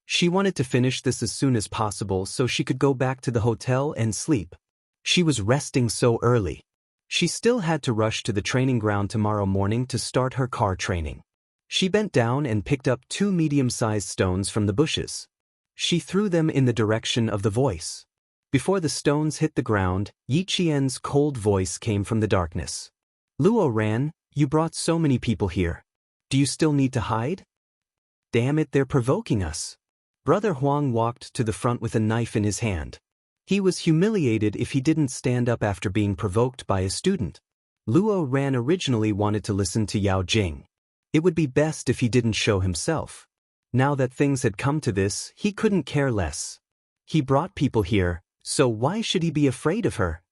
She wanted to finish this as soon as possible so she could go back to the hotel and sleep. She was resting so early. She still had to rush to the training ground tomorrow morning to start her car training. She bent down and picked up 2 medium-sized stones from the bushes. She threw them in the direction of the voice. Before the stones hit the ground, Yi Qian's cold voice came from the darkness. "Luo Ran, you brought so many people here. Do you still need to hide? Damn it, they're provoking us." Brother Huang walked to the front with a knife in his hand. He was humiliated if he didn't stand up after being provoked by a student. Luo Ran originally wanted to listen to Yao Jing. It would be best if he didn't show himself. Now that things had come to this, he couldn't care less. He brought people here, so why should he be afraid of her?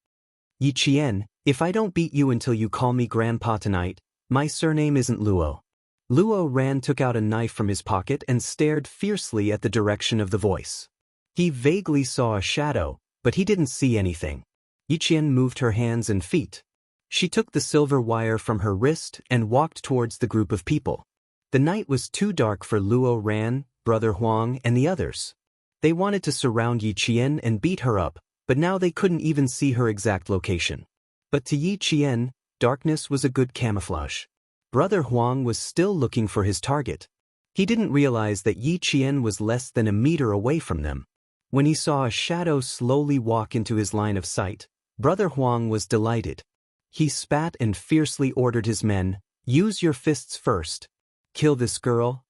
"Yi Qian, if I don't beat you until you call me Grandpa tonight, my surname isn't Luo." Luo Ran took out a knife from his pocket and stared fiercely at the direction of the voice. He vaguely saw a shadow, but he didn't see anything. Yi Qian moved her hands and feet. She took the silver wire from her wrist and walked towards the group of people. The night was too dark for Luo Ran, Brother Huang, and the others. They wanted to surround Yi Qian and beat her up, but now they couldn't even see her exact location. But to Yi Qian, darkness was a good camouflage. Brother Huang was still looking for his target. He didn't realize that Yi Qian was less than a meter away from them. When he saw a shadow slowly walk into his line of sight, Brother Huang was delighted. He spat and fiercely ordered his men, "Use your fists first. Kill this girl."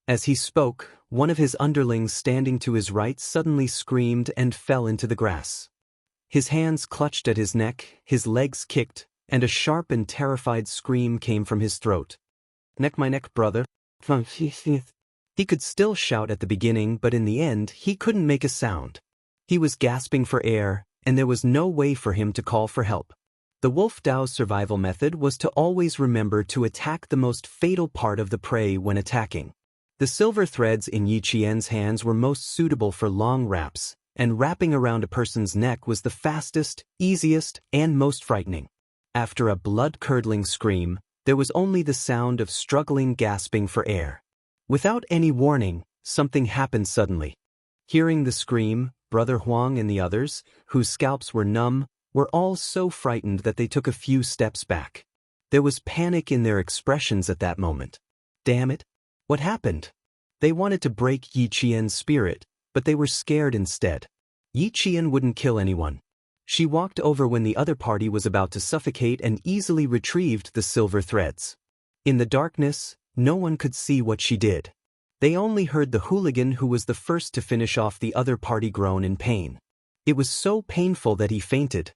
As he spoke, one of his underlings standing to his right suddenly screamed and fell into the grass. His hands clutched at his neck, his legs kicked, and a sharp and terrified scream came from his throat. "Neck my neck, brother." He could still shout at the beginning, but in the end he couldn't make a sound. He was gasping for air, and there was no way for him to call for help. The Wolf Dao's survival method was to always remember to attack the most fatal part of the prey when attacking. The silver threads in Yi Qian's hands were most suitable for long wraps, and wrapping around a person's neck was the fastest, easiest, and most frightening. After a blood-curdling scream, there was only the sound of struggling gasping for air. Without any warning, something happened suddenly. Hearing the scream, Brother Huang and the others, whose scalps were numb, were all so frightened that they took a few steps back. There was panic in their expressions at that moment. Damn it! What happened? They wanted to break Yi Qian's spirit, but they were scared instead. Yi Qian wouldn't kill anyone. She walked over when the other party was about to suffocate and easily retrieved the silver threads. In the darkness, no one could see what she did. They only heard the hooligan who was the first to finish off the other party groan in pain. It was so painful that he fainted.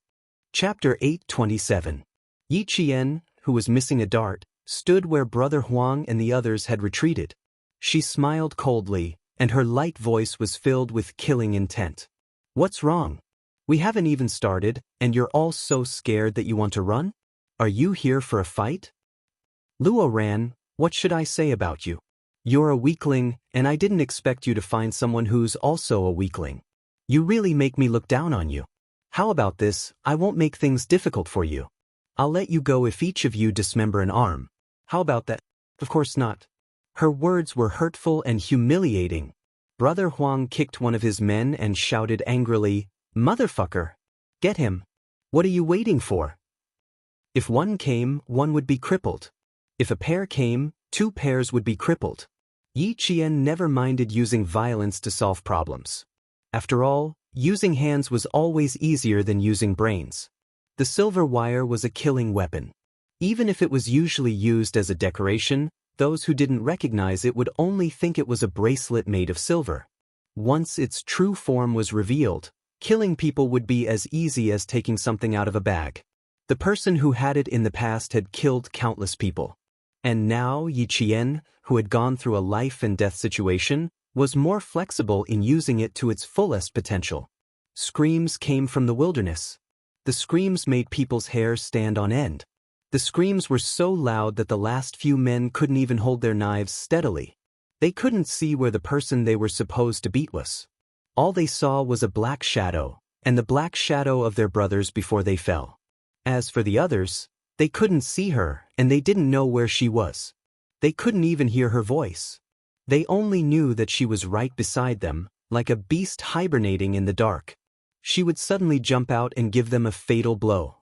Chapter 827. Yi Qian, who was missing a dart, stood where Brother Huang and the others had retreated. She smiled coldly, and her light voice was filled with killing intent. "What's wrong? We haven't even started, and you're all so scared that you want to run? Are you here for a fight?" "Luo Ran, what should I say about you? You're a weakling, and I didn't expect you to find someone who's also a weakling. You really make me look down on you. How about this? I won't make things difficult for you. I'll let you go if each of you dismember an arm. How about that?" "Of course not." Her words were hurtful and humiliating. Brother Huang kicked one of his men and shouted angrily, "Motherfucker! Get him! What are you waiting for?" If one came, one would be crippled. If a pair came, 2 pairs would be crippled. Yi Qian never minded using violence to solve problems. After all, using hands was always easier than using brains. The silver wire was a killing weapon. Even if it was usually used as a decoration, those who didn't recognize it would only think it was a bracelet made of silver. Once its true form was revealed, killing people would be as easy as taking something out of a bag. The person who had it in the past had killed countless people. And now Yi Qian, who had gone through a life and death situation, was more flexible in using it to its fullest potential. Screams came from the wilderness. The screams made people's hair stand on end. The screams were so loud that the last few men couldn't even hold their knives steadily. They couldn't see where the person they were supposed to beat was. All they saw was a black shadow, and the black shadow of their brothers before they fell. As for the others, they couldn't see her, and they didn't know where she was. They couldn't even hear her voice. They only knew that she was right beside them, like a beast hibernating in the dark. She would suddenly jump out and give them a fatal blow.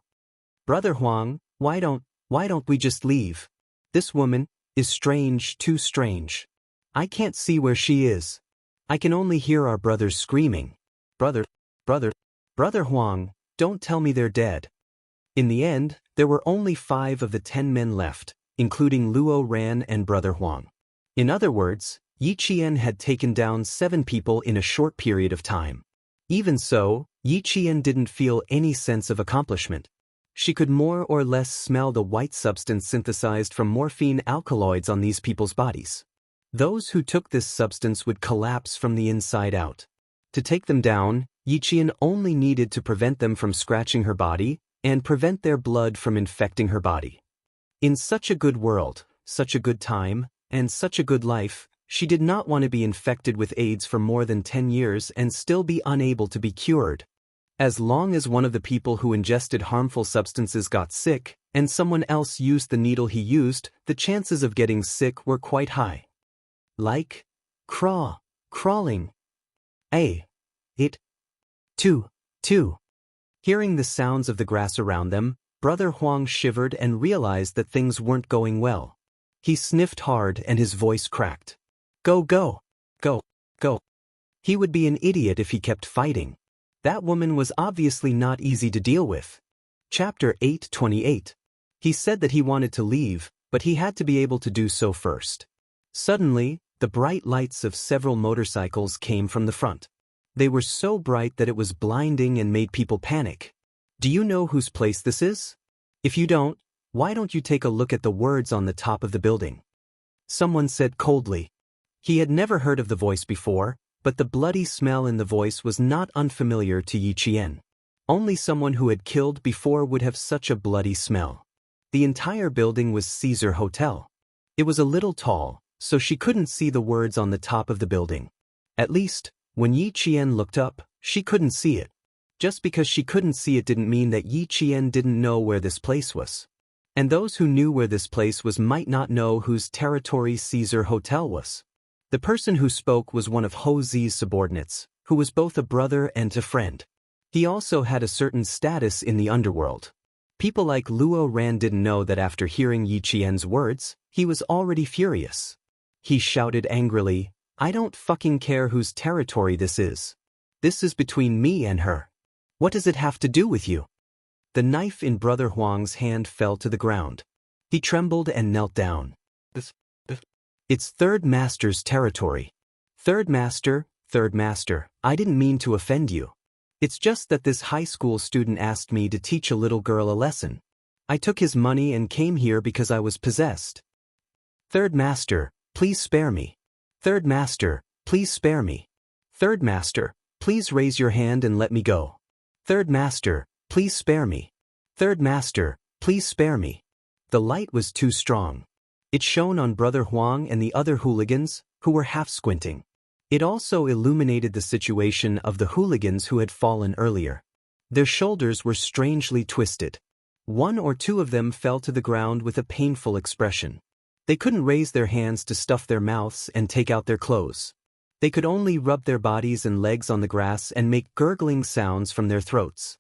"Brother Huang, why don't we just leave? This woman is strange, too strange. I can't see where she is. I can only hear our brothers screaming. Brother Huang, don't tell me they're dead." In the end, there were only 5 of the 10 men left, including Luo Ran and Brother Huang. In other words, Yi Qian had taken down 7 people in a short period of time. Even so, Yi Qian didn't feel any sense of accomplishment. She could more or less smell the white substance synthesized from morphine alkaloids on these people's bodies. Those who took this substance would collapse from the inside out. To take them down, Yi Qian only needed to prevent them from scratching her body and prevent their blood from infecting her body. In such a good world, such a good time, and such a good life, she did not want to be infected with AIDS for more than 10 years and still be unable to be cured. As long as one of the people who ingested harmful substances got sick, and someone else used the needle he used, the chances of getting sick were quite high. Like, crawling. It. Two. Hearing the sounds of the grass around them, Brother Huang shivered and realized that things weren't going well. He sniffed hard and his voice cracked. Go. He would be an idiot if he kept fighting. That woman was obviously not easy to deal with. Chapter 8:28. He said that he wanted to leave, but he had to be able to do so first. Suddenly, the bright lights of several motorcycles came from the front. They were so bright that it was blinding and made people panic. Do you know whose place this is? If you don't, why don't you take a look at the words on the top of the building? Someone said coldly. He had never heard of the voice before, but the bloody smell in the voice was not unfamiliar to Yi Qian. Only someone who had killed before would have such a bloody smell. The entire building was Caesar Hotel. It was a little tall, so she couldn't see the words on the top of the building. At least, when Yi Qian looked up, she couldn't see it. Just because she couldn't see it didn't mean that Yi Qian didn't know where this place was. And those who knew where this place was might not know whose territory Caesar Hotel was. The person who spoke was one of Ho Zi's subordinates, who was both a brother and a friend. He also had a certain status in the underworld. People like Luo Ran didn't know that after hearing Yi Qian's words, he was already furious. He shouted angrily, "I don't fucking care whose territory this is. This is between me and her. What does it have to do with you?" The knife in Brother Huang's hand fell to the ground. He trembled and knelt down. It's Third Master's territory. Third Master, I didn't mean to offend you. It's just that this high school student asked me to teach a little girl a lesson. I took his money and came here because I was possessed. Third Master, please spare me. Third Master, please spare me. Third Master, please raise your hand and let me go. Third Master, please spare me. Third Master, please spare me. The light was too strong. It shone on Brother Huang and the other hooligans, who were half-squinting. It also illuminated the situation of the hooligans who had fallen earlier. Their shoulders were strangely twisted. One or two of them fell to the ground with a painful expression. They couldn't raise their hands to stuff their mouths and take out their clothes. They could only rub their bodies and legs on the grass and make gurgling sounds from their throats.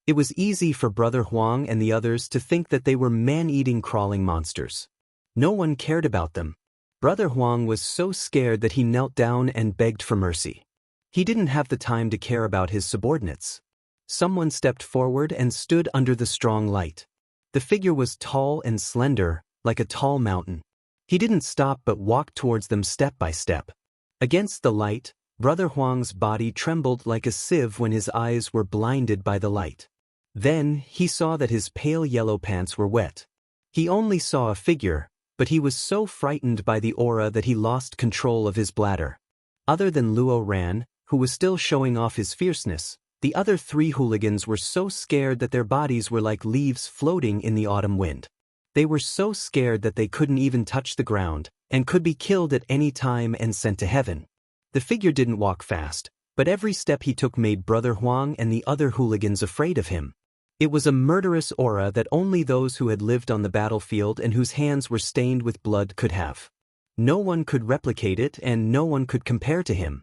It was easy for Brother Huang and the others to think that they were man-eating crawling monsters. No one cared about them. Brother Huang was so scared that he knelt down and begged for mercy. He didn't have the time to care about his subordinates. Someone stepped forward and stood under the strong light. The figure was tall and slender, like a tall mountain. He didn't stop but walked towards them step by step. Against the light, Brother Huang's body trembled like a sieve when his eyes were blinded by the light. Then, he saw that his pale yellow pants were wet. He only saw a figure, but he was so frightened by the aura that he lost control of his bladder. Other than Luo Ran, who was still showing off his fierceness, the other three hooligans were so scared that their bodies were like leaves floating in the autumn wind. They were so scared that they couldn't even touch the ground, and could be killed at any time and sent to heaven. The figure didn't walk fast, but every step he took made Brother Huang and the other hooligans afraid of him. It was a murderous aura that only those who had lived on the battlefield and whose hands were stained with blood could have. No one could replicate it and no one could compare to him.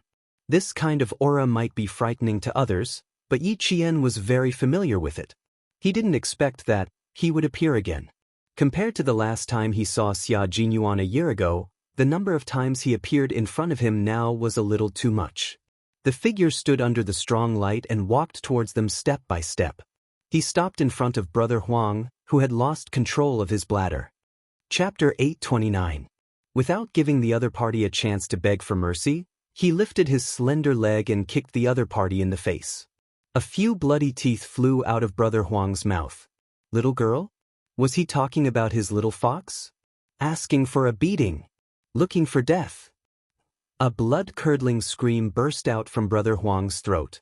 This kind of aura might be frightening to others, but Yi Qian was very familiar with it. He didn't expect that he would appear again. Compared to the last time he saw Xia Jinyuan a year ago, the number of times he appeared in front of him now was a little too much. The figure stood under the strong light and walked towards them step by step. He stopped in front of Brother Huang, who had lost control of his bladder. Chapter 8:29. Without giving the other party a chance to beg for mercy, he lifted his slender leg and kicked the other party in the face. A few bloody teeth flew out of Brother Huang's mouth. Little girl? Was he talking about his little fox? Asking for a beating? Looking for death? A blood-curdling scream burst out from Brother Huang's throat.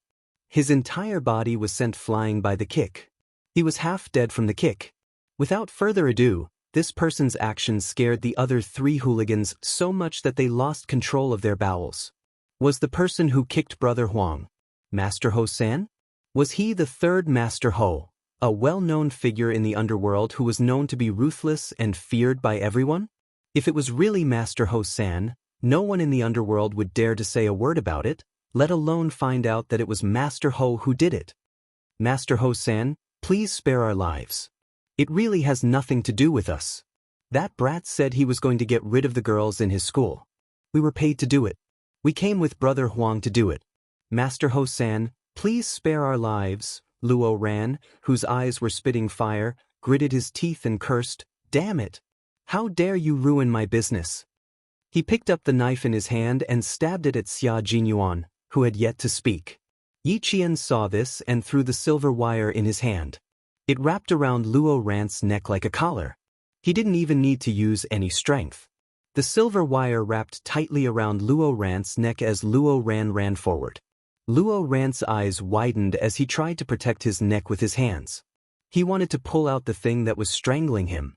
His entire body was sent flying by the kick. He was half dead from the kick. Without further ado, this person's actions scared the other three hooligans so much that they lost control of their bowels. Was the person who kicked Brother Huang Master Ho-san? Was he the third Master Ho, a well-known figure in the underworld who was known to be ruthless and feared by everyone? If it was really Master Ho-san, no one in the underworld would dare to say a word about it, let alone find out that it was Master Ho who did it. Master Ho-san, please spare our lives. It really has nothing to do with us. That brat said he was going to get rid of the girls in his school. We were paid to do it. We came with Brother Huang to do it. Master Ho-san, please spare our lives. Luo Ran, whose eyes were spitting fire, gritted his teeth and cursed, "Damn it! How dare you ruin my business?" He picked up the knife in his hand and stabbed it at Xia Jinyuan, who had yet to speak. Yi Qian saw this and threw the silver wire in his hand. It wrapped around Luo Ran's neck like a collar. He didn't even need to use any strength. The silver wire wrapped tightly around Luo Ran's neck as Luo Ran ran forward. Luo Ran's eyes widened as he tried to protect his neck with his hands. He wanted to pull out the thing that was strangling him.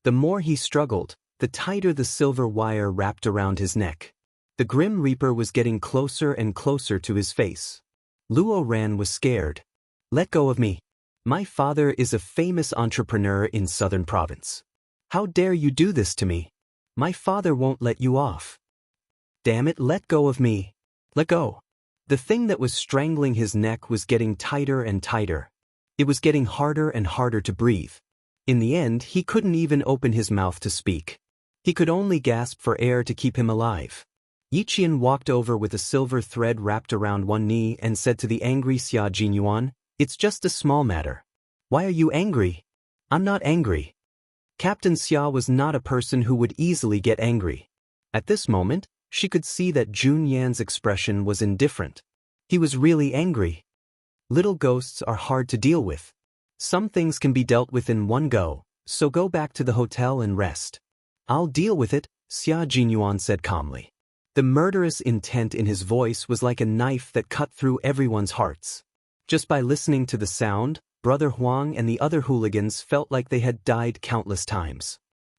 The more he struggled, the tighter the silver wire wrapped around his neck. The Grim Reaper was getting closer and closer to his face. Luo Ran was scared. "Let go of me. My father is a famous entrepreneur in Southern Province. How dare you do this to me? My father won't let you off. Damn it, let go of me. Let go." The thing that was strangling his neck was getting tighter and tighter. It was getting harder and harder to breathe. In the end, he couldn't even open his mouth to speak. He could only gasp for air to keep him alive. Yi Qian walked over with a silver thread wrapped around one knee and said to the angry Xia Jinyuan, "It's just a small matter." "Why are you angry?" "I'm not angry." Captain Xia was not a person who would easily get angry. At this moment, she could see that Jun Yan's expression was indifferent. He was really angry. Little ghosts are hard to deal with. Some things can be dealt with in one go, so go back to the hotel and rest. "I'll deal with it," Xia Jinyuan said calmly. The murderous intent in his voice was like a knife that cut through everyone's hearts. Just by listening to the sound, Brother Huang and the other hooligans felt like they had died countless times.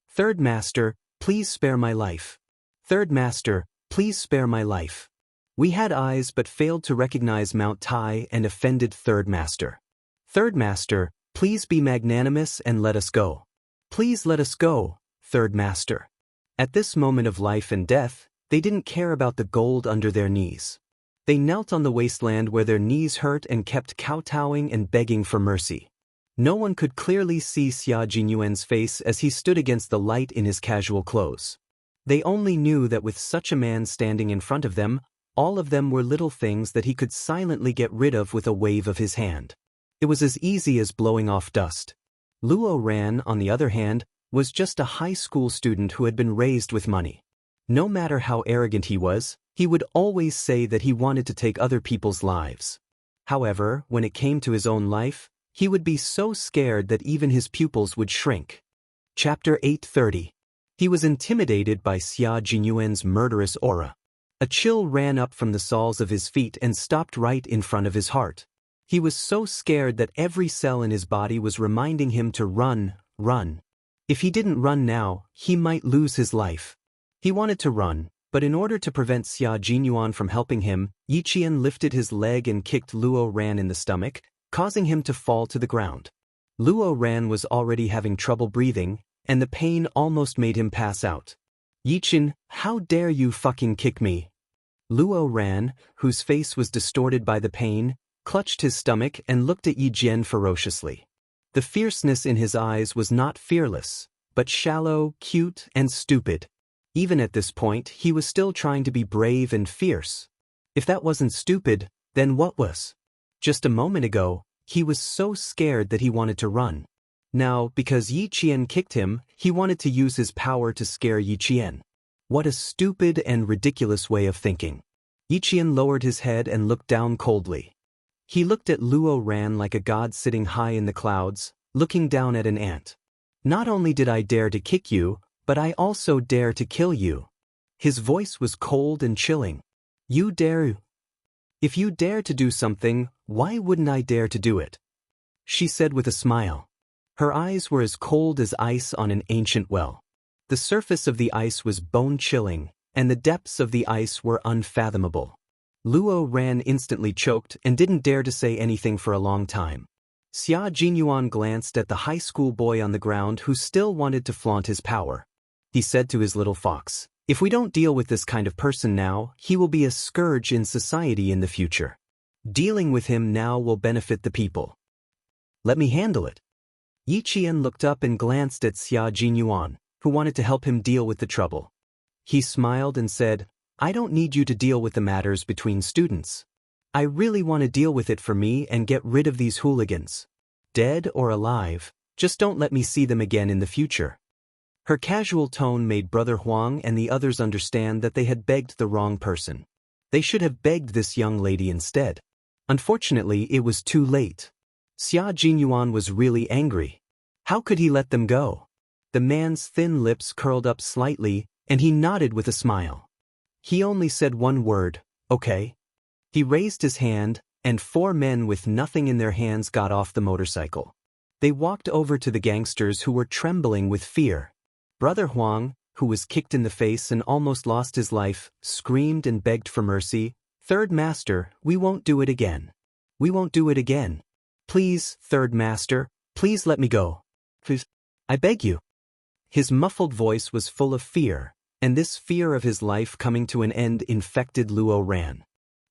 "Third Master, please spare my life. Third Master, please spare my life." We had eyes but failed to recognize Mount Tai and offended Third Master. "Third Master, please be magnanimous and let us go. Please let us go, Third Master." At this moment of life and death, they didn't care about the gold under their knees. They knelt on the wasteland where their knees hurt and kept kowtowing and begging for mercy. No one could clearly see Xia Jinyuan's face as he stood against the light in his casual clothes. They only knew that with such a man standing in front of them, all of them were little things that he could silently get rid of with a wave of his hand. It was as easy as blowing off dust. Luo Ran, on the other hand, was just a high school student who had been raised with money. No matter how arrogant he was, he would always say that he wanted to take other people's lives. However, when it came to his own life, he would be so scared that even his pupils would shrink. Chapter 830. He was intimidated by Xia Jinyuan's murderous aura. A chill ran up from the soles of his feet and stopped right in front of his heart. He was so scared that every cell in his body was reminding him to run, run. If he didn't run now, he might lose his life. He wanted to run, but in order to prevent Xia Jinyuan from helping him, Yi Qian lifted his leg and kicked Luo Ran in the stomach, causing him to fall to the ground. Luo Ran was already having trouble breathing, and the pain almost made him pass out. "Yi Qian, how dare you fucking kick me?" Luo Ran, whose face was distorted by the pain, clutched his stomach and looked at Yi Jian ferociously. The fierceness in his eyes was not fearless, but shallow, cute, and stupid. Even at this point, he was still trying to be brave and fierce. If that wasn't stupid, then what was? Just a moment ago, he was so scared that he wanted to run. Now, because Yi Qian kicked him, he wanted to use his power to scare Yi Qian. What a stupid and ridiculous way of thinking. Yi Qian lowered his head and looked down coldly. He looked at Luo Ran like a god sitting high in the clouds, looking down at an ant. "Not only did I dare to kick you, but I also dare to kill you." His voice was cold and chilling. "You dare? If you dare to do something, why wouldn't I dare to do it?" she said with a smile. Her eyes were as cold as ice on an ancient well. The surface of the ice was bone-chilling, and the depths of the ice were unfathomable. Luo Ran instantly choked and didn't dare to say anything for a long time. Xia Jinyuan glanced at the high school boy on the ground who still wanted to flaunt his power. He said to his little fox, "If we don't deal with this kind of person now, he will be a scourge in society in the future. Dealing with him now will benefit the people. Let me handle it." Yi Qian looked up and glanced at Xia Jinyuan, who wanted to help him deal with the trouble. He smiled and said, "I don't need you to deal with the matters between students. I really want to deal with it for me and get rid of these hooligans. Dead or alive, just don't let me see them again in the future." Her casual tone made Brother Huang and the others understand that they had begged the wrong person. They should have begged this young lady instead. Unfortunately, it was too late. Xia Jinyuan was really angry. How could he let them go? The man's thin lips curled up slightly, and he nodded with a smile. He only said one word, "Okay." He raised his hand, and 4 men with nothing in their hands got off the motorcycle. They walked over to the gangsters who were trembling with fear. Brother Huang, who was kicked in the face and almost lost his life, screamed and begged for mercy. "Third Master, we won't do it again. We won't do it again. Please, Third Master, please let me go. Please, I beg you." His muffled voice was full of fear, and this fear of his life coming to an end infected Luo Ran.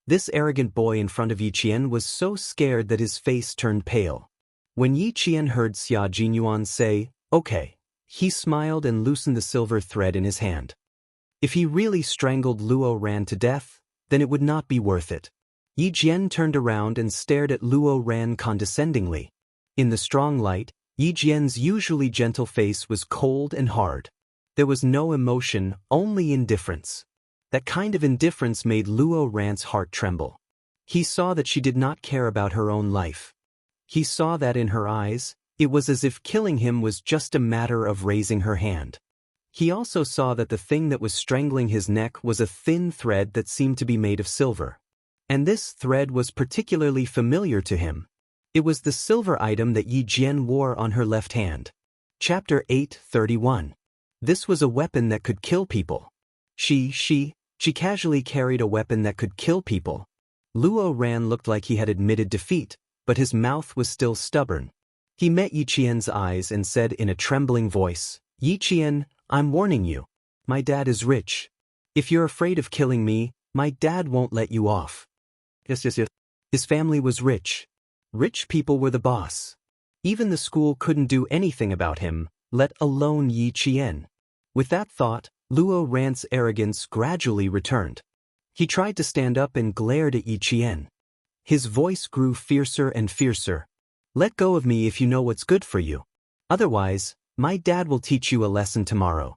This arrogant boy in front of Yi Qian was so scared that his face turned pale. When Yi Qian heard Xia Jinyuan say, "Okay," he smiled and loosened the silver thread in his hand. If he really strangled Luo Ran to death, then it would not be worth it. Yi Jian turned around and stared at Luo Ran condescendingly. In the strong light, Yi Jian's usually gentle face was cold and hard. There was no emotion, only indifference. That kind of indifference made Luo Ran's heart tremble. He saw that she did not care about her own life. He saw that in her eyes, it was as if killing him was just a matter of raising her hand. He also saw that the thing that was strangling his neck was a thin thread that seemed to be made of silver. And this thread was particularly familiar to him. It was the silver item that Yi Jian wore on her left hand. Chapter 8:31. This was a weapon that could kill people. She casually carried a weapon that could kill people. Luo Ran looked like he had admitted defeat, but his mouth was still stubborn. He met Yi Qian's eyes and said in a trembling voice, "Yi Qian, I'm warning you. My dad is rich. If you're afraid of killing me, my dad won't let you off." Yes. His family was rich. Rich people were the boss. Even the school couldn't do anything about him, let alone Yi Qian. With that thought, Luo Ran's arrogance gradually returned. He tried to stand up and glared at Yi Qian. His voice grew fiercer and fiercer. "Let go of me if you know what's good for you. Otherwise, my dad will teach you a lesson tomorrow.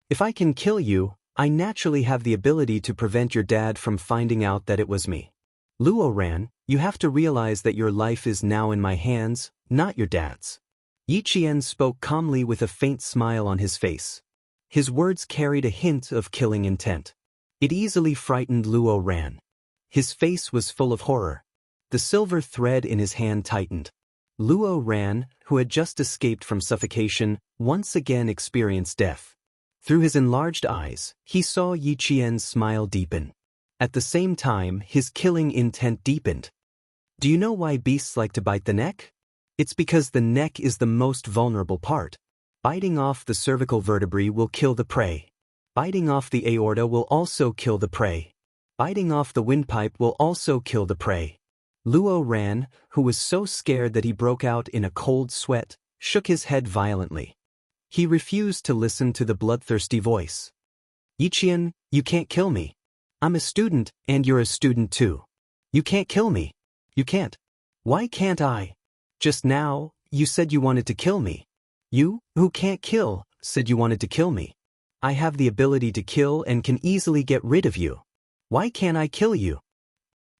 If I can kill you, I naturally have the ability to prevent your dad from finding out that it was me. Luo Ran, you have to realize that your life is now in my hands, not your dad's." Yi Qian spoke calmly with a faint smile on his face. His words carried a hint of killing intent. It easily frightened Luo Ran. His face was full of horror. The silver thread in his hand tightened. Luo Ran, who had just escaped from suffocation, once again experienced death. Through his enlarged eyes, he saw Yi Qian's smile deepen. At the same time, his killing intent deepened. Do you know why beasts like to bite the neck? It's because the neck is the most vulnerable part. Biting off the cervical vertebrae will kill the prey. Biting off the aorta will also kill the prey. Biting off the windpipe will also kill the prey. Luo Ran, who was so scared that he broke out in a cold sweat, shook his head violently. He refused to listen to the bloodthirsty voice. "Yi Qian, you can't kill me. I'm a student, and you're a student too. You can't kill me. You can't." "Why can't I? Just now, you said you wanted to kill me. You, who can't kill, said you wanted to kill me. I have the ability to kill and can easily get rid of you. Why can't I kill you?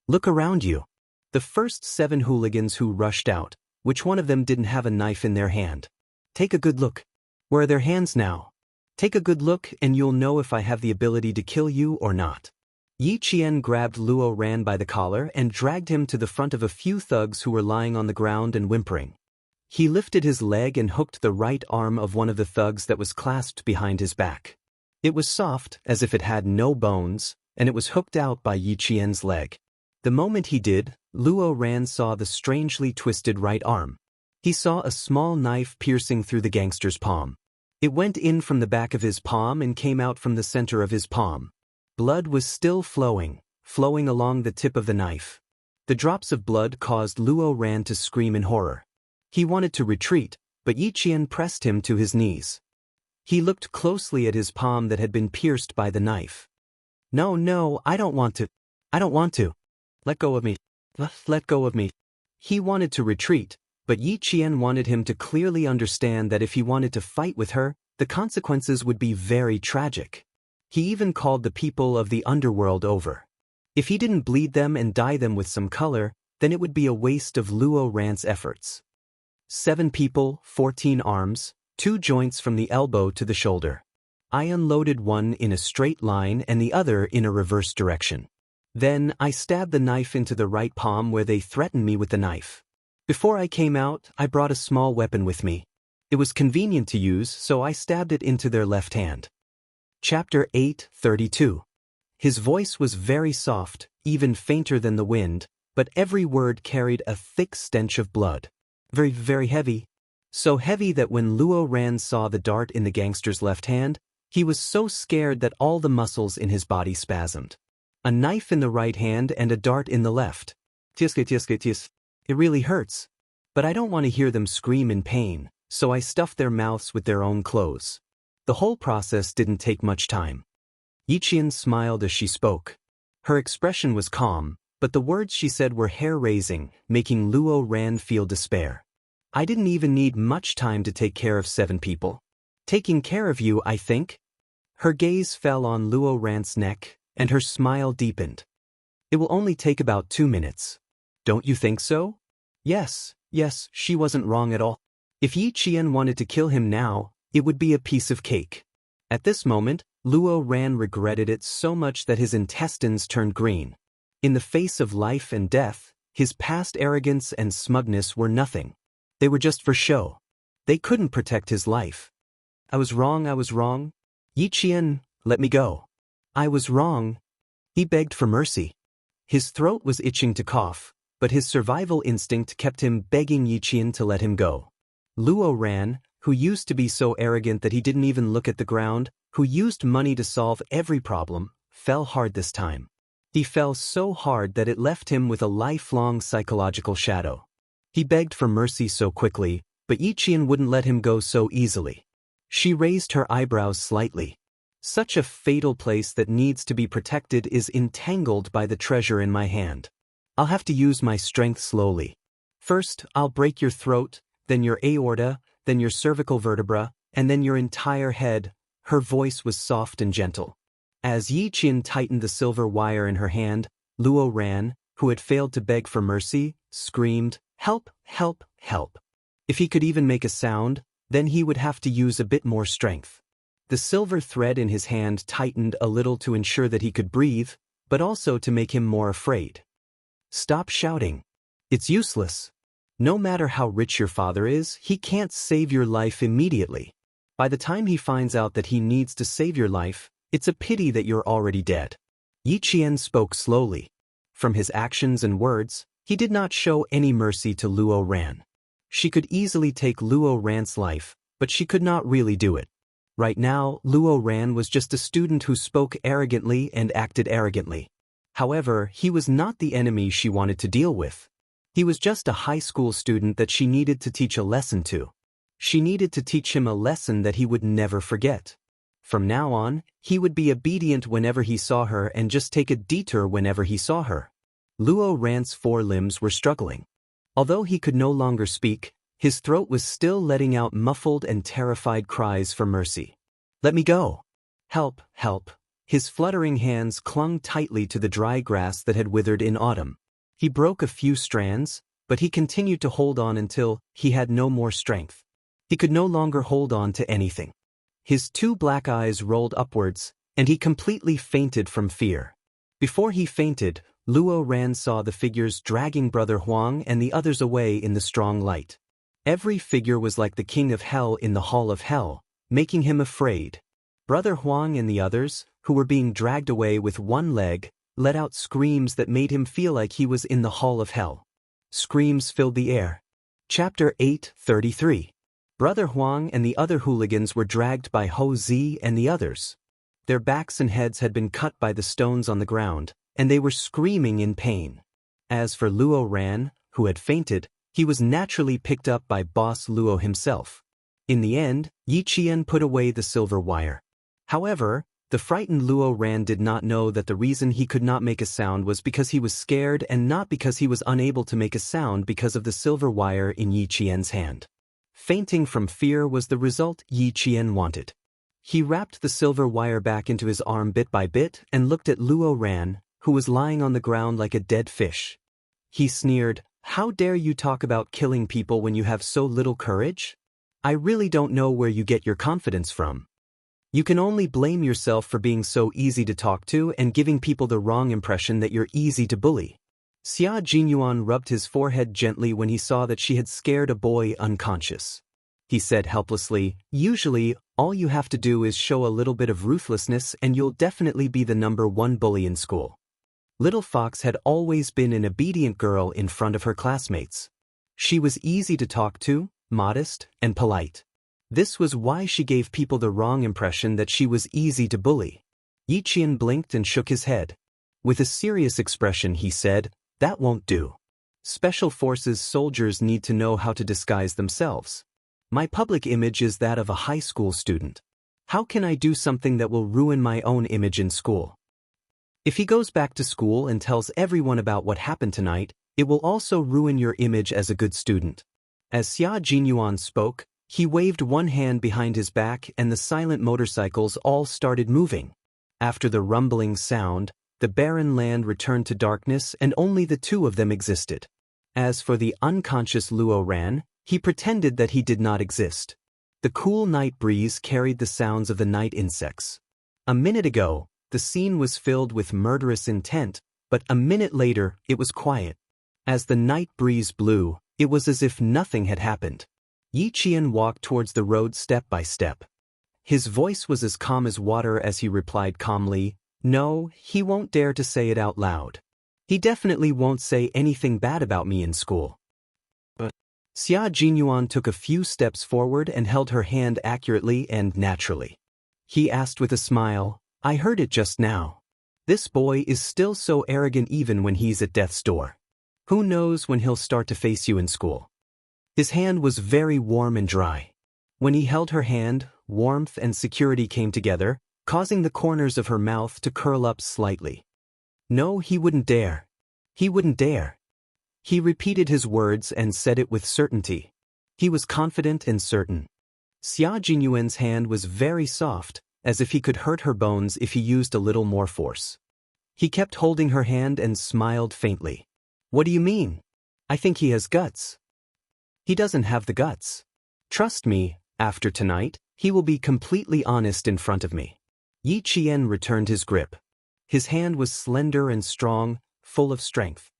Look around you." The first 7 hooligans who rushed out, which one of them didn't have a knife in their hand? Take a good look. Where are their hands now? Take a good look and you'll know if I have the ability to kill you or not. Yi Qian grabbed Luo Ran by the collar and dragged him to the front of a few thugs who were lying on the ground and whimpering. He lifted his leg and hooked the right arm of one of the thugs that was clasped behind his back. It was soft, as if it had no bones, and it was hooked out by Yi Qian's leg. The moment he did, Luo Ran saw the strangely twisted right arm. He saw a small knife piercing through the gangster's palm. It went in from the back of his palm and came out from the center of his palm. Blood was still flowing along the tip of the knife. The drops of blood caused Luo Ran to scream in horror. He wanted to retreat, but Yi Qian pressed him to his knees. He looked closely at his palm that had been pierced by the knife. No, I don't want to. I don't want to. Let go of me. Let go of me. He wanted to retreat, but Yi Qian wanted him to clearly understand that if he wanted to fight with her, the consequences would be very tragic. He even called the people of the underworld over. If he didn't bleed them and dye them with some color, then it would be a waste of Luo Ran's efforts. 7 people, 14 arms, 2 joints from the elbow to the shoulder. I unloaded one in a straight line and the other in a reverse direction. Then I stabbed the knife into the right palm where they threatened me with the knife. Before I came out, I brought a small weapon with me. It was convenient to use, so I stabbed it into their left hand. Chapter 8:32. His voice was very soft, even fainter than the wind, but every word carried a thick stench of blood. Very, very heavy. So heavy that when Luo Ran saw the dart in the gangster's left hand, he was so scared that all the muscles in his body spasmed. A knife in the right hand and a dart in the left. Tisk. It really hurts. But I don't want to hear them scream in pain, so I stuffed their mouths with their own clothes. The whole process didn't take much time. Yi Qian smiled as she spoke. Her expression was calm, but the words she said were hair-raising, making Luo Ran feel despair. I didn't even need much time to take care of 7 people. Taking care of you, I think? Her gaze fell on Luo Ran's neck, and her smile deepened. It will only take about 2 minutes. Don't you think so? Yes, she wasn't wrong at all. If Yi Qian wanted to kill him now, it would be a piece of cake. At this moment, Luo Ran regretted it so much that his intestines turned green. In the face of life and death, his past arrogance and smugness were nothing. They were just for show. They couldn't protect his life. I was wrong. Yi Qian, let me go. I was wrong. He begged for mercy. His throat was itching to cough, but his survival instinct kept him begging Yi Qian to let him go. Luo Ran, who used to be so arrogant that he didn't even look at the ground, who used money to solve every problem, fell hard this time. He fell so hard that it left him with a lifelong psychological shadow. He begged for mercy so quickly, but Yi Qian wouldn't let him go so easily. She raised her eyebrows slightly. Such a fatal place that needs to be protected is entangled by the treasure in my hand. I'll have to use my strength slowly. First, I'll break your throat, then your aorta, then your cervical vertebra, and then your entire head. Her voice was soft and gentle. As Yi Qian tightened the silver wire in her hand, Luo Ran, who had failed to beg for mercy, screamed, "Help, help, help." If he could even make a sound, then he would have to use a bit more strength. The silver thread in his hand tightened a little to ensure that he could breathe, but also to make him more afraid. Stop shouting. It's useless. No matter how rich your father is, he can't save your life immediately. By the time he finds out that he needs to save your life, it's a pity that you're already dead. Yi Qian spoke slowly. From his actions and words, he did not show any mercy to Luo Ran. She could easily take Luo Ran's life, but she could not really do it. Right now, Luo Ran was just a student who spoke arrogantly and acted arrogantly. However, he was not the enemy she wanted to deal with. He was just a high school student that she needed to teach a lesson to. She needed to teach him a lesson that he would never forget. From now on, he would be obedient whenever he saw her and just take a detour whenever he saw her. Luo Ran's 4 limbs were struggling. Although he could no longer speak, his throat was still letting out muffled and terrified cries for mercy. "Let me go! Help, help!" His fluttering hands clung tightly to the dry grass that had withered in autumn. He broke a few strands, but he continued to hold on until he had no more strength. He could no longer hold on to anything. His 2 black eyes rolled upwards, and he completely fainted from fear. Before he fainted, Luo Ran saw the figures dragging Brother Huang and the others away in the strong light. Every figure was like the king of hell in the hall of hell, making him afraid. Brother Huang and the others, who were being dragged away with one leg, let out screams that made him feel like he was in the hall of hell. Screams filled the air. Chapter 8:33. Brother Huang and the other hooligans were dragged by Ho Zi and the others. Their backs and heads had been cut by the stones on the ground, and they were screaming in pain. As for Luo Ran, who had fainted, he was naturally picked up by Boss Luo himself. In the end, Yi Qian put away the silver wire. However, the frightened Luo Ran did not know that the reason he could not make a sound was because he was scared and not because he was unable to make a sound because of the silver wire in Yi Qian's hand. Fainting from fear was the result Yi Qian wanted. He wrapped the silver wire back into his arm bit by bit and looked at Luo Ran, who was lying on the ground like a dead fish. He sneered, "How dare you talk about killing people when you have so little courage? I really don't know where you get your confidence from. You can only blame yourself for being so easy to talk to and giving people the wrong impression that you're easy to bully." Xia Jinyuan rubbed his forehead gently when he saw that she had scared a boy unconscious. He said helplessly, "Usually, all you have to do is show a little bit of ruthlessness and you'll definitely be the #1 bully in school." Little Fox had always been an obedient girl in front of her classmates. She was easy to talk to, modest, and polite. This was why she gave people the wrong impression that she was easy to bully. Yi Qian blinked and shook his head. With a serious expression he said, "That won't do. Special Forces soldiers need to know how to disguise themselves. My public image is that of a high school student. How can I do something that will ruin my own image in school? If he goes back to school and tells everyone about what happened tonight, it will also ruin your image as a good student." As Xia Jinyuan spoke, he waved one hand behind his back and the silent motorcycles all started moving. After the rumbling sound, the barren land returned to darkness and only the two of them existed. As for the unconscious Luo Ran, he pretended that he did not exist. The cool night breeze carried the sounds of the night insects. A minute ago, the scene was filled with murderous intent, but a minute later, it was quiet. As the night breeze blew, it was as if nothing had happened. Yi Qian walked towards the road step by step. His voice was as calm as water as he replied calmly, "No, he won't dare to say it out loud. He definitely won't say anything bad about me in school." But Xia Jinyuan took a few steps forward and held her hand accurately and naturally. He asked with a smile, "I heard it just now. This boy is still so arrogant even when he's at death's door. Who knows when he'll start to face you in school?" His hand was very warm and dry. When he held her hand, warmth and security came together, causing the corners of her mouth to curl up slightly. "No, he wouldn't dare. He wouldn't dare." He repeated his words and said it with certainty. He was confident and certain. Xia Jinyuan's hand was very soft, as if he could hurt her bones if he used a little more force. He kept holding her hand and smiled faintly. "What do you mean? I think he has guts." "He doesn't have the guts. Trust me, after tonight, he will be completely honest in front of me." Yi Qian returned his grip. His hand was slender and strong, full of strength.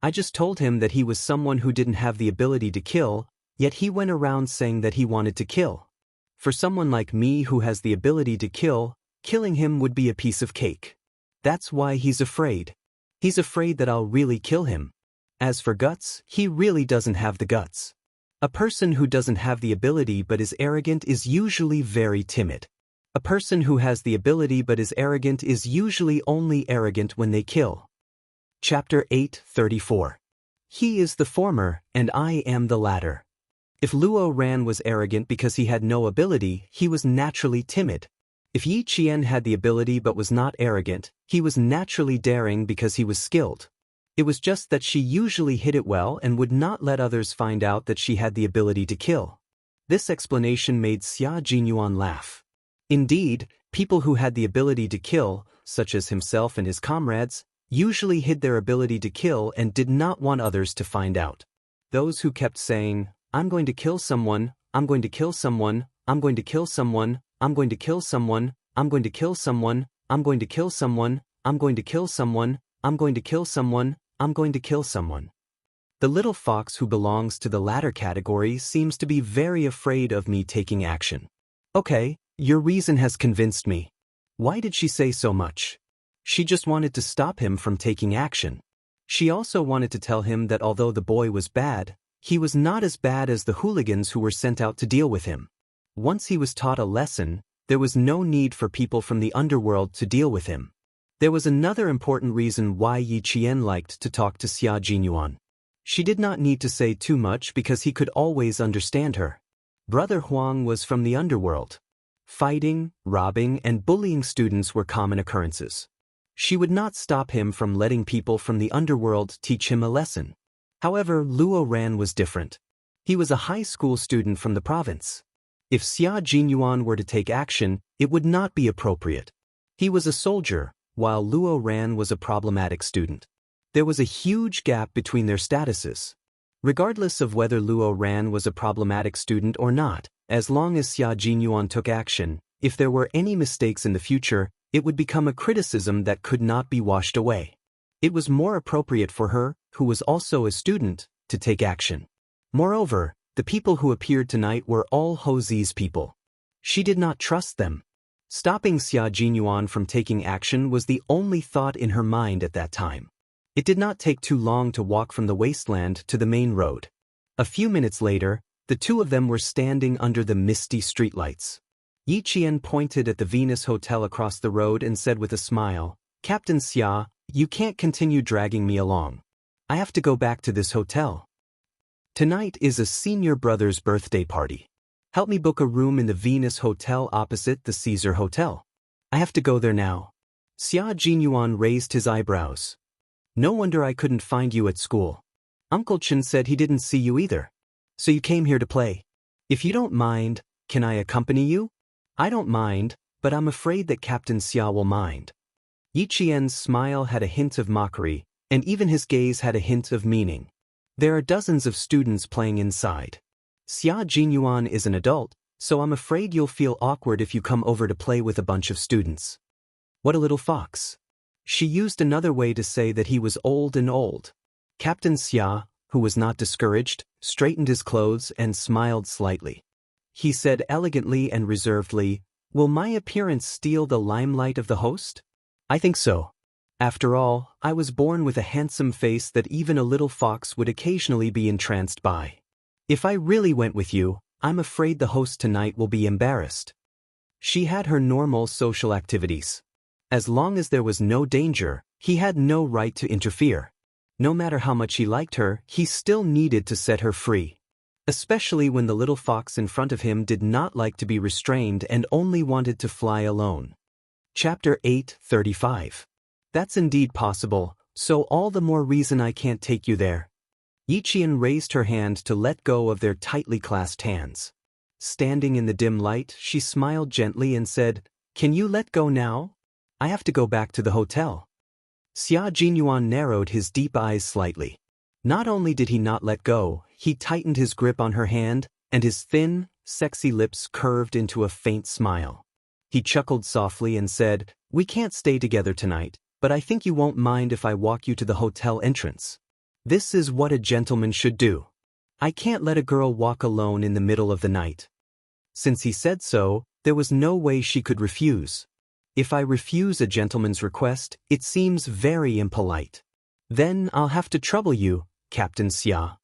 "I just told him that he was someone who didn't have the ability to kill, yet he went around saying that he wanted to kill. For someone like me who has the ability to kill, killing him would be a piece of cake. That's why he's afraid. He's afraid that I'll really kill him. As for guts, he really doesn't have the guts. A person who doesn't have the ability but is arrogant is usually very timid. A person who has the ability but is arrogant is usually only arrogant when they kill." Chapter 8:34. He is the former, and I am the latter. If Luo Ran was arrogant because he had no ability, he was naturally timid. If Yi Qian had the ability but was not arrogant, he was naturally daring because he was skilled. It was just that she usually hid it well and would not let others find out that she had the ability to kill. This explanation made Xia Jinyuan laugh. Indeed, people who had the ability to kill, such as himself and his comrades, usually hid their ability to kill and did not want others to find out. Those who kept saying, "I'm going to kill someone, I'm going to kill someone, I'm going to kill someone, I'm going to kill someone, I'm going to kill someone, I'm going to kill someone, I'm going to kill someone, I'm going to kill someone, I'm going to kill someone." The little fox who belongs to the latter category seems to be very afraid of me taking action. "Okay, your reason has convinced me. Why did she say so much? She just wanted to stop him from taking action. She also wanted to tell him that although the boy was bad, he was not as bad as the hooligans who were sent out to deal with him. Once he was taught a lesson, there was no need for people from the underworld to deal with him. There was another important reason why Yi Qian liked to talk to Xia Jinyuan. She did not need to say too much because he could always understand her. Brother Huang was from the underworld. Fighting, robbing, and bullying students were common occurrences. She would not stop him from letting people from the underworld teach him a lesson. However, Luo Ran was different. He was a high school student from the province. If Xia Jinyuan were to take action, it would not be appropriate. He was a soldier, while Luo Ran was a problematic student. There was a huge gap between their statuses. Regardless of whether Luo Ran was a problematic student or not, as long as Xia Jinyuan took action, if there were any mistakes in the future, it would become a criticism that could not be washed away. It was more appropriate for her, who was also a student, to take action. Moreover, the people who appeared tonight were all Ho Zi's people. She did not trust them. Stopping Xia Jinyuan from taking action was the only thought in her mind at that time. It did not take too long to walk from the wasteland to the main road. A few minutes later, the two of them were standing under the misty streetlights. Yi Qian pointed at the Venus Hotel across the road and said with a smile, "Captain Xia, you can't continue dragging me along. I have to go back to this hotel. Tonight is a senior brother's birthday party. Help me book a room in the Venus Hotel opposite the Caesar Hotel. I have to go there now." Xia Jinyuan raised his eyebrows. "No wonder I couldn't find you at school. Uncle Chen said he didn't see you either. So you came here to play. If you don't mind, can I accompany you?" "I don't mind, but I'm afraid that Captain Xia will mind." Yi Qian's smile had a hint of mockery, and even his gaze had a hint of meaning. "There are dozens of students playing inside. Xia Jinyuan is an adult, so I'm afraid you'll feel awkward if you come over to play with a bunch of students." What a little fox. She used another way to say that he was old and old. Captain Xia, who was not discouraged, straightened his clothes and smiled slightly. He said elegantly and reservedly, "Will my appearance steal the limelight of the host? I think so. After all, I was born with a handsome face that even a little fox would occasionally be entranced by. If I really went with you, I'm afraid the host tonight will be embarrassed." She had her normal social activities. As long as there was no danger, he had no right to interfere. No matter how much he liked her, he still needed to set her free. Especially when the little fox in front of him did not like to be restrained and only wanted to fly alone. Chapter 8:35. "That's indeed possible, so all the more reason I can't take you there." Yi Qian raised her hand to let go of their tightly clasped hands. Standing in the dim light, she smiled gently and said, "Can you let go now? I have to go back to the hotel." Xia Jinyuan narrowed his deep eyes slightly. Not only did he not let go, he tightened his grip on her hand, and his thin, sexy lips curved into a faint smile. He chuckled softly and said, "We can't stay together tonight, but I think you won't mind if I walk you to the hotel entrance. This is what a gentleman should do. I can't let a girl walk alone in the middle of the night." Since he said so, there was no way she could refuse. If I refuse a gentleman's request, it seems very impolite. Then I'll have to trouble you, Captain Xia.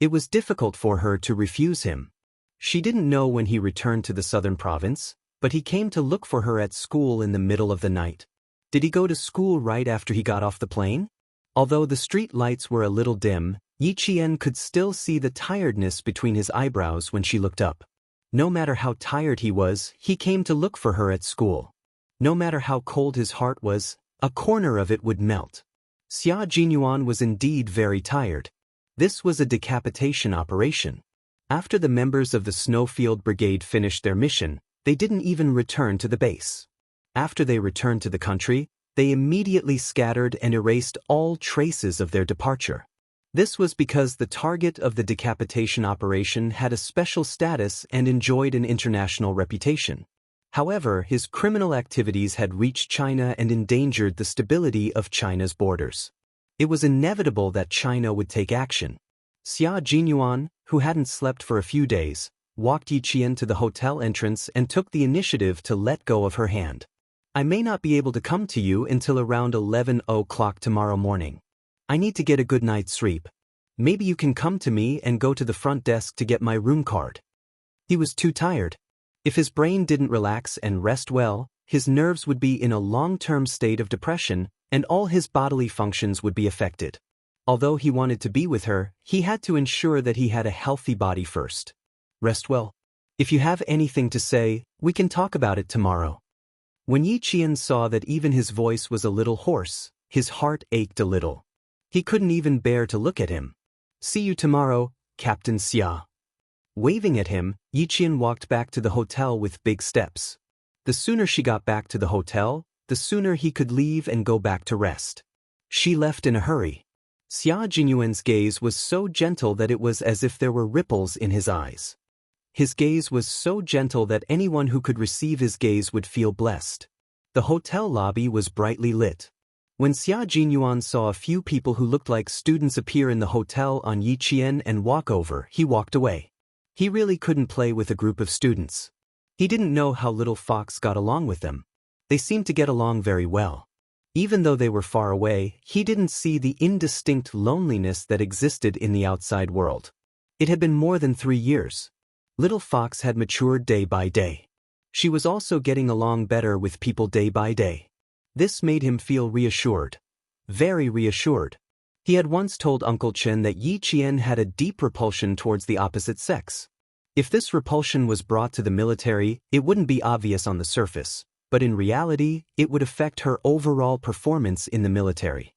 It was difficult for her to refuse him. She didn't know when he returned to the southern province, but he came to look for her at school in the middle of the night. Did he go to school right after he got off the plane? Although the street lights were a little dim, Yi Qian could still see the tiredness between his eyebrows when she looked up. No matter how tired he was, he came to look for her at school. No matter how cold his heart was, a corner of it would melt. Xia Jinyuan was indeed very tired. This was a decapitation operation. After the members of the Snowfield Brigade finished their mission, they didn't even return to the base. After they returned to the country, they immediately scattered and erased all traces of their departure. This was because the target of the decapitation operation had a special status and enjoyed an international reputation. However, his criminal activities had reached China and endangered the stability of China's borders. It was inevitable that China would take action. Xia Jinyuan, who hadn't slept for a few days, walked Yi Qian to the hotel entrance and took the initiative to let go of her hand. I may not be able to come to you until around 11 o'clock tomorrow morning. I need to get a good night's sleep. Maybe you can come to me and go to the front desk to get my room card. He was too tired. If his brain didn't relax and rest well, his nerves would be in a long-term state of depression, and all his bodily functions would be affected. Although he wanted to be with her, he had to ensure that he had a healthy body first. Rest well. If you have anything to say, we can talk about it tomorrow. When Yi Qian saw that even his voice was a little hoarse, his heart ached a little. He couldn't even bear to look at him. See you tomorrow, Captain Xia. Waving at him, Yi Qian walked back to the hotel with big steps. The sooner she got back to the hotel, the sooner he could leave and go back to rest. She left in a hurry. Xia Jinyuan's gaze was so gentle that it was as if there were ripples in his eyes. His gaze was so gentle that anyone who could receive his gaze would feel blessed. The hotel lobby was brightly lit. When Xia Jinyuan saw a few people who looked like students appear in the hotel on Yi Qian and walk over, he walked away. He really couldn't play with a group of students. He didn't know how little Fox got along with them. They seemed to get along very well. Even though they were far away, he didn't see the indistinct loneliness that existed in the outside world. It had been more than 3 years. Little Fox had matured day by day. She was also getting along better with people day by day. This made him feel reassured. Very reassured. He had once told Uncle Chen that Yi Qian had a deep repulsion towards the opposite sex. If this repulsion was brought to the military, it wouldn't be obvious on the surface, but in reality, it would affect her overall performance in the military.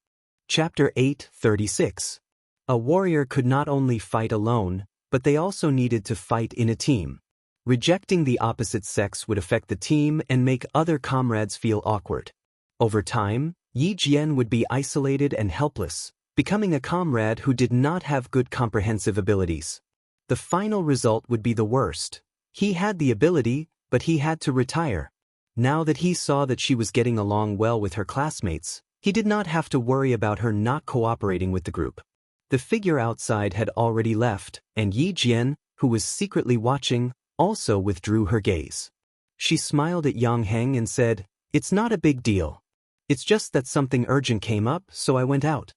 Chapter 8:36. A warrior could not only fight alone, but they also needed to fight in a team. Rejecting the opposite sex would affect the team and make other comrades feel awkward. Over time, Yi Jian would be isolated and helpless, becoming a comrade who did not have good comprehensive abilities. The final result would be the worst. He had the ability, but he had to retire. Now that he saw that she was getting along well with her classmates, he did not have to worry about her not cooperating with the group. The figure outside had already left, and Yi Jian, who was secretly watching, also withdrew her gaze. She smiled at Yang Heng and said, "It's not a big deal. It's just that something urgent came up, so I went out."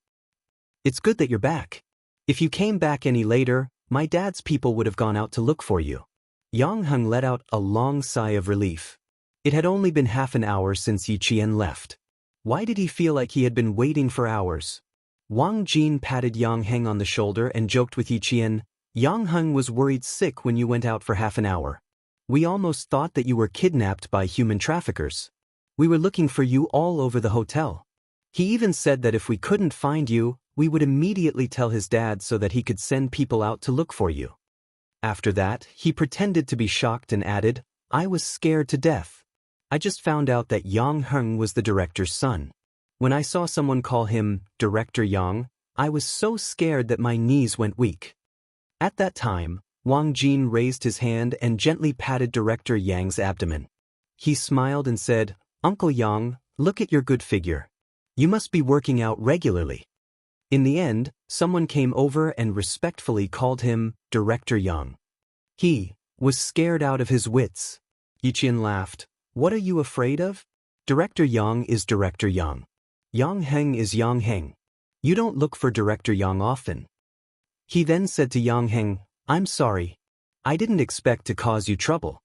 "It's good that you're back. If you came back any later, my dad's people would have gone out to look for you." Yang Heng let out a long sigh of relief. It had only been half an hour since Yi Qian left. Why did he feel like he had been waiting for hours? Wang Jin patted Yang Heng on the shoulder and joked with Yi Qian, "Yang Heng was worried sick when you went out for half an hour. We almost thought that you were kidnapped by human traffickers. We were looking for you all over the hotel. He even said that if we couldn't find you, we would immediately tell his dad so that he could send people out to look for you." After that, he pretended to be shocked and added, "I was scared to death. I just found out that Yang Heng was the director's son. When I saw someone call him Director Yang, I was so scared that my knees went weak." At that time, Wang Jin raised his hand and gently patted Director Yang's abdomen. He smiled and said, "Uncle Yang, look at your good figure. You must be working out regularly." In the end, someone came over and respectfully called him Director Yang. He was scared out of his wits. Yi Qian laughed. "What are you afraid of? Director Yang is Director Yang. Yang Heng is Yang Heng. You don't look for Director Yang often." He then said to Yang Heng, "I'm sorry. I didn't expect to cause you trouble.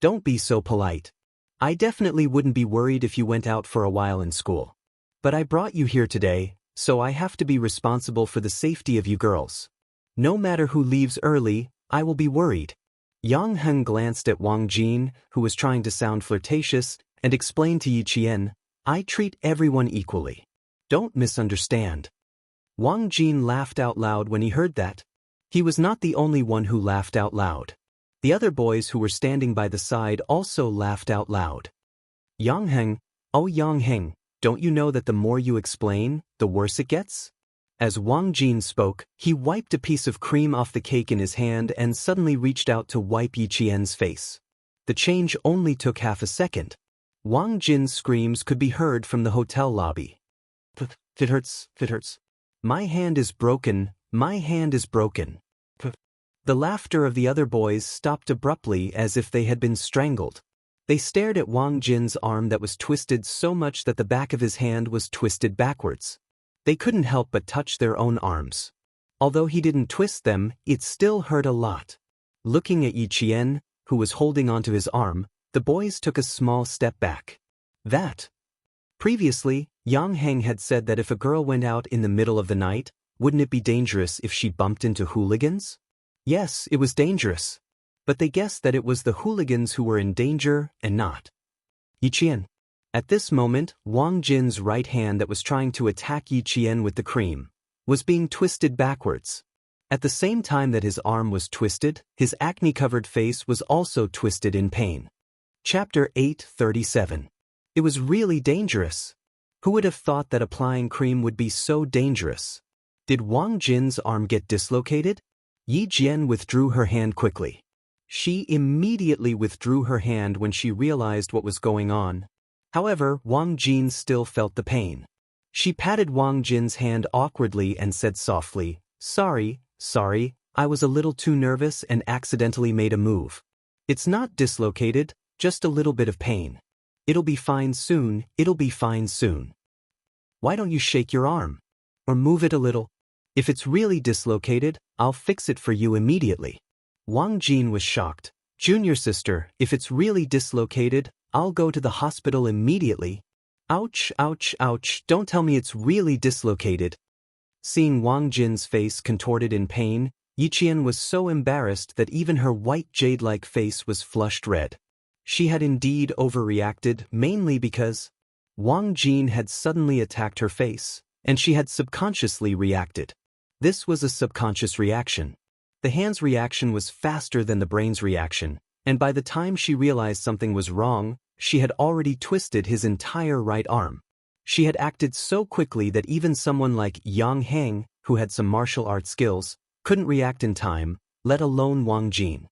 Don't be so polite. I definitely wouldn't be worried if you went out for a while in school. But I brought you here today, so I have to be responsible for the safety of you girls. No matter who leaves early, I will be worried." Yang Heng glanced at Wang Jin, who was trying to sound flirtatious, and explained to Yi Qian, "I treat everyone equally. Don't misunderstand." Wang Jin laughed out loud when he heard that. He was not the only one who laughed out loud. The other boys who were standing by the side also laughed out loud. Yang Heng, "Oh Yang Heng, don't you know that the more you explain, the worse it gets?" As Wang Jin spoke, he wiped a piece of cream off the cake in his hand and suddenly reached out to wipe Yi Qian's face. The change only took half a second. Wang Jin's screams could be heard from the hotel lobby. It hurts, it hurts. My hand is broken, my hand is broken." The laughter of the other boys stopped abruptly as if they had been strangled. They stared at Wang Jin's arm that was twisted so much that the back of his hand was twisted backwards. They couldn't help but touch their own arms. Although he didn't twist them, it still hurt a lot. Looking at Yi Qian, who was holding onto his arm, the boys took a small step back. Previously, Yang Heng had said that if a girl went out in the middle of the night, wouldn't it be dangerous if she bumped into hooligans? Yes, it was dangerous. But they guessed that it was the hooligans who were in danger and not Yi Qian. At this moment, Wang Jin's right hand that was trying to attack Yi Qian with the cream was being twisted backwards. At the same time that his arm was twisted, his acne-covered face was also twisted in pain. Chapter 837. It was really dangerous. Who would have thought that applying cream would be so dangerous? Did Wang Jin's arm get dislocated? Yi Jian withdrew her hand quickly. She immediately withdrew her hand when she realized what was going on. However, Wang Jin still felt the pain. She patted Wang Jin's hand awkwardly and said softly, Sorry, I was a little too nervous and accidentally made a move. It's not dislocated, just a little bit of pain. It'll be fine soon. Why don't you shake your arm? Or move it a little? If it's really dislocated, I'll fix it for you immediately. Wang Jin was shocked. Junior sister, if it's really dislocated, I'll go to the hospital immediately. Ouch, don't tell me it's really dislocated. Seeing Wang Jin's face contorted in pain, Yi Qian was so embarrassed that even her white jade-like face was flushed red. She had indeed overreacted, mainly because Wang Jin had suddenly attacked her face, and she had subconsciously reacted. This was a subconscious reaction. The hand's reaction was faster than the brain's reaction, and by the time she realized something was wrong, she had already twisted his entire right arm. She had acted so quickly that even someone like Yang Heng, who had some martial arts skills, couldn't react in time, let alone Wang Jin.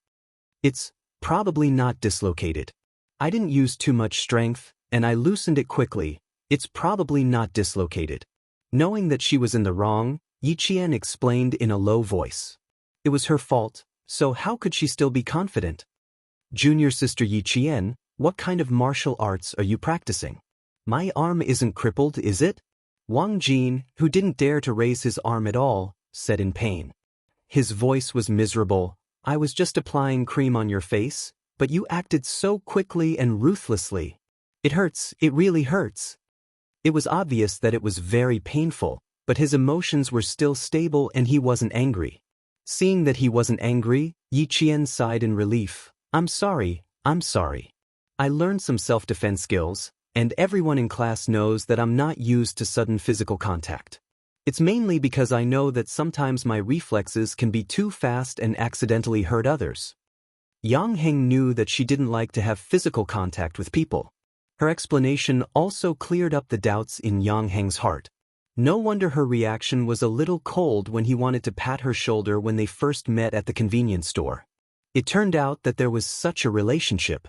It's probably not dislocated. I didn't use too much strength, and I loosened it quickly. It's probably not dislocated. Knowing that she was in the wrong, Yi Qian explained in a low voice. It was her fault, so how could she still be confident? Junior sister Yi Qian, what kind of martial arts are you practicing? My arm isn't crippled, is it? Wang Jin, who didn't dare to raise his arm at all, said in pain. His voice was miserable. I was just applying cream on your face, but you acted so quickly and ruthlessly. It hurts, it really hurts. It was obvious that it was very painful, but his emotions were still stable and he wasn't angry. Seeing that he wasn't angry, Yi Qian sighed in relief. I'm sorry. I learned some self-defense skills, and everyone in class knows that I'm not used to sudden physical contact. It's mainly because I know that sometimes my reflexes can be too fast and accidentally hurt others. Yang Heng knew that she didn't like to have physical contact with people. Her explanation also cleared up the doubts in Yang Heng's heart. No wonder her reaction was a little cold when he wanted to pat her shoulder when they first met at the convenience store. It turned out that there was such a relationship.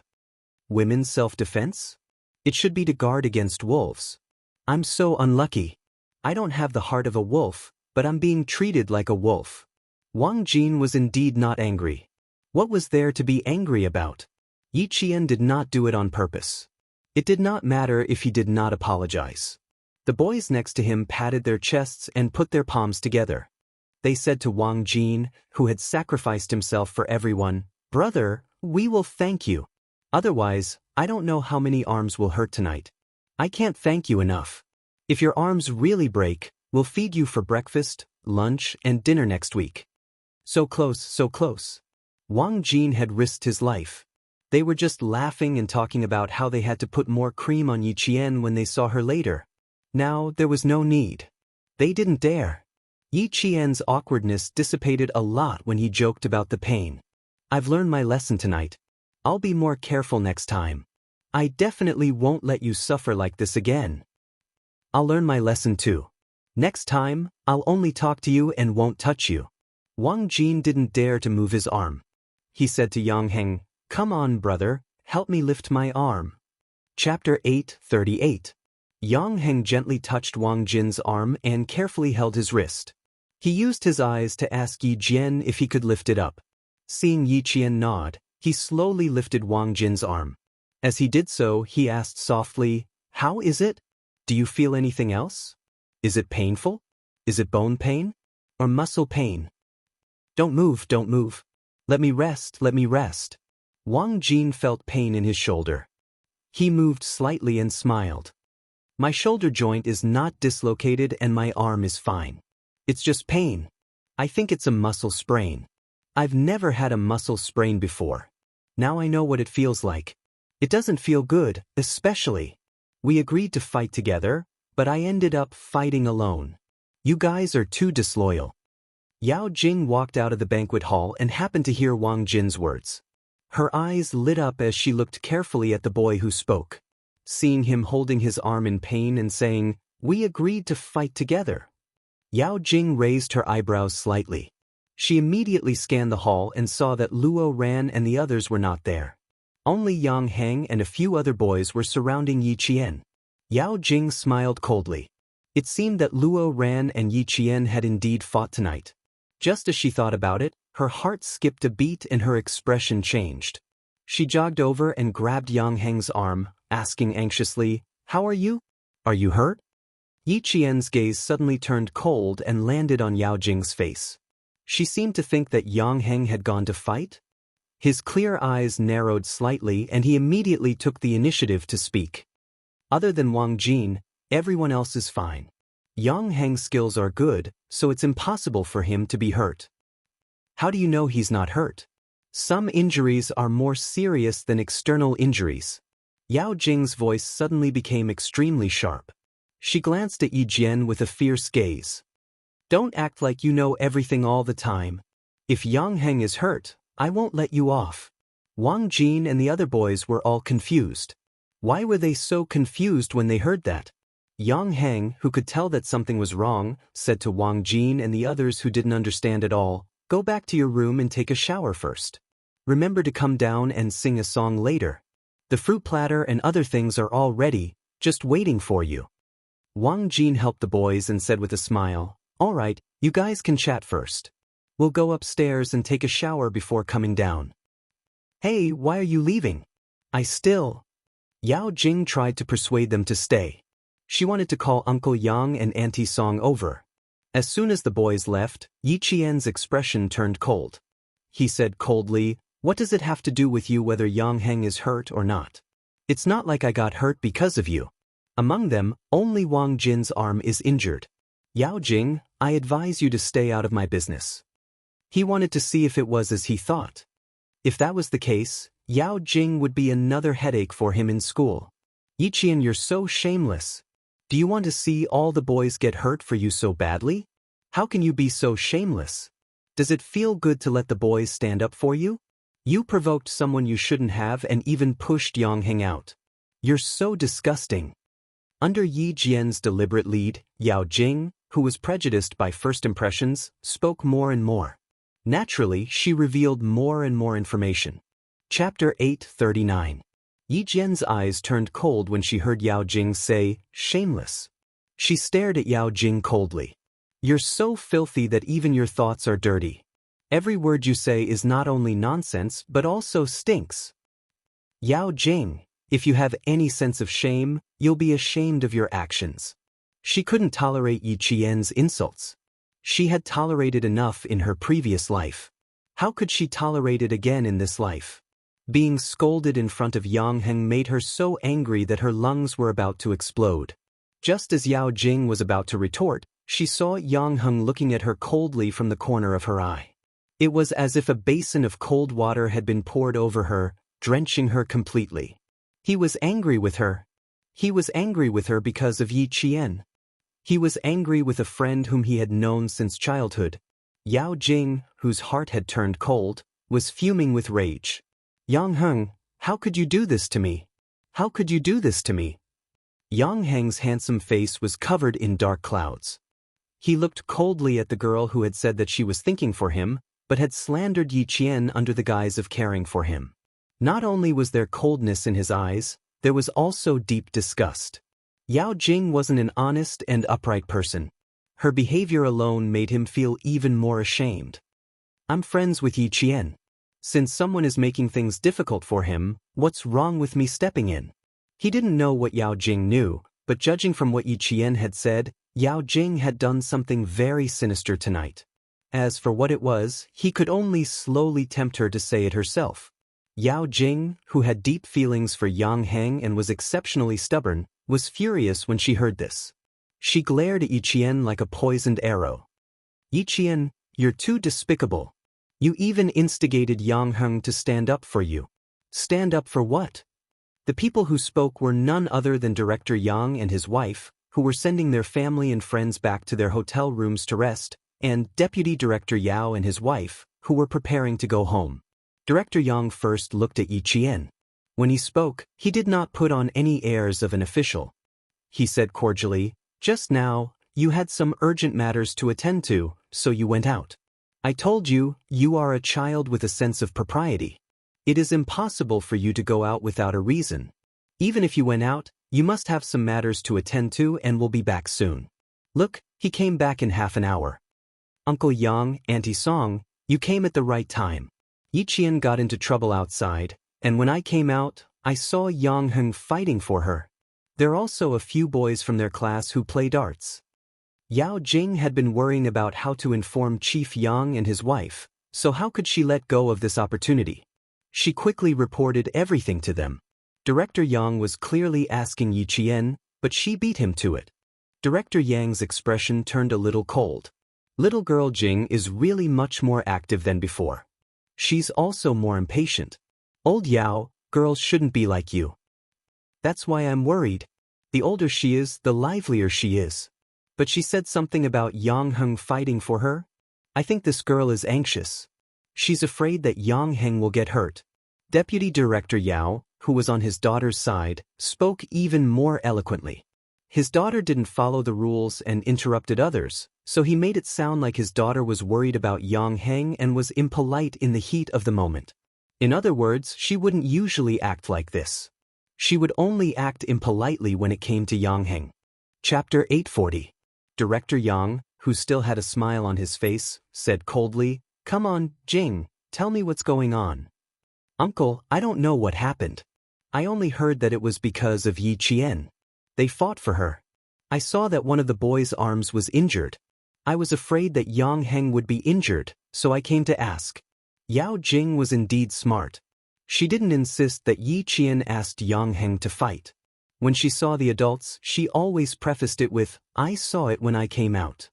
Women's self-defense? It should be to guard against wolves. I'm so unlucky. I don't have the heart of a wolf, but I'm being treated like a wolf. Wang Jin was indeed not angry. What was there to be angry about? Yi Qian did not do it on purpose. It did not matter if he did not apologize. The boys next to him patted their chests and put their palms together. They said to Wang Jin, who had sacrificed himself for everyone, Brother, we will thank you. Otherwise, I don't know how many arms will hurt tonight. I can't thank you enough. If your arms really break, we'll feed you for breakfast, lunch, and dinner next week. So close. Wang Jin had risked his life. They were just laughing and talking about how they had to put more cream on Yi Qian when they saw her later. Now, there was no need. They didn't dare. Yi Qian's awkwardness dissipated a lot when he joked about the pain. I've learned my lesson tonight. I'll be more careful next time. I definitely won't let you suffer like this again. I'll learn my lesson too. Next time, I'll only talk to you and won't touch you. Wang Jin didn't dare to move his arm. He said to Yang Heng, Come on, brother, help me lift my arm. Chapter 838. Yang Heng gently touched Wang Jin's arm and carefully held his wrist. He used his eyes to ask Yi Jian if he could lift it up. Seeing Yi Qian nod, he slowly lifted Wang Jin's arm. As he did so, he asked softly, "How is it? Do you feel anything else? Is it painful? Is it bone pain? Or muscle pain? Don't move, don't move. Let me rest, let me rest." Wang Jin felt pain in his shoulder. He moved slightly and smiled. "My shoulder joint is not dislocated and my arm is fine. It's just pain. I think it's a muscle sprain. I've never had a muscle sprain before. Now I know what it feels like. It doesn't feel good, especially. We agreed to fight together, but I ended up fighting alone. You guys are too disloyal." Yao Jing walked out of the banquet hall and happened to hear Wang Jin's words. Her eyes lit up as she looked carefully at the boy who spoke. Seeing him holding his arm in pain and saying, "We agreed to fight together." Yao Jing raised her eyebrows slightly. She immediately scanned the hall and saw that Luo Ran and the others were not there. Only Yang Heng and a few other boys were surrounding Yi Qian. Yao Jing smiled coldly. It seemed that Luo Ran and Yi Qian had indeed fought tonight. Just as she thought about it, her heart skipped a beat and her expression changed. She jogged over and grabbed Yang Heng's arm, asking anxiously, "How are you? Are you hurt?" Yi Qian's gaze suddenly turned cold and landed on Yao Jing's face. She seemed to think that Yang Heng had gone to fight. His clear eyes narrowed slightly and he immediately took the initiative to speak. "Other than Wang Jin, everyone else is fine. Yang Heng's skills are good, so it's impossible for him to be hurt." "How do you know he's not hurt? Some injuries are more serious than external injuries." Yao Jing's voice suddenly became extremely sharp. She glanced at Yi Jian with a fierce gaze. "Don't act like you know everything all the time. If Yang Heng is hurt, I won't let you off." Wang Jin and the other boys were all confused. Why were they so confused when they heard that? Yang Heng, who could tell that something was wrong, said to Wang Jin and the others who didn't understand at all, "Go back to your room and take a shower first. Remember to come down and sing a song later. The fruit platter and other things are all ready, just waiting for you." Wang Jin helped the boys and said with a smile, "All right, you guys can chat first. We'll go upstairs and take a shower before coming down." "Hey, why are you leaving? Yao Jing tried to persuade them to stay. She wanted to call Uncle Yang and Auntie Song over. As soon as the boys left, Yi Qian's expression turned cold. He said coldly, "What does it have to do with you whether Yang Heng is hurt or not? It's not like I got hurt because of you. Among them, only Wang Jin's arm is injured. Yao Jing, I advise you to stay out of my business." He wanted to see if it was as he thought. If that was the case, Yao Jing would be another headache for him in school. "Yi Qian, you're so shameless. Do you want to see all the boys get hurt for you so badly? How can you be so shameless? Does it feel good to let the boys stand up for you? You provoked someone you shouldn't have and even pushed Yang Heng out. You're so disgusting." Under Yi Jian's deliberate lead, Yao Jing, who was prejudiced by first impressions, spoke more and more. Naturally, she revealed more and more information. Chapter 839. Yi Jian's eyes turned cold when she heard Yao Jing say, "Shameless." She stared at Yao Jing coldly. "You're so filthy that even your thoughts are dirty. Every word you say is not only nonsense but also stinks. Yao Jing, if you have any sense of shame, you'll be ashamed of your actions." She couldn't tolerate Yi Qian's insults. She had tolerated enough in her previous life. How could she tolerate it again in this life? Being scolded in front of Yang Heng made her so angry that her lungs were about to explode. Just as Yao Jing was about to retort, she saw Yang Heng looking at her coldly from the corner of her eye. It was as if a basin of cold water had been poured over her, drenching her completely. He was angry with her. He was angry with her because of Yi Qian. He was angry with a friend whom he had known since childhood. Yao Jing, whose heart had turned cold, was fuming with rage. "Yang Heng, how could you do this to me? How could you do this to me?" Yang Heng's handsome face was covered in dark clouds. He looked coldly at the girl who had said that she was thinking for him, but had slandered Yi Qian under the guise of caring for him. Not only was there coldness in his eyes, there was also deep disgust. Yao Jing wasn't an honest and upright person. Her behavior alone made him feel even more ashamed. "I'm friends with Yi Qian. Since someone is making things difficult for him, what's wrong with me stepping in? He didn't know what Yao Jing knew, but judging from what Yi Qian had said, Yao Jing had done something very sinister tonight. As for what it was, he could only slowly tempt her to say it herself. Yao Jing, who had deep feelings for Yang Heng and was exceptionally stubborn, was furious when she heard this. She glared at Yi Qian like a poisoned arrow. Yi Qian, you're too despicable. You even instigated Yang Heng to stand up for you. Stand up for what? The people who spoke were none other than Director Yang and his wife, who were sending their family and friends back to their hotel rooms to rest, and Deputy Director Yao and his wife, who were preparing to go home. Director Yang first looked at Yi Qian. When he spoke, he did not put on any airs of an official. He said cordially, "Just now, you had some urgent matters to attend to, so you went out. I told you, you are a child with a sense of propriety. It is impossible for you to go out without a reason. Even if you went out, you must have some matters to attend to and will be back soon. Look, he came back in half an hour. Uncle Yang, Auntie Song, you came at the right time. Yi Qian got into trouble outside, and when I came out, I saw Yang Heng fighting for her. There are also a few boys from their class who play darts." Yao Jing had been worrying about how to inform Chief Yang and his wife, so how could she let go of this opportunity? She quickly reported everything to them. Director Yang was clearly asking Yi Qian, but she beat him to it. Director Yang's expression turned a little cold. Little girl Jing is really much more active than before. She's also more impatient. Old Yao, girls shouldn't be like you. That's why I'm worried. The older she is, the livelier she is. But she said something about Yang Heng fighting for her? I think this girl is anxious. She's afraid that Yang Heng will get hurt. Deputy Director Yao, who was on his daughter's side, spoke even more eloquently. His daughter didn't follow the rules and interrupted others, so he made it sound like his daughter was worried about Yang Heng and was impolite in the heat of the moment. In other words, she wouldn't usually act like this. She would only act impolitely when it came to Yang Heng. Chapter 840. Director Yang, who still had a smile on his face, said coldly, "Come on, Jing, tell me what's going on." "Uncle, I don't know what happened. I only heard that it was because of Yi Qian. They fought for her. I saw that one of the boys' arms was injured. I was afraid that Yang Heng would be injured, so I came to ask." Yao Jing was indeed smart. She didn't insist that Yi Qian asked Yang Heng to fight. When she saw the adults, she always prefaced it with, "I saw it when I came out."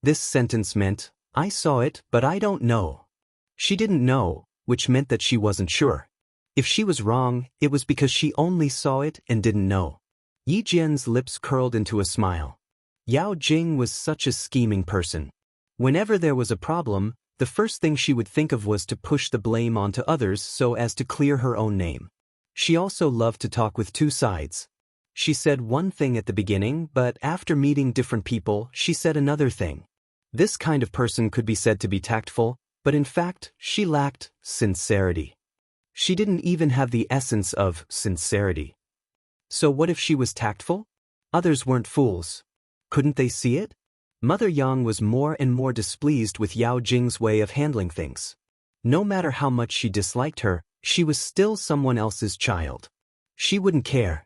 This sentence meant, "I saw it, but I don't know." She didn't know, which meant that she wasn't sure. If she was wrong, it was because she only saw it and didn't know. Yi Jian's lips curled into a smile. Yao Jing was such a scheming person. Whenever there was a problem, the first thing she would think of was to push the blame onto others so as to clear her own name. She also loved to talk with two sides. She said one thing at the beginning, but after meeting different people, she said another thing. This kind of person could be said to be tactful, but in fact, she lacked sincerity. She didn't even have the essence of sincerity. So what if she was tactful? Others weren't fools. Couldn't they see it? Mother Yang was more and more displeased with Yao Jing's way of handling things. No matter how much she disliked her, she was still someone else's child. She wouldn't care.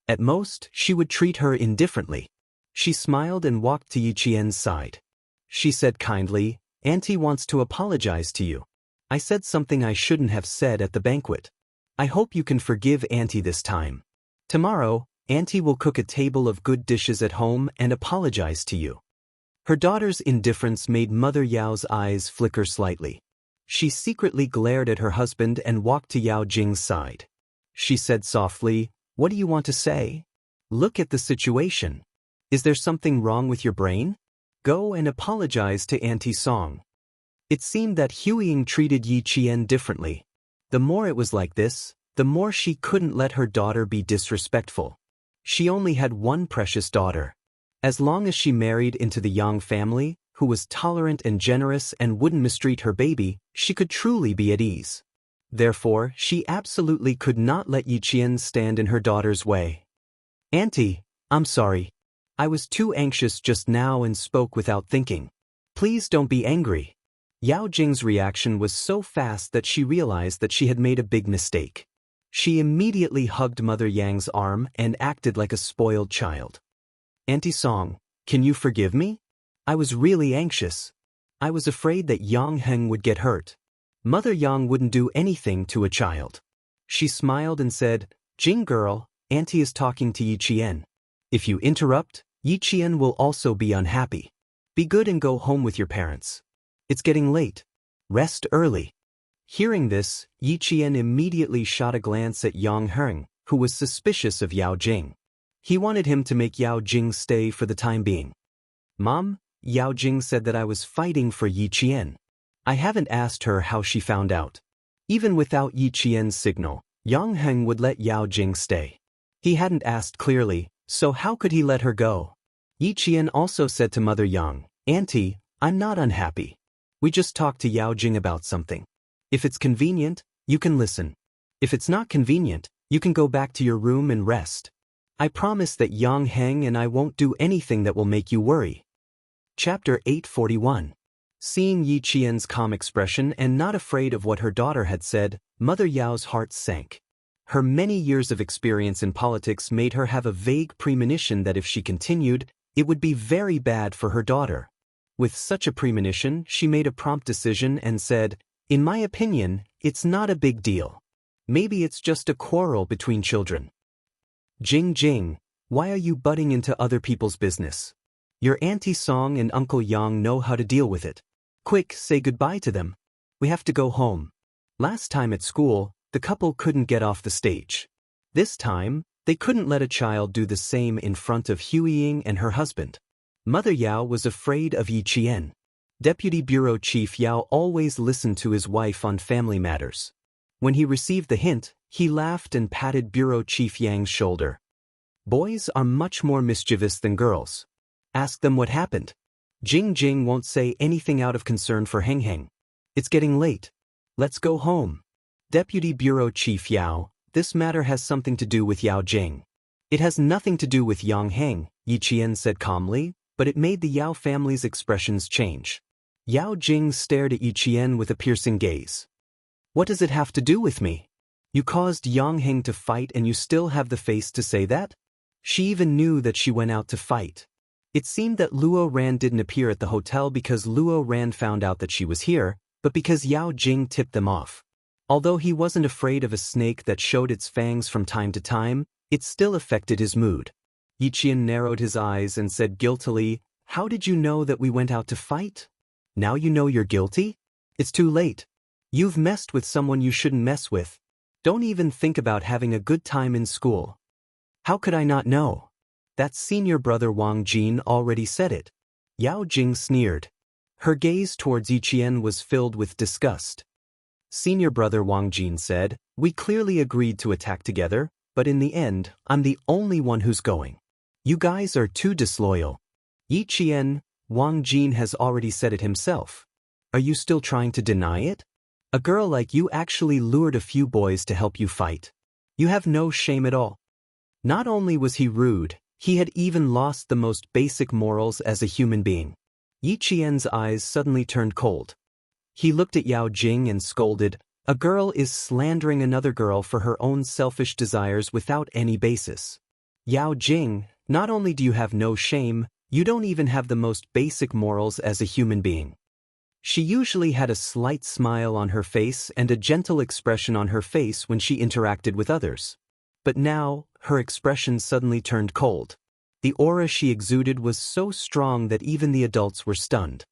At most, she would treat her indifferently. She smiled and walked to Yi Qian's side. She said kindly, "Auntie wants to apologize to you. I said something I shouldn't have said at the banquet. I hope you can forgive Auntie this time. Tomorrow, Auntie will cook a table of good dishes at home and apologize to you." Her daughter's indifference made Mother Yao's eyes flicker slightly. She secretly glared at her husband and walked to Yao Jing's side. She said softly, "What do you want to say? Look at the situation. Is there something wrong with your brain? Go and apologize to Auntie Song." It seemed that Huiying treated Yi Qian differently. The more it was like this, the more she couldn't let her daughter be disrespectful. She only had one precious daughter. As long as she married into the Yang family, who was tolerant and generous and wouldn't mistreat her baby, she could truly be at ease. Therefore, she absolutely could not let Yi Qian stand in her daughter's way. "Auntie, I'm sorry. I was too anxious just now and spoke without thinking. Please don't be angry." Yao Jing's reaction was so fast that she realized that she had made a big mistake. She immediately hugged Mother Yang's arm and acted like a spoiled child. "Auntie Song, can you forgive me? I was really anxious. I was afraid that Yang Heng would get hurt. Mother Yang wouldn't do anything to a child." She smiled and said, "Jing girl, Auntie is talking to Yi Qian. If you interrupt, Yi Qian will also be unhappy. Be good and go home with your parents. It's getting late. Rest early." Hearing this, Yi Qian immediately shot a glance at Yang Heng, who was suspicious of Yao Jing. He wanted him to make Yao Jing stay for the time being. "Mom, Yao Jing said that I was fighting for Yi Qian. I haven't asked her how she found out." Even without Yi Qian's signal, Yang Heng would let Yao Jing stay. He hadn't asked clearly, so how could he let her go? Yi Qian also said to Mother Yang, "Auntie, I'm not unhappy. We just talked to Yao Jing about something. If it's convenient, you can listen. If it's not convenient, you can go back to your room and rest. I promise that Yang Heng and I won't do anything that will make you worry." Chapter 841. Seeing Yi Qian's calm expression and not afraid of what her daughter had said, Mother Yao's heart sank. Her many years of experience in politics made her have a vague premonition that if she continued, it would be very bad for her daughter. With such a premonition, she made a prompt decision and said, "In my opinion, it's not a big deal. Maybe it's just a quarrel between children." "Jing, why are you butting into other people's business? Your Auntie Song and Uncle Yang know how to deal with it. Quick, say goodbye to them. We have to go home." Last time at school, the couple couldn't get off the stage. This time, they couldn't let a child do the same in front of Huiying and her husband. Mother Yao was afraid of Yi Qian. Deputy Bureau Chief Yao always listened to his wife on family matters. When he received the hint, he laughed and patted Bureau Chief Yang's shoulder. "Boys are much more mischievous than girls. Ask them what happened. Jing won't say anything out of concern for Heng Heng. It's getting late. Let's go home." Deputy Bureau Chief Yao, "This matter has something to do with Yao Jing." "It has nothing to do with Yang Heng," Yi Qian said calmly, but it made the Yao family's expressions change. Yao Jing stared at Yi Qian with a piercing gaze. "What does it have to do with me? You caused Yang Heng to fight and you still have the face to say that?" She even knew that she went out to fight. It seemed that Luo Ran didn't appear at the hotel because Luo Ran found out that she was here, but because Yao Jing tipped them off. Although he wasn't afraid of a snake that showed its fangs from time to time, it still affected his mood. Yi Qian narrowed his eyes and said guiltily, "How did you know that we went out to fight? Now you know you're guilty? It's too late. You've messed with someone you shouldn't mess with. Don't even think about having a good time in school." "How could I not know? That senior brother Wang Jin already said it." Yao Jing sneered. Her gaze towards Yi Qian was filled with disgust. "Senior brother Wang Jin said, we clearly agreed to attack together, but in the end, I'm the only one who's going. You guys are too disloyal." "Yi Qian, Wang Jin has already said it himself. Are you still trying to deny it? A girl like you actually lured a few boys to help you fight. You have no shame at all." Not only was he rude, he had even lost the most basic morals as a human being. Yi Qian's eyes suddenly turned cold. He looked at Yao Jing and scolded, "A girl is slandering another girl for her own selfish desires without any basis. Yao Jing, not only do you have no shame, you don't even have the most basic morals as a human being." She usually had a slight smile on her face and a gentle expression on her face when she interacted with others. But now, her expression suddenly turned cold. The aura she exuded was so strong that even the adults were stunned.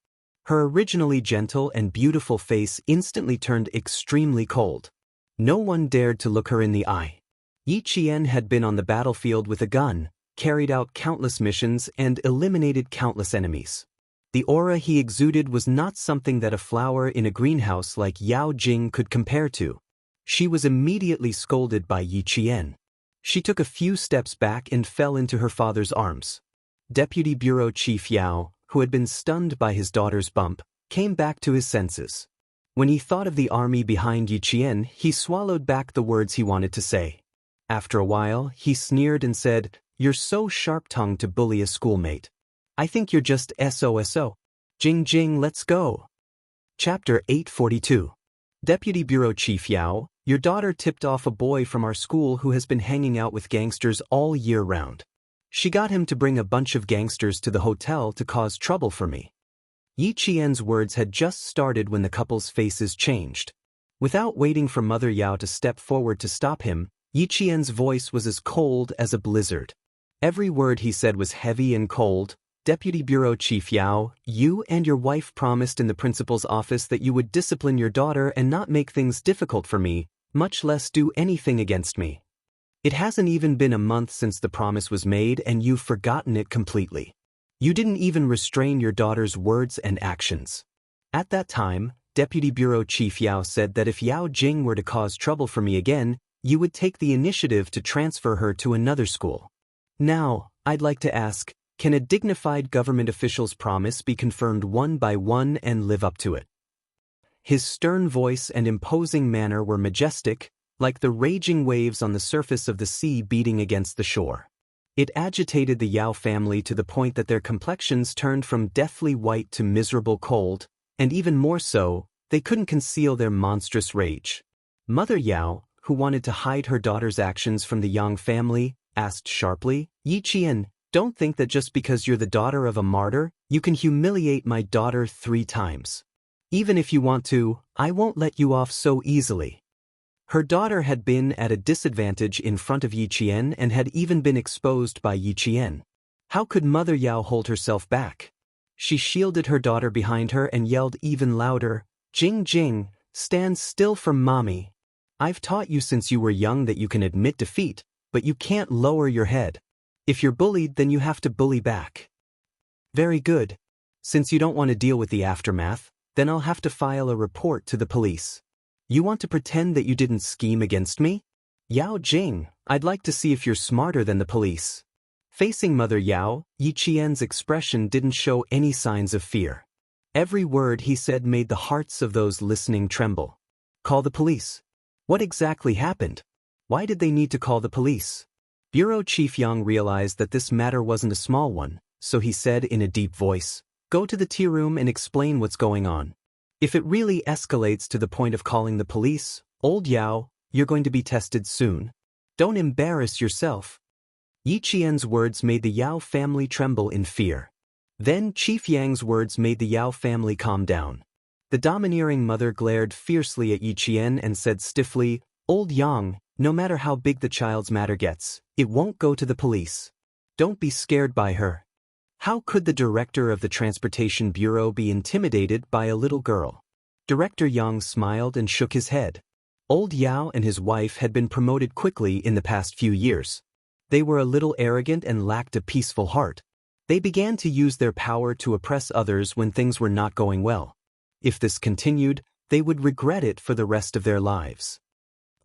Her originally gentle and beautiful face instantly turned extremely cold. No one dared to look her in the eye. Yi Qian had been on the battlefield with a gun, carried out countless missions and eliminated countless enemies. The aura he exuded was not something that a flower in a greenhouse like Yao Jing could compare to. She was immediately scolded by Yi Qian. She took a few steps back and fell into her father's arms. Deputy Bureau Chief Yao, who had been stunned by his daughter's bump, came back to his senses. When he thought of the army behind Yi Qian, he swallowed back the words he wanted to say. After a while, he sneered and said, "You're so sharp-tongued to bully a schoolmate. I think you're just SOSO. Jing, let's go." Chapter 842. Deputy Bureau Chief Yao, your daughter tipped off a boy from our school who has been hanging out with gangsters all year round. She got him to bring a bunch of gangsters to the hotel to cause trouble for me. Yi Qian's words had just started when the couple's faces changed. Without waiting for Mother Yao to step forward to stop him, Yi Qian's voice was as cold as a blizzard. Every word he said was heavy and cold. Deputy Bureau Chief Yao, you and your wife promised in the principal's office that you would discipline your daughter and not make things difficult for me, much less do anything against me. It hasn't even been a month since the promise was made and you've forgotten it completely. You didn't even restrain your daughter's words and actions. At that time, Deputy Bureau Chief Yao said that if Yao Jing were to cause trouble for me again, you would take the initiative to transfer her to another school. Now, I'd like to ask, can a dignified government official's promise be confirmed one by one and live up to it? His stern voice and imposing manner were majestic, like the raging waves on the surface of the sea beating against the shore. It agitated the Yao family to the point that their complexions turned from deathly white to miserable cold, and even more so, they couldn't conceal their monstrous rage. Mother Yao, who wanted to hide her daughter's actions from the Yang family, asked sharply, Yi Qian, don't think that just because you're the daughter of a martyr, you can humiliate my daughter 3 times. Even if you want to, I won't let you off so easily. Her daughter had been at a disadvantage in front of Yi Qian and had even been exposed by Yi Qian. How could Mother Yao hold herself back? She shielded her daughter behind her and yelled even louder, Jing Jing, stand still for mommy. I've taught you since you were young that you can admit defeat, but you can't lower your head. If you're bullied, then you have to bully back. Very good. Since you don't want to deal with the aftermath, then I'll have to file a report to the police. You want to pretend that you didn't scheme against me? Yao Jing, I'd like to see if you're smarter than the police. Facing Mother Yao, Yi Qian's expression didn't show any signs of fear. Every word he said made the hearts of those listening tremble. Call the police. What exactly happened? Why did they need to call the police? Bureau Chief Yang realized that this matter wasn't a small one, so he said in a deep voice, go to the tea room and explain what's going on. If it really escalates to the point of calling the police, old Yao, you're going to be tested soon. Don't embarrass yourself. Yi Qian's words made the Yao family tremble in fear. Then Chief Yang's words made the Yao family calm down. The domineering mother glared fiercely at Yi Qian and said stiffly, Old Yang, no matter how big the child's matter gets, it won't go to the police. Don't be scared by her. How could the director of the Transportation Bureau be intimidated by a little girl? Director Yang smiled and shook his head. Old Yao and his wife had been promoted quickly in the past few years. They were a little arrogant and lacked a peaceful heart. They began to use their power to oppress others when things were not going well. If this continued, they would regret it for the rest of their lives.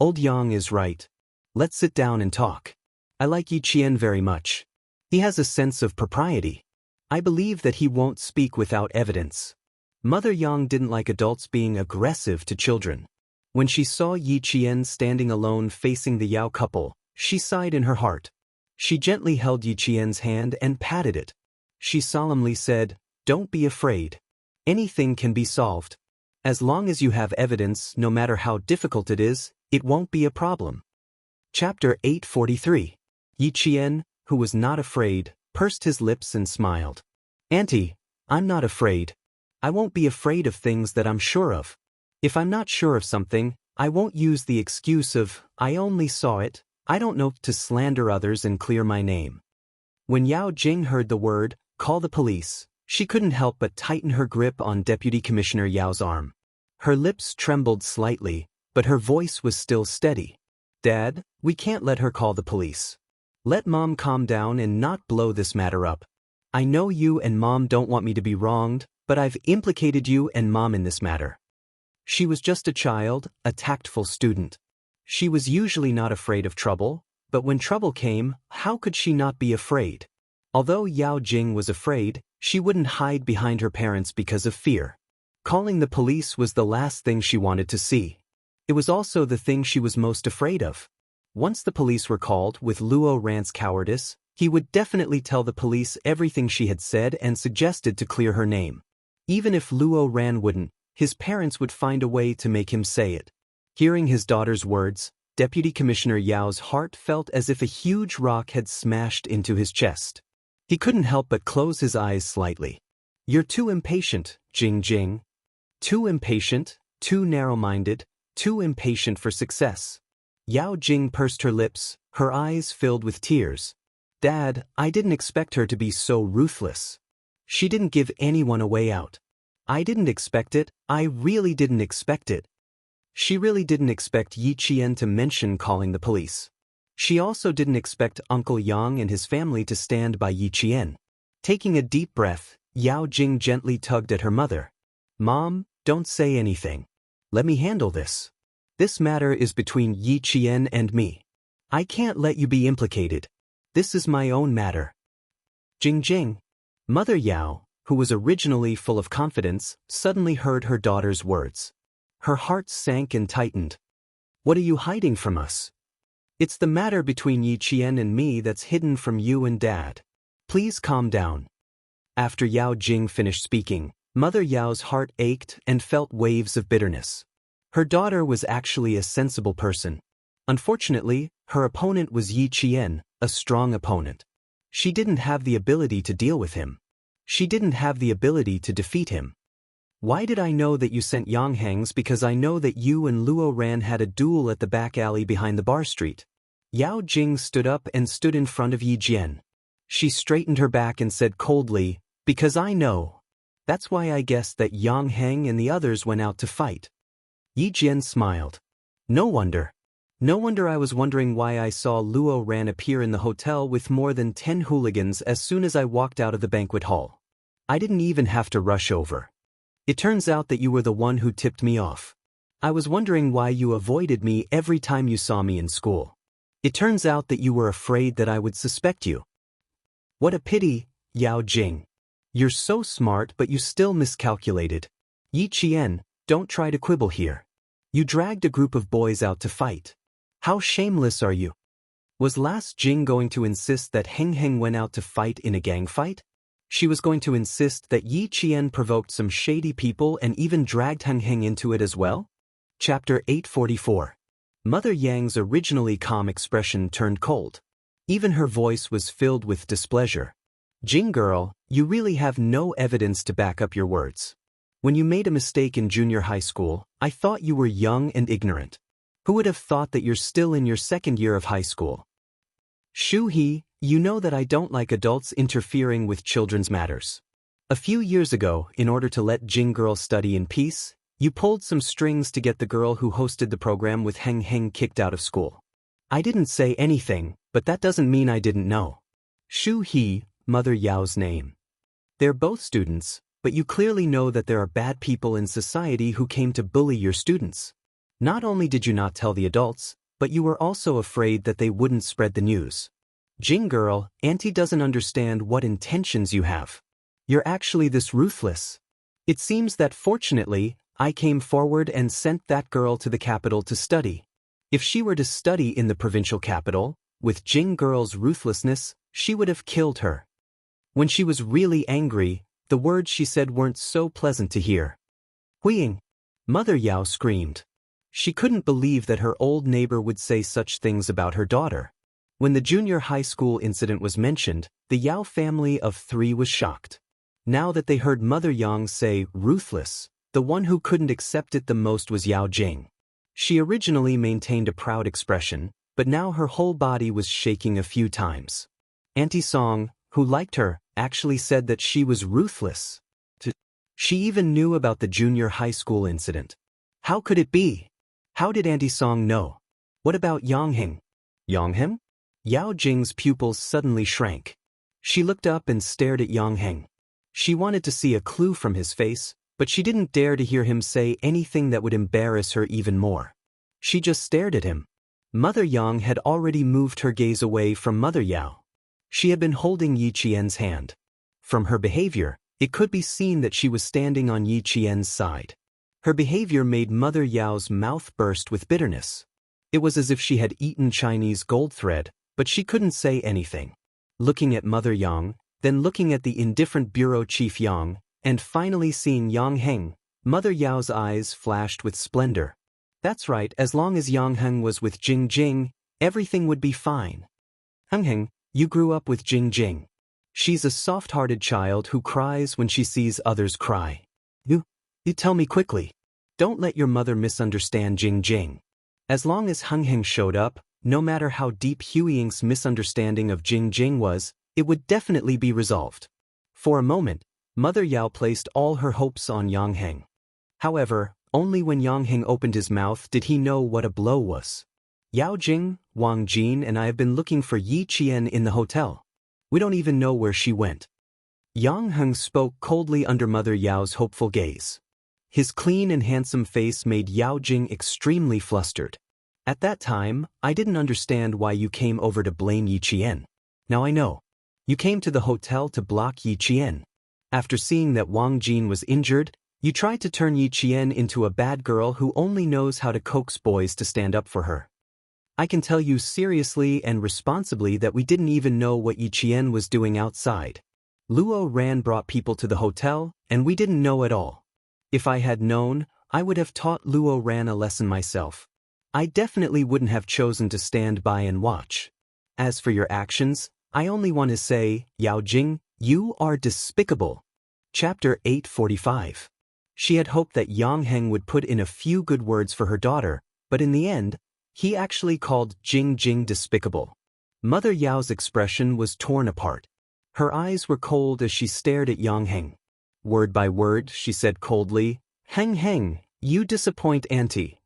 Old Yang is right. Let's sit down and talk. I like Yi Qian very much. He has a sense of propriety. I believe that he won't speak without evidence. Mother Yang didn't like adults being aggressive to children. When she saw Yi Qian standing alone facing the Yao couple, she sighed in her heart. She gently held Yi Qian's hand and patted it. She solemnly said, Don't be afraid. Anything can be solved. As long as you have evidence, no matter how difficult it is, it won't be a problem. Chapter 843. Yi Qian, who was not afraid, pursed his lips and smiled. Auntie, I'm not afraid. I won't be afraid of things that I'm sure of. If I'm not sure of something, I won't use the excuse of, I only saw it, I don't know, to slander others and clear my name. When Yao Jing heard the word, call the police, she couldn't help but tighten her grip on Deputy Commissioner Yao's arm. Her lips trembled slightly, but her voice was still steady. Dad, we can't let her call the police. Let Mom calm down and not blow this matter up. I know you and Mom don't want me to be wronged, but I've implicated you and Mom in this matter. She was just a child, a tactful student. She was usually not afraid of trouble, but when trouble came, how could she not be afraid? Although Yao Jing was afraid, she wouldn't hide behind her parents because of fear. Calling the police was the last thing she wanted to see. It was also the thing she was most afraid of. Once the police were called, with Luo Ran's cowardice, he would definitely tell the police everything she had said and suggested to clear her name. Even if Luo Ran wouldn't, his parents would find a way to make him say it. Hearing his daughter's words, Deputy Commissioner Yao's heart felt as if a huge rock had smashed into his chest. He couldn't help but close his eyes slightly. You're too impatient, Jing. Too impatient, too narrow-minded, too impatient for success. Yao Jing pursed her lips, her eyes filled with tears. Dad, I didn't expect her to be so ruthless. She didn't give anyone a way out. I didn't expect it, I really didn't expect it. She really didn't expect Yi Qian to mention calling the police. She also didn't expect Uncle Yang and his family to stand by Yi Qian. Taking a deep breath, Yao Jing gently tugged at her mother. Mom, don't say anything. Let me handle this. This matter is between Yi Qian and me. I can't let you be implicated. This is my own matter. Jing. Mother Yao, who was originally full of confidence, suddenly heard her daughter's words. Her heart sank and tightened. What are you hiding from us? It's the matter between Yi Qian and me that's hidden from you and Dad. Please calm down. After Yao Jing finished speaking, Mother Yao's heart ached and felt waves of bitterness. Her daughter was actually a sensible person. Unfortunately, her opponent was Yi Qian, a strong opponent. She didn't have the ability to deal with him. She didn't have the ability to defeat him. Why did I know that you sent Yanghangs? Because I know that you and Luo Ran had a duel at the back alley behind the bar street. Yao Jing stood up and stood in front of Yi Jian. She straightened her back and said coldly, because I know. That's why I guessed that Yang Heng and the others went out to fight. Yi Jian smiled. No wonder. No wonder I was wondering why I saw Luo Ran appear in the hotel with more than 10 hooligans as soon as I walked out of the banquet hall. I didn't even have to rush over. It turns out that you were the one who tipped me off. I was wondering why you avoided me every time you saw me in school. It turns out that you were afraid that I would suspect you. What a pity, Yao Jing. You're so smart but you still miscalculated. Yi Qian, don't try to quibble here. You dragged a group of boys out to fight. How shameless are you? Was last Jing going to insist that Heng went out to fight in a gang fight? She was going to insist that Yi Qian provoked some shady people and even dragged Heng into it as well? Chapter 844. Mother Yang's originally calm expression turned cold. Even her voice was filled with displeasure. Jing girl, you really have no evidence to back up your words. When you made a mistake in junior high school, I thought you were young and ignorant. Who would have thought that you're still in your second year of high school? Shu He, you know that I don't like adults interfering with children's matters. A few years ago, in order to let Jing girl study in peace, you pulled some strings to get the girl who hosted the program with Heng kicked out of school. I didn't say anything, but that doesn't mean I didn't know. Shu He, Mother Yao's name. They're both students, but you clearly know that there are bad people in society who came to bully your students. Not only did you not tell the adults, but you were also afraid that they wouldn't spread the news. Jing girl, Auntie doesn't understand what intentions you have. You're actually this ruthless. It seems that fortunately, I came forward and sent that girl to the capital to study. If she were to study in the provincial capital, with Jing girl's ruthlessness, she would have killed her. When she was really angry, the words she said weren't so pleasant to hear. Huiying! Mother Yao screamed. She couldn't believe that her old neighbor would say such things about her daughter. When the junior high school incident was mentioned, the Yao family of 3 was shocked. Now that they heard Mother Yang say, ruthless, the one who couldn't accept it the most was Yao Jing. She originally maintained a proud expression, but now her whole body was shaking a few times. Auntie Song, who liked her, actually said that she was ruthless. She even knew about the junior high school incident. How could it be? How did Auntie Song know? What about Yangheng? Yangheng? Yao Jing's pupils suddenly shrank. She looked up and stared at Yangheng. She wanted to see a clue from his face, but she didn't dare to hear him say anything that would embarrass her even more. She just stared at him. Mother Yang had already moved her gaze away from Mother Yao. She had been holding Yi Qian's hand. From her behavior, it could be seen that she was standing on Yi Qian's side. Her behavior made Mother Yao's mouth burst with bitterness. It was as if she had eaten Chinese gold thread, but she couldn't say anything. Looking at Mother Yang, then looking at the indifferent bureau chief Yang, and finally seeing Yang Heng, Mother Yao's eyes flashed with splendor. That's right, as long as Yang Heng was with Jing Jing, everything would be fine. Heng, you grew up with Jing Jing. She's a soft-hearted child who cries when she sees others cry. You tell me quickly. Don't let your mother misunderstand Jing Jing. As long as Heng showed up, no matter how deep Huiying's misunderstanding of Jing Jing was, it would definitely be resolved. For a moment, Mother Yao placed all her hopes on Yang Heng. However, only when Yang Heng opened his mouth did he know what a blow was. Yao Jing, Wang Jin and I have been looking for Yi Qian in the hotel. We don't even know where she went. Yang Heng spoke coldly under Mother Yao's hopeful gaze. His clean and handsome face made Yao Jing extremely flustered. At that time, I didn't understand why you came over to blame Yi Qian. Now I know. You came to the hotel to block Yi Qian. After seeing that Wang Jin was injured, you tried to turn Yi Qian into a bad girl who only knows how to coax boys to stand up for her. I can tell you seriously and responsibly that we didn't even know what Yi Qian was doing outside. Luo Ran brought people to the hotel, and we didn't know at all. If I had known, I would have taught Luo Ran a lesson myself. I definitely wouldn't have chosen to stand by and watch. As for your actions, I only want to say, Yao Jing, you are despicable. Chapter 845. She had hoped that Yang Heng would put in a few good words for her daughter, but in the end, he actually called Jing Jing despicable. Mother Yao's expression was torn apart. Her eyes were cold as she stared at Yang Heng. Word by word, she said coldly, Heng, you disappoint Auntie.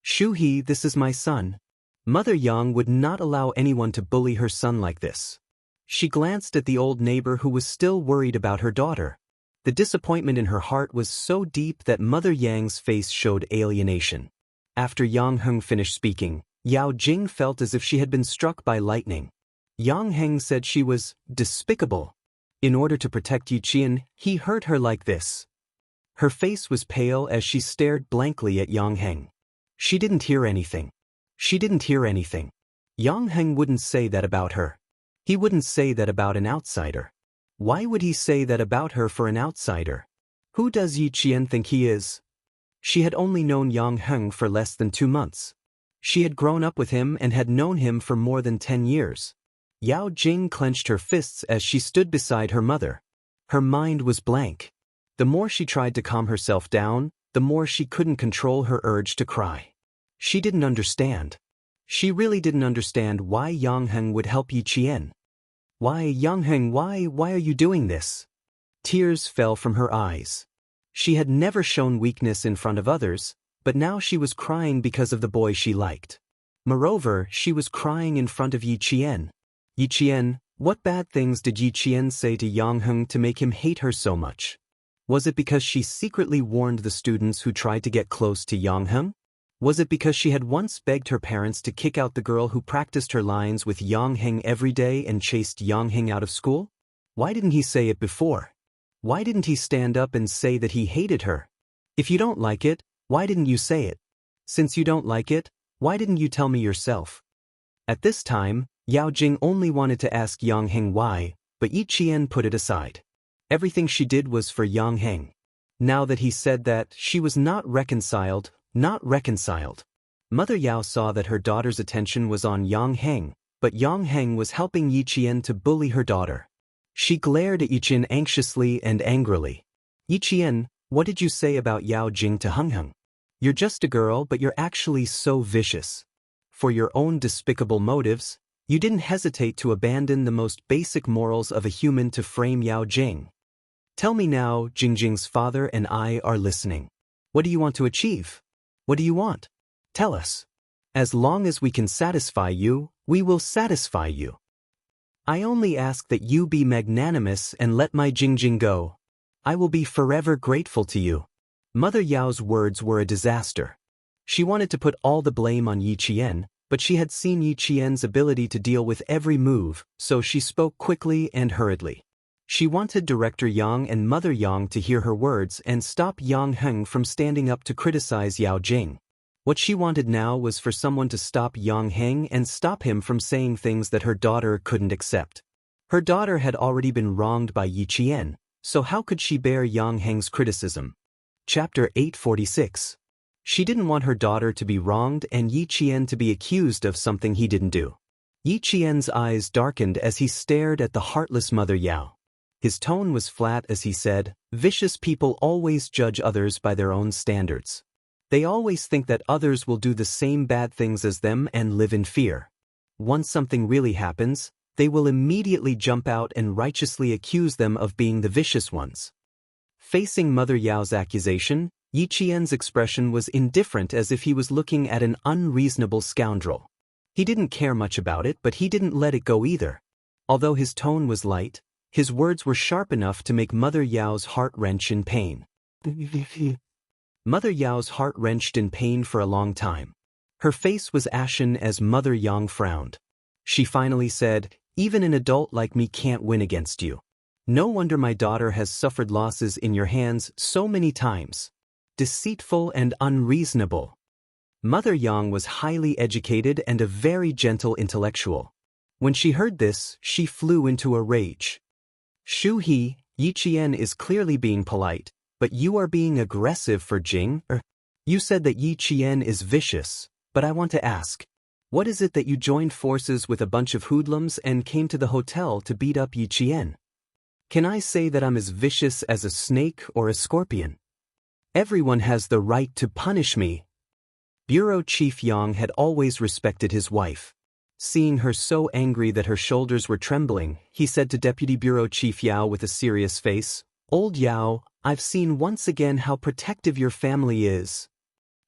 Shu He, this is my son. Mother Yang would not allow anyone to bully her son like this. She glanced at the old neighbor who was still worried about her daughter. The disappointment in her heart was so deep that Mother Yang's face showed alienation. After Yang Heng finished speaking, Yao Jing felt as if she had been struck by lightning. Yang Heng said she was despicable. In order to protect Yi Qian, he hurt her like this. Her face was pale as she stared blankly at Yang Heng. She didn't hear anything. She didn't hear anything. Yang Heng wouldn't say that about her. He wouldn't say that about an outsider. Why would he say that about her for an outsider? Who does Yi Qian think he is? She had only known Yang Heng for less than 2 months. She had grown up with him and had known him for more than 10 years. Yao Jing clenched her fists as she stood beside her mother. Her mind was blank. The more she tried to calm herself down, the more she couldn't control her urge to cry. She didn't understand. She really didn't understand why Yang Heng would help Yi Qian. Why, Yang Heng, why are you doing this? Tears fell from her eyes. She had never shown weakness in front of others, but now she was crying because of the boy she liked. Moreover, she was crying in front of Yi Qian. Yi Qian, what bad things did Yi Qian say to Yang Heng to make him hate her so much? Was it because she secretly warned the students who tried to get close to Yang Heng? Was it because she had once begged her parents to kick out the girl who practiced her lines with Yang Heng every day and chased Yang Heng out of school? Why didn't he say it before? Why didn't he stand up and say that he hated her? If you don't like it, why didn't you say it? Since you don't like it, why didn't you tell me yourself? At this time, Yao Jing only wanted to ask Yang Heng why, but Yi Qian put it aside. Everything she did was for Yang Heng. Now that he said that, she was not reconciled. Mother Yao saw that her daughter's attention was on Yang Heng, but Yang Heng was helping Yi Qian to bully her daughter. She glared at Yi Qian anxiously and angrily. Yi Qian, what did you say about Yao Jing to Heng Heng? You're just a girl, but you're actually so vicious. For your own despicable motives, you didn't hesitate to abandon the most basic morals of a human to frame Yao Jing. Tell me now, Jingjing's father and I are listening. What do you want to achieve? What do you want? Tell us. As long as we can satisfy you, we will satisfy you. I only ask that you be magnanimous and let my Jingjing go. I will be forever grateful to you. Mother Yao's words were a disaster. She wanted to put all the blame on Yi Qian, but she had seen Yi Qian's ability to deal with every move, so she spoke quickly and hurriedly. She wanted Director Yang and Mother Yang to hear her words and stop Yang Heng from standing up to criticize Yao Jing. What she wanted now was for someone to stop Yang Heng and stop him from saying things that her daughter couldn't accept. Her daughter had already been wronged by Yi Qian, so how could she bear Yang Heng's criticism? Chapter 846. She didn't want her daughter to be wronged and Yi Qian to be accused of something he didn't do. Yi Qian's eyes darkened as he stared at the heartless Mother Yao. His tone was flat as he said, "Vicious people always judge others by their own standards. They always think that others will do the same bad things as them and live in fear. Once something really happens, they will immediately jump out and righteously accuse them of being the vicious ones." Facing Mother Yao's accusation, Yi Qian's expression was indifferent, as if he was looking at an unreasonable scoundrel. He didn't care much about it, but he didn't let it go either. Although his tone was light, his words were sharp enough to make Mother Yao's heart wrench in pain. Mother Yao's heart wrenched in pain for a long time. Her face was ashen as Mother Yang frowned. She finally said, "Even an adult like me can't win against you. No wonder my daughter has suffered losses in your hands so many times. Deceitful and unreasonable." Mother Yang was highly educated and a very gentle intellectual. When she heard this, she flew into a rage. "Shu He, Yi Qian is clearly being polite, but you are being aggressive for Jing. You said that Yi Qian is vicious, but I want to ask, what is it that you joined forces with a bunch of hoodlums and came to the hotel to beat up Yi Qian? Can I say that I'm as vicious as a snake or a scorpion? Everyone has the right to punish me." Bureau Chief Yang had always respected his wife. Seeing her so angry that her shoulders were trembling, he said to Deputy Bureau Chief Yao with a serious face, "Old Yao, I've seen once again how protective your family is.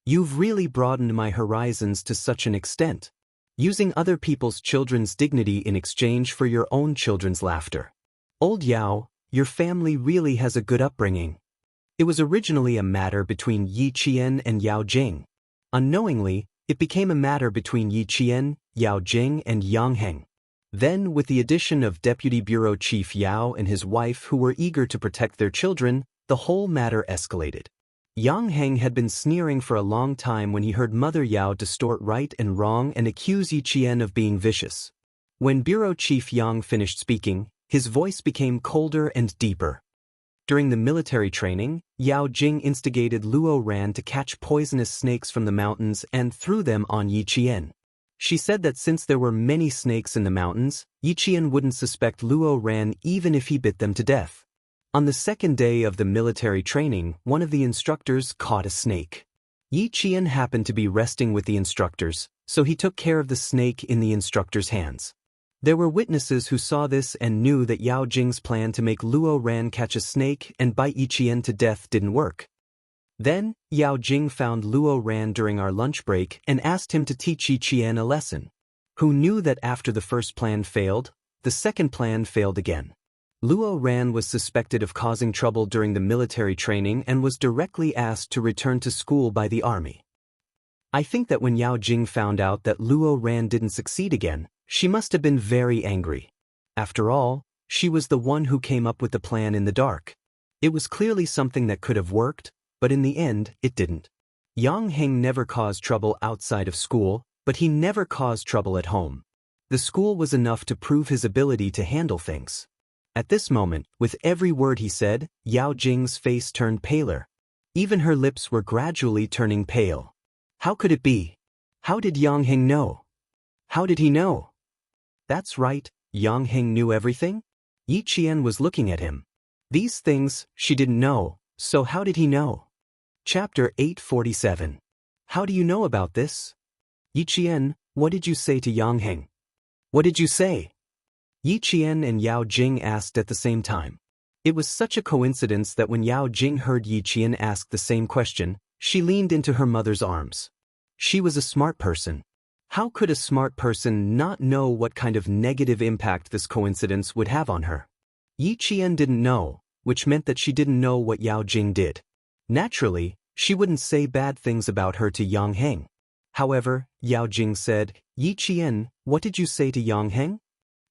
You've really broadened my horizons to such an extent, using other people's children's dignity in exchange for your own children's laughter. Old Yao, your family really has a good upbringing." It was originally a matter between Yi Qian and Yao Jing. Unknowingly, it became a matter between Yi Qian, Yao Jing and Yang Heng. Then, with the addition of Deputy Bureau Chief Yao and his wife who were eager to protect their children, the whole matter escalated. Yang Heng had been sneering for a long time when he heard Mother Yao distort right and wrong and accuse Yi Qian of being vicious. When Bureau Chief Yang finished speaking, his voice became colder and deeper. During the military training, Yao Jing instigated Luo Ran to catch poisonous snakes from the mountains and threw them on Yi Qian. She said that since there were many snakes in the mountains, Yi Qian wouldn't suspect Luo Ran even if he bit them to death. On the second day of the military training, one of the instructors caught a snake. Yi Qian happened to be resting with the instructors, so he took care of the snake in the instructor's hands. There were witnesses who saw this and knew that Yao Jing's plan to make Luo Ran catch a snake and bite Yi Qian to death didn't work. Then, Yao Jing found Luo Ran during our lunch break and asked him to teach Yi Qian a lesson. Who knew that after the first plan failed, the second plan failed again. Luo Ran was suspected of causing trouble during the military training and was directly asked to return to school by the army. I think that when Yao Jing found out that Luo Ran didn't succeed again, she must have been very angry. After all, she was the one who came up with the plan in the dark. It was clearly something that could have worked, but in the end, it didn't. Yang Heng never caused trouble outside of school, but he never caused trouble at home. The school was enough to prove his ability to handle things. At this moment, with every word he said, Yao Jing's face turned paler. Even her lips were gradually turning pale. How could it be? How did Yang Heng know? How did he know? That's right, Yang Heng knew everything? Yi Qian was looking at him. These things, she didn't know, so how did he know? Chapter 847. How do you know about this? Yi Qian, what did you say to Yang Heng? What did you say? Yi Qian and Yao Jing asked at the same time. It was such a coincidence that when Yao Jing heard Yi Qian ask the same question, she leaned into her mother's arms. She was a smart person. How could a smart person not know what kind of negative impact this coincidence would have on her? Yi Qian didn't know, which meant that she didn't know what Yao Jing did. Naturally, she wouldn't say bad things about her to Yang Heng. However, Yao Jing said, "Yi Qian, what did you say to Yang Heng?"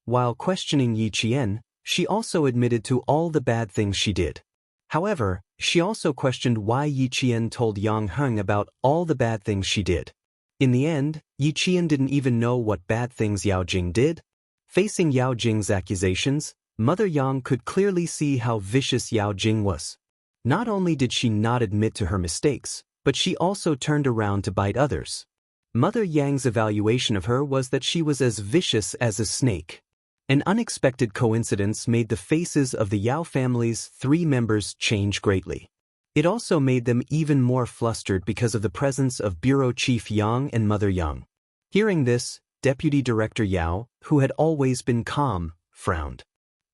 While questioning Yi Qian, she also admitted to all the bad things she did. However, she also questioned why Yi Qian told Yang Heng about all the bad things she did. In the end, Yi Qian didn't even know what bad things Yao Jing did. Facing Yao Jing's accusations, Mother Yang could clearly see how vicious Yao Jing was. Not only did she not admit to her mistakes, but she also turned around to bite others. Mother Yang's evaluation of her was that she was as vicious as a snake. An unexpected coincidence made the faces of the Yao family's 3 members change greatly. It also made them even more flustered because of the presence of Bureau Chief Yang and Mother Yang. Hearing this, Deputy Director Yao, who had always been calm, frowned.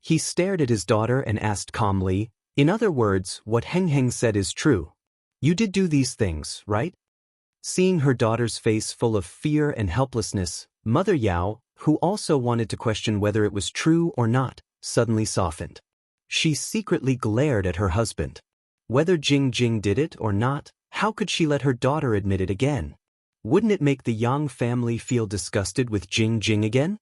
He stared at his daughter and asked calmly, "In other words, what Heng Heng said is true. You did do these things, right?" Seeing her daughter's face full of fear and helplessness, Mother Yao, who also wanted to question whether it was true or not, suddenly softened. She secretly glared at her husband. Whether Jing did it or not, how could she let her daughter admit it again? Wouldn't it make the Yang family feel disgusted with Jing again?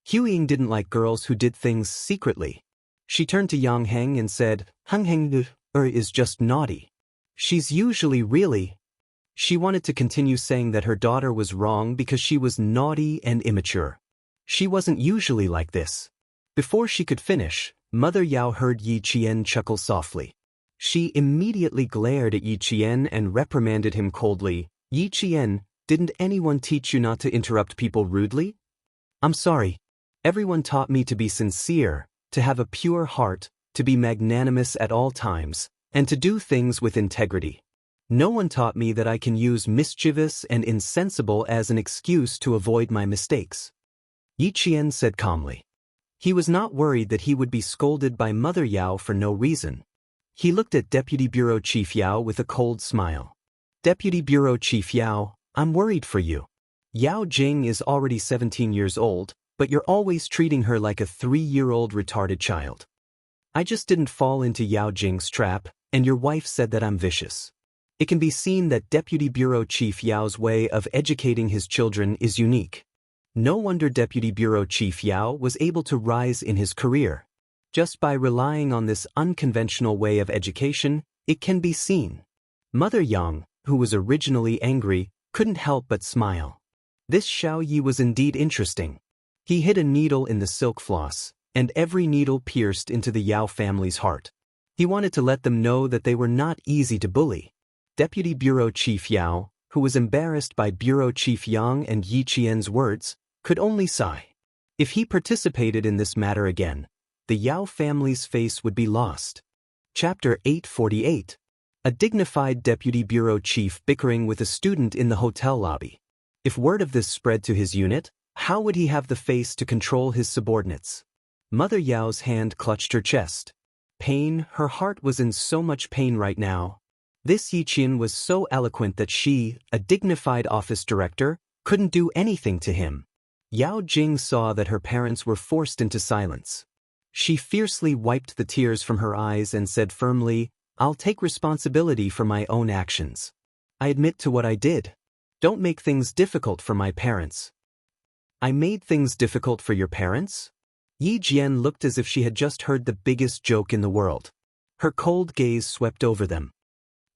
Huiying didn't like girls who did things secretly. She turned to Yang Heng and said, "Heng Heng is just naughty. She's usually really..." She wanted to continue saying that her daughter was wrong because she was naughty and immature. She wasn't usually like this. Before she could finish, Mother Yao heard Yi Qian chuckle softly. She immediately glared at Yi Qian and reprimanded him coldly. "Yi Qian, didn't anyone teach you not to interrupt people rudely?" "I'm sorry. Everyone taught me to be sincere, to have a pure heart, to be magnanimous at all times, and to do things with integrity. No one taught me that I can use mischievous and insensible as an excuse to avoid my mistakes," Yi Qian said calmly. He was not worried that he would be scolded by Mother Yao for no reason. He looked at Deputy Bureau Chief Yao with a cold smile. "Deputy Bureau Chief Yao, I'm worried for you. Yao Jing is already 17 years old, but you're always treating her like a 3-year-old retarded child. I just didn't fall into Yao Jing's trap, and your wife said that I'm vicious." It can be seen that Deputy Bureau Chief Yao's way of educating his children is unique. No wonder Deputy Bureau Chief Yao was able to rise in his career. Just by relying on this unconventional way of education, it can be seen. Mother Yang, who was originally angry, couldn't help but smile. This Xiao Yi was indeed interesting. He hid a needle in the silk floss, and every needle pierced into the Yao family's heart. He wanted to let them know that they were not easy to bully. Deputy Bureau Chief Yao, who was embarrassed by Bureau Chief Yang and Yi Qian's words, could only sigh. If he participated in this matter again, the Yao family's face would be lost. Chapter 848. A dignified deputy bureau chief bickering with a student in the hotel lobby. If word of this spread to his unit, how would he have the face to control his subordinates? Mother Yao's hand clutched her chest. Pain, her heart was in so much pain right now. This Yi Qian was so eloquent that she, a dignified office director, couldn't do anything to him. Yao Jing saw that her parents were forced into silence. She fiercely wiped the tears from her eyes and said firmly, "I'll take responsibility for my own actions. I admit to what I did. Don't make things difficult for my parents." "I made things difficult for your parents?" Yi Jian looked as if she had just heard the biggest joke in the world. Her cold gaze swept over them.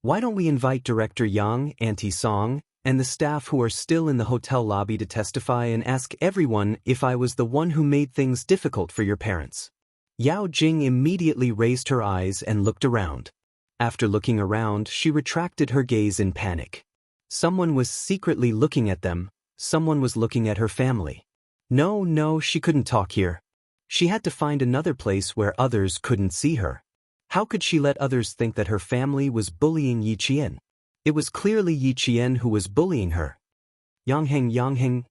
"Why don't we invite Director Yang, Auntie Song, and the staff who are still in the hotel lobby to testify and ask everyone if I was the one who made things difficult for your parents?" Yao Jing immediately raised her eyes and looked around. After looking around, she retracted her gaze in panic. Someone was secretly looking at them. Someone was looking at her family. No, she couldn't talk here. She had to find another place where others couldn't see her. How could she let others think that her family was bullying Yi Qian? It was clearly Yi Qian who was bullying her. Yang Heng.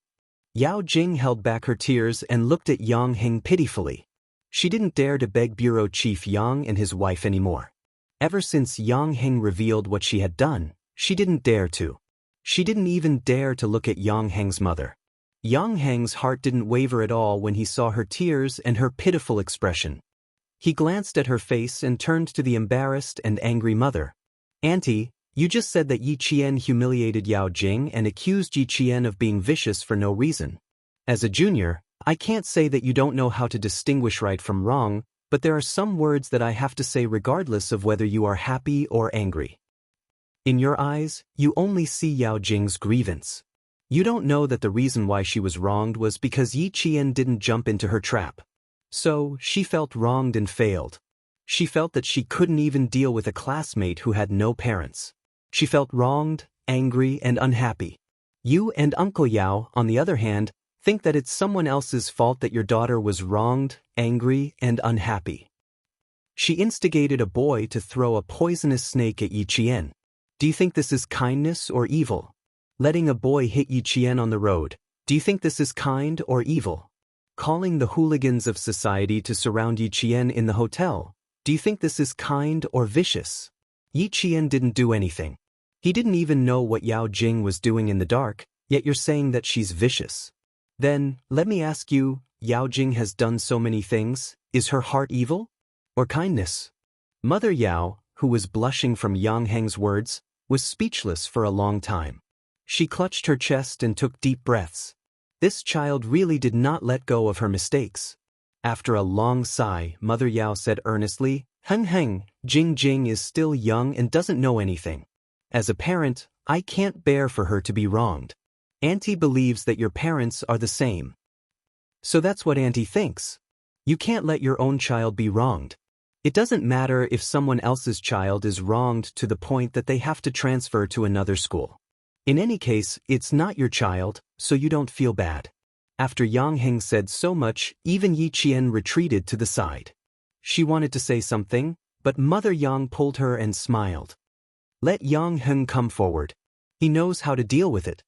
Yao Jing held back her tears and looked at Yang Heng pitifully. She didn't dare to beg Bureau Chief Yang and his wife anymore. Ever since Yang Heng revealed what she had done, she didn't dare to. She didn't even dare to look at Yang Heng's mother. Yang Heng's heart didn't waver at all when he saw her tears and her pitiful expression. He glanced at her face and turned to the embarrassed and angry mother. "Auntie, you just said that Yi Qian humiliated Yao Jing and accused Yi Qian of being vicious for no reason. As a junior, I can't say that you don't know how to distinguish right from wrong, but there are some words that I have to say regardless of whether you are happy or angry. In your eyes, you only see Yao Jing's grievance. You don't know that the reason why she was wronged was because Yi Qian didn't jump into her trap. So, she felt wronged and failed. She felt that she couldn't even deal with a classmate who had no parents. She felt wronged, angry, and unhappy. You and Uncle Yao, on the other hand, think that it's someone else's fault that your daughter was wronged, angry, and unhappy. She instigated a boy to throw a poisonous snake at Yiqian. Do you think this is kindness or evil? Letting a boy hit Yiqian on the road, do you think this is kind or evil? Calling the hooligans of society to surround Yiqian in the hotel, do you think this is kind or vicious? Yiqian didn't do anything. He didn't even know what Yao Jing was doing in the dark, yet you're saying that she's vicious. Then, let me ask you, Yao Jing has done so many things, is her heart evil? Or kindness? Mother Yao, who was blushing from Yang Heng's words, was speechless for a long time. She clutched her chest and took deep breaths. This child really did not let go of her mistakes. After a long sigh, Mother Yao said earnestly, Heng, Jing is still young and doesn't know anything. As a parent, I can't bear for her to be wronged. Auntie believes that your parents are the same. So that's what Auntie thinks. You can't let your own child be wronged. It doesn't matter if someone else's child is wronged to the point that they have to transfer to another school. In any case, it's not your child, so you don't feel bad. After Yang Heng said so much, even Yiqian retreated to the side. She wanted to say something, but Mother Yang pulled her and smiled. Let Yang Heng come forward. He knows how to deal with it.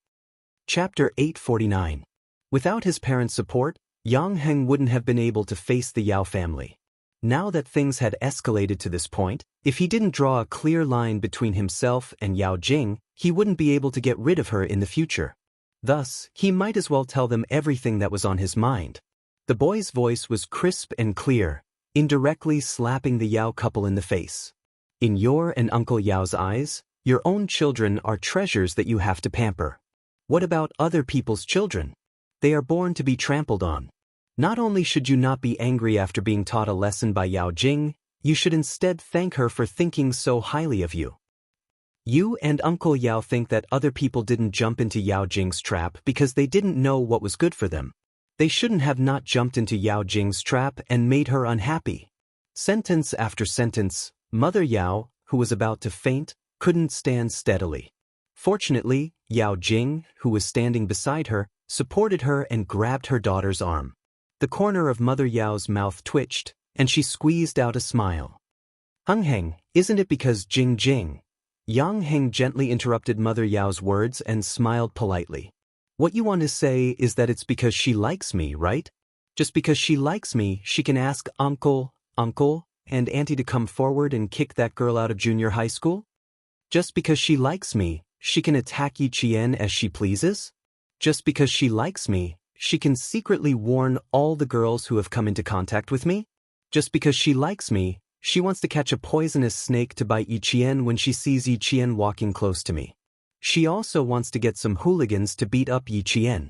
Chapter 849. Without his parents' support, Yang Heng wouldn't have been able to face the Yao family. Now that things had escalated to this point, if he didn't draw a clear line between himself and Yao Jing, he wouldn't be able to get rid of her in the future. Thus, he might as well tell them everything that was on his mind. The boy's voice was crisp and clear, indirectly slapping the Yao couple in the face. In your and Uncle Yao's eyes, your own children are treasures that you have to pamper. What about other people's children? They are born to be trampled on. Not only should you not be angry after being taught a lesson by Yao Jing, you should instead thank her for thinking so highly of you. You and Uncle Yao think that other people didn't jump into Yao Jing's trap because they didn't know what was good for them. They shouldn't have not jumped into Yao Jing's trap and made her unhappy. Sentence after sentence, Mother Yao, who was about to faint, couldn't stand steadily. Fortunately, Yao Jing, who was standing beside her, supported her and grabbed her daughter's arm. The corner of Mother Yao's mouth twitched, and she squeezed out a smile. Heng, isn't it because Jing? Yang Heng gently interrupted Mother Yao's words and smiled politely. What you want to say is that it's because she likes me, right? Just because she likes me, she can ask Uncle, and Auntie to come forward and kick that girl out of junior high school? Just because she likes me, she can attack Yiqian as she pleases? Just because she likes me, she can secretly warn all the girls who have come into contact with me? Just because she likes me, she wants to catch a poisonous snake to bite Yiqian when she sees Yiqian walking close to me. She also wants to get some hooligans to beat up Yiqian.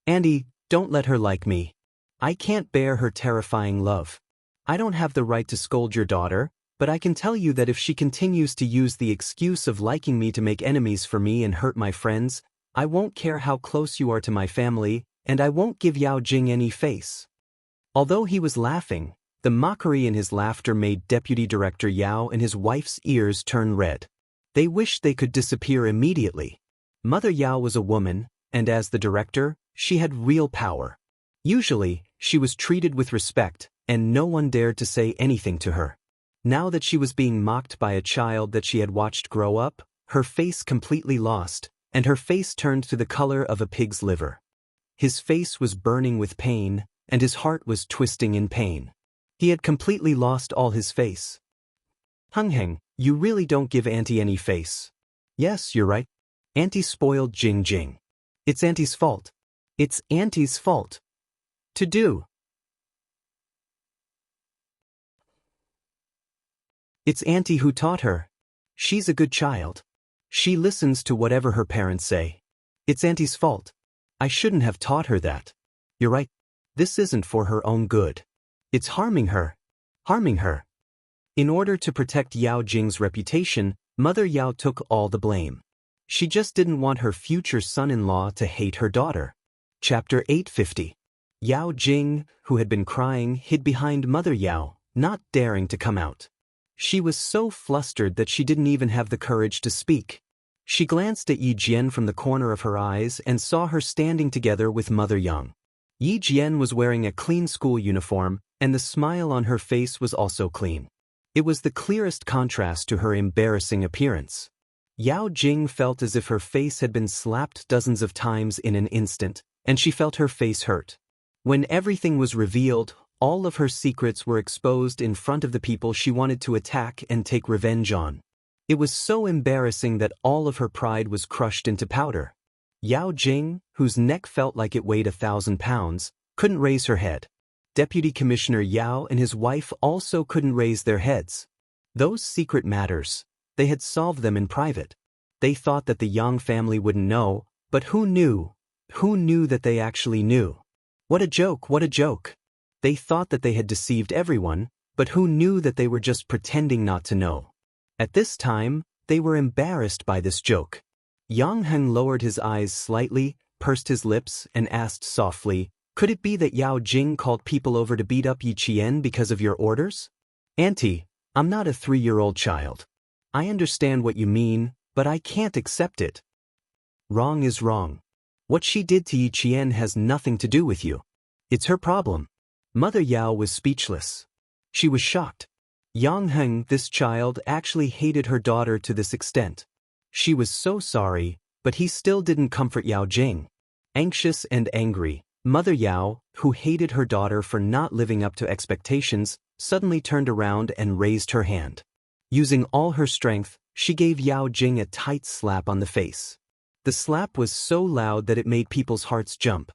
Auntie, don't let her like me. I can't bear her terrifying love. I don't have the right to scold your daughter, but I can tell you that if she continues to use the excuse of liking me to make enemies for me and hurt my friends, I won't care how close you are to my family, and I won't give Yao Jing any face. Although he was laughing, the mockery in his laughter made Deputy Director Yao and his wife's ears turn red. They wished they could disappear immediately. Mother Yao was a woman, and as the director, she had real power. Usually, she was treated with respect, and no one dared to say anything to her. Now that she was being mocked by a child that she had watched grow up, her face completely lost, and her face turned to the color of a pig's liver. His face was burning with pain, and his heart was twisting in pain. He had completely lost all his face. Heng, you really don't give Auntie any face. Yes, you're right. Auntie spoiled Jing. It's Auntie's fault. It's Auntie's fault. To do. It's Auntie who taught her. She's a good child. She listens to whatever her parents say. It's Auntie's fault. I shouldn't have taught her that. You're right. This isn't for her own good. It's harming her. In order to protect Yao Jing's reputation, Mother Yao took all the blame. She just didn't want her future son-in-law to hate her daughter. Chapter 850. Yao Jing, who had been crying, hid behind Mother Yao, not daring to come out. She was so flustered that she didn't even have the courage to speak. She glanced at Yi Jian from the corner of her eyes and saw her standing together with Mother Yang. Yi Jian was wearing a clean school uniform, and the smile on her face was also clean. It was the clearest contrast to her embarrassing appearance. Yao Jing felt as if her face had been slapped dozens of times in an instant, and she felt her face hurt. When everything was revealed, all of her secrets were exposed in front of the people she wanted to attack and take revenge on. It was so embarrassing that all of her pride was crushed into powder. Yao Jing, whose neck felt like it weighed 1,000 pounds, couldn't raise her head. Deputy Commissioner Yao and his wife also couldn't raise their heads. Those secret matters, they had solved them in private. They thought that the Yang family wouldn't know, but who knew? Who knew that they actually knew? What a joke, what a joke. They thought that they had deceived everyone, but who knew that they were just pretending not to know? At this time, they were embarrassed by this joke. Yang Heng lowered his eyes slightly, pursed his lips, and asked softly, "Could it be that Yao Jing called people over to beat up Yi Qian because of your orders?" "Auntie, I'm not a 3-year-old child. I understand what you mean, but I can't accept it." "Wrong is wrong. What she did to Yi Qian has nothing to do with you. It's her problem." Mother Yao was speechless. She was shocked. Yang Heng, this child, actually hated her daughter to this extent. She was so sorry, but he still didn't comfort Yao Jing. Anxious and angry, Mother Yao, who hated her daughter for not living up to expectations, suddenly turned around and raised her hand. Using all her strength, she gave Yao Jing a tight slap on the face. The slap was so loud that it made people's hearts jump.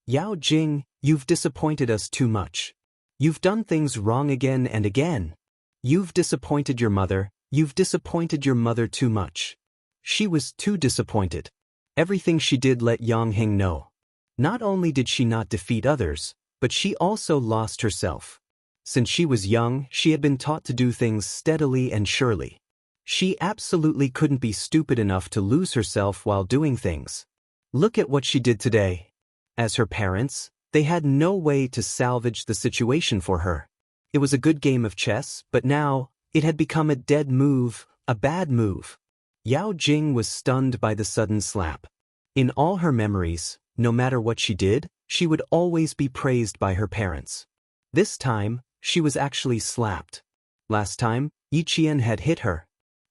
"Yao Jing, you've disappointed us too much. You've done things wrong again and again. You've disappointed your mother, you've disappointed your mother too much." She was too disappointed. Everything she did let Yang Heng know. Not only did she not defeat others, but she also lost herself. Since she was young, she had been taught to do things steadily and surely. She absolutely couldn't be stupid enough to lose herself while doing things. Look at what she did today. As her parents, they had no way to salvage the situation for her. It was a good game of chess, but now, it had become a dead move, a bad move. Yao Jing was stunned by the sudden slap. In all her memories, no matter what she did, she would always be praised by her parents. This time, she was actually slapped. Last time, Yi Qian had hit her.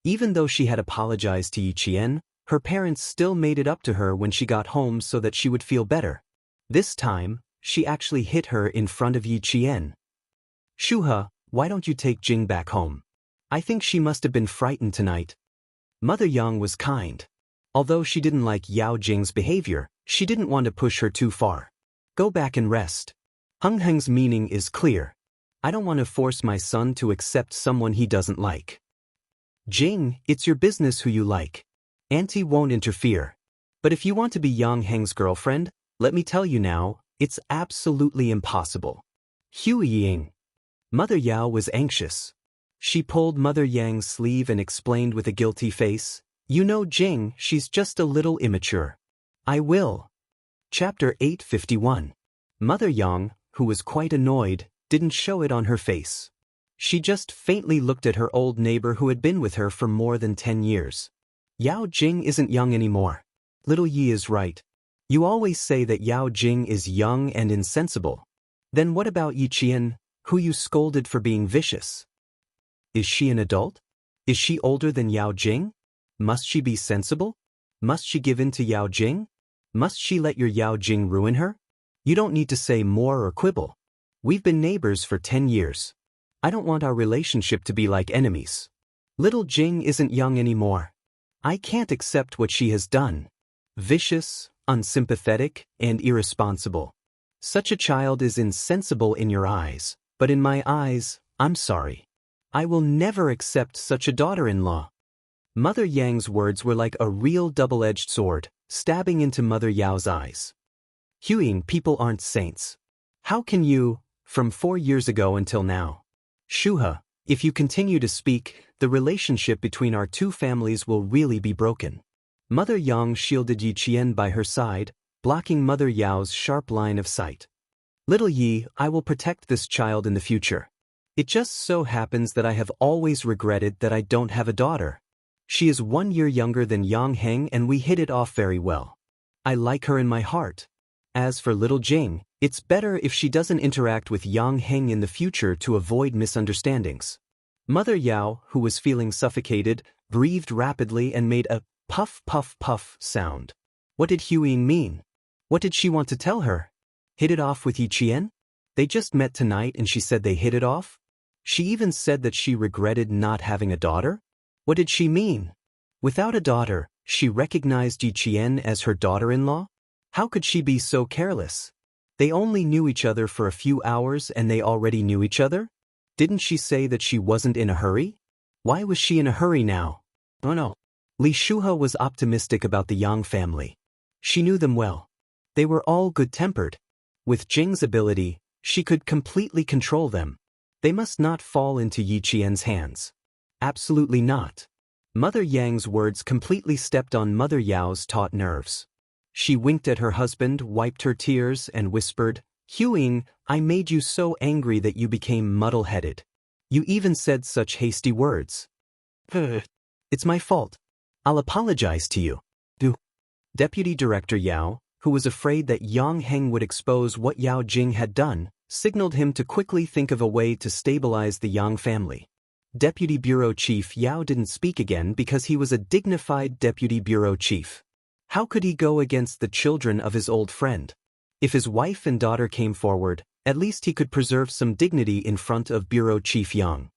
Even though she had apologized to Yi Qian, her parents still made it up to her when she got home so that she would feel better. This time, she actually hit her in front of Yi Qian. "Shuhe, why don't you take Jing back home? I think she must have been frightened tonight." Mother Yang was kind. Although she didn't like Yao Jing's behavior, she didn't want to push her too far. "Go back and rest." Heng Heng's meaning is clear. I don't want to force my son to accept someone he doesn't like. "Jing, it's your business who you like. Auntie won't interfere. But if you want to be Yang Heng's girlfriend, let me tell you now, it's absolutely impossible." Huiying. Mother Yao was anxious. She pulled Mother Yang's sleeve and explained with a guilty face, "You know Jing, she's just a little immature." "I will." Chapter 851. Mother Yang, who was quite annoyed, didn't show it on her face. She just faintly looked at her old neighbor who had been with her for more than 10 years. "Yao Jing isn't young anymore. Little Yi is right. You always say that Yao Jing is young and insensible. Then what about Yi Qian, who you scolded for being vicious? Is she an adult? Is she older than Yao Jing? Must she be sensible? Must she give in to Yao Jing? Must she let your Yao Jing ruin her? You don't need to say more or quibble. We've been neighbors for 10 years. I don't want our relationship to be like enemies. Little Jing isn't young anymore. I can't accept what she has done. Vicious, unsympathetic, and irresponsible. Such a child is insensible in your eyes, but in my eyes, I'm sorry. I will never accept such a daughter-in-law." Mother Yang's words were like a real double-edged sword, stabbing into Mother Yao's eyes. "Huiying, people aren't saints. How can you, from 4 years ago until now? Shuhe, if you continue to speak, the relationship between our two families will really be broken." Mother Yang shielded Yi Qian by her side, blocking Mother Yao's sharp line of sight. "Little Yi, I will protect this child in the future. It just so happens that I have always regretted that I don't have a daughter. She is 1 year younger than Yang Heng and we hit it off very well. I like her in my heart. As for little Jing, it's better if she doesn't interact with Yang Heng in the future to avoid misunderstandings. Mother Yao, who was feeling suffocated, breathed rapidly and made a puff puff puff sound. What did Huiying mean? What did she want to tell her? Hit it off with Yi Qian? They just met tonight and she said they hit it off? She even said that she regretted not having a daughter? What did she mean? Without a daughter, she recognized Yi Qian as her daughter-in-law? How could she be so careless? They only knew each other for a few hours and they already knew each other? Didn't she say that she wasn't in a hurry? Why was she in a hurry now? Oh no. Li Shuhe was optimistic about the Yang family. She knew them well. They were all good-tempered. With Jing's ability, she could completely control them. They must not fall into Yi Qian's hands. Absolutely not. Mother Yang's words completely stepped on Mother Yao's taut nerves. She winked at her husband, wiped her tears, and whispered, Huiying, I made you so angry that you became muddle-headed. You even said such hasty words. It's my fault. I'll apologize to you. Deputy Director Yao, who was afraid that Yang Heng would expose what Yao Jing had done, signaled him to quickly think of a way to stabilize the Yang family. Deputy Bureau Chief Yao didn't speak again because he was a dignified Deputy Bureau Chief. How could he go against the children of his old friend? If his wife and daughter came forward, at least he could preserve some dignity in front of Bureau Chief Yang.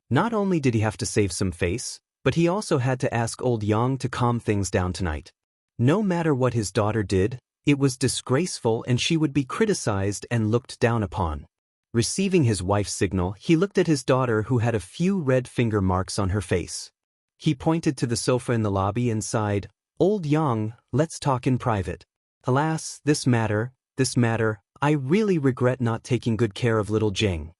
Not only did he have to save some face, but he also had to ask old Yang to calm things down tonight. No matter what his daughter did, it was disgraceful and she would be criticized and looked down upon. Receiving his wife's signal, he looked at his daughter who had a few red finger marks on her face. He pointed to the sofa in the lobby and sighed, Old Yang, let's talk in private. Alas, this matter, I really regret not taking good care of little Jing.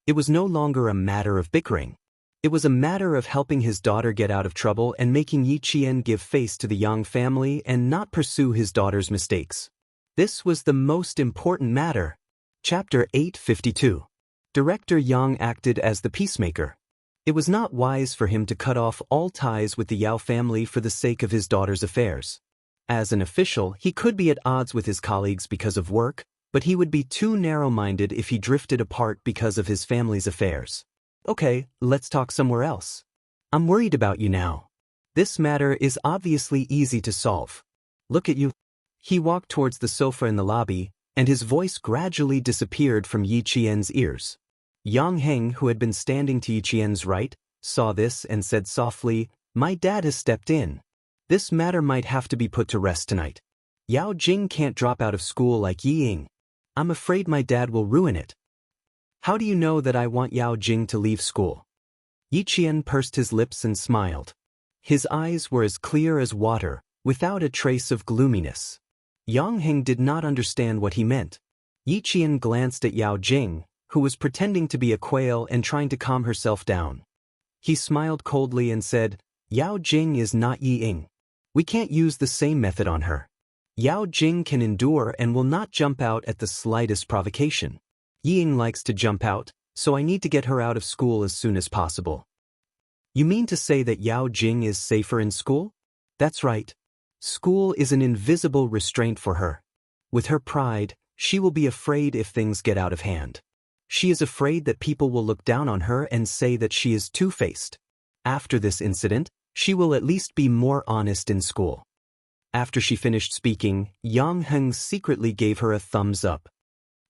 It was no longer a matter of bickering. It was a matter of helping his daughter get out of trouble and making Yi Qian give face to the Yang family and not pursue his daughter's mistakes. This was the most important matter. Chapter 852. Director Yang acted as the peacemaker. It was not wise for him to cut off all ties with the Yao family for the sake of his daughter's affairs. As an official, he could be at odds with his colleagues because of work, but he would be too narrow-minded if he drifted apart because of his family's affairs. Okay, let's talk somewhere else. I'm worried about you now. This matter is obviously easy to solve. Look at you. He walked towards the sofa in the lobby, and his voice gradually disappeared from Yi Qian's ears. Yang Heng, who had been standing to Yi Qian's right, saw this and said softly, My dad has stepped in. This matter might have to be put to rest tonight. Yao Jing can't drop out of school like Yi Ying. I'm afraid my dad will ruin it. How do you know that I want Yao Jing to leave school? Yi Qian pursed his lips and smiled. His eyes were as clear as water, without a trace of gloominess. Yang Heng did not understand what he meant. Yi Qian glanced at Yao Jing, who was pretending to be a quail and trying to calm herself down. He smiled coldly and said, Yao Jing is not Yi Ying. We can't use the same method on her. Yao Jing can endure and will not jump out at the slightest provocation. Yi Ying likes to jump out, so I need to get her out of school as soon as possible. You mean to say that Yao Jing is safer in school? That's right. School is an invisible restraint for her. With her pride, she will be afraid if things get out of hand. She is afraid that people will look down on her and say that she is two-faced. After this incident, she will at least be more honest in school. After she finished speaking, Yang Heng secretly gave her a thumbs up.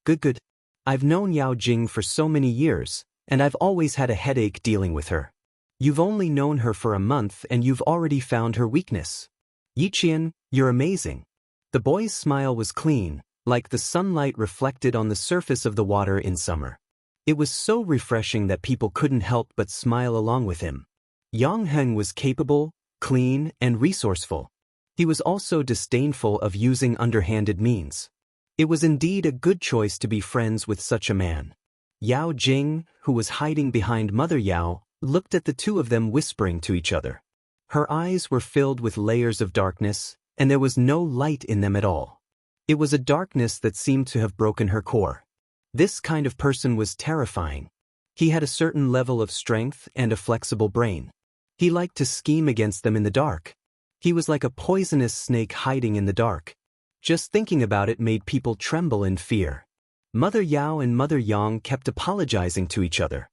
Good. I've known Yao Jing for so many years, and I've always had a headache dealing with her. You've only known her for a month and you've already found her weakness. Yi Qian, you're amazing. The boy's smile was clean, like the sunlight reflected on the surface of the water in summer. It was so refreshing that people couldn't help but smile along with him. Yang Heng was capable, clean, and resourceful. He was also disdainful of using underhanded means. It was indeed a good choice to be friends with such a man. Yao Jing, who was hiding behind Mother Yao, looked at the two of them whispering to each other. Her eyes were filled with layers of darkness, and there was no light in them at all. It was a darkness that seemed to have broken her core. This kind of person was terrifying. He had a certain level of strength and a flexible brain. He liked to scheme against them in the dark. He was like a poisonous snake hiding in the dark. Just thinking about it made people tremble in fear. Mother Yao and Mother Yang kept apologizing to each other.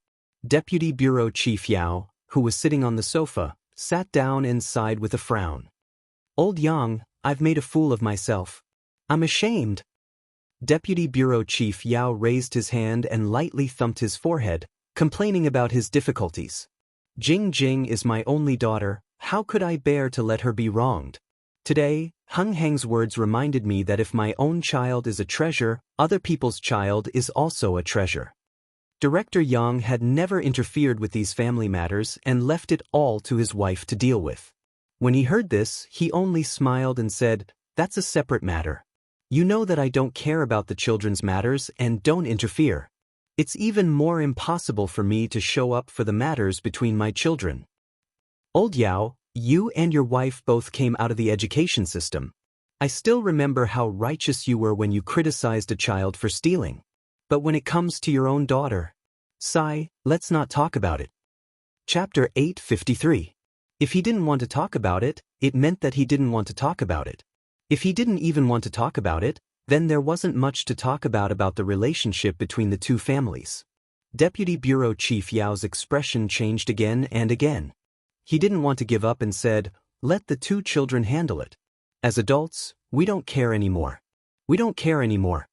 Deputy Bureau Chief Yao, who was sitting on the sofa, sat down and sighed with a frown. "Old Yang, I've made a fool of myself. I'm ashamed." Deputy Bureau Chief Yao raised his hand and lightly thumped his forehead, complaining about his difficulties. "Jing is my only daughter, how could I bear to let her be wronged? Today, Heng Heng's words reminded me that if my own child is a treasure, other people's child is also a treasure." Director Yang had never interfered with these family matters and left it all to his wife to deal with. When he heard this, he only smiled and said, "That's a separate matter. You know that I don't care about the children's matters and don't interfere. It's even more impossible for me to show up for the matters between my children." "Old Yao, you and your wife both came out of the education system. I still remember how righteous you were when you criticized a child for stealing. But when it comes to your own daughter, sigh, let's not talk about it." Chapter 853. If he didn't want to talk about it, it meant that he didn't want to talk about it. If he didn't even want to talk about it, then there wasn't much to talk about the relationship between the two families. Deputy Bureau Chief Yao's expression changed again and again. He didn't want to give up and said, "Let the two children handle it. As adults, we don't care anymore. We don't care anymore.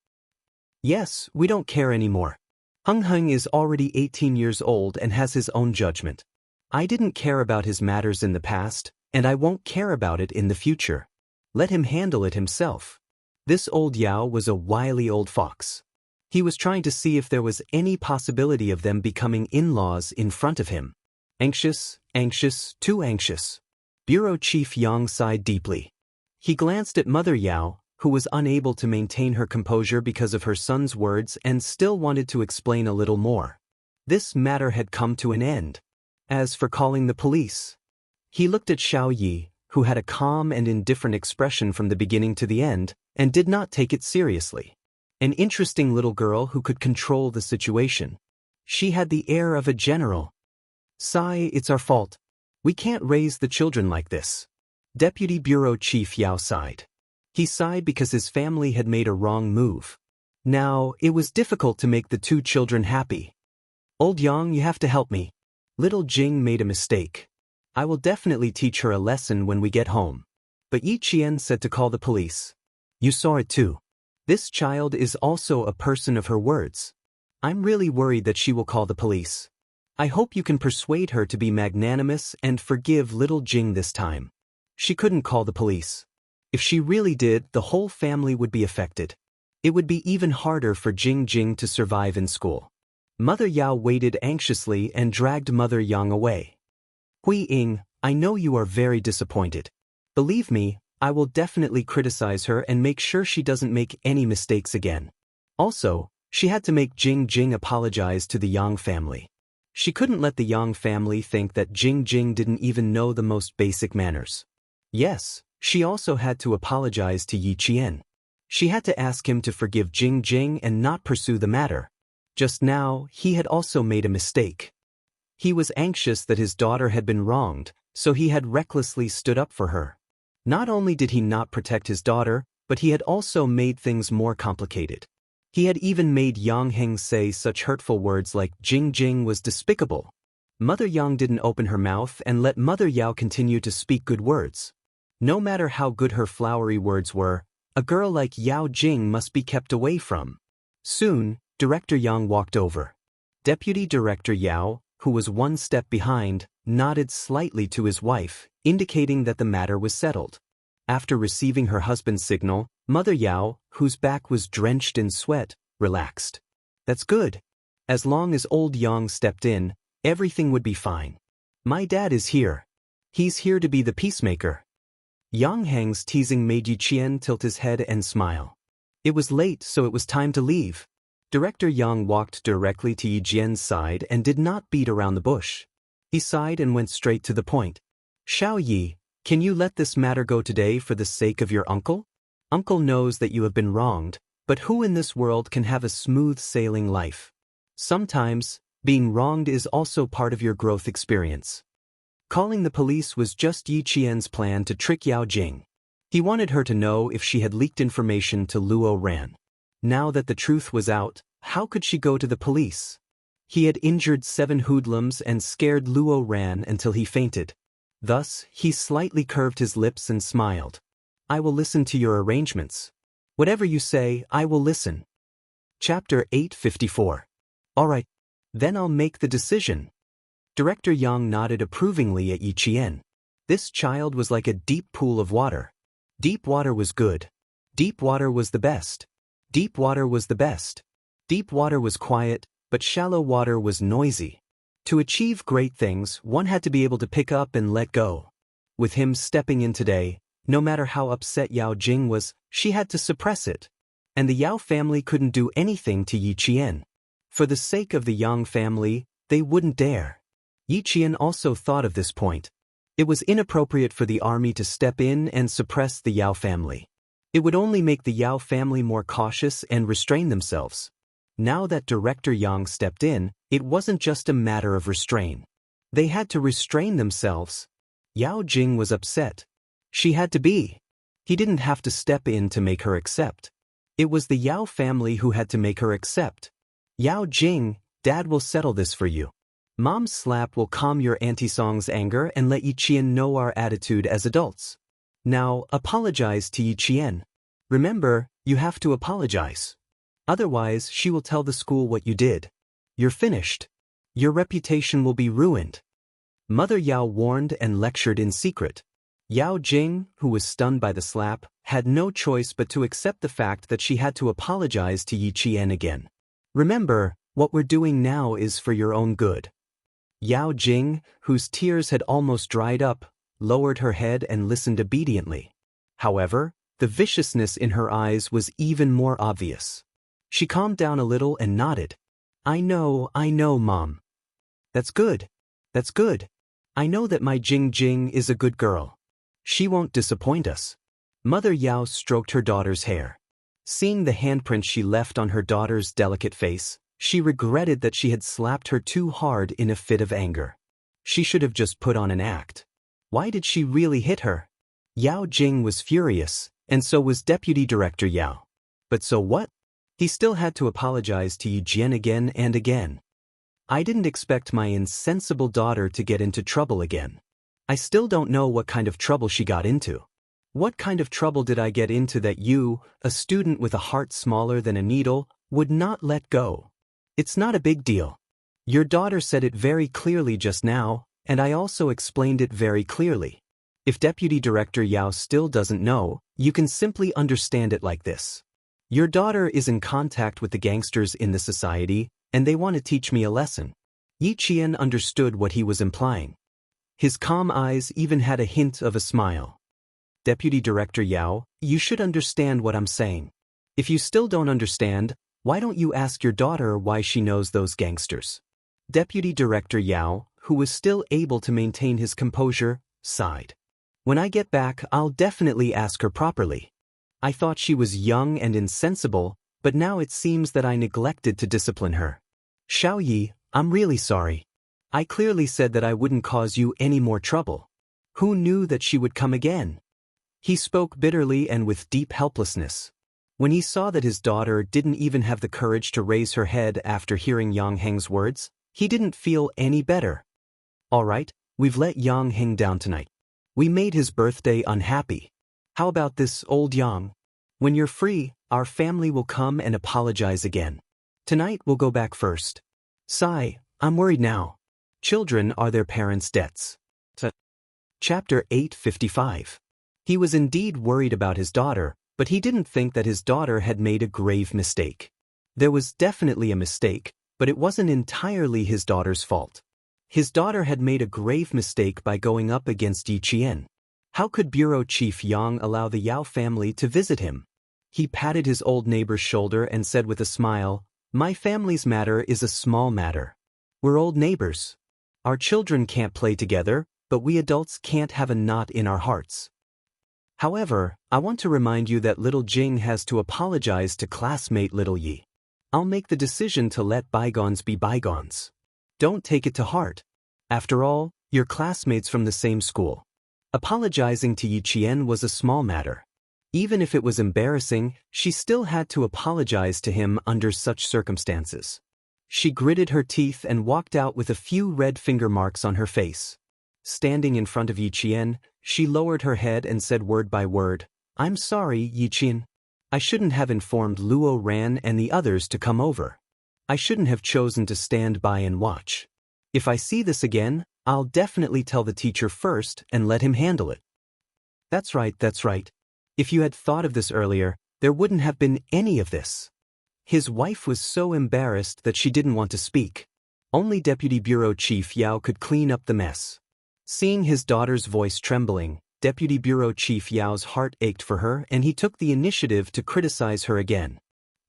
Yes, we don't care anymore. Heng Heng is already 18 years old and has his own judgment. I didn't care about his matters in the past, and I won't care about it in the future. Let him handle it himself." This old Yao was a wily old fox. He was trying to see if there was any possibility of them becoming in-laws in front of him. Anxious, too anxious. Bureau Chief Yang sighed deeply. He glanced at Mother Yao, who was unable to maintain her composure because of her son's words and still wanted to explain a little more. This matter had come to an end. As for calling the police, he looked at Xiao Yi, who had a calm and indifferent expression from the beginning to the end, and did not take it seriously. An interesting little girl who could control the situation. She had the air of a general. "Sigh, it's our fault. We can't raise the children like this." Deputy Bureau Chief Yao sighed. He sighed because his family had made a wrong move. Now, it was difficult to make the two children happy. "Old Yang, you have to help me. Little Jing made a mistake. I will definitely teach her a lesson when we get home." But Yi Qian said to call the police. "You saw it too. This child is also a person of her words. I'm really worried that she will call the police. I hope you can persuade her to be magnanimous and forgive little Jing this time. She couldn't call the police. If she really did, the whole family would be affected. It would be even harder for Jing to survive in school." Mother Yao waited anxiously and dragged Mother Yang away. "Hui Ying, I know you are very disappointed. Believe me, I will definitely criticize her and make sure she doesn't make any mistakes again." Also, she had to make Jing apologize to the Yang family. She couldn't let the Yang family think that Jing didn't even know the most basic manners. Yes, she also had to apologize to Yi Qian. She had to ask him to forgive Jing and not pursue the matter. Just now, he had also made a mistake. He was anxious that his daughter had been wronged, so he had recklessly stood up for her. Not only did he not protect his daughter, but he had also made things more complicated. He had even made Yang Heng say such hurtful words like Jing was despicable. Mother Yang didn't open her mouth and let Mother Yao continue to speak good words. No matter how good her flowery words were, a girl like Yao Jing must be kept away from. Soon, Director Yang walked over. Deputy Director Yao, who was one step behind, nodded slightly to his wife, indicating that the matter was settled. After receiving her husband's signal, Mother Yao, whose back was drenched in sweat, relaxed. "That's good. As long as old Yang stepped in, everything would be fine. My dad is here. He's here to be the peacemaker." Yang Heng's teasing made Yi Qian tilt his head and smile. It was late, so it was time to leave. Director Yang walked directly to Yi Qian's side and did not beat around the bush. He sighed and went straight to the point. "Xiao Yi, can you let this matter go today for the sake of your uncle? Uncle knows that you have been wronged, but who in this world can have a smooth sailing life? Sometimes, Being wronged is also part of your growth experience. Calling the police was just Yi Qian's plan to trick Yao Jing. He wanted her to know if she had leaked information to Luo Ran. Now that the truth was out, how could she go to the police? He had injured 7 hoodlums and scared Luo Ran until he fainted. Thus, he slightly curved his lips and smiled. I will listen to your arrangements. Whatever you say, I will listen. Chapter 854. Alright. Then I'll make the decision. Director Yang nodded approvingly at Yi Qian. This child was like a deep pool of water. Deep water was good. Deep water was the best. Deep water was the best. Deep water was quiet, but shallow water was noisy. To achieve great things, one had to be able to pick up and let go. With him stepping in today, no matter how upset Yao Jing was, she had to suppress it. And the Yao family couldn't do anything to Yi Qian. For the sake of the Yang family, they wouldn't dare. Yi Qian also thought of this point. It was inappropriate for the army to step in and suppress the Yao family. It would only make the Yao family more cautious and restrain themselves. Now that Director Yang stepped in, it wasn't just a matter of restraint. They had to restrain themselves. Yao Jing was upset. She had to be. He didn't have to step in to make her accept. It was the Yao family who had to make her accept. Yao Jing, Dad will settle this for you. Mom's slap will calm your anti-song's anger and let Yi Qian know our attitude as adults. Now, apologize to Yi Qian. Remember, you have to apologize. Otherwise, she will tell the school what you did. You're finished. Your reputation will be ruined. Mother Yao warned and lectured in secret. Yao Jing, who was stunned by the slap, had no choice but to accept the fact that she had to apologize to Yi Qian again. Remember, what we're doing now is for your own good. Yao Jing, whose tears had almost dried up, lowered her head and listened obediently. However, the viciousness in her eyes was even more obvious. She calmed down a little and nodded. I know, Mom. That's good. That's good. I know that my Jing Jing is a good girl. She won't disappoint us. Mother Yao stroked her daughter's hair. Seeing the handprint she left on her daughter's delicate face, she regretted that she had slapped her too hard in a fit of anger. She should have just put on an act. Why did she really hit her? Yao Jing was furious, and so was Deputy Director Yao. But so what? He still had to apologize to Yi Qian again and again. I didn't expect my insensible daughter to get into trouble again. I still don't know what kind of trouble she got into. What kind of trouble did I get into that you, a student with a heart smaller than a needle, would not let go? It's not a big deal. Your daughter said it very clearly just now, and I also explained it very clearly. If Deputy Director Yao still doesn't know, you can simply understand it like this. Your daughter is in contact with the gangsters in the society, and they want to teach me a lesson. Yi Qian understood what he was implying. His calm eyes even had a hint of a smile. Deputy Director Yao, you should understand what I'm saying. If you still don't understand, why don't you ask your daughter why she knows those gangsters? Deputy Director Yao, who was still able to maintain his composure, sighed. When I get back, I'll definitely ask her properly. I thought she was young and insensible, but now it seems that I neglected to discipline her. Xiao Yi, I'm really sorry. I clearly said that I wouldn't cause you any more trouble. Who knew that she would come again? He spoke bitterly and with deep helplessness. When he saw that his daughter didn't even have the courage to raise her head after hearing Yang Heng's words, he didn't feel any better. All right, we've let Yang Heng down tonight. We made his birthday unhappy. How about this, old Yang? When you're free, our family will come and apologize again. Tonight we'll go back first. Sigh, I'm worried now. Children are their parents' debts. Chapter 855. He was indeed worried about his daughter, but he didn't think that his daughter had made a grave mistake. There was definitely a mistake, but it wasn't entirely his daughter's fault. His daughter had made a grave mistake by going up against Yi Qian. How could Bureau Chief Yang allow the Yao family to visit him? He patted his old neighbor's shoulder and said with a smile, My family's matter is a small matter. We're old neighbors. Our children can't play together, but we adults can't have a knot in our hearts. However, I want to remind you that little Jing has to apologize to classmate little Yi. I'll make the decision to let bygones be bygones. Don't take it to heart. After all, you're classmates from the same school. Apologizing to Yi Qian was a small matter. Even if it was embarrassing, she still had to apologize to him under such circumstances. She gritted her teeth and walked out with a few red finger marks on her face. Standing in front of Yi Qian, she lowered her head and said word by word, "I'm sorry, Yi Qian. I shouldn't have informed Luo Ran and the others to come over. I shouldn't have chosen to stand by and watch. If I see this again, I'll definitely tell the teacher first and let him handle it." That's right. If you had thought of this earlier, there wouldn't have been any of this. His wife was so embarrassed that she didn't want to speak. Only Deputy Bureau Chief Yao could clean up the mess. Seeing his daughter's voice trembling, Deputy Bureau Chief Yao's heart ached for her and he took the initiative to criticize her again.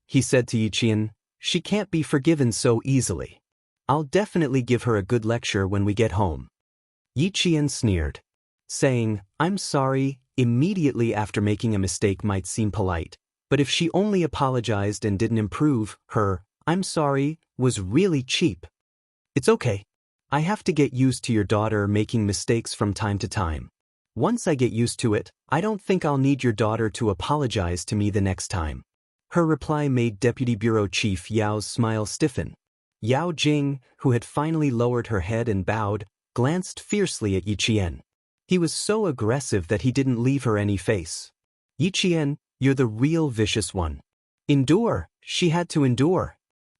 He said to Yi Qian, "She can't be forgiven so easily. I'll definitely give her a good lecture when we get home." Yi Qian sneered. Saying, "I'm sorry," immediately after making a mistake might seem polite, but if she only apologized and didn't improve, her "I'm sorry" was really cheap. "It's okay. I have to get used to your daughter making mistakes from time to time. Once I get used to it, I don't think I'll need your daughter to apologize to me the next time." Her reply made Deputy Bureau Chief Yao's smile stiffen. Yao Jing, who had finally lowered her head and bowed, glanced fiercely at Yi Qian. He was so aggressive that he didn't leave her any face. "Yi Qian, you're the real vicious one. Endure," she had to endure.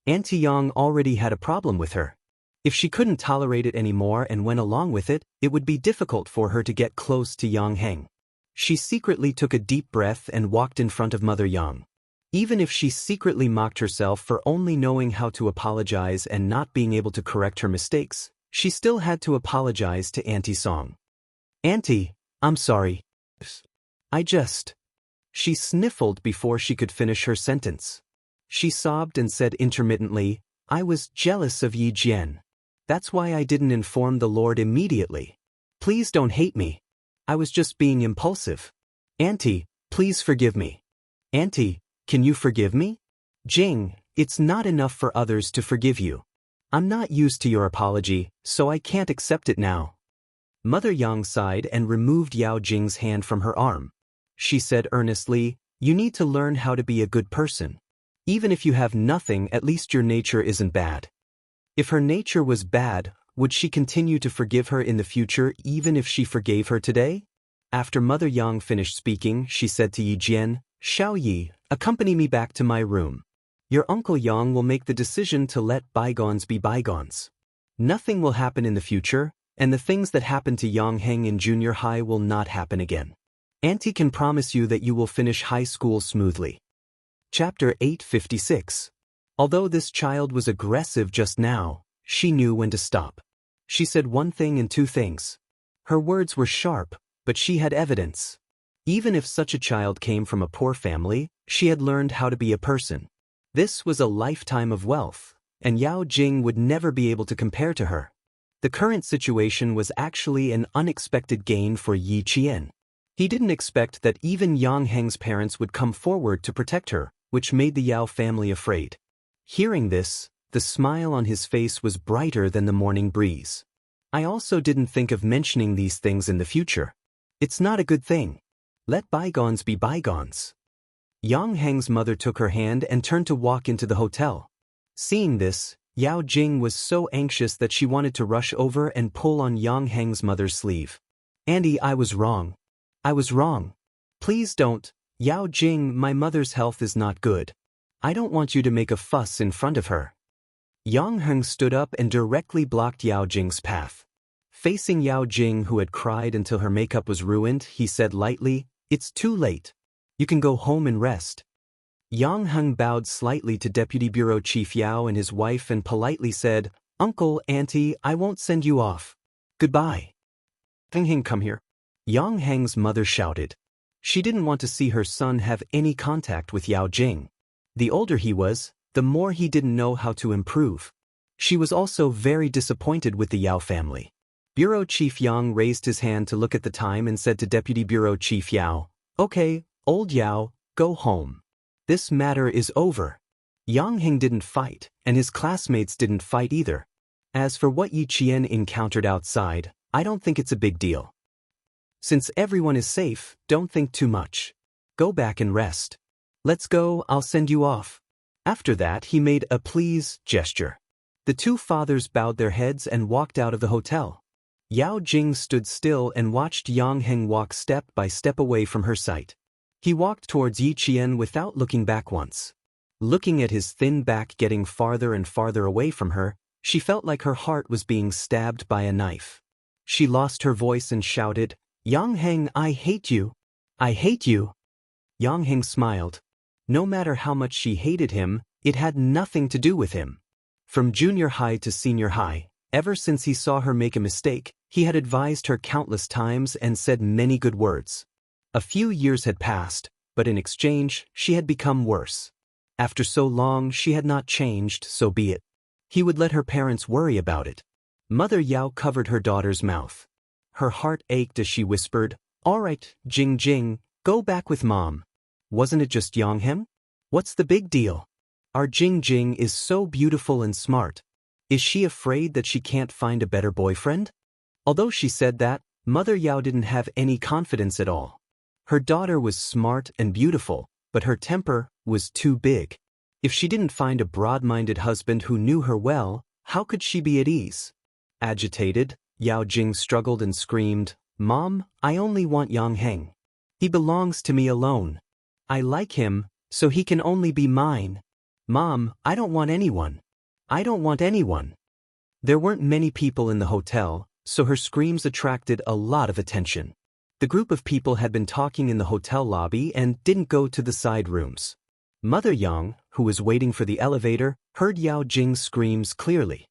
Auntie Yang already had a problem with her. If she couldn't tolerate it anymore and went along with it, it would be difficult for her to get close to Yang Heng. She secretly took a deep breath and walked in front of Mother Yang. Even if she secretly mocked herself for only knowing how to apologize and not being able to correct her mistakes, she still had to apologize to Auntie Song. "Auntie, I'm sorry. I just..." She sniffled before she could finish her sentence. She sobbed and said intermittently, "I was jealous of Yi Jian. That's why I didn't inform the Lord immediately. Please don't hate me. I was just being impulsive. Auntie, please forgive me." "Auntie, can you forgive me?" "Jing, it's not enough for others to forgive you. I'm not used to your apology, so I can't accept it now." Mother Yang sighed and removed Yao Jing's hand from her arm. She said earnestly, "You need to learn how to be a good person. Even if you have nothing, at least your nature isn't bad." If her nature was bad, would she continue to forgive her in the future even if she forgave her today? After Mother Yang finished speaking, she said to Yi Jian, "Xiao Yi, accompany me back to my room. Your Uncle Yang will make the decision to let bygones be bygones. Nothing will happen in the future, and the things that happened to Yang Heng in junior high will not happen again. Auntie can promise you that you will finish high school smoothly." Chapter 856. Although this child was aggressive just now, she knew when to stop. She said one thing and two things. Her words were sharp, but she had evidence. Even if such a child came from a poor family, she had learned how to be a person. This was a lifetime of wealth, and Yao Jing would never be able to compare to her. The current situation was actually an unexpected gain for Yi Qian. He didn't expect that even Yang Heng's parents would come forward to protect her, which made the Yao family afraid. Hearing this, the smile on his face was brighter than the morning breeze. "I also didn't think of mentioning these things in the future. It's not a good thing. Let bygones be bygones." Yang Heng's mother took her hand and turned to walk into the hotel. Seeing this, Yao Jing was so anxious that she wanted to rush over and pull on Yang Heng's mother's sleeve. "Auntie, I was wrong. I was wrong. Please don't. Yao Jing, my mother's health is not good. I don't want you to make a fuss in front of her." Yang Heng stood up and directly blocked Yao Jing's path. Facing Yao Jing, who had cried until her makeup was ruined, he said lightly, "It's too late. You can go home and rest." Yang Heng bowed slightly to Deputy Bureau Chief Yao and his wife and politely said, "Uncle, Auntie, I won't send you off. Goodbye." "Heng, come here." Yang Heng's mother shouted. She didn't want to see her son have any contact with Yao Jing. The older he was, the more he didn't know how to improve. She was also very disappointed with the Yao family. Bureau Chief Yang raised his hand to look at the time and said to Deputy Bureau Chief Yao, "Okay, old Yao, go home. This matter is over." Yang Heng didn't fight, and his classmates didn't fight either. As for what Yi Qian encountered outside, I don't think it's a big deal. Since everyone is safe, don't think too much. Go back and rest. Let's go, I'll send you off. After that, he made a please gesture. The two fathers bowed their heads and walked out of the hotel. Yao Jing stood still and watched Yang Heng walk step by step away from her sight. He walked towards Yi Qian without looking back once. Looking at his thin back getting farther and farther away from her, she felt like her heart was being stabbed by a knife. She lost her voice and shouted, "Yang Heng, I hate you. I hate you." Yang Heng smiled. No matter how much she hated him, it had nothing to do with him. From junior high to senior high, ever since he saw her make a mistake, he had advised her countless times and said many good words. A few years had passed, but in exchange, she had become worse. After so long, she had not changed, so be it. He would let her parents worry about it. Mother Yao covered her daughter's mouth. Her heart ached as she whispered, "All right, Jing Jing, go back with Mom. Wasn't it just Yang Heng? What's the big deal? Our Jing Jing is so beautiful and smart. Is she afraid that she can't find a better boyfriend?" Although she said that, Mother Yao didn't have any confidence at all. Her daughter was smart and beautiful, but her temper was too big. If she didn't find a broad-minded husband who knew her well, how could she be at ease? Agitated, Yao Jing struggled and screamed, "Mom, I only want Yang Heng. He belongs to me alone. I like him, so he can only be mine. Mom, I don't want anyone. I don't want anyone." There weren't many people in the hotel, so her screams attracted a lot of attention. The group of people had been talking in the hotel lobby and didn't go to the side rooms. Mother Yang, who was waiting for the elevator, heard Yao Jing's screams clearly.